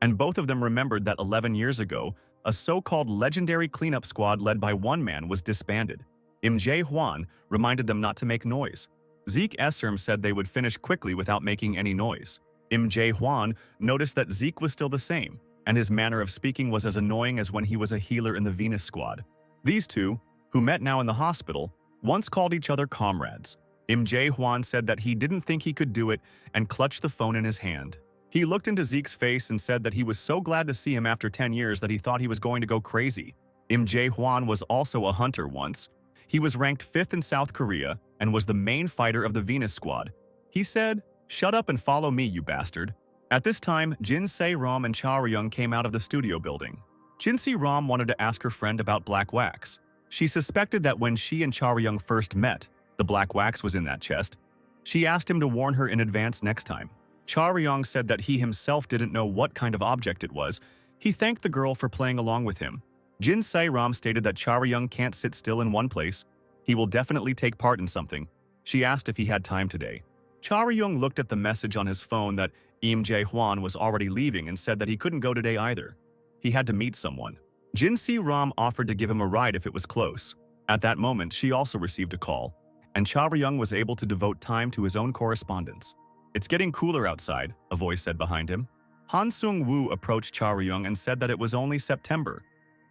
and both of them remembered that 11 years ago, a so-called legendary cleanup squad led by one man was disbanded. Im Jae-hwan reminded them not to make noise. Zeke Esserm said they would finish quickly without making any noise. Im Jae-hwan noticed that Zeke was still the same, and his manner of speaking was as annoying as when he was a healer in the Venus squad. These two, who met now in the hospital, once called each other comrades. Im Jae-hwan said that he didn't think he could do it and clutched the phone in his hand. He looked into Zeke's face and said that he was so glad to see him after 10 years that he thought he was going to go crazy. Im Jae-hwan was also a hunter once. He was ranked 5th in South Korea and was the main fighter of the Venus squad. He said, "Shut up and follow me, you bastard." At this time, Jin Se-ram and Cha Ryung came out of the studio building. Jin Se-ram wanted to ask her friend about black wax. She suspected that when she and Cha Ryung first met, the black wax was in that chest. She asked him to warn her in advance next time. Cha Ryung said that he himself didn't know what kind of object it was. He thanked the girl for playing along with him. Jin Se-ram stated that Cha Ryung can't sit still in one place. He will definitely take part in something. She asked if he had time today. Cha Ryung looked at the message on his phone that Im Jae-hwan was already leaving and said that he couldn't go today either. He had to meet someone. Jin Se-ram offered to give him a ride if it was close. At that moment, she also received a call, and Cha Ryung was able to devote time to his own correspondence. "It's getting cooler outside," a voice said behind him. Han Sung-woo approached Cha Ryung and said that it was only September.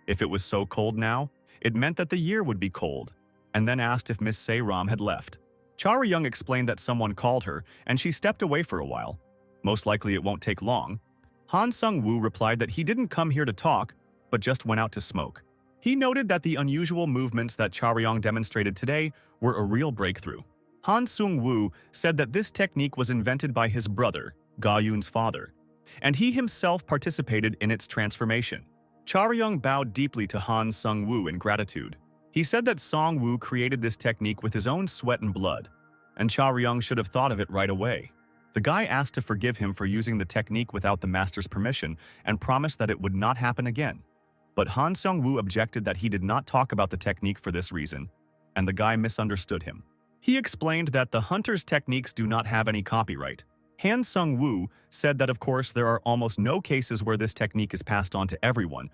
If it was so cold now, it meant that the year would be cold. and then asked if Miss Se-ram had left. Charyung explained that someone called her, and she stepped away for a while. Most likely it won't take long. Han Sung-woo replied that he didn't come here to talk, but just went out to smoke. He noted that the unusual movements that Charyung demonstrated today were a real breakthrough. Han Sung-woo said that this technique was invented by his brother, Ga-yoon's father, and he himself participated in its transformation. Charyung bowed deeply to Han Sung-woo in gratitude. He said that Song-woo created this technique with his own sweat and blood, and Charyung should have thought of it right away. The guy asked to forgive him for using the technique without the master's permission and promised that it would not happen again. But Han Sung-woo objected that he did not talk about the technique for this reason, and the guy misunderstood him. He explained that the hunter's techniques do not have any copyright. Han Sung-woo said that of course there are almost no cases where this technique is passed on to everyone,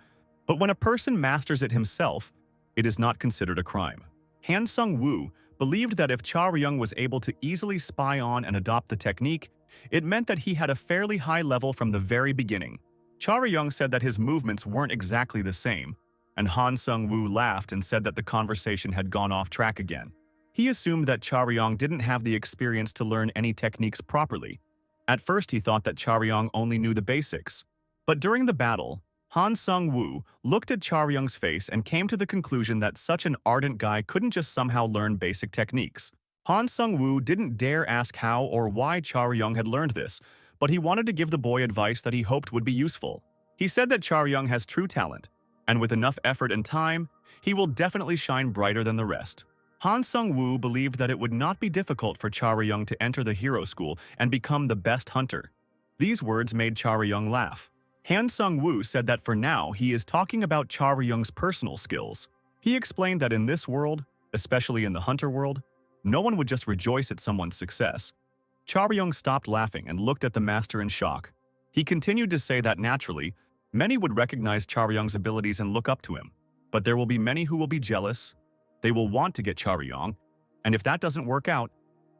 but when a person masters it himself, it is not considered a crime. Han Sung-woo believed that if Charyung was able to easily spy on and adopt the technique, it meant that he had a fairly high level from the very beginning. Charyung said that his movements weren't exactly the same, and Han Sung-woo laughed and said that the conversation had gone off track again. He assumed that Charyung didn't have the experience to learn any techniques properly. At first he thought that Charyung only knew the basics. But during the battle, Han Sung-woo looked at Charyung's face and came to the conclusion that such an ardent guy couldn't just somehow learn basic techniques. Han Sung-woo didn't dare ask how or why Charyung had learned this, but he wanted to give the boy advice that he hoped would be useful. He said that Charyung has true talent, and with enough effort and time, he will definitely shine brighter than the rest. Han Sung-woo believed that it would not be difficult for Charyung to enter the hero school and become the best hunter. These words made Charyung laugh. Han Sung-woo said that for now he is talking about Charyung's personal skills. He explained that in this world, especially in the hunter world, no one would just rejoice at someone's success. Charyung stopped laughing and looked at the master in shock. He continued to say that naturally, many would recognize Charyung's abilities and look up to him, but there will be many who will be jealous. They will want to get Charyung, and if that doesn't work out,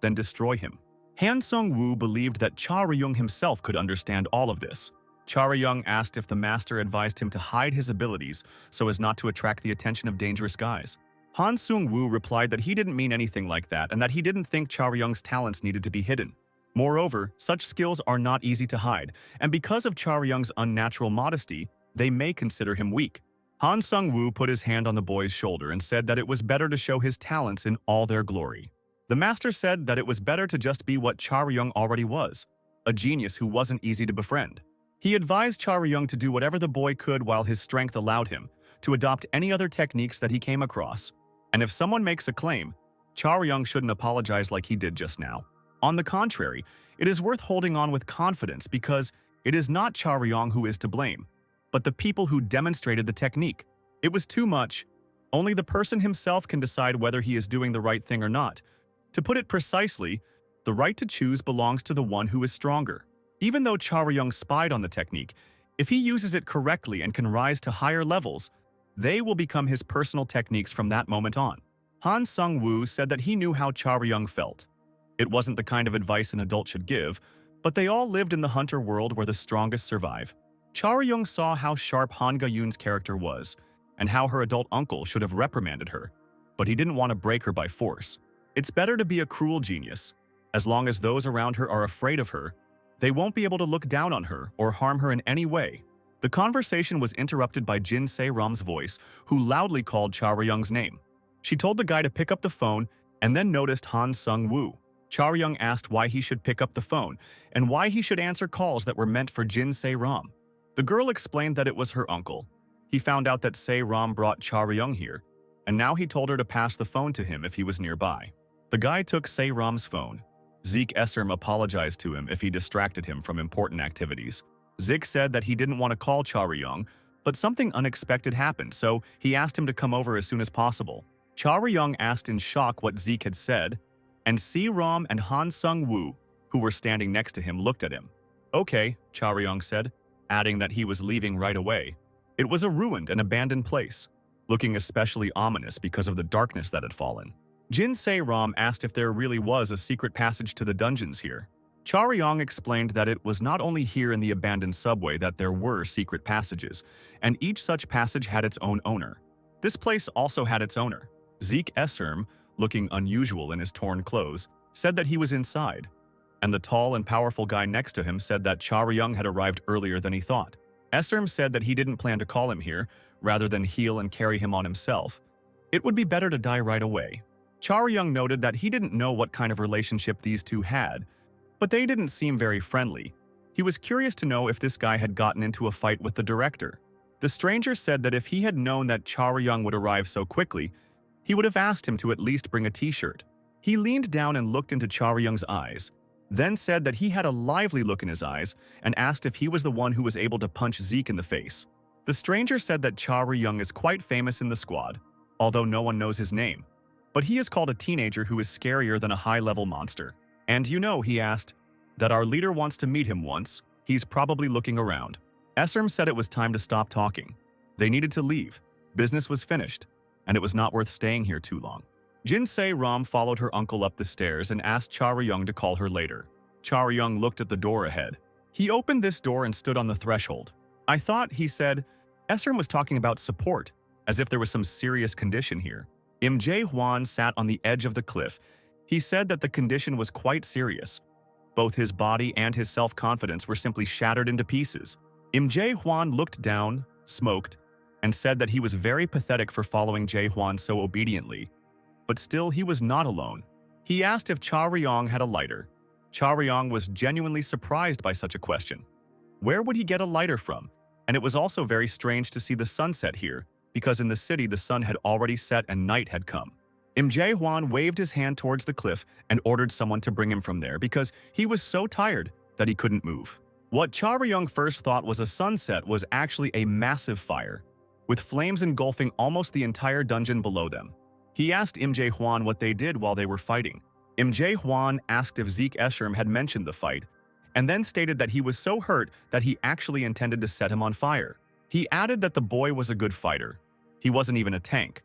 then destroy him. Han Sung-woo believed that Charyung himself could understand all of this. Charyung asked if the master advised him to hide his abilities so as not to attract the attention of dangerous guys. Han Sung-woo replied that he didn't mean anything like that and that he didn't think Charyung's talents needed to be hidden. Moreover, such skills are not easy to hide, and because of Charyung's unnatural modesty, they may consider him weak. Han Sung-woo put his hand on the boy's shoulder and said that it was better to show his talents in all their glory. The master said that it was better to just be what Charyung already was, a genius who wasn't easy to befriend. He advised Charyung to do whatever the boy could while his strength allowed him, to adopt any other techniques that he came across. And if someone makes a claim, Charyung shouldn't apologize like he did just now. On the contrary, it is worth holding on with confidence because it is not Charyung who is to blame, but the people who demonstrated the technique. It was too much. Only the person himself can decide whether he is doing the right thing or not. To put it precisely, the right to choose belongs to the one who is stronger. Even though Charyung spied on the technique, if he uses it correctly and can rise to higher levels, they will become his personal techniques from that moment on. Han Sung-woo said that he knew how Charyung felt. It wasn't the kind of advice an adult should give, but they all lived in the hunter world where the strongest survive. Charyung saw how sharp Han Ga-yoon's character was, and how her adult uncle should have reprimanded her, but he didn't want to break her by force. It's better to be a cruel genius. As long as those around her are afraid of her, they won't be able to look down on her or harm her in any way. The conversation was interrupted by Jin Se-ram's voice, who loudly called Charyung's name. She told the guy to pick up the phone and then noticed Han Sung-woo. Charyung asked why he should pick up the phone and why he should answer calls that were meant for Jin Se-ram. The girl explained that it was her uncle. He found out that Se-ram brought Charyung here, and now he told her to pass the phone to him if he was nearby. The guy took Se-ram's phone. Zeke Esserm apologized to him if he distracted him from important activities. Zeke said that he didn't want to call Charyung, but something unexpected happened, so he asked him to come over as soon as possible. Charyung asked in shock what Zeke had said, and Se-ram and Han Sung-woo, who were standing next to him, looked at him. Okay, Charyung said, adding that he was leaving right away. It was a ruined and abandoned place, looking especially ominous because of the darkness that had fallen. Jin Se-ram asked if there really was a secret passage to the dungeons here. Charyung explained that it was not only here in the abandoned subway that there were secret passages, and each such passage had its own owner. This place also had its owner. Zeke Esserm, looking unusual in his torn clothes, said that he was inside, and the tall and powerful guy next to him said that Charyung had arrived earlier than he thought. Esserm said that he didn't plan to call him here, rather than heal and carry him on himself. It would be better to die right away. Charyung noted that he didn't know what kind of relationship these two had, but they didn't seem very friendly. He was curious to know if this guy had gotten into a fight with the director. The stranger said that if he had known that Charyung would arrive so quickly, he would have asked him to at least bring a t-shirt. He leaned down and looked into Charyung's eyes, then said that he had a lively look in his eyes and asked if he was the one who was able to punch Zeke in the face. The stranger said that Charyung is quite famous in the squad, although no one knows his name. But he is called a teenager who is scarier than a high-level monster. And you know, he asked, that our leader wants to meet him once. He's probably looking around. Esserm said it was time to stop talking. They needed to leave. Business was finished, and it was not worth staying here too long. Jinsei Ram followed her uncle up the stairs and asked Charyung to call her later. Charyung looked at the door ahead. He opened this door and stood on the threshold. I thought, he said, Esserm was talking about support, as if there was some serious condition here. Im Jae-hwan sat on the edge of the cliff. He said that the condition was quite serious. Both his body and his self-confidence were simply shattered into pieces. Im Jae-hwan looked down, smoked, and said that he was very pathetic for following Jae-hwan so obediently. But still, he was not alone. He asked if Charyung had a lighter. Charyung was genuinely surprised by such a question. Where would he get a lighter from? And it was also very strange to see the sunset here, because in the city the sun had already set and night had come. Im Jae-hwan waved his hand towards the cliff and ordered someone to bring him from there because he was so tired that he couldn't move. What Charyung first thought was a sunset was actually a massive fire, with flames engulfing almost the entire dungeon below them. He asked Im Jae-hwan what they did while they were fighting. Im Jae-hwan asked if Zeke Esserm had mentioned the fight, and then stated that he was so hurt that he actually intended to set him on fire. He added that the boy was a good fighter. He wasn't even a tank,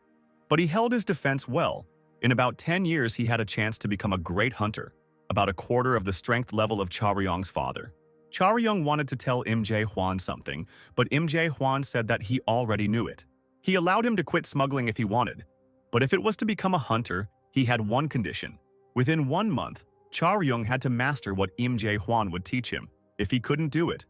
but he held his defense well. In about 10 years, he had a chance to become a great hunter, about a quarter of the strength level of Charyung's father. Charyung wanted to tell Im Jae-hwan something, but Im Jae-hwan said that he already knew it. He allowed him to quit smuggling if he wanted, but if it was to become a hunter, he had one condition. Within 1 month, Charyung had to master what Im Jae-hwan would teach him. If he couldn't do it,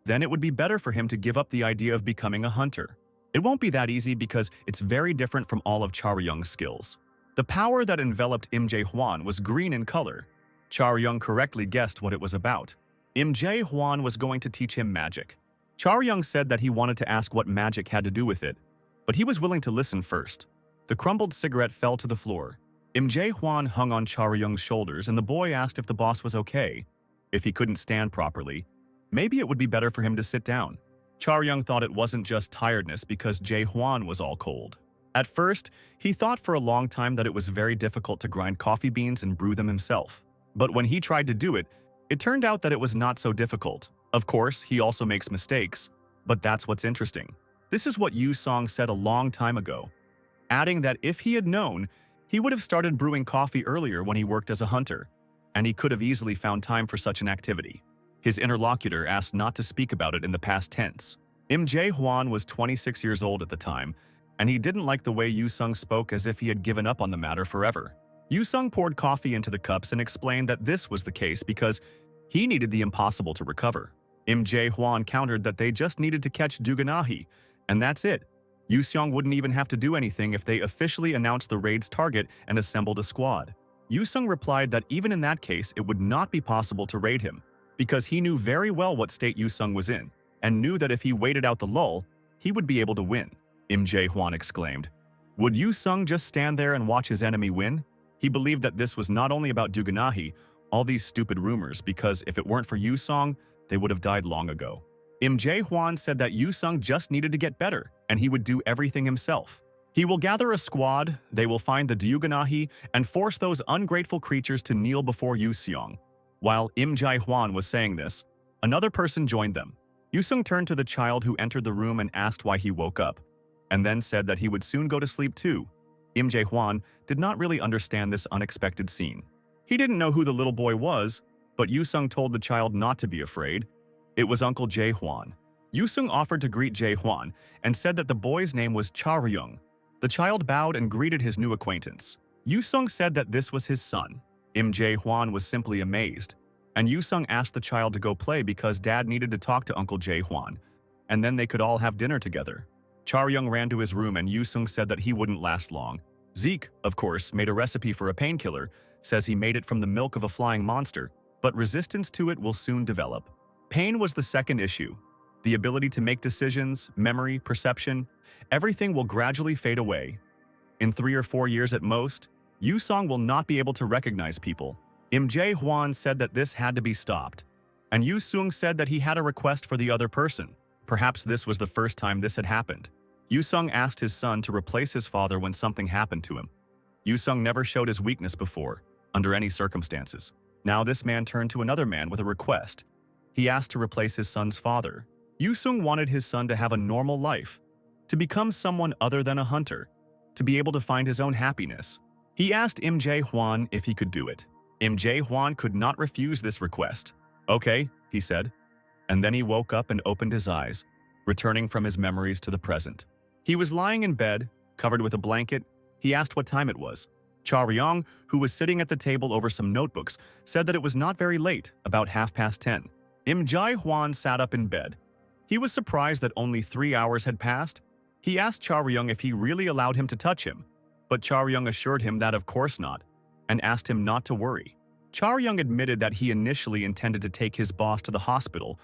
then it would be better for him to give up the idea of becoming a hunter. It won't be that easy because it's very different from all of Charyung's skills. The power that enveloped Im Jae-hwan was green in color. Charyung correctly guessed what it was about. Im Jae-hwan was going to teach him magic. Charyung said that he wanted to ask what magic had to do with it, but he was willing to listen first. The crumbled cigarette fell to the floor. Im Jae-hwan hung on Charyung's shoulders and the boy asked if the boss was okay. If he couldn't stand properly, maybe it would be better for him to sit down. Charyung thought it wasn't just tiredness because Jae-hwan was all cold. At first, he thought for a long time that it was very difficult to grind coffee beans and brew them himself. But when he tried to do it, it turned out that it was not so difficult. Of course, he also makes mistakes, but that's what's interesting. This is what Yu Song said a long time ago, adding that if he had known, he would have started brewing coffee earlier when he worked as a hunter, and he could have easily found time for such an activity. His interlocutor asked not to speak about it in the past tense. Im Jae-hwan was 26 years old at the time, and he didn't like the way Yu Sung spoke as if he had given up on the matter forever. Yu Sung poured coffee into the cups and explained that this was the case because he needed the impossible to recover. Im Jae-hwan countered that they just needed to catch Duganahi, and that's it. Yu Seong wouldn't even have to do anything if they officially announced the raid's target and assembled a squad. Yu Sung replied that even in that case, it would not be possible to raid him, because he knew very well what state Yu Sung was in, and knew that if he waited out the lull, he would be able to win. Im Jae-hwan exclaimed. Would Yu Sung just stand there and watch his enemy win? He believed that this was not only about Duganahi, all these stupid rumors, because if it weren't for Yu Sung, they would have died long ago. Im Jae-hwan said that Yu Sung just needed to get better, and he would do everything himself. He will gather a squad, they will find the Duganahi, and force those ungrateful creatures to kneel before Yu Seong. While Im Jae-hwan was saying this, another person joined them. Yu Sung turned to the child who entered the room and asked why he woke up, and then said that he would soon go to sleep too. Im Jae-hwan did not really understand this unexpected scene. He didn't know who the little boy was, but Yu Sung told the child not to be afraid. It was Uncle Jae-hwan. Yu Sung offered to greet Jae-hwan and said that the boy's name was Charyung. The child bowed and greeted his new acquaintance. Yusung said that this was his son. Im Jae-hwan was simply amazed, and Yusung asked the child to go play because Dad needed to talk to Uncle Jae-hwan, and then they could all have dinner together. Char-young ran to his room and Yusung said that he wouldn't last long. Zeke, of course, made a recipe for a painkiller, says he made it from the milk of a flying monster, but resistance to it will soon develop. Pain was the second issue. The ability to make decisions, memory, perception, everything will gradually fade away. In 3 or 4 years at most, Yusung will not be able to recognize people. Im Jae-hwan said that this had to be stopped, and Yusung said that he had a request for the other person. Perhaps this was the first time this had happened. Yusung asked his son to replace his father when something happened to him. Yusung never showed his weakness before, under any circumstances. Now this man turned to another man with a request. He asked to replace his son's father. Yusung wanted his son to have a normal life, to become someone other than a hunter, to be able to find his own happiness. He asked Im Jae-hwan if he could do it. Im Jae-hwan could not refuse this request. "Okay," he said. And then he woke up and opened his eyes, returning from his memories to the present. He was lying in bed, covered with a blanket. He asked what time it was. Char-young, who was sitting at the table over some notebooks, said that it was not very late, about 10:30. Im Jae-hwan sat up in bed. He was surprised that only 3 hours had passed. He asked Char-young if he really allowed him to touch him, but Char-young assured him that of course not, and asked him not to worry. Char-young admitted that he initially intended to take his boss to the hospital,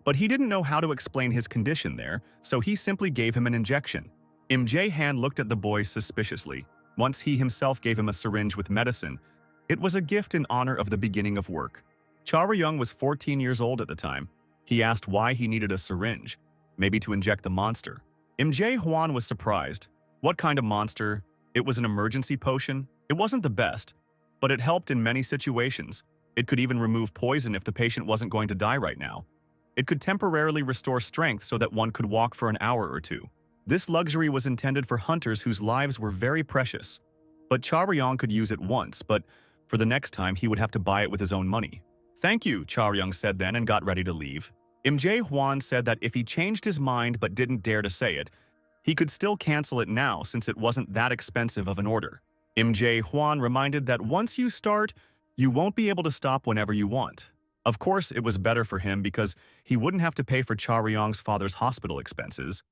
but he didn't know how to explain his condition there, so he simply gave him an injection. Im Jae-han looked at the boy suspiciously. Once he himself gave him a syringe with medicine. It was a gift in honor of the beginning of work. Char-young was 14 years old at the time. He asked why he needed a syringe, maybe to inject the monster. Im Jae-hwan was surprised. What kind of monster? It was an emergency potion. It wasn't the best, but it helped in many situations. It could even remove poison if the patient wasn't going to die right now. It could temporarily restore strength so that one could walk for an hour or two. This luxury was intended for hunters whose lives were very precious. But Char-young could use it once, but for the next time he would have to buy it with his own money. "Thank you," Char-young said then and got ready to leave. Im Jae-hwan said that if he changed his mind but didn't dare to say it, he could still cancel it now since it wasn't that expensive of an order. Im Jae-hwan reminded that once you start, you won't be able to stop whenever you want. Of course, it was better for him because he wouldn't have to pay for Char-young's father's hospital expenses.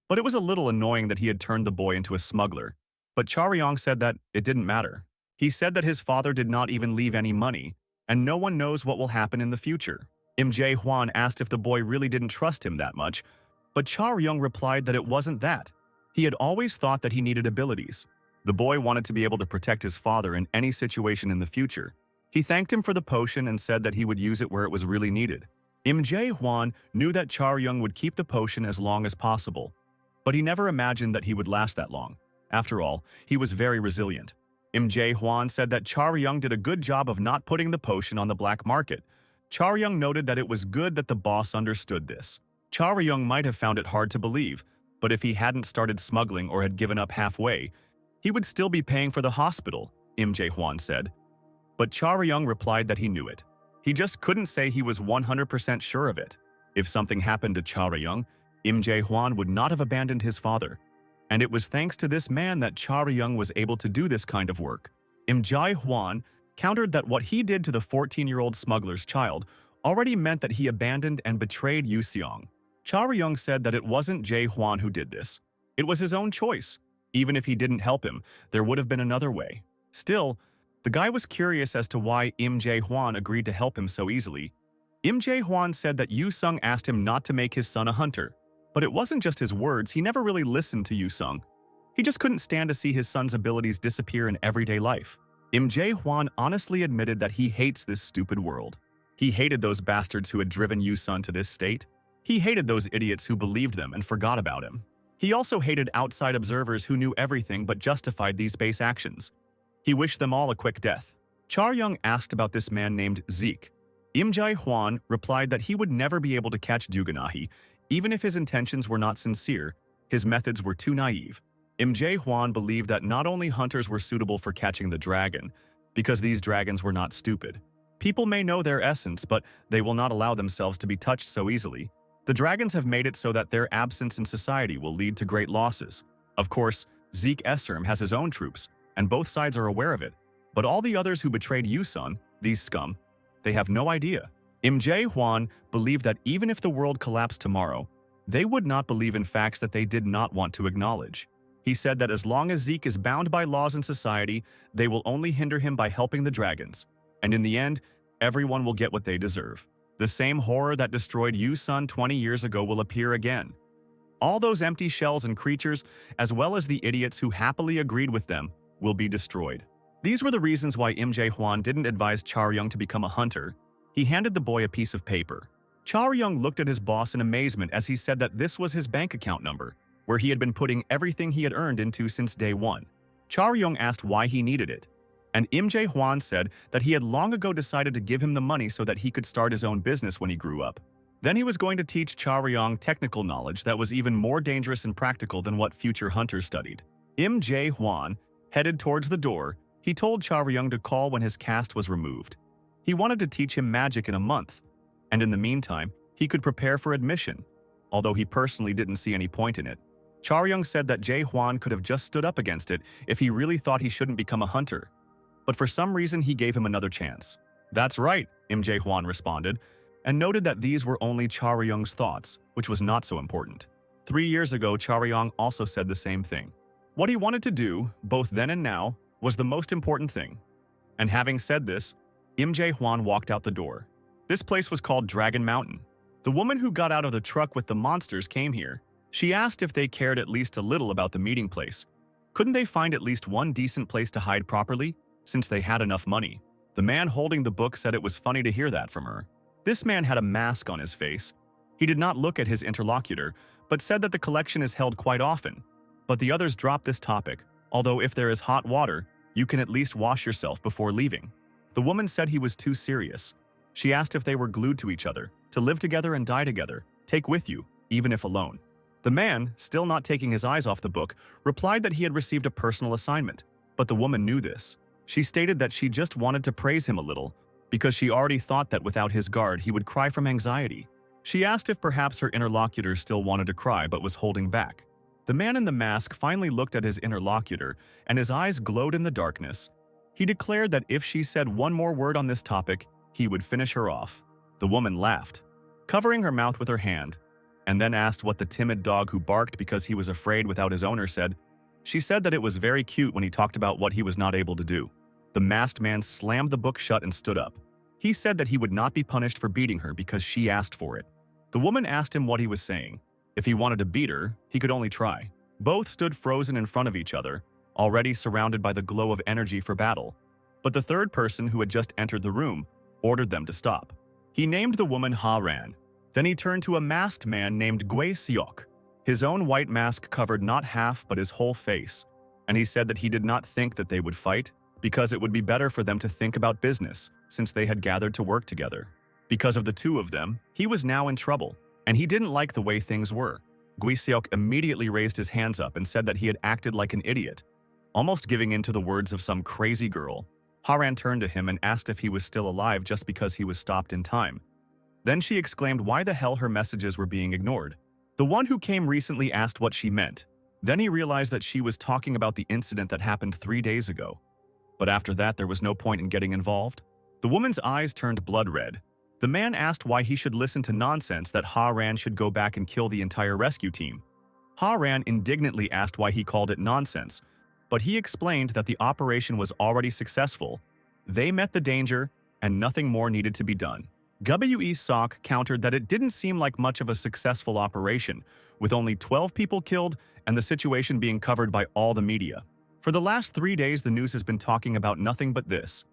But it was a little annoying that he had turned the boy into a smuggler. But Char-young said that it didn't matter. He said that his father did not even leave any money, and no one knows what will happen in the future. Im Jae-hwan asked if the boy really didn't trust him that much, but Char-young replied that it wasn't that. He had always thought that he needed abilities. The boy wanted to be able to protect his father in any situation in the future. He thanked him for the potion and said that he would use it where it was really needed. Im Jae-hwan knew that Char-young would keep the potion as long as possible, but he never imagined that he would last that long. After all, he was very resilient. Im Jae-hwan said that Char-young did a good job of not putting the potion on the black market. Char-young noted that it was good that the boss understood this. Char-young might have found it hard to believe, but if he hadn't started smuggling or had given up halfway, he would still be paying for the hospital, Im Jae-hwan said. But Char-young replied that he knew it. He just couldn't say he was 100% sure of it. If something happened to Char-young, Im Jae-hwan would not have abandoned his father. And it was thanks to this man that Char-young was able to do this kind of work. Im Jae-hwan countered that what he did to the 14-year-old smuggler's child already meant that he abandoned and betrayed Yuseong. Char-young said that it wasn't Jae-hwan who did this. It was his own choice. Even if he didn't help him, there would have been another way. Still, the guy was curious as to why Im Jae-hwan agreed to help him so easily. Im Jae-hwan said that Yusung asked him not to make his son a hunter. But it wasn't just his words, he never really listened to Yusung. He just couldn't stand to see his son's abilities disappear in everyday life. Im Jae-hwan honestly admitted that he hates this stupid world. He hated those bastards who had driven Yusung to this state. He hated those idiots who believed them and forgot about him. He also hated outside observers who knew everything but justified these base actions. He wished them all a quick death. Char-young asked about this man named Zeke. Im Jae-hwan replied that he would never be able to catch Duganahi, even if his intentions were not sincere. His methods were too naive. Im Jae-hwan believed that not only hunters were suitable for catching the dragon, because these dragons were not stupid. People may know their essence, but they will not allow themselves to be touched so easily. The dragons have made it so that their absence in society will lead to great losses. Of course, Zeke Esserm has his own troops, and both sides are aware of it. But all the others who betrayed Yusun, these scum, they have no idea. Jae Hwan believed that even if the world collapsed tomorrow, they would not believe in facts that they did not want to acknowledge. He said that as long as Zeke is bound by laws in society, they will only hinder him by helping the dragons. And in the end, everyone will get what they deserve. The same horror that destroyed Yusun 20 years ago will appear again. All those empty shells and creatures, as well as the idiots who happily agreed with them, will be destroyed. These were the reasons why Jae Hwan didn't advise Charyung to become a hunter. He handed the boy a piece of paper. Charyung looked at his boss in amazement as he said that this was his bank account number, where he had been putting everything he had earned into since day one. Charyung asked why he needed it, and Jae Hwan said that he had long ago decided to give him the money so that he could start his own business when he grew up. Then he was going to teach Charyung technical knowledge that was even more dangerous and practical than what future hunters studied. Jae Hwan headed towards the door. He told Charyung to call when his cast was removed. He wanted to teach him magic in a month, and in the meantime, he could prepare for admission, although he personally didn't see any point in it. Charyung said that Jae Hwan could have just stood up against it if he really thought he shouldn't become a hunter. But for some reason, he gave him another chance. "That's right," Jae Hwan responded, and noted that these were only Charyung's thoughts, which was not so important. 3 years ago, Charyung also said the same thing. What he wanted to do, both then and now, was the most important thing. And having said this, Jae Hwan walked out the door. This place was called Dragon Mountain. The woman who got out of the truck with the monsters came here. She asked if they cared at least a little about the meeting place. Couldn't they find at least one decent place to hide properly, since they had enough money? The man holding the book said it was funny to hear that from her. This man had a mask on his face. He did not look at his interlocutor, but said that the collection is held quite often. But the others dropped this topic, although if there is hot water, you can at least wash yourself before leaving. The woman said he was too serious. She asked if they were glued to each other, to live together and die together, take with you, even if alone. The man, still not taking his eyes off the book, replied that he had received a personal assignment, but the woman knew this. She stated that she just wanted to praise him a little, because she already thought that without his guard he would cry from anxiety. She asked if perhaps her interlocutor still wanted to cry but was holding back. The man in the mask finally looked at his interlocutor, and his eyes glowed in the darkness. He declared that if she said one more word on this topic, he would finish her off. The woman laughed, covering her mouth with her hand, and then asked what the timid dog who barked because he was afraid without his owner said. She said that it was very cute when he talked about what he was not able to do. The masked man slammed the book shut and stood up. He said that he would not be punished for beating her because she asked for it. The woman asked him what he was saying. If he wanted to beat her, he could only try. Both stood frozen in front of each other, already surrounded by the glow of energy for battle. But the third person who had just entered the room ordered them to stop. He named the woman Ha-Ran. Then he turned to a masked man named Gui Seok. His own white mask covered not half but his whole face, and he said that he did not think that they would fight because it would be better for them to think about business since they had gathered to work together. Because of the two of them, he was now in trouble, and he didn't like the way things were. Gui Seok immediately raised his hands up and said that he had acted like an idiot, almost giving in to the words of some crazy girl. Ha-Ran turned to him and asked if he was still alive just because he was stopped in time. Then she exclaimed why the hell her messages were being ignored. The one who came recently asked what she meant. Then he realized that she was talking about the incident that happened 3 days ago. But after that, there was no point in getting involved. The woman's eyes turned blood red. The man asked why he should listen to nonsense that Ha-Ran should go back and kill the entire rescue team. Ha-Ran indignantly asked why he called it nonsense, but he explained that the operation was already successful. They met the danger, and nothing more needed to be done. Gui Seok countered that it didn't seem like much of a successful operation, with only 12 people killed and the situation being covered by all the media. For the last 3 days, the news has been talking about nothing but this.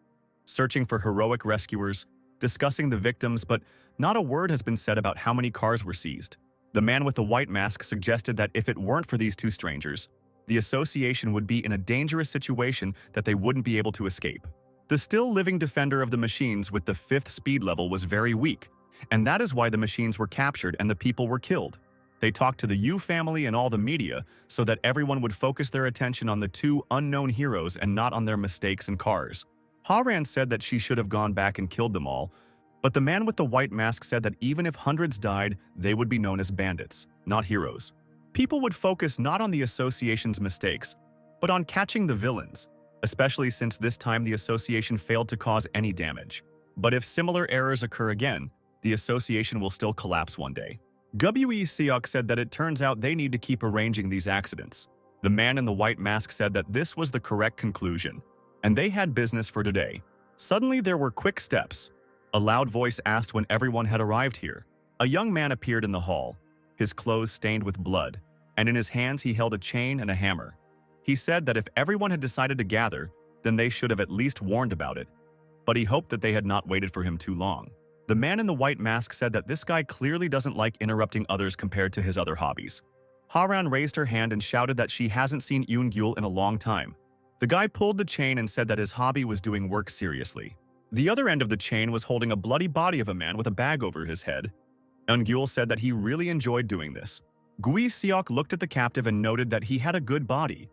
Searching for heroic rescuers, discussing the victims, but not a word has been said about how many cars were seized. The man with the white mask suggested that if it weren't for these two strangers, the association would be in a dangerous situation that they wouldn't be able to escape. The still living defender of the machines with the 5th speed level was very weak, and that is why the machines were captured and the people were killed. They talked to the Yu family and all the media so that everyone would focus their attention on the two unknown heroes and not on their mistakes and cars. Ha-Ran said that she should have gone back and killed them all, but the man with the white mask said that even if hundreds died, they would be known as bandits, not heroes. People would focus not on the association's mistakes, but on catching the villains, especially since this time the association failed to cause any damage. But if similar errors occur again, the association will still collapse one day. Gwe Seok said that it turns out they need to keep arranging these accidents. The man in the white mask said that this was the correct conclusion, and they had business for today. Suddenly there were quick steps. A loud voice asked when everyone had arrived here. A young man appeared in the hall, his clothes stained with blood, and in his hands he held a chain and a hammer. He said that if everyone had decided to gather, then they should have at least warned about it, but he hoped that they had not waited for him too long. The man in the white mask said that this guy clearly doesn't like interrupting others compared to his other hobbies. Haran raised her hand and shouted that she hasn't seen Yoon-gyul in a long time. The guy pulled the chain and said that his hobby was doing work seriously. The other end of the chain was holding a bloody body of a man with a bag over his head. Yoon-gyul said that he really enjoyed doing this. Gwe Seok looked at the captive and noted that he had a good body.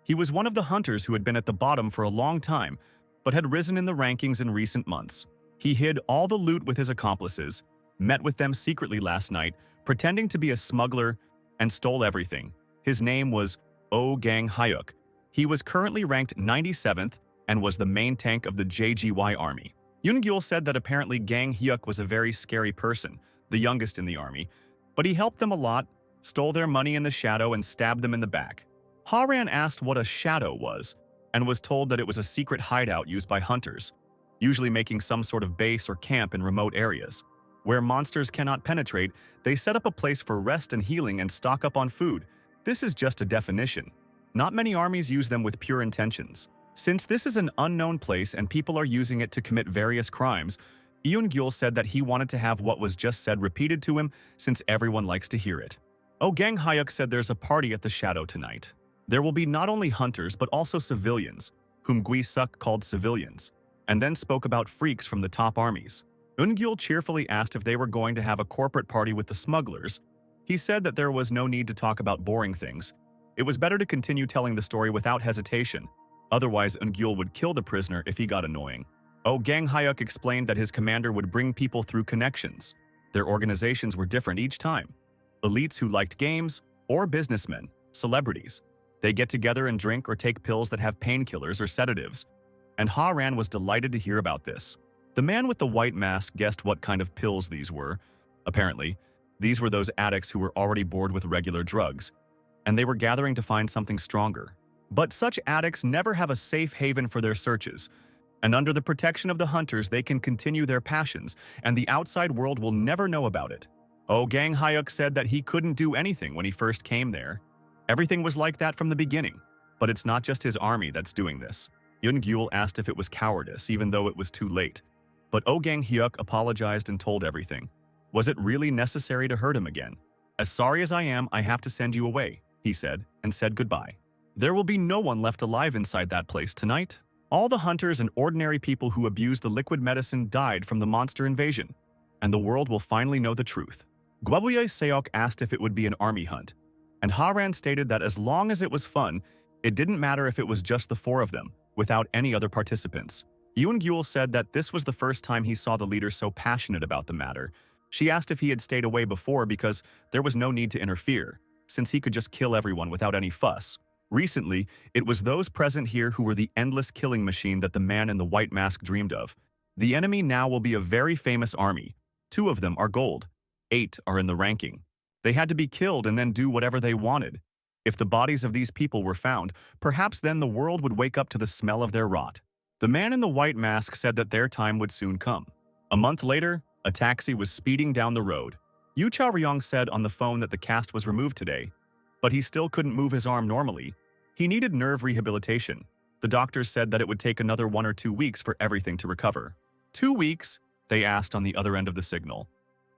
He was one of the hunters who had been at the bottom for a long time, but had risen in the rankings in recent months. He hid all the loot with his accomplices, met with them secretly last night, pretending to be a smuggler, and stole everything. His name was Gang Hyuk. He was currently ranked 97th and was the main tank of the JGY army. Yoon-gyul said that apparently Gang Hyuk was a very scary person, the youngest in the army, but he helped them a lot, stole their money in the shadow, and stabbed them in the back. Haran asked what a shadow was, and was told that it was a secret hideout used by hunters, usually making some sort of base or camp in remote areas. Where monsters cannot penetrate, they set up a place for rest and healing and stock up on food. This is just a definition. Not many armies use them with pure intentions. Since this is an unknown place and people are using it to commit various crimes, Yoon-gyul said that he wanted to have what was just said repeated to him since everyone likes to hear it. Gang Hyuk said there's a party at the shadow tonight. There will be not only hunters but also civilians, whom Gwe Suk called civilians, and then spoke about freaks from the top armies. Yoon-gyul cheerfully asked if they were going to have a corporate party with the smugglers. He said that there was no need to talk about boring things. It was better to continue telling the story without hesitation. Otherwise, Yoon-gyul would kill the prisoner if he got annoying. Gang Hyuk explained that his commander would bring people through connections. Their organizations were different each time. Elites who liked games, or businessmen, celebrities. They get together and drink or take pills that have painkillers or sedatives. And Haran was delighted to hear about this. The man with the white mask guessed what kind of pills these were. Apparently, these were those addicts who were already bored with regular drugs, and they were gathering to find something stronger. But such addicts never have a safe haven for their searches, and under the protection of the hunters they can continue their passions, and the outside world will never know about it. Gang Hyuk said that he couldn't do anything when he first came there. Everything was like that from the beginning, but it's not just his army that's doing this. Yoon-gyul asked if it was cowardice, even though it was too late. But Gang Hyuk apologized and told everything. Was it really necessary to hurt him again? As sorry as I am, I have to send you away, he said, and said goodbye. There will be no one left alive inside that place tonight. All the hunters and ordinary people who abused the liquid medicine died from the monster invasion, and the world will finally know the truth. Gwe Seok asked if it would be an army hunt, and Haran stated that as long as it was fun, it didn't matter if it was just the four of them, without any other participants. Yoon-gyul said that this was the first time he saw the leader so passionate about the matter. She asked if he had stayed away before because there was no need to interfere, since he could just kill everyone without any fuss. Recently, it was those present here who were the endless killing machine that the man in the white mask dreamed of. The enemy now will be a very famous army. 2 of them are gold. 8 are in the ranking. They had to be killed and then do whatever they wanted. If the bodies of these people were found, perhaps then the world would wake up to the smell of their rot. The man in the white mask said that their time would soon come. A month later, a taxi was speeding down the road. Yu Chaoryong said on the phone that the cast was removed today, but he still couldn't move his arm normally. He needed nerve rehabilitation. The doctors said that it would take another 1 or 2 weeks for everything to recover. 2 weeks? They asked on the other end of the signal.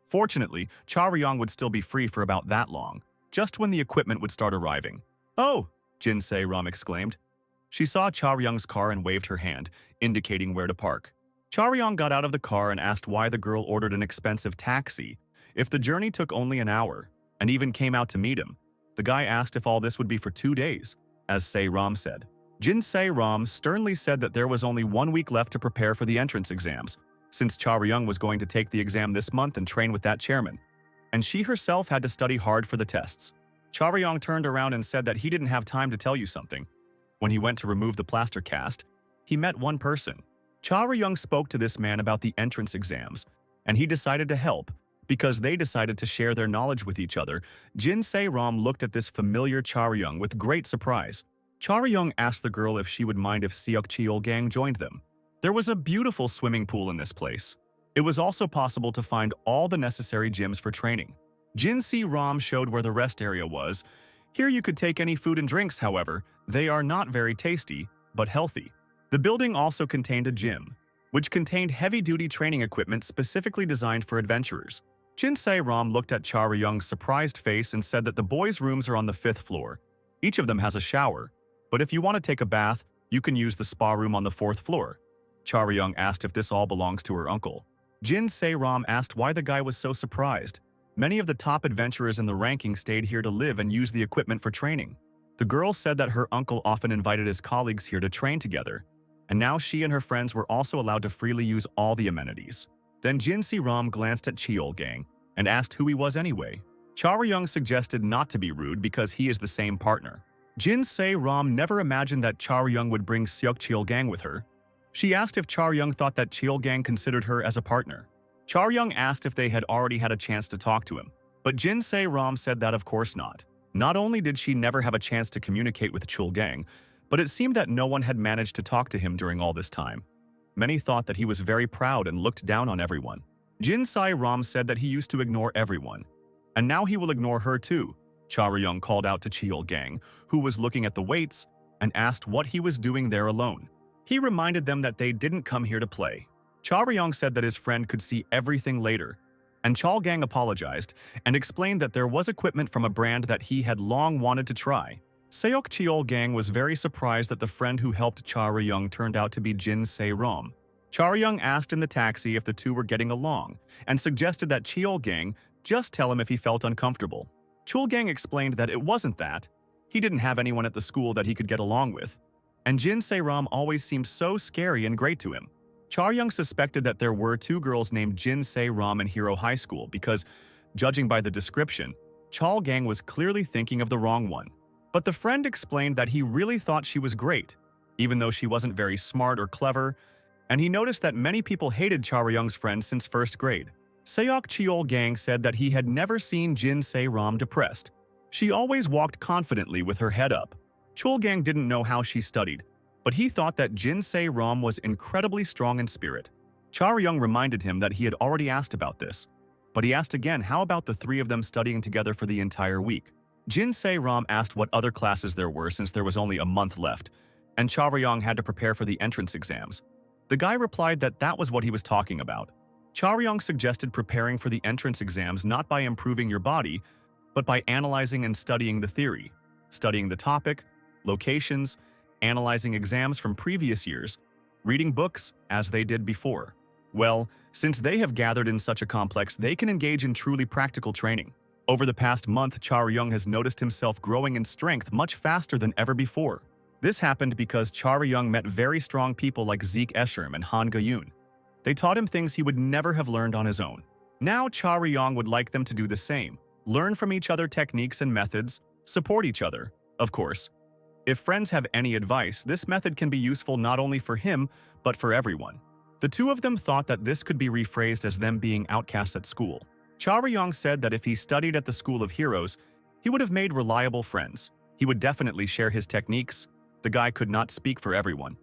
Fortunately, Chaoryong would still be free for about that long, just when the equipment would start arriving. "Oh!" Jin Se-ram exclaimed. She saw Chaoryong's car and waved her hand, indicating where to park. Chaoryong got out of the car and asked why the girl ordered an expensive taxi if the journey took only an hour, and even came out to meet him. The guy asked if all this would be for 2 days, as Se-ram said. Jin Se-ram sternly said that there was only 1 week left to prepare for the entrance exams, since Chaoryong was going to take the exam this month and train with that chairman, and she herself had to study hard for the tests. Chaoryong turned around and said that he didn't have time to tell you something. When he went to remove the plaster cast, he met one person. Cha Ryung spoke to this man about the entrance exams, and he decided to help because they decided to share their knowledge with each other. Jin Se-ram looked at this familiar Cha Ryung with great surprise. Cha Ryung asked the girl if she would mind if Seok Cheol-gang joined them. There was a beautiful swimming pool in this place. It was also possible to find all the necessary gyms for training. Jin Se-ram showed where the rest area was. Here you could take any food and drinks, however. They are not very tasty, but healthy. The building also contained a gym, which contained heavy-duty training equipment specifically designed for adventurers. Jin Se-ram looked at Cha Ryung's surprised face and said that the boys' rooms are on the 5th floor. Each of them has a shower, but if you want to take a bath, you can use the spa room on the 4th floor. Cha Ryung asked if this all belongs to her uncle. Jin Se-ram asked why the guy was so surprised. Many of the top adventurers in the ranking stayed here to live and use the equipment for training. The girl said that her uncle often invited his colleagues here to train together, and now she and her friends were also allowed to freely use all the amenities. Then Jin Se-ram glanced at Cheol-gang and asked who he was anyway. Cha Ryung suggested not to be rude because he is the same partner. Jin Se-ram never imagined that Cha Ryung would bring Seok Cheol-gang with her. She asked if Cha Ryung thought that Cheol-gang considered her as a partner. Cha Ryung asked if they had already had a chance to talk to him, but Jin Se-ram said that of course not. Not only did she never have a chance to communicate with Cheol-gang, but it seemed that no one had managed to talk to him during all this time. Many thought that he was very proud and looked down on everyone. Jin Se-ram said that he used to ignore everyone, and now he will ignore her too. Cha Ryung called out to Cheol-gang, who was looking at the weights, and asked what he was doing there alone. He reminded them that they didn't come here to play. Cha Ryung said that his friend could see everything later, and Cheol-gang apologized and explained that there was equipment from a brand that he had long wanted to try. Seok Cheol-gang was very surprised that the friend who helped Cha Ryung turned out to be Jin Se-ram. Cha Ryung asked in the taxi if the two were getting along, and suggested that Cheol-gang just tell him if he felt uncomfortable. Cheol-gang explained that it wasn't that. He didn't have anyone at the school that he could get along with, and Jin Se-ram always seemed so scary and great to him. Cha Ryung suspected that there were two girls named Jin Se-ram in Hero High School because, judging by the description, Cheol-gang was clearly thinking of the wrong one. But the friend explained that he really thought she was great, even though she wasn't very smart or clever, and he noticed that many people hated Cha Ryung's friend since 1st grade. Seok Cheol-gang said that he had never seen Jin Se-ram depressed. She always walked confidently with her head up. Cheol-gang didn't know how she studied, but he thought that Jin Se-ram was incredibly strong in spirit. Cha Ryung reminded him that he had already asked about this, but he asked again how about the three of them studying together for the entire week. Jin Se-ram asked what other classes there were since there was only a month left, and Cha Ryung had to prepare for the entrance exams. The guy replied that that was what he was talking about. Cha Ryung suggested preparing for the entrance exams not by improving your body, but by analyzing and studying the theory, studying the topic, locations, analyzing exams from previous years, reading books as they did before. Well, since they have gathered in such a complex, they can engage in truly practical training. Over the past month, Cha Ryung has noticed himself growing in strength much faster than ever before. This happened because Cha Ryung met very strong people like Zeke Escherm and Han Ga-yoon. They taught him things he would never have learned on his own. Now Cha Ryung would like them to do the same, learn from each other techniques and methods, support each other, of course. If friends have any advice, this method can be useful not only for him, but for everyone. The two of them thought that this could be rephrased as them being outcasts at school. Cha Ryung said that if he studied at the School of Heroes, he would have made reliable friends. He would definitely share his techniques. The guy could not speak for everyone,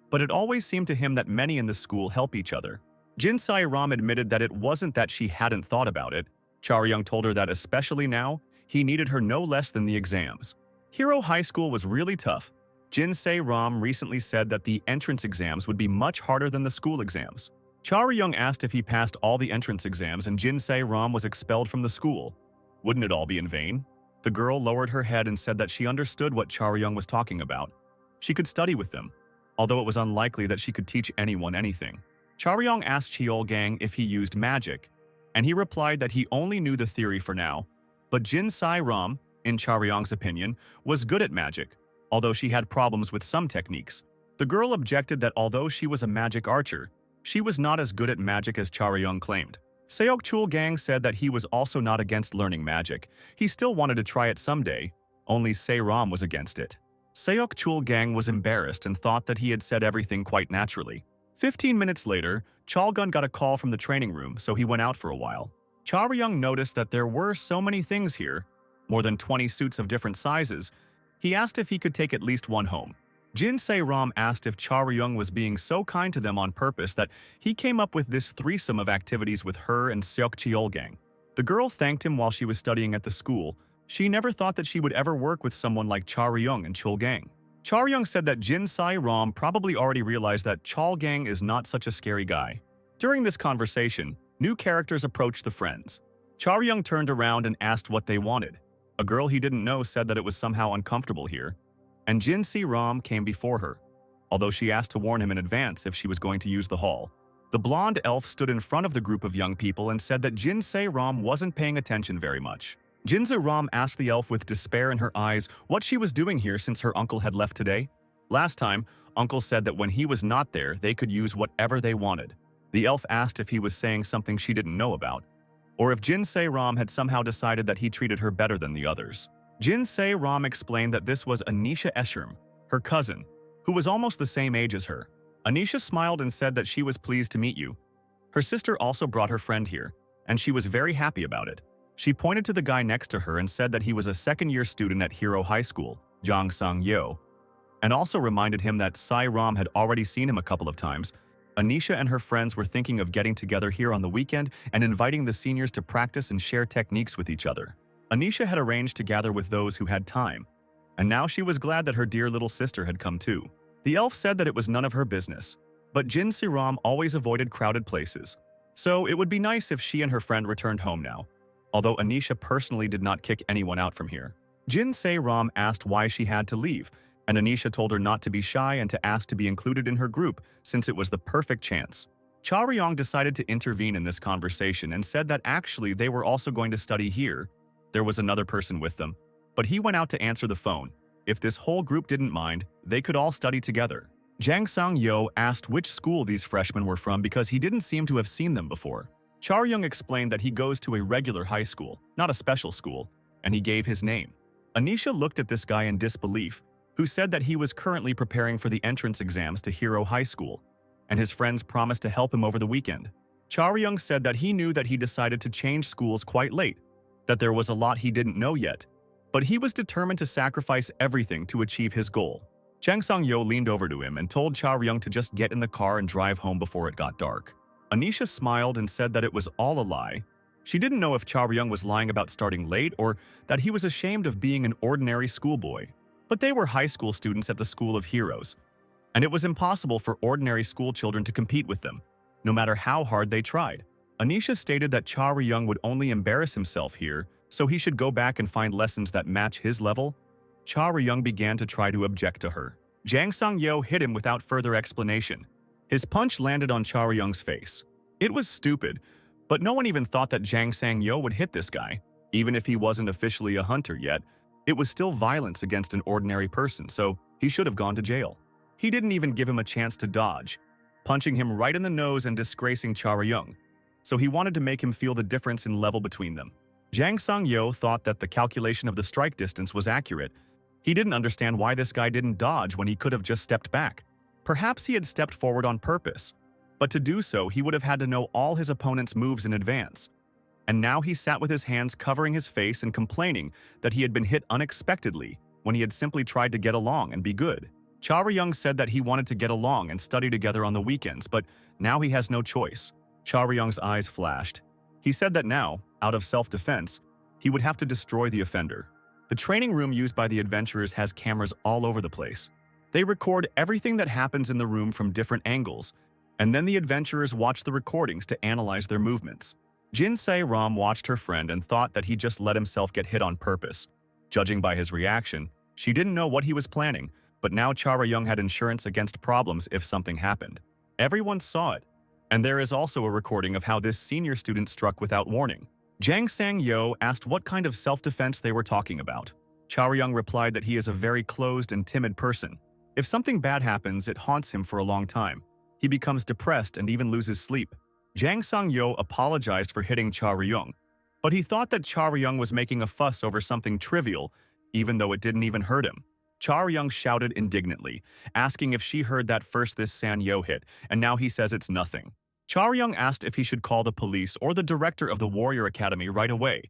but it always seemed to him that many in the school help each other. Jin Se-ram admitted that it wasn't that she hadn't thought about it. Cha Ryung told her that especially now, he needed her no less than the exams. Hero High School was really tough. Jin Se-ram recently said that the entrance exams would be much harder than the school exams. Cha Ryung asked if he passed all the entrance exams and Jin Se-ram was expelled from the school. Wouldn't it all be in vain? The girl lowered her head and said that she understood what Cha Ryung was talking about. She could study with them, although it was unlikely that she could teach anyone anything. Cha Ryung asked Cheol-gang if he used magic, and he replied that he only knew the theory for now. But Jin Se-ram, in Cha Ryung's opinion, was good at magic, although she had problems with some techniques. The girl objected that although she was a magic archer, she was not as good at magic as Cha Ryung claimed. Seok Cheol-gang said that he was also not against learning magic. He still wanted to try it someday, only Se-ram was against it. Seok Chul Gang was embarrassed and thought that he had said everything quite naturally. 15 minutes later, Chalgun got a call from the training room, so he went out for a while. Charyung noticed that there were so many things here, more than 20 suits of different sizes. He asked if he could take at least one home. Jin Se-ram asked if Charyung was being so kind to them on purpose that he came up with this threesome of activities with her and Seok Cheol Gang. The girl thanked him while she was studying at the school. She never thought that she would ever work with someone like Charyung and Chul Gang. Charyung said that Jin Se-ram probably already realized that Chul Gang is not such a scary guy. During this conversation, new characters approached the friends. Charyung turned around and asked what they wanted. A girl he didn't know said that it was somehow uncomfortable here, and Jin Se-ram came before her, although she asked to warn him in advance if she was going to use the hall. The blonde elf stood in front of the group of young people and said that Jin Se-ram wasn't paying attention very much. Jin Se-ram asked the elf with despair in her eyes what she was doing here since her uncle had left today. Last time, Uncle said that when he was not there, they could use whatever they wanted. The elf asked if he was saying something she didn't know about, or if Jin Se-ram had somehow decided that he treated her better than the others. Jin Se-ram explained that this was Anisha Esherm, her cousin, who was almost the same age as her. Anisha smiled and said that she was pleased to meet you. Her sister also brought her friend here, and she was very happy about it. She pointed to the guy next to her and said that he was a second-year student at Hero High School, Jang Sang-yo, and also reminded him that Se-ram had already seen him a couple of times. Anisha and her friends were thinking of getting together here on the weekend and inviting the seniors to practice and share techniques with each other. Anisha had arranged to gather with those who had time, and now she was glad that her dear little sister had come too. The elf said that it was none of her business, but Jin Se-ram always avoided crowded places, so it would be nice if she and her friend returned home now, although Anisha personally did not kick anyone out from here. Jin Se-ram asked why she had to leave, and Anisha told her not to be shy and to ask to be included in her group since it was the perfect chance. Charyong decided to intervene in this conversation and said that actually they were also going to study here. There was another person with them, but he went out to answer the phone. If this whole group didn't mind, they could all study together. Jang Sang-yo asked which school these freshmen were from because he didn't seem to have seen them before. Charyong explained that he goes to a regular high school, not a special school, and he gave his name. Anisha looked at this guy in disbelief, who said that he was currently preparing for the entrance exams to Hero High School, and his friends promised to help him over the weekend. Charyong said that he knew that he decided to change schools quite late, that there was a lot he didn't know yet, but he was determined to sacrifice everything to achieve his goal. Jang Sang-yo leaned over to him and told Charyong to just get in the car and drive home before it got dark. Anisha smiled and said that it was all a lie. She didn't know if Charyong was lying about starting late or that he was ashamed of being an ordinary schoolboy. But they were high school students at the School of Heroes, and it was impossible for ordinary school children to compete with them, no matter how hard they tried. Anisha stated that Charyong would only embarrass himself here, so he should go back and find lessons that match his level. Charyong began to try to object to her. Jang Sang-yo hit him without further explanation. His punch landed on Charyong's face. It was stupid, but no one even thought that Jang Sang-yo would hit this guy. Even if he wasn't officially a hunter yet, it was still violence against an ordinary person, so he should have gone to jail. He didn't even give him a chance to dodge, punching him right in the nose and disgracing Charyong, so he wanted to make him feel the difference in level between them. Jang Sang-yo thought that the calculation of the strike distance was accurate. He didn't understand why this guy didn't dodge when he could have just stepped back. Perhaps he had stepped forward on purpose, but to do so, he would have had to know all his opponent's moves in advance. And now he sat with his hands covering his face and complaining that he had been hit unexpectedly when he had simply tried to get along and be good. Charyong said that he wanted to get along and study together on the weekends, but now he has no choice. Charyong's eyes flashed. He said that now, out of self-defense, he would have to destroy the offender. The training room used by the adventurers has cameras all over the place. They record everything that happens in the room from different angles, and then the adventurers watch the recordings to analyze their movements. Jin Se-ram watched her friend and thought that he just let himself get hit on purpose. Judging by his reaction, she didn't know what he was planning, but now Charyong had insurance against problems if something happened. Everyone saw it, and there is also a recording of how this senior student struck without warning. Jang Sang-yo asked what kind of self-defense they were talking about. Charyong replied that he is a very closed and timid person. If something bad happens, it haunts him for a long time. He becomes depressed and even loses sleep. Jang Sang-yo apologized for hitting Charyong, but he thought that Charyong was making a fuss over something trivial, even though it didn't even hurt him. Young shouted indignantly, asking if she heard that first this Sang-yo hit, and now he says it's nothing. Young asked if he should call the police or the director of the Warrior Academy right away.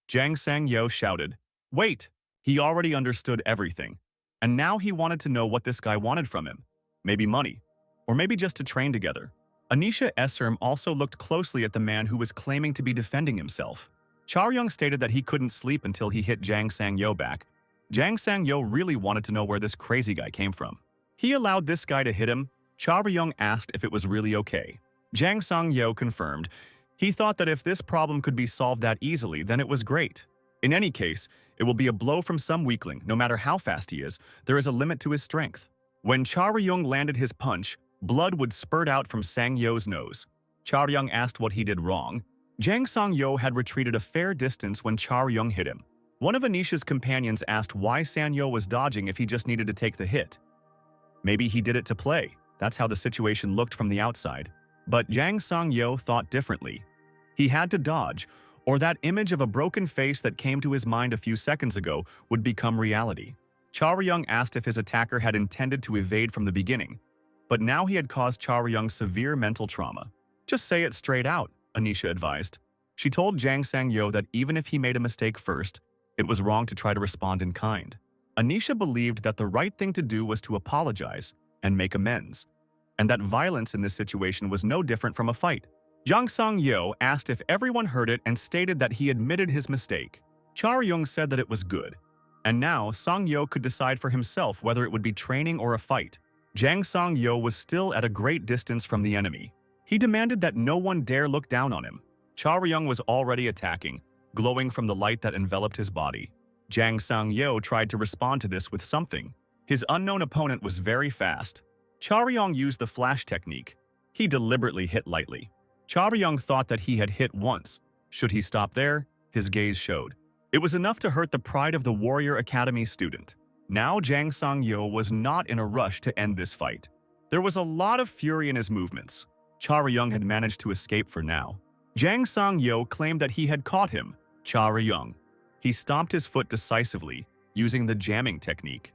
Jang Sang-yo shouted, "Wait!" He already understood everything, and now he wanted to know what this guy wanted from him. Maybe money, or maybe just to train together. Anisha Esserm also looked closely at the man who was claiming to be defending himself. Young stated that he couldn't sleep until he hit Jang Sang-yo back. Jang Sang-yo really wanted to know where this crazy guy came from. He allowed this guy to hit him. Young asked if it was really okay. Jang Sang-yo confirmed. He thought that if this problem could be solved that easily, then it was great. In any case, it will be a blow from some weakling. No matter how fast he is, there is a limit to his strength. When Young landed his punch, blood would spurt out from Sang-yo's nose. Young asked what he did wrong. Jang Sang-yo had retreated a fair distance when Young hit him. One of Anisha's companions asked why Sang-yo was dodging if he just needed to take the hit. Maybe he did it to play. That's how the situation looked from the outside. But Jang Sang-yo thought differently. He had to dodge, or that image of a broken face that came to his mind a few seconds ago would become reality. Young asked if his attacker had intended to evade from the beginning, but now he had caused Young severe mental trauma. Just say it straight out, Anisha advised. She told Jang Sang-yo that even if he made a mistake first, it was wrong to try to respond in kind. Anisha believed that the right thing to do was to apologize and make amends, and that violence in this situation was no different from a fight. Jang Sang-yo asked if everyone heard it and stated that he admitted his mistake. Young said that it was good, and now Sang-yo could decide for himself whether it would be training or a fight. Jang Sang-yo was still at a great distance from the enemy. He demanded that no one dare look down on him. Young was already attacking, glowing from the light that enveloped his body. Jang Sang-yo tried to respond to this with something. His unknown opponent was very fast. Young used the flash technique. He deliberately hit lightly. Young thought that he had hit once. Should he stop there? His gaze showed. It was enough to hurt the pride of the Warrior Academy student. Now Jang Sang-yo was not in a rush to end this fight. There was a lot of fury in his movements. Young had managed to escape for now. Jang Sang-yo claimed that he had caught him. Young. He stomped his foot decisively, using the jamming technique.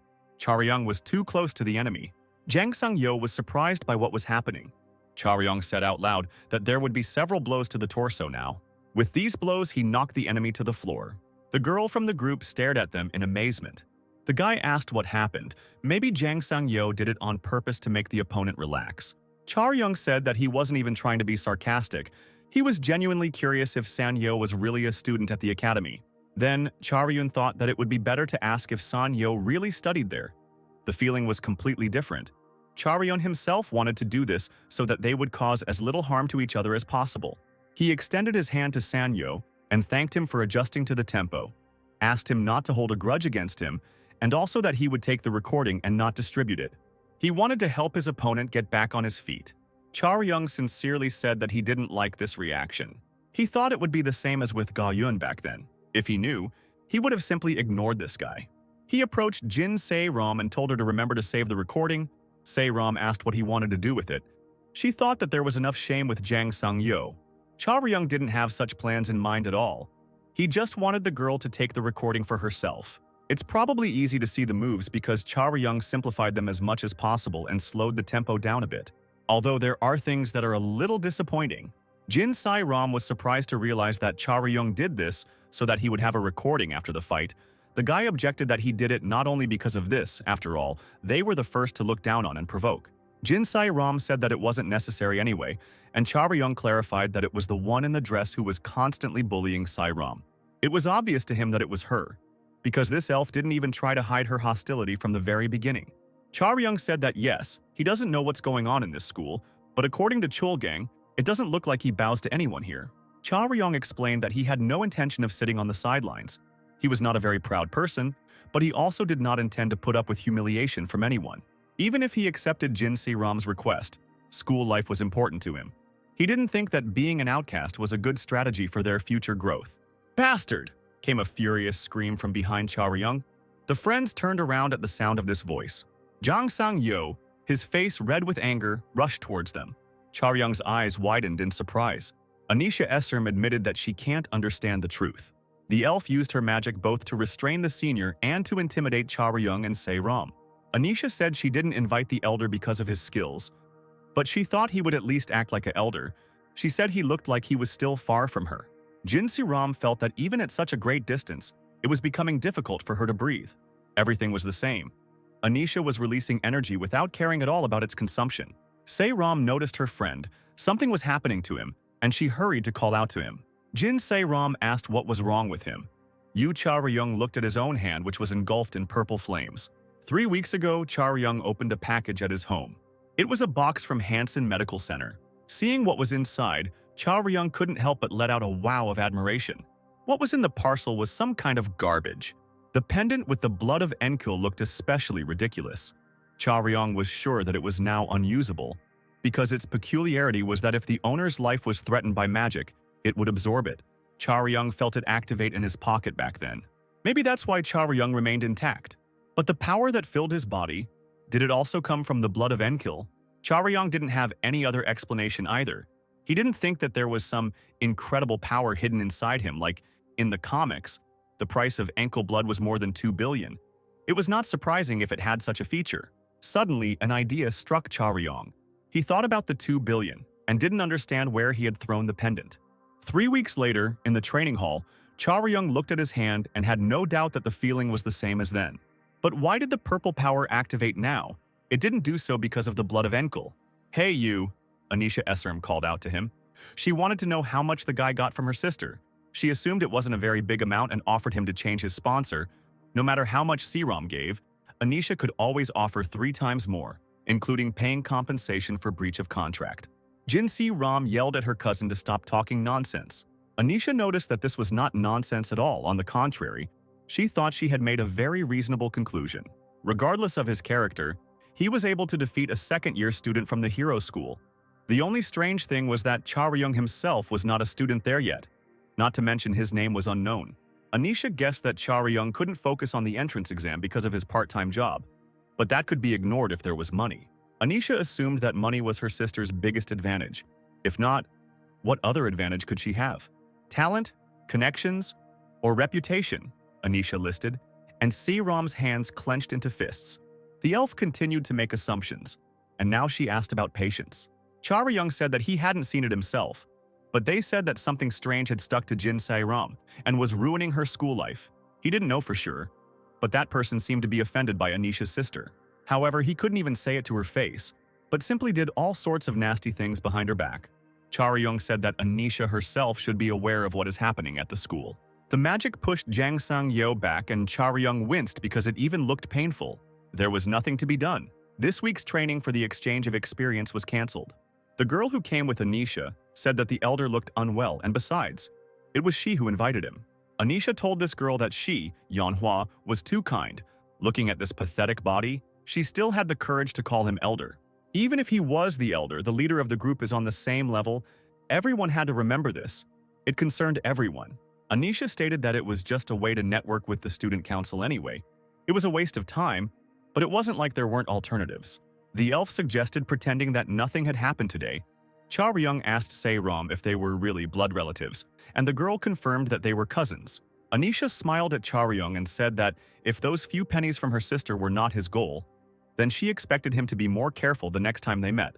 Young was too close to the enemy. Jang Sang-yo was surprised by what was happening. Young said out loud that there would be several blows to the torso now. With these blows, he knocked the enemy to the floor. The girl from the group stared at them in amazement. The guy asked what happened. Maybe Jang Sang-yo did it on purpose to make the opponent relax. Young said that he wasn't even trying to be sarcastic. He was genuinely curious if Sang-yo was really a student at the academy. Then, Young thought that it would be better to ask if Sang-yo really studied there. The feeling was completely different. Young himself wanted to do this so that they would cause as little harm to each other as possible. He extended his hand to Sang-yo and thanked him for adjusting to the tempo, asked him not to hold a grudge against him, and also that he would take the recording and not distribute it. He wanted to help his opponent get back on his feet. Young sincerely said that he didn't like this reaction. He thought it would be the same as with Ga-eun back then. If he knew, he would have simply ignored this guy. He approached Jin Se-ram and told her to remember to save the recording. Se-ram asked what he wanted to do with it. She thought that there was enough shame with Jang Sang-yo. Young didn't have such plans in mind at all. He just wanted the girl to take the recording for herself. It's probably easy to see the moves because Young simplified them as much as possible and slowed the tempo down a bit. Although there are things that are a little disappointing. Jin Se-ram was surprised to realize that Young did this so that he would have a recording after the fight. The guy objected that he did it not only because of this, after all, they were the first to look down on and provoke. Jin Se-ram said that it wasn't necessary anyway, and Young clarified that it was the one in the dress who was constantly bullying Se-ram. It was obvious to him that it was her, because this elf didn't even try to hide her hostility from the very beginning. Young said that yes, he doesn't know what's going on in this school, but according to Chulgang, it doesn't look like he bows to anyone here. Young explained that he had no intention of sitting on the sidelines. He was not a very proud person, but he also did not intend to put up with humiliation from anyone. Even if he accepted Jin Se-ram's request, school life was important to him. He didn't think that being an outcast was a good strategy for their future growth. "Bastard!" came a furious scream from behind Young. The friends turned around at the sound of this voice. Jang Sang-yo, his face red with anger, rushed towards them. Young's eyes widened in surprise. Anisha Esserm admitted that she can't understand the truth. The elf used her magic both to restrain the senior and to intimidate Charyung and Se-ram. Anisha said she didn't invite the elder because of his skills, but she thought he would at least act like an elder. She said he looked like he was still far from her. Jin Se-ram felt that even at such a great distance, it was becoming difficult for her to breathe. Everything was the same. Anisha was releasing energy without caring at all about its consumption. Se-ram noticed her friend. Something was happening to him, and she hurried to call out to him. Jin Se-ram asked what was wrong with him. Yu Charyung looked at his own hand, which was engulfed in purple flames. 3 weeks ago, Charyung opened a package at his home. It was a box from Hansen Medical Center. Seeing what was inside, Charyung couldn't help but let out a wow of admiration. What was in the parcel was some kind of garbage. The pendant with the blood of Enkil looked especially ridiculous. Charyung was sure that it was now unusable, because its peculiarity was that if the owner's life was threatened by magic, it would absorb it. Charyung felt it activate in his pocket back then. Maybe that's why Charyung remained intact. But the power that filled his body, did it also come from the blood of Enkil? Charyung didn't have any other explanation either. He didn't think that there was some incredible power hidden inside him, like in the comics, the price of Enkil blood was more than 2 billion. It was not surprising if it had such a feature. Suddenly, an idea struck Charyung. He thought about the 2 billion and didn't understand where he had thrown the pendant. 3 weeks later, in the training hall, Charyung looked at his hand and had no doubt that the feeling was the same as then. But why did the purple power activate now? It didn't do so because of the blood of Enkil. "Hey you," Anisha Esserm called out to him. She wanted to know how much the guy got from her sister. She assumed it wasn't a very big amount and offered him to change his sponsor. No matter how much Se-ram gave, Anisha could always offer 3 times more, including paying compensation for breach of contract. Jin Se-ram yelled at her cousin to stop talking nonsense. Anisha noticed that this was not nonsense at all. On the contrary, she thought she had made a very reasonable conclusion. Regardless of his character, he was able to defeat a second-year student from the hero school. The only strange thing was that Charyung himself was not a student there yet. Not to mention his name was unknown. Anisha guessed that Charyung couldn't focus on the entrance exam because of his part-time job, but that could be ignored if there was money. Anisha assumed that money was her sister's biggest advantage. If not, what other advantage could she have? Talent, connections, or reputation? Anisha listed, and Se-ram's hands clenched into fists. The elf continued to make assumptions, and now she asked about patience. Charyung said that he hadn't seen it himself, but they said that something strange had stuck to Jin Se-ram and was ruining her school life. He didn't know for sure, but that person seemed to be offended by Anisha's sister. However, he couldn't even say it to her face, but simply did all sorts of nasty things behind her back. Charyung said that Anisha herself should be aware of what is happening at the school. The magic pushed Jang Sang-yo back and Charyung winced because it even looked painful. There was nothing to be done. This week's training for the exchange of experience was cancelled. The girl who came with Anisha said that the elder looked unwell, and besides, it was she who invited him. Anisha told this girl that she, Manhwa, was too kind. Looking at this pathetic body, she still had the courage to call him elder. Even if he was the elder, the leader of the group is on the same level. Everyone had to remember this. It concerned everyone. Anisha stated that it was just a way to network with the student council anyway. It was a waste of time, but it wasn't like there weren't alternatives. The elf suggested pretending that nothing had happened today. Charyung asked Se-ram if they were really blood relatives, and the girl confirmed that they were cousins. Anisha smiled at Charyung and said that if those few pennies from her sister were not his goal, then she expected him to be more careful the next time they met.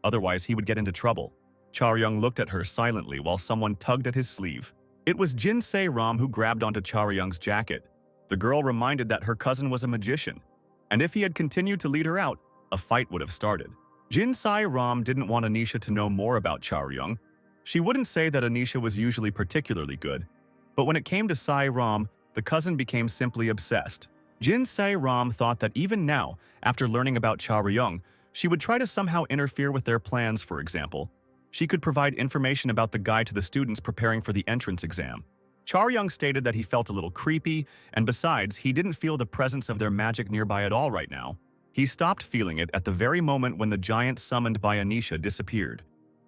Otherwise, he would get into trouble. Charyung looked at her silently while someone tugged at his sleeve. It was Jin Se-ram who grabbed onto Charyung's jacket. The girl reminded that her cousin was a magician, and if he had continued to lead her out, a fight would have started. Jin Se-ram didn't want Anisha to know more about Charyung. She wouldn't say that Anisha was usually particularly good, but when it came to Se-ram, the cousin became simply obsessed. Jin Se-ram thought that even now, after learning about Charyung, she would try to somehow interfere with their plans. For example, she could provide information about the guide to the students preparing for the entrance exam. Charyung stated that he felt a little creepy, and besides, he didn't feel the presence of their magic nearby at all right now. He stopped feeling it at the very moment when the giant summoned by Anisha disappeared,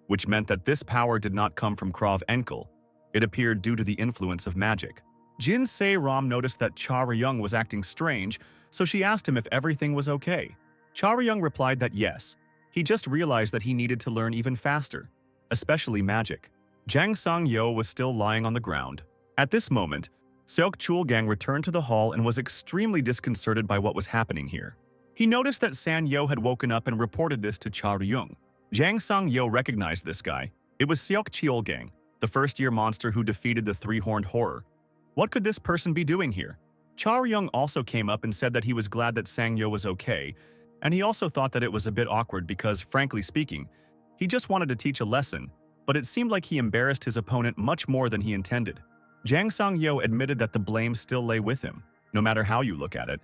which meant that this power did not come from Krav Enkil. It appeared due to the influence of magic. Jin Se-ram noticed that Charyung was acting strange, so she asked him if everything was okay. Charyung replied that yes, he just realized that he needed to learn even faster, especially magic. Jang Sang-yo was still lying on the ground. At this moment, Seok Chulgang returned to the hall and was extremely disconcerted by what was happening here. He noticed that San Yo had woken up and reported this to Cha Ryung. Jang Sang Yo recognized this guy. It was Seok Chulgang, the first-year monster who defeated the three-horned horror. What could this person be doing here? Cha Ryung also came up and said that he was glad that Sang Yo was okay, and he also thought that it was a bit awkward because, frankly speaking, he just wanted to teach a lesson, but it seemed like he embarrassed his opponent much more than he intended. Jang Sang-yo admitted that the blame still lay with him, no matter how you look at it,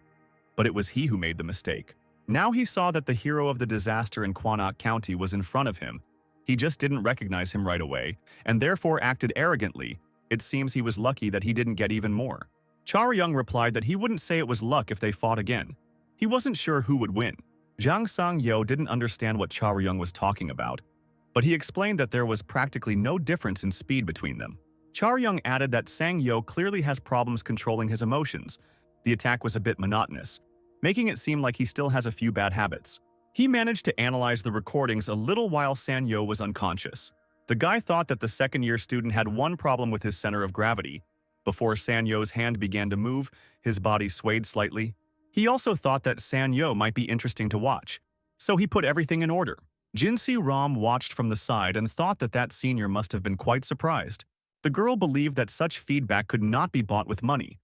but it was he who made the mistake. Now he saw that the hero of the disaster in Kwanok County was in front of him. He just didn't recognize him right away, and therefore acted arrogantly. It seems he was lucky that he didn't get even more. Cha Ryung replied that he wouldn't say it was luck if they fought again. He wasn't sure who would win. Jang Sang-yo didn't understand what Cha Ryung was talking about, but he explained that there was practically no difference in speed between them. Cha Ryung added that Sang-yo clearly has problems controlling his emotions. The attack was a bit monotonous, making it seem like he still has a few bad habits. He managed to analyze the recordings a little while Sang-yo was unconscious. The guy thought that the second-year student had one problem with his center of gravity. Before Sang-yo's hand began to move, his body swayed slightly. He also thought that Sang-yo might be interesting to watch, so he put everything in order. Jin-si Ram watched from the side and thought that that senior must have been quite surprised. The girl believed that such feedback could not be bought with money.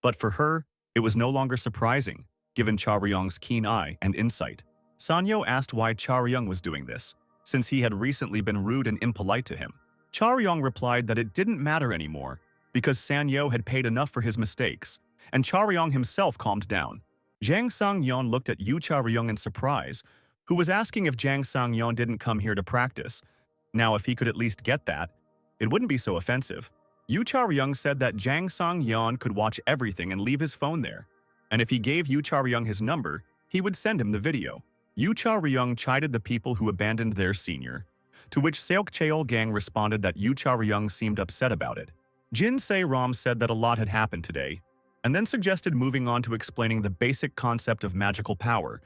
But for her, it was no longer surprising, given Cha Ryung's keen eye and insight. Sanyo asked why Cha Ryung was doing this, since he had recently been rude and impolite to him. Cha Ryung replied that it didn't matter anymore, because Sanyo had paid enough for his mistakes, and Cha Ryung himself calmed down. Jang Sang-yeon looked at Yu Cha Ryung in surprise, who was asking if Jang Sang-yeon didn't come here to practice. Now, if he could at least get that, it wouldn't be so offensive. Yu Cha Ryung said that Jang Sang-yeon could watch everything and leave his phone there, and if he gave Yu Cha Ryung his number, he would send him the video. Yu Cha Ryung chided the people who abandoned their senior, to which Seok Cheol-gang responded that Yu Cha Ryung seemed upset about it. Jin Se-ram said that a lot had happened today, and then suggested moving on to explaining the basic concept of magical power,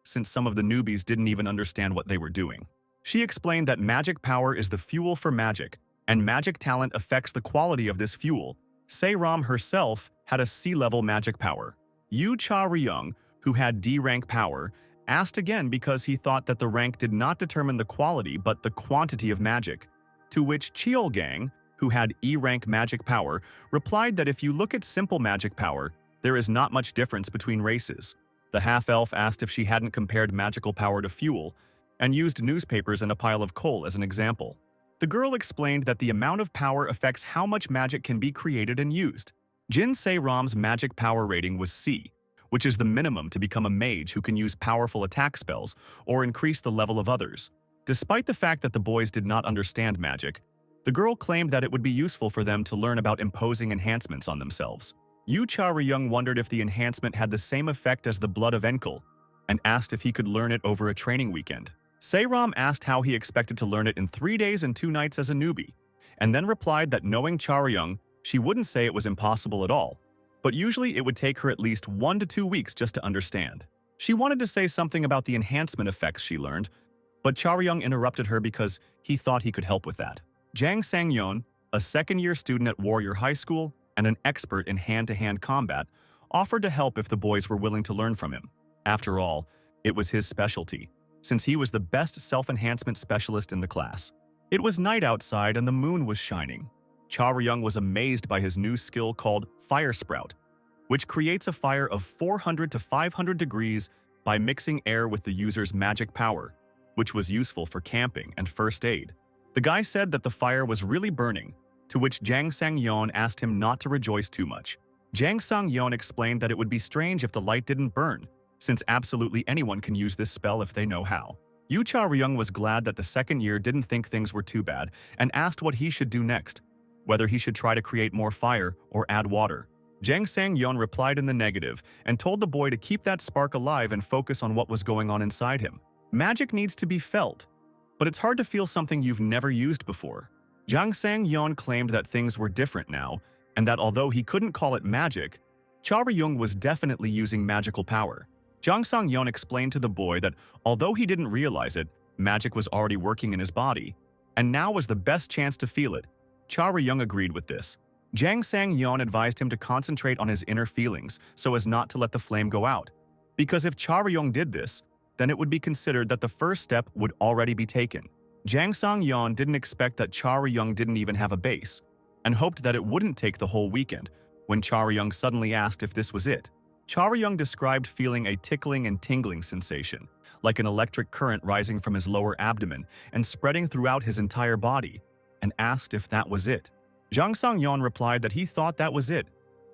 since some of the newbies didn't even understand what they were doing. She explained that magic power is the fuel for magic, and magic talent affects the quality of this fuel. Se-ram herself had a C-level magic power. Yu Cha Ryung, who had D-rank power, asked again because he thought that the rank did not determine the quality but the quantity of magic, to which Cheol-gang, who had E-rank magic power, replied that if you look at simple magic power, there is not much difference between races. The half-elf asked if she hadn't compared magical power to fuel, and used newspapers and a pile of coal as an example. The girl explained that the amount of power affects how much magic can be created and used. Jin Se-ram's magic power rating was C, which is the minimum to become a mage who can use powerful attack spells or increase the level of others. Despite the fact that the boys did not understand magic, the girl claimed that it would be useful for them to learn about imposing enhancements on themselves. Yu Cha Ryung wondered if the enhancement had the same effect as the blood of Enkel, and asked if he could learn it over a training weekend. Se-ram asked how he expected to learn it in 3 days and 2 nights as a newbie, and then replied that knowing Cha Ryung, she wouldn't say it was impossible at all, but usually it would take her at least 1 to 2 weeks just to understand. She wanted to say something about the enhancement effects she learned, but Cha Ryung interrupted her because he thought he could help with that. Jang Sang-yeon, a second-year student at Warrior High School and an expert in hand-to-hand combat, offered to help if the boys were willing to learn from him. After all, it was his specialty, since he was the best self-enhancement specialist in the class. It was night outside and the moon was shining. Cha Ryung was amazed by his new skill called Fire Sprout, which creates a fire of 400 to 500 degrees by mixing air with the user's magic power, which was useful for camping and first aid. The guy said that the fire was really burning, to which Jang Sang-yeon asked him not to rejoice too much. Jang Sang-yeon explained that it would be strange if the light didn't burn, since absolutely anyone can use this spell if they know how. Yu Cha Ryung was glad that the second year didn't think things were too bad and asked what he should do next, whether he should try to create more fire or add water. Jang Sang-yeon replied in the negative and told the boy to keep that spark alive and focus on what was going on inside him. Magic needs to be felt, but it's hard to feel something you've never used before. Jang Sang-yeon claimed that things were different now, and that although he couldn't call it magic, Cha Ryung was definitely using magical power. Jang Sang-yeon explained to the boy that although he didn't realize it, magic was already working in his body, and now was the best chance to feel it. Cha Ryung agreed with this. Jang Sang-yeon advised him to concentrate on his inner feelings so as not to let the flame go out. Because if Cha Ryung did this, then it would be considered that the first step would already be taken. Jang Sang-yeon didn't expect that Cha Ryung didn't even have a base, and hoped that it wouldn't take the whole weekend, when Cha Ryung suddenly asked if this was it. Cha Ryung described feeling a tickling and tingling sensation, like an electric current rising from his lower abdomen and spreading throughout his entire body, and asked if that was it. Jang Sang-yeon replied that he thought that was it,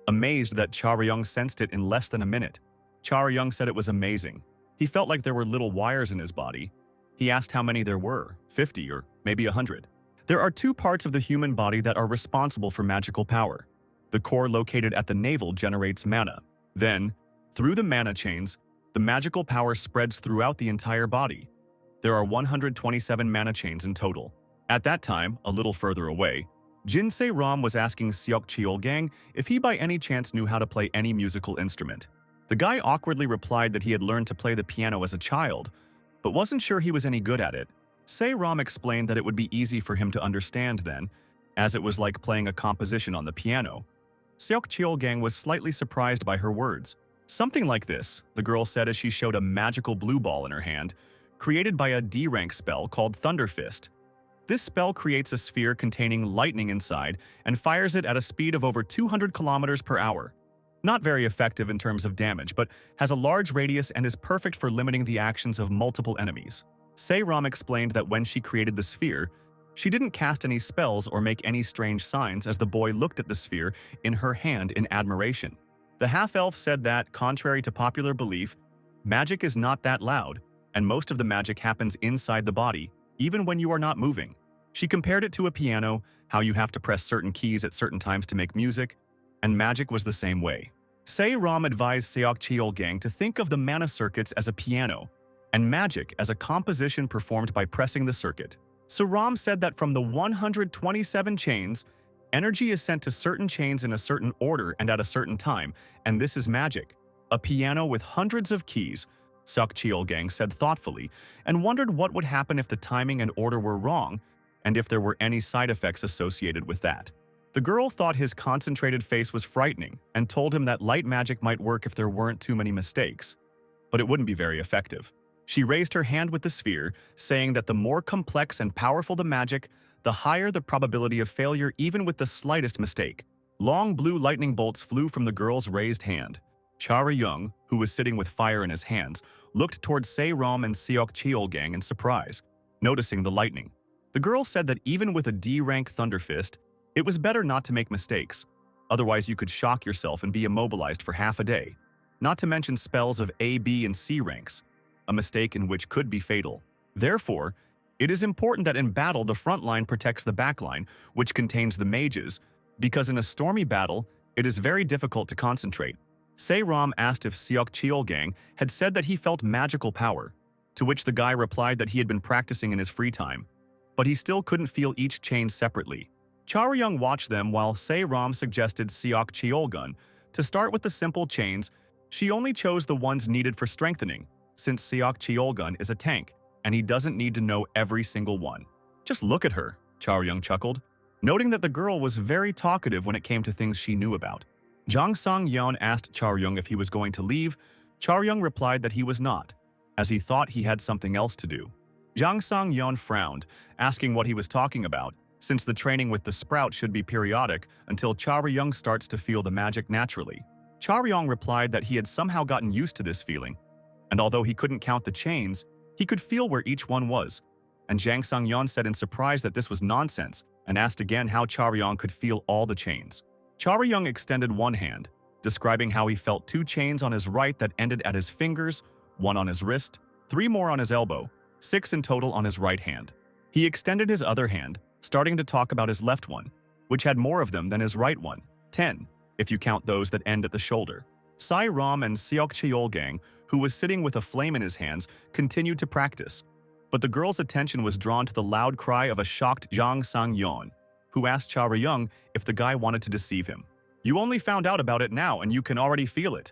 amazed that Cha Ryung sensed it in less than a minute. Cha Ryung said it was amazing. He felt like there were little wires in his body. He asked how many there were, 50 or maybe 100. There are two parts of the human body that are responsible for magical power. The core located at the navel generates mana. Then, through the mana chains, the magical power spreads throughout the entire body. There are 127 mana chains in total. At that time, a little further away, Jin Se-ram was asking Seok Cheol-gang if he by any chance knew how to play any musical instrument. The guy awkwardly replied that he had learned to play the piano as a child, but wasn't sure he was any good at it. Se-ram explained that it would be easy for him to understand then, as it was like playing a composition on the piano. Seok Cheol-gang was slightly surprised by her words. Something like this, the girl said as she showed a magical blue ball in her hand, created by a D-rank spell called Thunder Fist. This spell creates a sphere containing lightning inside and fires it at a speed of over 200 kilometers per hour. Not very effective in terms of damage, but has a large radius and is perfect for limiting the actions of multiple enemies. Se-ram explained that when she created the sphere, she didn't cast any spells or make any strange signs as the boy looked at the sphere in her hand in admiration. The half-elf said that, contrary to popular belief, magic is not that loud, and most of the magic happens inside the body, even when you are not moving. She compared it to a piano, how you have to press certain keys at certain times to make music, and magic was the same way. Se-ram advised Seok Cheol-gang to think of the mana circuits as a piano, and magic as a composition performed by pressing the circuit. Se-ram said that from the 127 chains, energy is sent to certain chains in a certain order and at a certain time, and this is magic. A piano with hundreds of keys, Seok Cheol-gang said thoughtfully, and wondered what would happen if the timing and order were wrong, and if there were any side effects associated with that. The girl thought his concentrated face was frightening and told him that light magic might work if there weren't too many mistakes, but it wouldn't be very effective. She raised her hand with the sphere, saying that the more complex and powerful the magic, the higher the probability of failure even with the slightest mistake. Long blue lightning bolts flew from the girl's raised hand. Cha Ryung, who was sitting with fire in his hands, looked towards Se-ram and Seok Cheol-gang in surprise, noticing the lightning. The girl said that even with a D-rank Thunder Fist, it was better not to make mistakes, otherwise you could shock yourself and be immobilized for half a day. Not to mention spells of A, B, and C ranks, a mistake in which could be fatal. Therefore, it is important that in battle the front line protects the back line, which contains the mages, because in a stormy battle, it is very difficult to concentrate. Se-ram asked if Seok Cheol-gang had said that he felt magical power, to which the guy replied that he had been practicing in his free time, but he still couldn't feel each chain separately. Cha Ryung watched them while Se-ram suggested Seok Cheol-gun to start with the simple chains. She only chose the ones needed for strengthening, since Seok Cheol-gun is a tank, and he doesn't need to know every single one. Just look at her, Cha Ryung chuckled, noting that the girl was very talkative when it came to things she knew about. Jang Sang-yeon asked Cha Ryung if he was going to leave. Cha Ryung replied that he was not, as he thought he had something else to do. Jang Sang-yeon frowned, asking what he was talking about, since the training with the sprout should be periodic until Cha Ryung starts to feel the magic naturally. Cha Ryung replied that he had somehow gotten used to this feeling, and although he couldn't count the chains, he could feel where each one was. And Jang Sang-yeon said in surprise that this was nonsense and asked again how Cha Ryung could feel all the chains. Cha Ryung extended one hand, describing how he felt 2 chains on his right that ended at his fingers, 1 on his wrist, 3 more on his elbow, 6 in total on his right hand. He extended his other hand, starting to talk about his left one, which had more of them than his right one, 10, if you count those that end at the shoulder. Se-ram and Seok Cheol-gang, who was sitting with a flame in his hands, continued to practice, but the girl's attention was drawn to the loud cry of a shocked Jang Sang-yeon, who asked Cha Ryung if the guy wanted to deceive him. "You only found out about it now and you can already feel it,"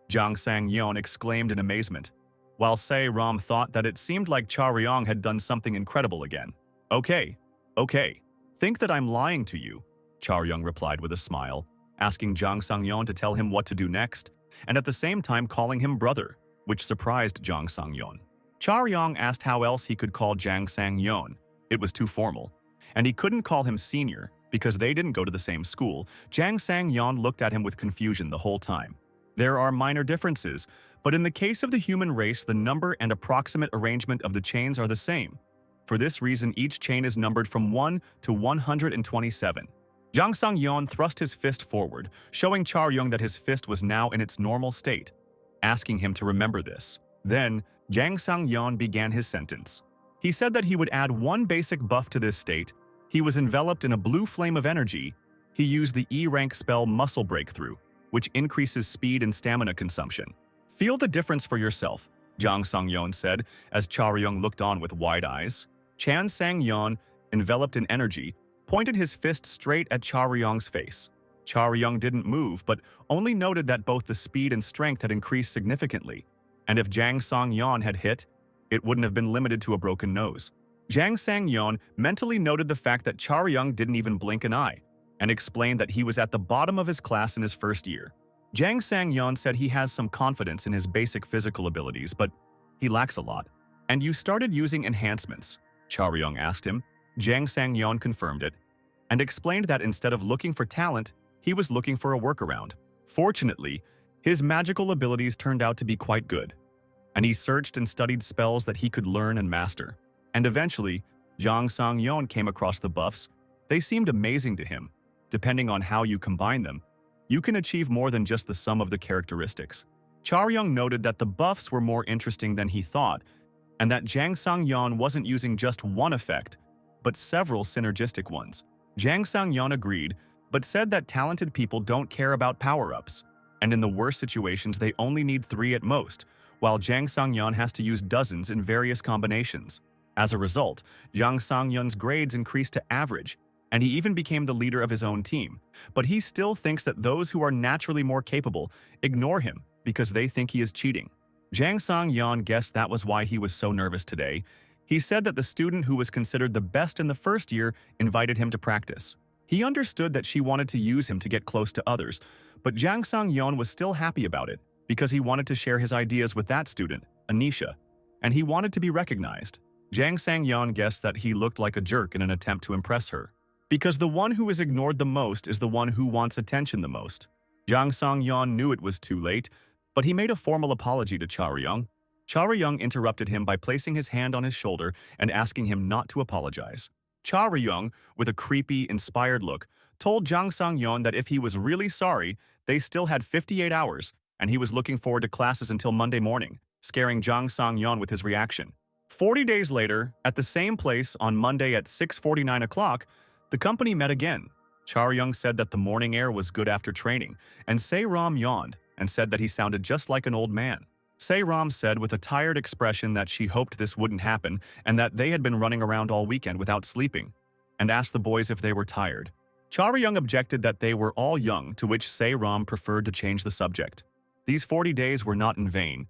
Jang Sang-yeon exclaimed in amazement, while Se-ram thought that it seemed like Cha Ryung had done something incredible again. Okay. Think that I'm lying to you, Charyong replied with a smile, asking Jang Sang-yeon to tell him what to do next, and at the same time calling him brother, which surprised Jang Sang-yeon. Charyong asked how else he could call Jang Sang-yeon. It was too formal, and he couldn't call him senior because they didn't go to the same school. Jang Sang-yeon looked at him with confusion the whole time. There are minor differences, but in the case of the human race, the number and approximate arrangement of the chains are the same. For this reason, each chain is numbered from 1 to 127. Jang Sang-yeon thrust his fist forward, showing Charyong that his fist was now in its normal state, asking him to remember this. Then, Jang Sang-yeon began his sentence. He said that he would add one basic buff to this state. He was enveloped in a blue flame of energy. He used the E-rank spell Muscle Breakthrough, which increases speed and stamina consumption. Feel the difference for yourself, Jang Sang-yeon said as Charyong looked on with wide eyes. Chan Sang-yeon, enveloped in energy, pointed his fist straight at Charyong's face. Charyong didn't move, but only noted that both the speed and strength had increased significantly, and if Jang Sang-yeon had hit, it wouldn't have been limited to a broken nose. Jang Sang-yeon mentally noted the fact that Charyong didn't even blink an eye, and explained that he was at the bottom of his class in his first year. Jang Sang-yeon said he has some confidence in his basic physical abilities, but he lacks a lot. "And you started using enhancements?" Charyong asked him. Jang Sang-yeon confirmed it, and explained that instead of looking for talent, he was looking for a workaround. Fortunately, his magical abilities turned out to be quite good, and he searched and studied spells that he could learn and master. And eventually, Jang Sang-yeon came across the buffs. They seemed amazing to him. Depending on how you combine them, you can achieve more than just the sum of the characteristics. Charyong noted that the buffs were more interesting than he thought, and that Jang Sang-yeon wasn't using just one effect, but several synergistic ones. Jang Sang-yeon agreed, but said that talented people don't care about power-ups, and in the worst situations they only need 3 at most, while Jang Sang-yeon has to use dozens in various combinations. As a result, Jang Sang-yeon's grades increased to average, and he even became the leader of his own team. But he still thinks that those who are naturally more capable ignore him because they think he is cheating. Jang Sang-yeon guessed that was why he was so nervous today. He said that the student who was considered the best in the first year invited him to practice. He understood that she wanted to use him to get close to others, but Jang Sang-yeon was still happy about it because he wanted to share his ideas with that student, Anisha, and he wanted to be recognized. Jang Sang-yeon guessed that he looked like a jerk in an attempt to impress her, because the one who is ignored the most is the one who wants attention the most. Jang Sang-yeon knew it was too late, but he made a formal apology to Charyong. Charyong interrupted him by placing his hand on his shoulder and asking him not to apologize. Charyong, with a creepy, inspired look, told Jang Sang-yeon that if he was really sorry, they still had 58 hours, and he was looking forward to classes until Monday morning, scaring Jang Sang-yeon with his reaction. 40 days later, at the same place on Monday at 6:49 o'clock, the company met again. Charyong said that the morning air was good after training, and Se-ram yawned and said that he sounded just like an old man. Se-ram said with a tired expression that she hoped this wouldn't happen and that they had been running around all weekend without sleeping, and asked the boys if they were tired. Charyong objected that they were all young, to which Se-ram preferred to change the subject. These 40 days were not in vain.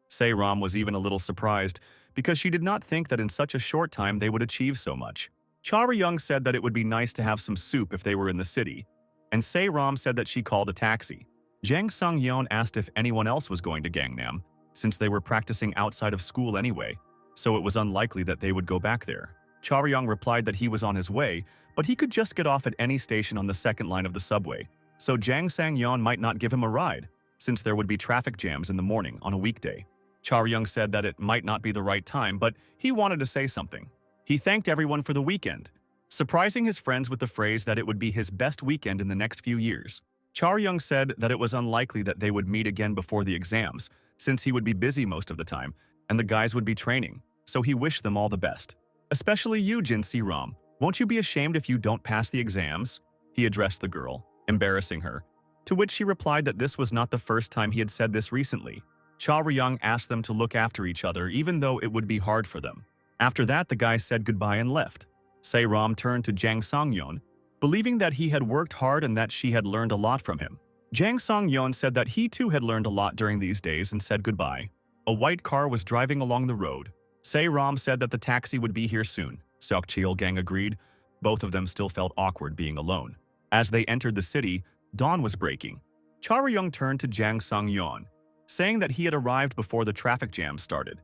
Se-ram was even a little surprised because she did not think that in such a short time they would achieve so much. Charyong said that it would be nice to have some soup if they were in the city, and Se-ram said that she called a taxi. Jang Sang-yeon asked if anyone else was going to Gangnam, since they were practicing outside of school anyway, so it was unlikely that they would go back there. Charyong replied that he was on his way, but he could just get off at any station on the second line of the subway, so Jang Sang-yeon might not give him a ride, since there would be traffic jams in the morning on a weekday. Charyong said that it might not be the right time, but he wanted to say something. He thanked everyone for the weekend, surprising his friends with the phrase that it would be his best weekend in the next few years. Charyong said that it was unlikely that they would meet again before the exams, since he would be busy most of the time, and the guys would be training, so he wished them all the best. "Especially you, Jin Se-ram. Won't you be ashamed if you don't pass the exams?" he addressed the girl, embarrassing her, to which she replied that this was not the first time he had said this recently. Charyong asked them to look after each other even though it would be hard for them. After that, the guys said goodbye and left. Se-ram turned to Jang Sang-yeon, believing that he had worked hard and that she had learned a lot from him. Jang Sang-yeon said that he too had learned a lot during these days and said goodbye. A white car was driving along the road. Se-ram said that the taxi would be here soon. Seok Cheol-gang agreed. Both of them still felt awkward being alone. As they entered the city, dawn was breaking. Charyung turned to Jang Sung-yeon, saying that he had arrived before the traffic jam started,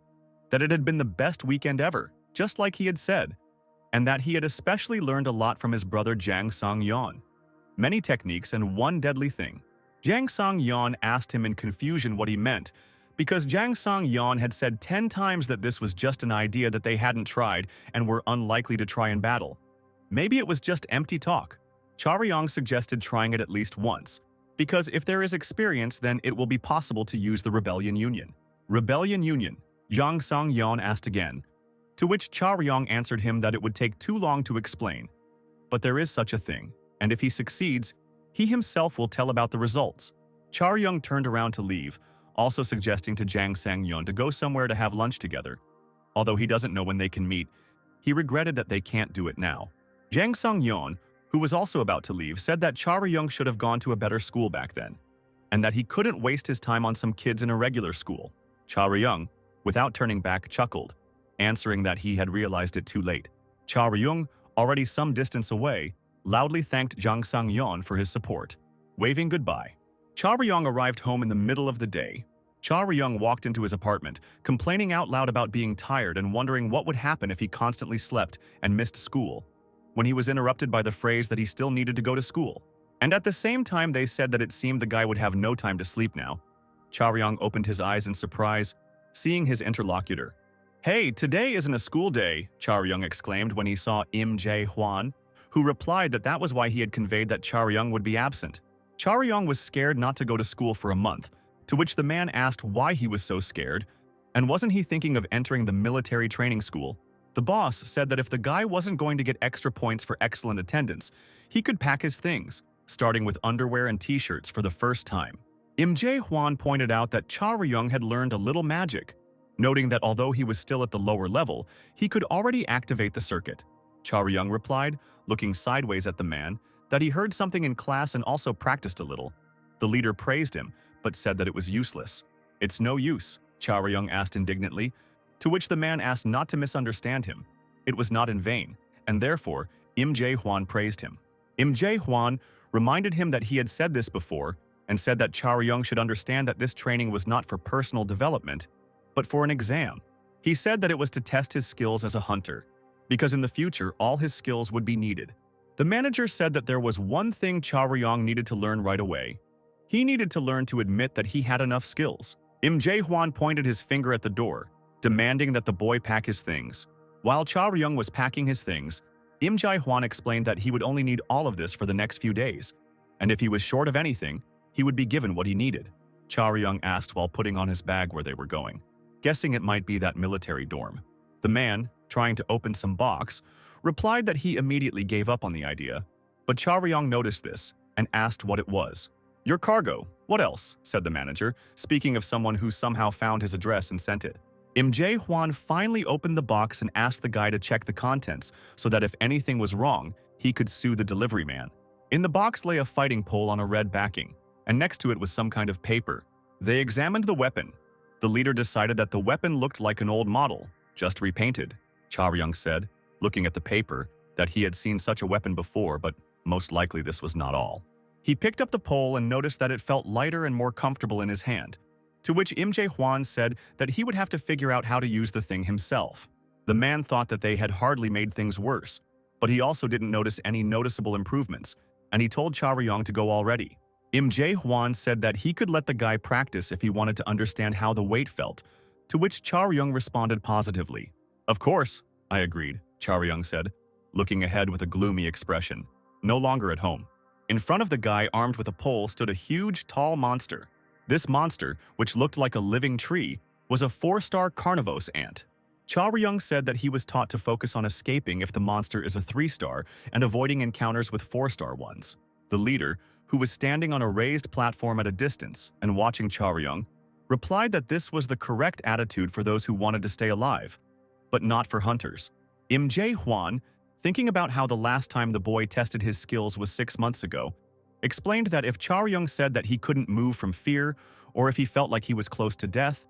that it had been the best weekend ever, just like he had said, and that he had especially learned a lot from his brother Jang Sung-yeon. Many techniques and one deadly thing. Jang Sung-yeon asked him in confusion what he meant, because Jang Sung-yeon had said 10 times that this was just an idea that they hadn't tried and were unlikely to try in battle. Maybe it was just empty talk. Charyong suggested trying it at least once, because if there is experience, then it will be possible to use the Rebellion Union. Rebellion Union, Jang Sung-yeon asked again, to which Charyong answered him that it would take too long to explain. But there is such a thing, and if he succeeds, he himself will tell about the results. Charyong turned around to leave, also suggesting to Jang Sang-yeon to go somewhere to have lunch together. Although he doesn't know when they can meet, he regretted that they can't do it now. Jang Sang-yeon, who was also about to leave, said that Charyong should have gone to a better school back then, and that he couldn't waste his time on some kids in a regular school. Charyong, without turning back, chuckled, answering that he had realized it too late. Charyong, already some distance away, loudly thanked Jang Sang-yeon for his support. Waving goodbye, Charyong arrived home in the middle of the day. Charyong walked into his apartment, complaining out loud about being tired and wondering what would happen if he constantly slept and missed school, when he was interrupted by the phrase that he still needed to go to school. And at the same time they said that it seemed the guy would have no time to sleep now. Charyong opened his eyes in surprise, seeing his interlocutor. "Hey, today isn't a school day," Charyong exclaimed when he saw Im Jae-hwan, who replied that that was why he had conveyed that Charyong would be absent. Charyong was scared not to go to school for a month, to which the man asked why he was so scared, and wasn't he thinking of entering the military training school? The boss said that if the guy wasn't going to get extra points for excellent attendance, he could pack his things, starting with underwear and t-shirts for the first time. Im Jae-hwan pointed out that Charyong had learned a little magic, noting that although he was still at the lower level, he could already activate the circuit. Charyong replied, looking sideways at the man, that he heard something in class and also practiced a little. The leader praised him, but said that it was useless. "It's no use," Charyong asked indignantly, to which the man asked not to misunderstand him. It was not in vain, and therefore Im Jae-hwan praised him. Im Jae-hwan reminded him that he had said this before, and said that Charyong should understand that this training was not for personal development, but for an exam. He said that it was to test his skills as a hunter, because in the future all his skills would be needed. The manager said that there was one thing Charyong needed to learn right away. He needed to learn to admit that he had enough skills. Im Jae-hwan pointed his finger at the door, demanding that the boy pack his things. While Charyong was packing his things, Im Jae-hwan explained that he would only need all of this for the next few days, and if he was short of anything, he would be given what he needed. Charyong asked while putting on his bag where they were going, guessing it might be that military dorm. The man, trying to open some box, replied that he immediately gave up on the idea, but Charyong noticed this and asked what it was. "Your cargo. What else?" said the manager, speaking of someone who somehow found his address and sent it. Im Jae-hwan finally opened the box and asked the guy to check the contents so that if anything was wrong, he could sue the delivery man. In the box lay a fighting pole on a red backing, and next to it was some kind of paper. They examined the weapon. The leader decided that the weapon looked like an old model, just repainted. Charyong said, looking at the paper, that he had seen such a weapon before, but most likely this was not all. He picked up the pole and noticed that it felt lighter and more comfortable in his hand, to which Im Jae-hwan said that he would have to figure out how to use the thing himself. The man thought that they had hardly made things worse, but he also didn't notice any noticeable improvements, and he told Charyong to go already. Im Jae-hwan said that he could let the guy practice if he wanted to understand how the weight felt, to which Charyong responded positively. "Of course," I agreed, Charyong said, looking ahead with a gloomy expression. No longer at home. In front of the guy armed with a pole stood a huge, tall monster. This monster, which looked like a living tree, was a 4-star carnivore ant. Charyong said that he was taught to focus on escaping if the monster is a 3-star and avoiding encounters with 4-star ones. The leader, who was standing on a raised platform at a distance and watching Charyong, replied that this was the correct attitude for those who wanted to stay alive, but not for hunters. Im Jae-hwan, thinking about how the last time the boy tested his skills was 6 months ago, explained that if Charyong said that he couldn't move from fear or if he felt like he was close to death,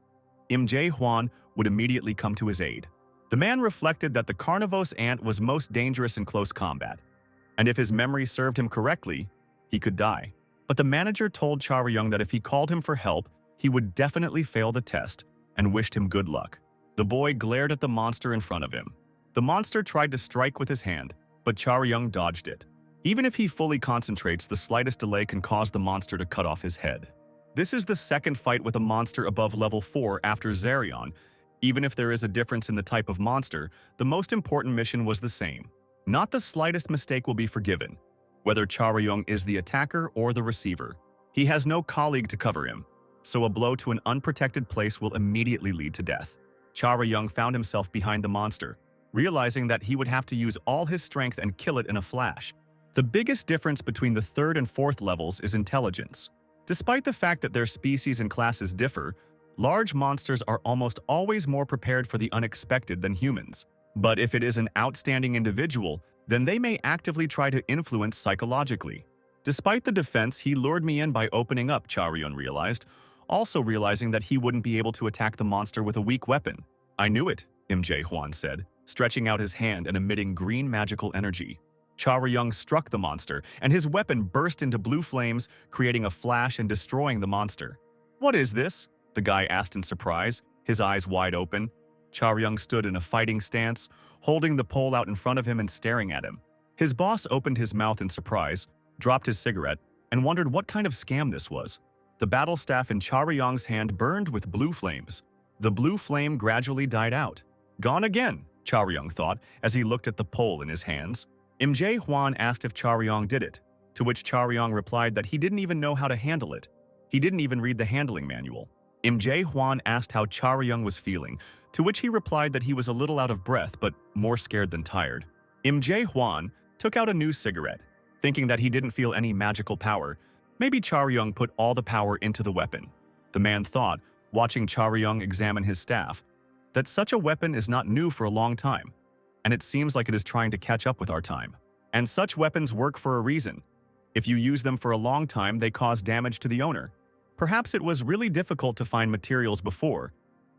Im Jae-hwan would immediately come to his aid. The man reflected that the carnivore ant was most dangerous in close combat, and if his memory served him correctly, he could die. But the manager told Chaoyang that if he called him for help, he would definitely fail the test and wished him good luck. The boy glared at the monster in front of him. The monster tried to strike with his hand, but Chaoyang dodged it. Even if he fully concentrates, the slightest delay can cause the monster to cut off his head. This is the second fight with a monster above level 4 after Zerion. Even if there is a difference in the type of monster, the most important mission was the same. Not the slightest mistake will be forgiven, whether Chaoyang is the attacker or the receiver. He has no colleague to cover him, so a blow to an unprotected place will immediately lead to death. Chaoyang found himself behind the monster, realizing that he would have to use all his strength and kill it in a flash. The biggest difference between the 3rd and 4th levels is intelligence. Despite the fact that their species and classes differ, large monsters are almost always more prepared for the unexpected than humans. But if it is an outstanding individual, then they may actively try to influence psychologically. Despite the defense, he lured me in by opening up, Chaoyang realized, also realizing that he wouldn't be able to attack the monster with a weak weapon. I knew it, Huan said, stretching out his hand and emitting green magical energy. Chaoyang struck the monster, and his weapon burst into blue flames, creating a flash and destroying the monster. What is this? The guy asked in surprise, his eyes wide open. Chaoyang stood in a fighting stance, holding the pole out in front of him and staring at him. His boss opened his mouth in surprise, dropped his cigarette, and wondered what kind of scam this was. The battle staff in Chaoyang's hand burned with blue flames. The blue flame gradually died out. Gone again, Chaoyang thought as he looked at the pole in his hands. Huan asked if Chaoyang did it, to which Chaoyang replied that he didn't even know how to handle it. He didn't even read the handling manual. Huan asked how Chaoyang was feeling, to which he replied that he was a little out of breath but more scared than tired. Huan took out a new cigarette, thinking that he didn't feel any magical power. Maybe Chaoyang put all the power into the weapon. The man thought, watching Chaoyang examine his staff, that such a weapon is not new for a long time, and it seems like it is trying to catch up with our time. And such weapons work for a reason. If you use them for a long time, they cause damage to the owner. Perhaps it was really difficult to find materials before,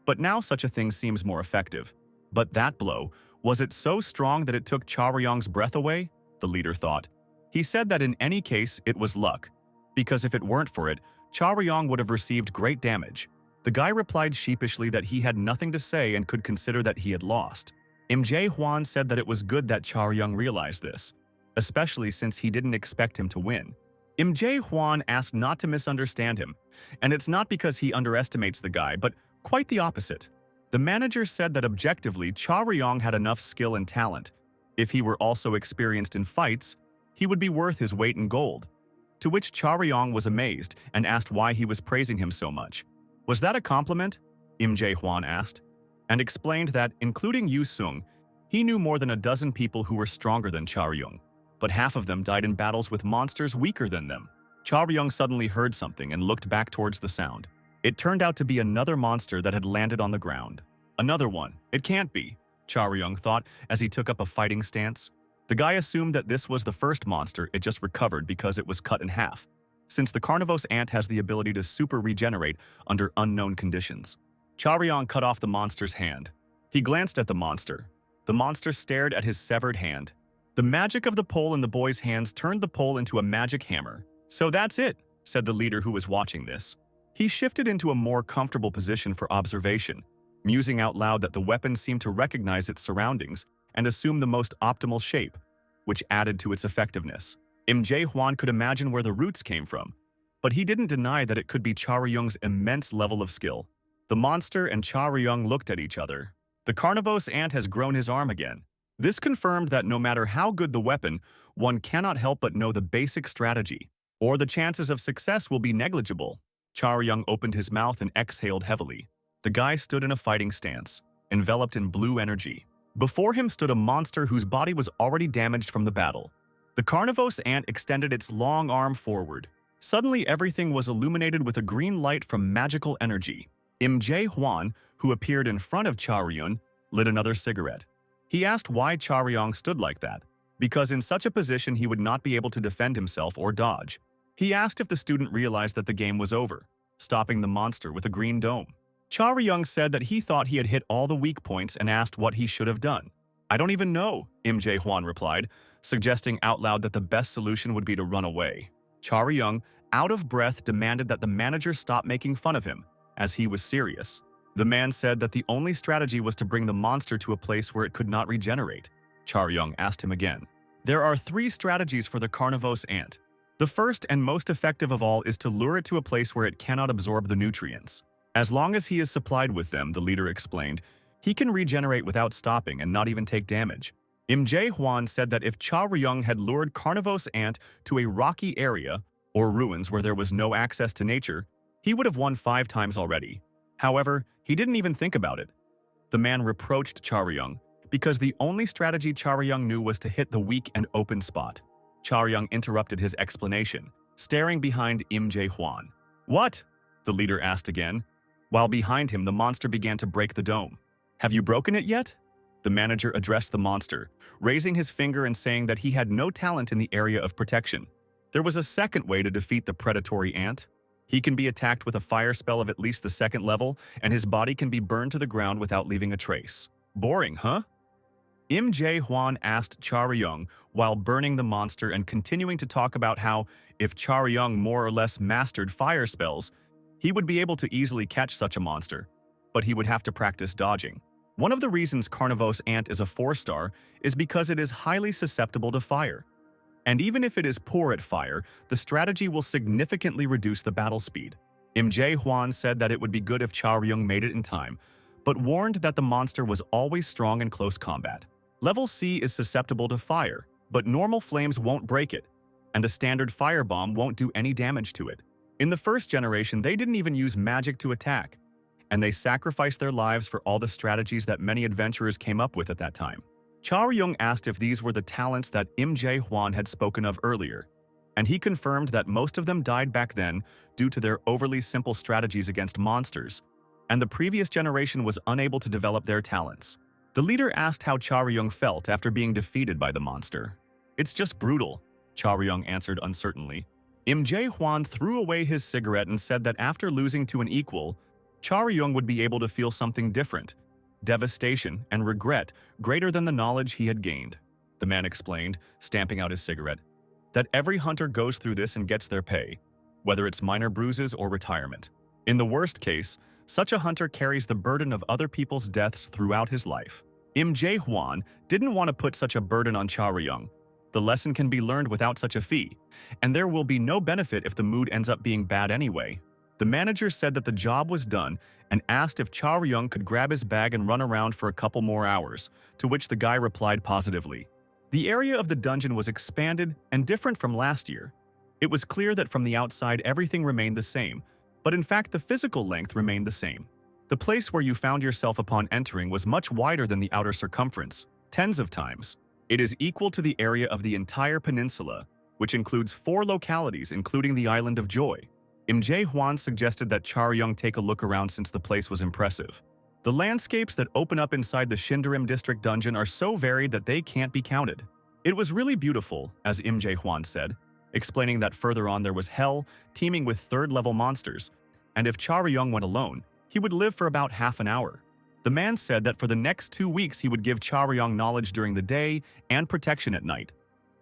but now such a thing seems more effective. But that blow, was it so strong that it took Chaoyang's breath away? The leader thought. He said that in any case, it was luck, because if it weren't for it, Chaoyang would have received great damage. The guy replied sheepishly that he had nothing to say and could consider that he had lost. Huan said that it was good that Chaoyang realized this, especially since he didn't expect him to win. Huan asked not to misunderstand him, and it's not because he underestimates the guy, but quite the opposite. The manager said that objectively, Chaoyang had enough skill and talent. If he were also experienced in fights, he would be worth his weight in gold. To which Chaoyang was amazed and asked why he was praising him so much. Was that a compliment? Huan asked, and explained that, including Yu Sung, he knew more than a dozen people who were stronger than Chaoyang, but half of them died in battles with monsters weaker than them. Chaoyang suddenly heard something and looked back towards the sound. It turned out to be another monster that had landed on the ground. Another one. It can't be, Chaoyang thought as he took up a fighting stance. The guy assumed that this was the first monster it just recovered because it was cut in half, since the carnivore ant has the ability to super regenerate under unknown conditions. Chaoyang cut off the monster's hand. He glanced at the monster. The monster stared at his severed hand. The magic of the pole in the boy's hands turned the pole into a magic hammer. So that's it, said the leader who was watching this. He shifted into a more comfortable position for observation, musing out loud that the weapon seemed to recognize its surroundings and assume the most optimal shape, which added to its effectiveness. Huan could imagine where the roots came from, but he didn't deny that it could be Chaoyang's immense level of skill. The monster and Chaoyang looked at each other. The carnivore ant has grown his arm again. This confirmed that no matter how good the weapon, one cannot help but know the basic strategy, or the chances of success will be negligible. Chaoyang opened his mouth and exhaled heavily. The guy stood in a fighting stance, enveloped in blue energy. Before him stood a monster whose body was already damaged from the battle. The carnivore ant extended its long arm forward. Suddenly everything was illuminated with a green light from magical energy. Huan, who appeared in front of Chaoyang, lit another cigarette. He asked why Chaoyang stood like that, because in such a position he would not be able to defend himself or dodge. He asked if the student realized that the game was over, stopping the monster with a green dome. Chaoyang said that he thought he had hit all the weak points and asked what he should have done. I don't even know, Huan replied, suggesting out loud that the best solution would be to run away. Charyung, out of breath, demanded that the manager stop making fun of him, as he was serious. The man said that the only strategy was to bring the monster to a place where it could not regenerate. Charyung asked him again. There are 3 strategies for the carnivore ant. The first and most effective of all is to lure it to a place where it cannot absorb the nutrients. As long as he is supplied with them, the leader explained, he can regenerate without stopping and not even take damage. Jae-hwan said that if Charyung had lured carnivore ant to a rocky area or ruins where there was no access to nature, he would have won 5 times already. However, he didn't even think about it. The man reproached Charyung because the only strategy Charyung knew was to hit the weak and open spot. Charyung interrupted his explanation, staring behind Jae-hwan. What? The leader asked again. While behind him, the monster began to break the dome. Have you broken it yet? The manager addressed the monster, raising his finger and saying that he had no talent in the area of protection. There was a second way to defeat the predatory ant. He can be attacked with a fire spell of at least the 2nd level, and his body can be burned to the ground without leaving a trace. Boring, huh? Jae-hwan asked Charyung while burning the monster and continuing to talk about how, if Charyung more or less mastered fire spells, he would be able to easily catch such a monster, but he would have to practice dodging. One of the reasons carnivore ant is a 4-star is because it is highly susceptible to fire. And even if it is poor at fire, the strategy will significantly reduce the battle speed. Jae-hwan said that it would be good if Charyung made it in time, but warned that the monster was always strong in close combat. Level C is susceptible to fire, but normal flames won't break it, and a standard firebomb won't do any damage to it. In the 1st generation, they didn't even use magic to attack, and they sacrificed their lives for all the strategies that many adventurers came up with at that time. Charyung asked if these were the talents that Jae-hwan had spoken of earlier, and he confirmed that most of them died back then due to their overly simple strategies against monsters, and the previous generation was unable to develop their talents. The leader asked how Charyung felt after being defeated by the monster. It's just brutal, Charyung answered uncertainly. Jae-hwan threw away his cigarette and said that after losing to an equal, Charyung would be able to feel something different, devastation and regret greater than the knowledge he had gained. The man explained, stamping out his cigarette, that every hunter goes through this and gets their pay, whether it's minor bruises or retirement. In the worst case, such a hunter carries the burden of other people's deaths throughout his life. Jae-hwan didn't want to put such a burden on Charyung. The lesson can be learned without such a fee, and there will be no benefit if the mood ends up being bad anyway. The manager said that the job was done and asked if Charyung could grab his bag and run around for a couple more hours, to which the guy replied positively. The area of the dungeon was expanded and different from last year. It was clear that from the outside everything remained the same, but in fact the physical length remained the same. The place where you found yourself upon entering was much wider than the outer circumference, tens of times. It is equal to the area of the entire peninsula, which includes 4 localities including the Island of Joy. Jae-hwan suggested that Charyung take a look around since the place was impressive. The landscapes that open up inside the Shindarim district dungeon are so varied that they can't be counted. It was really beautiful, as Jae-hwan said, explaining that further on there was hell, teeming with 3rd-level monsters, and if Charyung went alone, he would live for about half an hour. The man said that for the next 2 weeks he would give Charyung knowledge during the day and protection at night.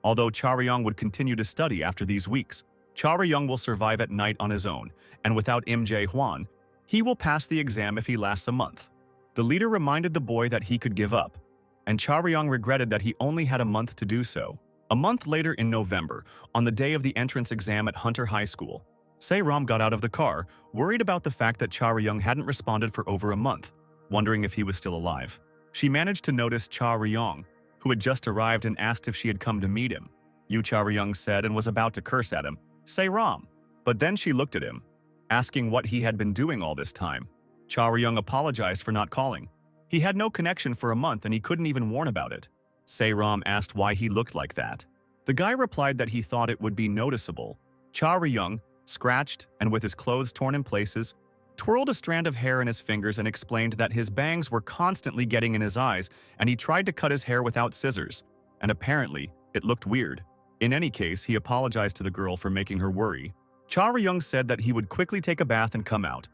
Although Charyung would continue to study after these weeks, Charyung will survive at night on his own, and without Jae-hwan, he will pass the exam if he lasts a month. The leader reminded the boy that he could give up, and Charyung regretted that he only had a month to do so. A month later in November, on the day of the entrance exam at Hunter High School, Se-ram got out of the car, worried about the fact that Charyung hadn't responded for over a month, wondering if he was still alive. She managed to notice Charyung, who had just arrived, and asked if she had come to meet him. Charyung said and was about to curse at him, "Se-ram." But then she looked at him, asking what he had been doing all this time. Charyung apologized for not calling. He had no connection for a month and he couldn't even warn about it. Se-ram asked why he looked like that. The guy replied that he thought it would be noticeable. Charyung, scratched and with his clothes torn in places, twirled a strand of hair in his fingers and explained that his bangs were constantly getting in his eyes and he tried to cut his hair without scissors, and apparently it looked weird. In any case, he apologized to the girl for making her worry. Charyung said that he would quickly take a bath and come out,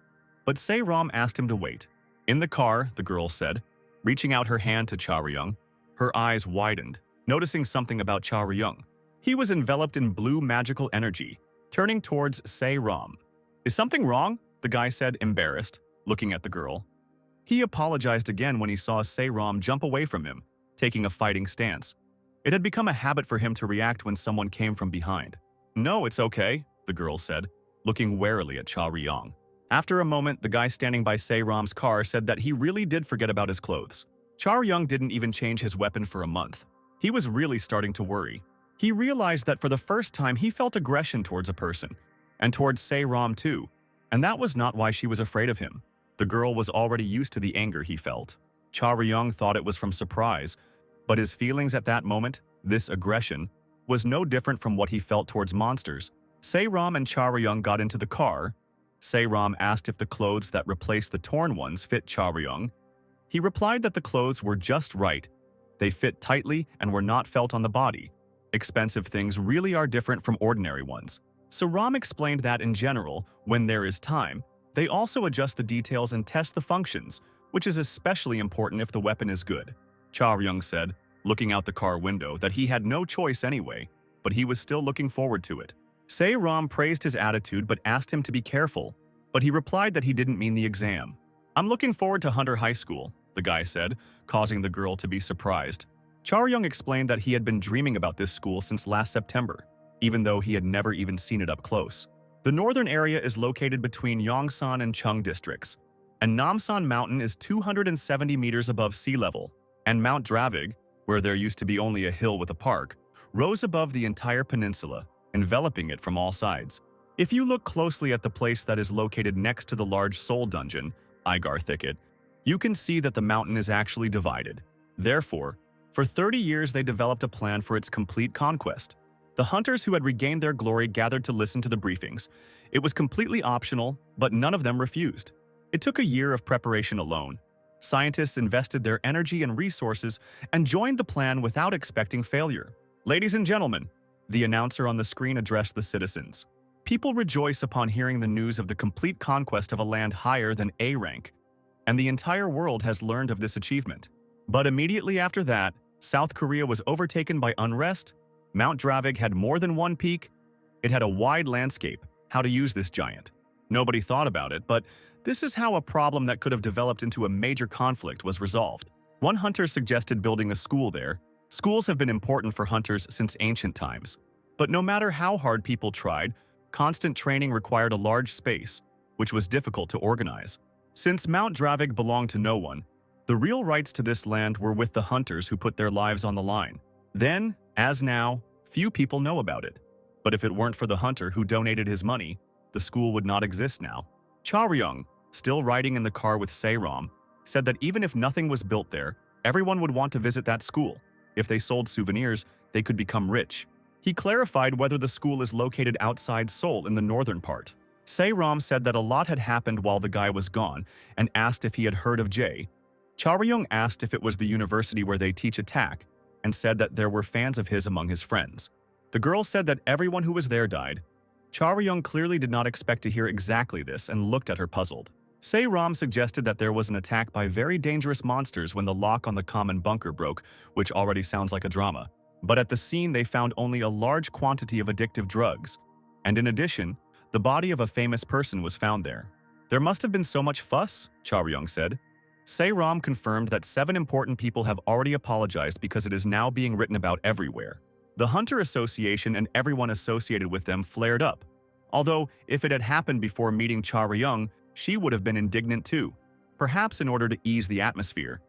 but Se-ram asked him to wait. In the car, the girl said, reaching out her hand to Charyung. Her eyes widened, noticing something about Charyung. He was enveloped in blue magical energy, turning towards Se-ram. "Is something wrong?" the guy said, embarrassed, looking at the girl. He apologized again when he saw Se-ram jump away from him, taking a fighting stance. It had become a habit for him to react when someone came from behind. "No, it's okay," the girl said, looking warily at Cha Ryong. After a moment, the guy standing by Se-ram's car said that he really did forget about his clothes. Cha Ryong didn't even change his weapon for a month. He was really starting to worry. He realized that for the first time he felt aggression towards a person, and towards Se-ram too, and that was not why she was afraid of him. The girl was already used to the anger he felt. Cha Ryong thought it was from surprise, but his feelings at that moment, this aggression, was no different from what he felt towards monsters. Se-ram and Cha Ryong got into the car. Se-ram asked if the clothes that replaced the torn ones fit Cha Ryong. He replied that the clothes were just right. They fit tightly and were not felt on the body. Expensive things really are different from ordinary ones. So Ram explained that in general, when there is time, they also adjust the details and test the functions, which is especially important if the weapon is good. Cha Ryong said, looking out the car window, that he had no choice anyway, but he was still looking forward to it. Se-ram praised his attitude but asked him to be careful, but he replied that he didn't mean the exam. "I'm looking forward to Hunter High School," the guy said, causing the girl to be surprised. Cha Ryong explained that he had been dreaming about this school since last September, even though he had never even seen it up close. The northern area is located between Yongsan and Chung districts, and Namsan Mountain is 270 meters above sea level, and Mount Dravig, where there used to be only a hill with a park, rose above the entire peninsula, enveloping it from all sides. If you look closely at the place that is located next to the large soul dungeon, Igar Thicket, you can see that the mountain is actually divided. Therefore, for 30 years they developed a plan for its complete conquest. The hunters who had regained their glory gathered to listen to the briefings. It was completely optional, but none of them refused. It took a year of preparation alone. Scientists invested their energy and resources and joined the plan without expecting failure. "Ladies and gentlemen," the announcer on the screen addressed the citizens. "People rejoice upon hearing the news of the complete conquest of a land higher than A rank, and the entire world has learned of this achievement. But immediately after that, South Korea was overtaken by unrest. Mount Dravig had more than one peak. It had a wide landscape. How to use this giant? Nobody thought about it, but this is how a problem that could have developed into a major conflict was resolved. One hunter suggested building a school there. Schools have been important for hunters since ancient times. But no matter how hard people tried, constant training required a large space, which was difficult to organize. Since Mount Dravig belonged to no one, the real rights to this land were with the hunters who put their lives on the line. Then, as now, few people know about it. But if it weren't for the hunter who donated his money, the school would not exist now." Cha Ryong, still riding in the car with Se-ram, said that even if nothing was built there, everyone would want to visit that school. If they sold souvenirs, they could become rich. He clarified whether the school is located outside Seoul in the northern part. Se-ram said that a lot had happened while the guy was gone and asked if he had heard of Jay. Cha Ryong asked if it was the university where they teach attack and said that there were fans of his among his friends. The girl said that everyone who was there died. Cha Ryong clearly did not expect to hear exactly this and looked at her puzzled. Se-ram suggested that there was an attack by very dangerous monsters when the lock on the common bunker broke, which already sounds like a drama. But at the scene they found only a large quantity of addictive drugs. And in addition, the body of a famous person was found there. "There must have been so much fuss," Cha Ryong said. Se-ram confirmed that 7 important people have already apologized because it is now being written about everywhere. The Hunter Association and everyone associated with them flared up. Although, if it had happened before meeting Cha Ryong, she would have been indignant too, perhaps in order to ease the atmosphere.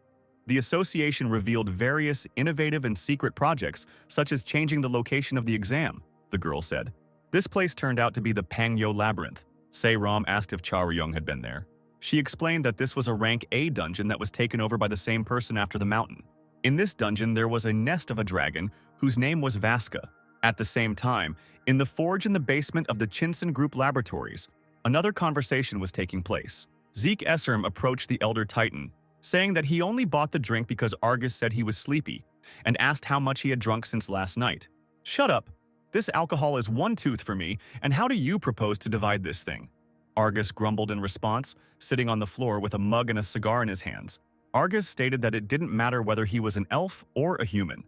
The association revealed various innovative and secret projects, such as changing the location of the exam, the girl said. This place turned out to be the Pangyo Labyrinth. Se-ram asked if Cha Ryong had been there. She explained that this was a rank A dungeon that was taken over by the same person after the mountain. In this dungeon, there was a nest of a dragon whose name was Vaska. At the same time, in the forge in the basement of the Chinsen Group laboratories, another conversation was taking place. Zeke Esserm approached the Elder Titan, saying that he only bought the drink because Argus said he was sleepy, and asked how much he had drunk since last night. "Shut up! This alcohol is one tooth for me, and how do you propose to divide this thing?" Argus grumbled in response, sitting on the floor with a mug and a cigar in his hands. Argus stated that it didn't matter whether he was an elf or a human.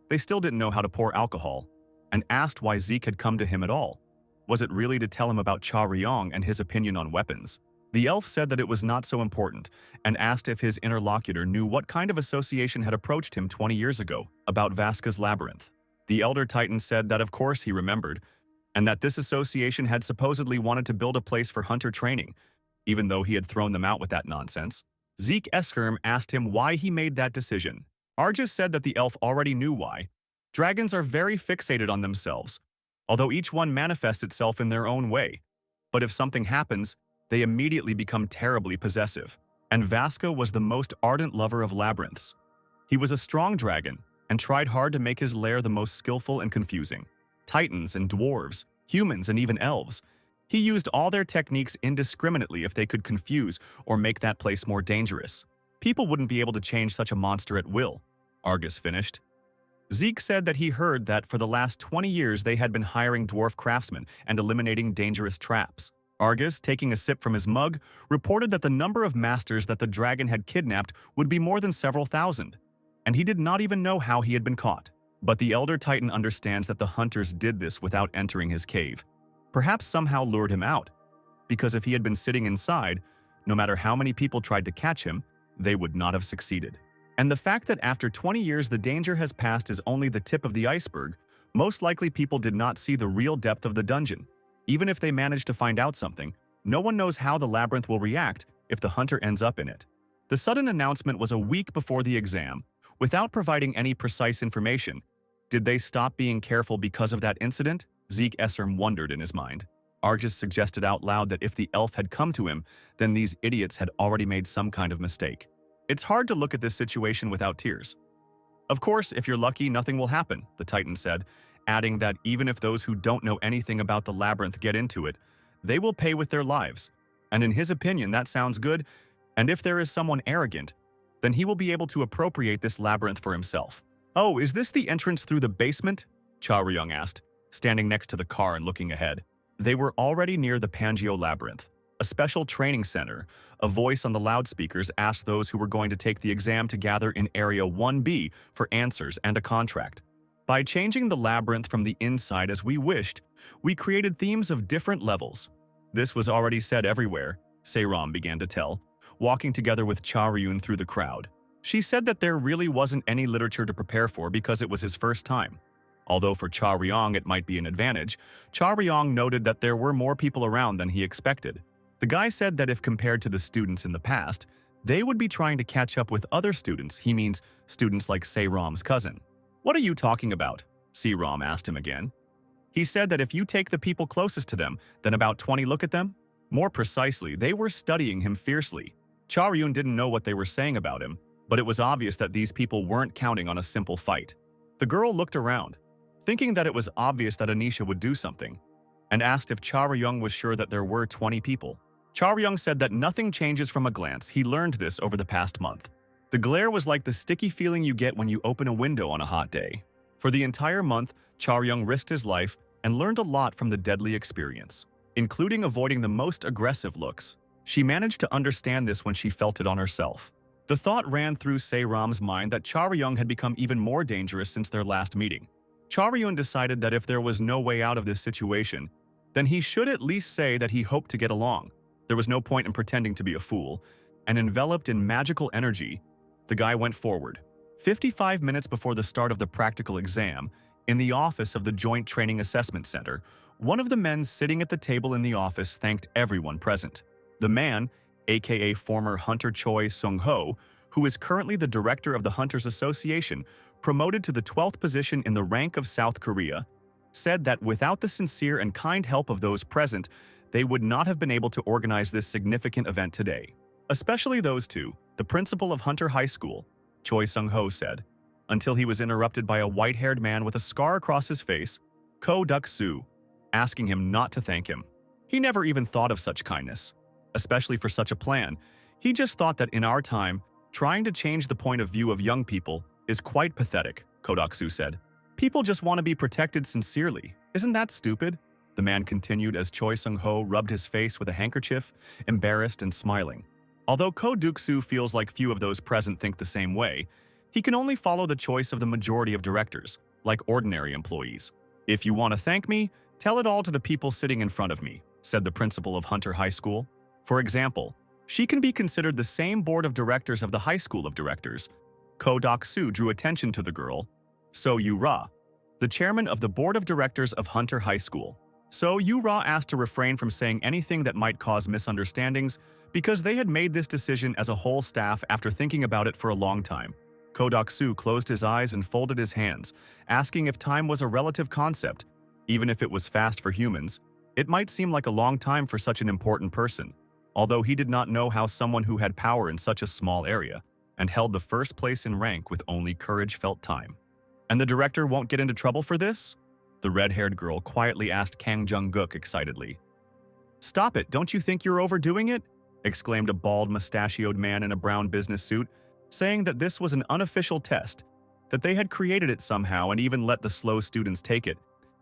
They still didn't know how to pour alcohol, and asked why Zeke had come to him at all. Was it really to tell him about Cha Ryong and his opinion on weapons? The elf said that it was not so important and asked if his interlocutor knew what kind of association had approached him 20 years ago about Vasca's labyrinth. The elder titan said that of course he remembered, and that this association had supposedly wanted to build a place for hunter training, even though he had thrown them out with that nonsense. Zeke Eskerm asked him why he made that decision. Argus said that the elf already knew why. Dragons are very fixated on themselves, although each one manifests itself in their own way. But if something happens, they immediately become terribly possessive. And Vasca was the most ardent lover of labyrinths. He was a strong dragon and tried hard to make his lair the most skillful and confusing. Titans and dwarves, humans and even elves. He used all their techniques indiscriminately if they could confuse or make that place more dangerous. People wouldn't be able to change such a monster at will, Argus finished. Zeke said that he heard that for the last 20 years they had been hiring dwarf craftsmen and eliminating dangerous traps. Argus, taking a sip from his mug, reported that the number of masters that the dragon had kidnapped would be more than several thousand, and he did not even know how he had been caught. But the Elder Titan understands that the hunters did this without entering his cave. Perhaps somehow lured him out, because if he had been sitting inside, no matter how many people tried to catch him, they would not have succeeded. And the fact that after 20 years the danger has passed is only the tip of the iceberg. Most likely people did not see the real depth of the dungeon. Even if they managed to find out something, no one knows how the labyrinth will react if the hunter ends up in it. The sudden announcement was a week before the exam. Without providing any precise information, did they stop being careful because of that incident? Zeke Esserm wondered in his mind. Argus suggested out loud that if the elf had come to him, then these idiots had already made some kind of mistake. It's hard to look at this situation without tears. Of course, if you're lucky, nothing will happen, the Titan said, adding that even if those who don't know anything about the labyrinth get into it, they will pay with their lives. And in his opinion, that sounds good, and if there is someone arrogant, then he will be able to appropriate this labyrinth for himself. Oh, is this the entrance through the basement? Cha Ryong asked, standing next to the car and looking ahead. They were already near the Pangeo Labyrinth, a special training center. A voice on the loudspeakers asked those who were going to take the exam to gather in Area 1B for answers and a contract. By changing the labyrinth from the inside as we wished, we created themes of different levels. This was already said everywhere, Seiram began to tell, walking together with Cha Ryun through the crowd. She said that there really wasn't any literature to prepare for because it was his first time. Although for Cha Ryong it might be an advantage, Cha Ryong noted that there were more people around than he expected. The guy said that if compared to the students in the past, they would be trying to catch up with other students. He means students like Seiram's cousin. What are you talking about? Seiram asked him again. He said that if you take the people closest to them, then about 20 look at them. More precisely, they were studying him fiercely. Cha Ryun didn't know what they were saying about him, but it was obvious that these people weren't counting on a simple fight. The girl looked around, thinking that it was obvious that Anisha would do something, and asked if Cha Ryung was sure that there were 20 people. Cha Ryung said that nothing changes from a glance. He learned this over the past month. The glare was like the sticky feeling you get when you open a window on a hot day. For the entire month, Cha Ryung risked his life and learned a lot from the deadly experience, including avoiding the most aggressive looks. She managed to understand this when she felt it on herself. The thought ran through Seiram's mind that Cha Ryung had become even more dangerous since their last meeting. Cha Ryun decided that if there was no way out of this situation, then he should at least say that he hoped to get along. There was no point in pretending to be a fool, and enveloped in magical energy, the guy went forward. 55 minutes before the start of the practical exam, in the office of the Joint Training Assessment Center, one of the men sitting at the table in the office thanked everyone present. The man, aka former Hunter Choi Sung-ho, who is currently the director of the Hunters Association, promoted to the 12th position in the rank of South Korea, said that without the sincere and kind help of those present, they would not have been able to organize this significant event today. Especially those two, the principal of Hunter High School, Choi Sung-ho said, until he was interrupted by a white-haired man with a scar across his face, Ko Duk-soo, asking him not to thank him. He never even thought of such kindness, especially for such a plan. He just thought that in our time, trying to change the point of view of young people is quite pathetic, Ko Duk-soo said. People just want to be protected sincerely. Isn't that stupid? The man continued as Choi Sung-ho rubbed his face with a handkerchief, embarrassed and smiling. Although Ko Duk-soo feels like few of those present think the same way, he can only follow the choice of the majority of directors, like ordinary employees. If you want to thank me, Tell it all to the people sitting in front of me, said the principal of Hunter High School. For example, she can be considered the same board of directors of the high school of directors. Ko Dok-soo drew attention to the girl. So Yu-ra, the chairman of the board of directors of Hunter High School. So Yu-ra asked to refrain from saying anything that might cause misunderstandings because they had made this decision as a whole staff after thinking about it for a long time. Ko Dok-soo closed his eyes and folded his hands, asking if time was a relative concept. Even if it was fast for humans, it might seem like a long time for such an important person, although he did not know how someone who had power in such a small area and held the first place in rank with only courage felt time. And the director won't get into trouble for this? The red-haired girl quietly asked Kang Jung-guk excitedly. Stop it, don't you think you're overdoing it? Exclaimed a bald, mustachioed man in a brown business suit, saying that this was an unofficial test, that they had created it somehow and even let the slow students take it,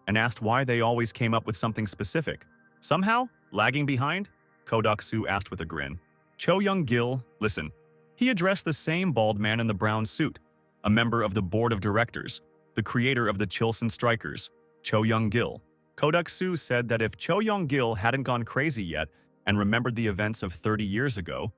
and asked why they always came up with something specific. Somehow? Lagging behind? Ko Dok-soo asked with a grin. Cho Young-gil, listen. He addressed the same bald man in the brown suit, a member of the board of directors, the creator of the Chilson Strikers, Cho Young-gil. Ko Dok-soo said that if Cho Young-gil hadn't gone crazy yet and remembered the events of 30 years ago,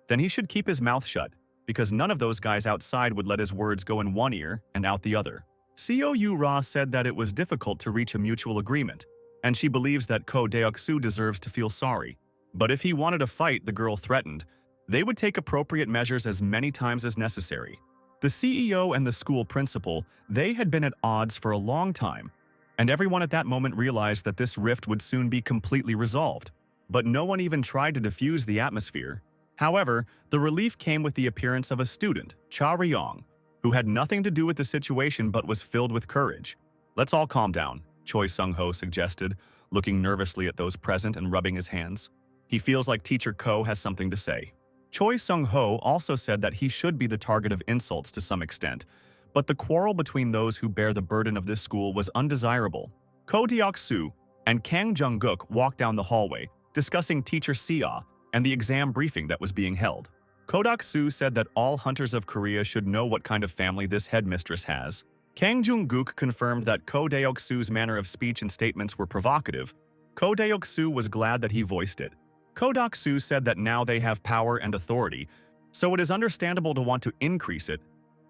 then he should keep his mouth shut, because none of those guys outside would let his words go in one ear and out the other. Seo Yu-ra said that it was difficult to reach a mutual agreement, and she believes that Ko Deok-soo deserves to feel sorry. But if he wanted a fight, the girl threatened, they would take appropriate measures as many times as necessary. The CEO and the school principal, they had been at odds for a long time, and everyone at that moment realized that this rift would soon be completely resolved. But no one even tried to diffuse the atmosphere. However, the relief came with the appearance of a student, Cha Ryong, who had nothing to do with the situation but was filled with courage. Let's all calm down, Choi Sung-ho suggested, looking nervously at those present and rubbing his hands. He feels like Teacher Ko has something to say. Choi Sung-ho also said that he should be the target of insults to some extent, but the quarrel between those who bear the burden of this school was undesirable. Ko Deok-soo and Kang Jung-guk walked down the hallway, discussing Teacher Sia and the exam briefing that was being held. Ko Dok-soo said that all hunters of Korea should know what kind of family this headmistress has. Kang Jung-guk confirmed that Ko Deok-soo's manner of speech and statements were provocative. Ko Deok-soo was glad that he voiced it. Ko Dok-soo said that now they have power and authority, so it is understandable to want to increase it.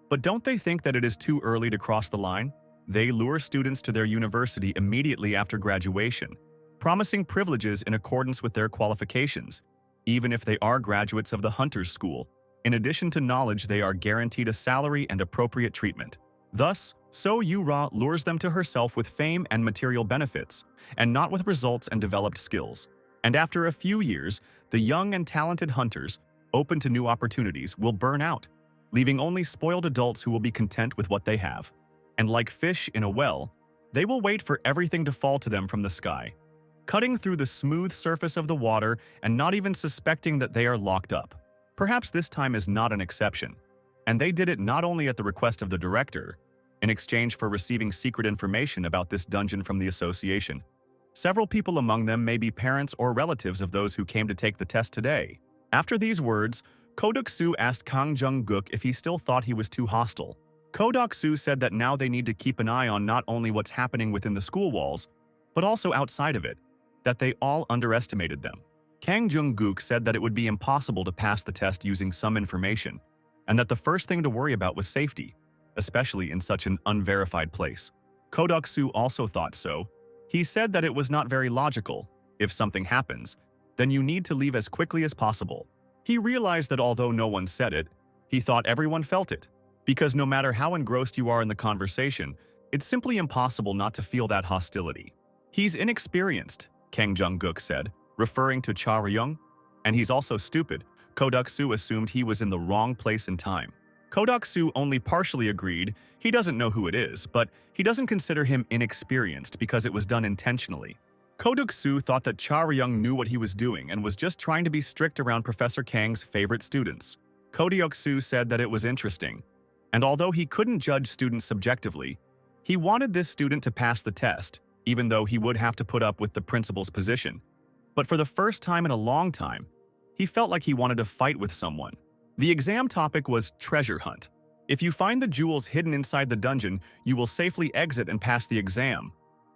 But don't they think that it is too early to cross the line? They lure students to their university immediately after graduation, promising privileges in accordance with their qualifications, even if they are graduates of the Hunter's School. In addition to knowledge, they are guaranteed a salary and appropriate treatment. Thus, So Yu-ra lures them to herself with fame and material benefits, and not with results and developed skills. And after a few years, the young and talented hunters, open to new opportunities, will burn out, leaving only spoiled adults who will be content with what they have. And like fish in a well, they will wait for everything to fall to them from the sky, cutting through the smooth surface of the water and not even suspecting that they are locked up. Perhaps this time is not an exception, and they did it not only at the request of the director, in exchange for receiving secret information about this dungeon from the association. Several people among them may be parents or relatives of those who came to take the test today. After these words, Ko Dok-soo asked Kang Jung-guk if he still thought he was too hostile. Ko Dok-soo said that now they need to keep an eye on not only what's happening within the school walls, but also outside of it, that they all underestimated them. Kang Jung-guk said that it would be impossible to pass the test using some information, and that the first thing to worry about was safety, especially in such an unverified place. Ko Dok-soo also thought so. He said that it was not very logical. If something happens, then you need to leave as quickly as possible. He realized that although no one said it, he thought everyone felt it, because no matter how engrossed you are in the conversation, it's simply impossible not to feel that hostility. He's inexperienced, Kang Jung-guk said, referring to Cha Ryung, and he's also stupid. Ko Dok-soo assumed he was in the wrong place and time. Ko Dok-soo only partially agreed. He doesn't know who it is, but he doesn't consider him inexperienced because it was done intentionally. Ko Dok-soo thought that Cha Ryung knew what he was doing and was just trying to be strict around Professor Kang's favorite students. Ko Deok-soo said that it was interesting, and although he couldn't judge students subjectively, he wanted this student to pass the test, even though he would have to put up with the principal's position. But for the first time in a long time, he felt like he wanted to fight with someone. The exam topic was treasure hunt. If you find the jewels hidden inside the dungeon, you will safely exit and pass the exam.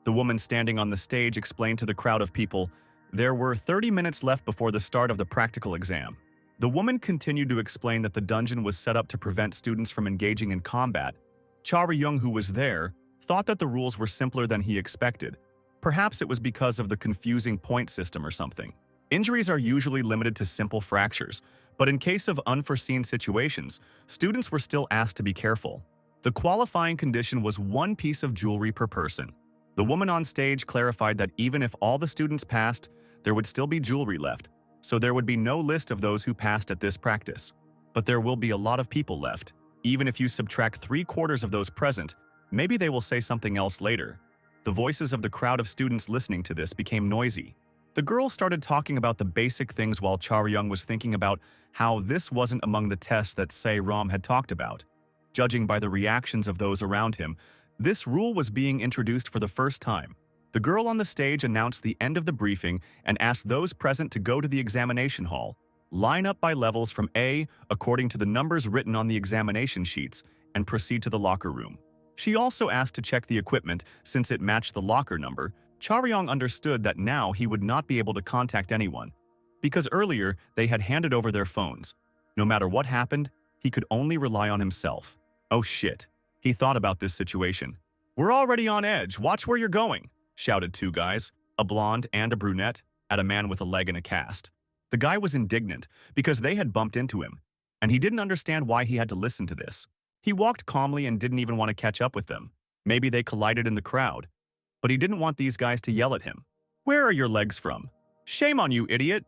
The woman standing on the stage explained to the crowd of people there were 30 minutes left before the start of the practical exam. The woman continued to explain that the dungeon was set up to prevent students from engaging in combat. Charyung, who was there, thought that the rules were simpler than he expected. Perhaps it was because of the confusing point system or something. Injuries are usually limited to simple fractures, but in case of unforeseen situations, students were still asked to be careful. The qualifying condition was 1 piece of jewelry per person. The woman on stage clarified that even if all the students passed, there would still be jewelry left, so there would be no list of those who passed at this practice. But there will be a lot of people left. Even if you subtract 3/4 of those present, maybe they will say something else later. The voices of the crowd of students listening to this became noisy. The girl started talking about the basic things while Charyung was thinking about how this wasn't among the tests that Se-Ram had talked about. Judging by the reactions of those around him, this rule was being introduced for the first time. The girl on the stage announced the end of the briefing and asked those present to go to the examination hall, line up by levels from A according to the numbers written on the examination sheets, and proceed to the locker room. She also asked to check the equipment since it matched the locker number. Charyung understood that now he would not be able to contact anyone, because earlier they had handed over their phones. No matter what happened, he could only rely on himself. Oh shit, he thought about this situation. "We're already on edge, watch where you're going," shouted 2 guys, a blonde and a brunette, at a man with a leg in a cast. The guy was indignant because they had bumped into him, and he didn't understand why he had to listen to this. He walked calmly and didn't even want to catch up with them. Maybe they collided in the crowd. But he didn't want these guys to yell at him. "Where are your legs from? Shame on you, idiot!"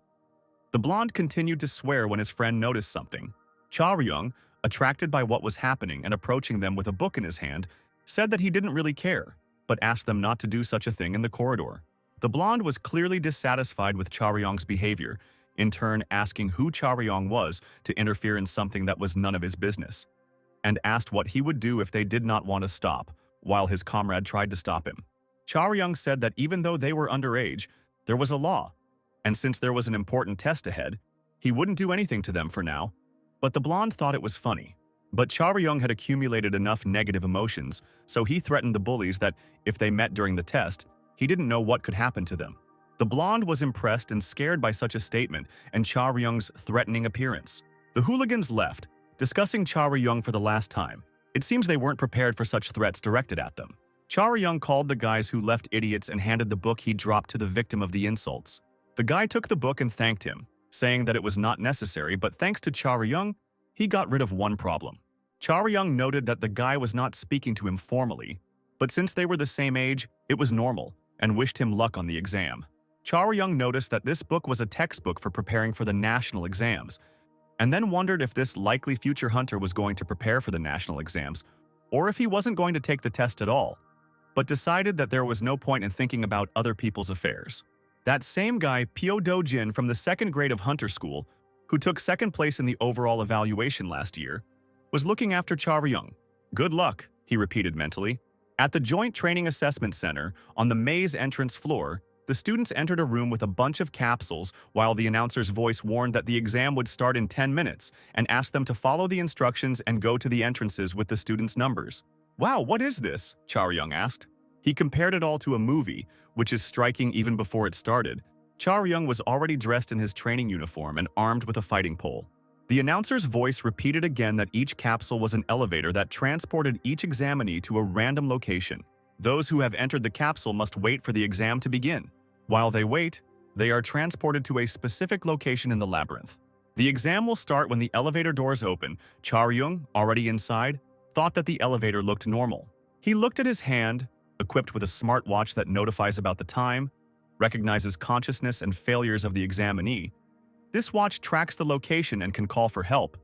The blonde continued to swear when his friend noticed something. Charyung, attracted by what was happening and approaching them with a book in his hand, said that he didn't really care, but asked them not to do such a thing in the corridor. The blonde was clearly dissatisfied with Charyung's behavior, in turn asking who Charyung was to interfere in something that was none of his business, and asked what he would do if they did not want to stop, while his comrade tried to stop him. Charyung said that even though they were underage, there was a law, and since there was an important test ahead, he wouldn't do anything to them for now. But the blonde thought it was funny. But Charyung had accumulated enough negative emotions, so he threatened the bullies that if they met during the test, he didn't know what could happen to them. The blonde was impressed and scared by such a statement and Charyung's threatening appearance. The hooligans left, discussing Charyung for the last time. It seems they weren't prepared for such threats directed at them. Charyung called the guys who left idiots and handed the book he dropped to the victim of the insults. The guy took the book and thanked him, saying that it was not necessary, but thanks to Charyung, he got rid of one problem. Charyung noted that the guy was not speaking to him formally, but since they were the same age, it was normal, and wished him luck on the exam. Charyung noticed that this book was a textbook for preparing for the national exams, and then wondered if this likely future hunter was going to prepare for the national exams, or if he wasn't going to take the test at all, but decided that there was no point in thinking about other people's affairs. That same guy, Pyo Do-jin from the 2nd grade of Hunter School, who took 2nd place in the overall evaluation last year, was looking after Charyung. "Good luck," he repeated mentally. At the Joint Training Assessment Center, on the maze entrance floor, the students entered a room with a bunch of capsules while the announcer's voice warned that the exam would start in 10 minutes and asked them to follow the instructions and go to the entrances with the students' numbers. "Wow, what is this?" Charyung asked. He compared it all to a movie, which is striking even before it started. Charyung was already dressed in his training uniform and armed with a fighting pole. The announcer's voice repeated again that each capsule was an elevator that transported each examinee to a random location. Those who have entered the capsule must wait for the exam to begin. While they wait, they are transported to a specific location in the labyrinth. The exam will start when the elevator doors open. Charyung, already inside, thought that the elevator looked normal. He looked at his hand, equipped with a smartwatch that notifies about the time, recognizes consciousness and failures of the examinee. This watch tracks the location and can call for help.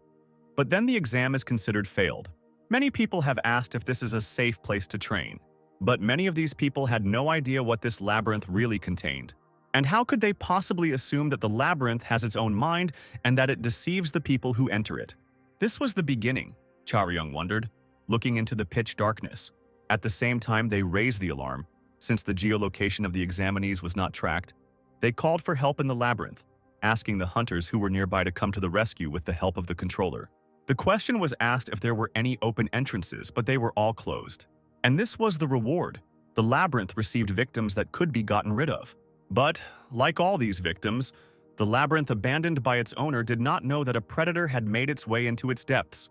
But then the exam is considered failed. Many people have asked if this is a safe place to train. But many of these people had no idea what this labyrinth really contained. And how could they possibly assume that the labyrinth has its own mind and that it deceives the people who enter it? This was the beginning, Charyung wondered, looking into the pitch darkness. At the same time, they raised the alarm. Since the geolocation of the examinees was not tracked, they called for help in the labyrinth, asking the hunters who were nearby to come to the rescue with the help of the controller. The question was asked if there were any open entrances, but they were all closed. And this was the reward. The labyrinth received victims that could be gotten rid of. But, like all these victims, the labyrinth abandoned by its owner did not know that a predator had made its way into its depths.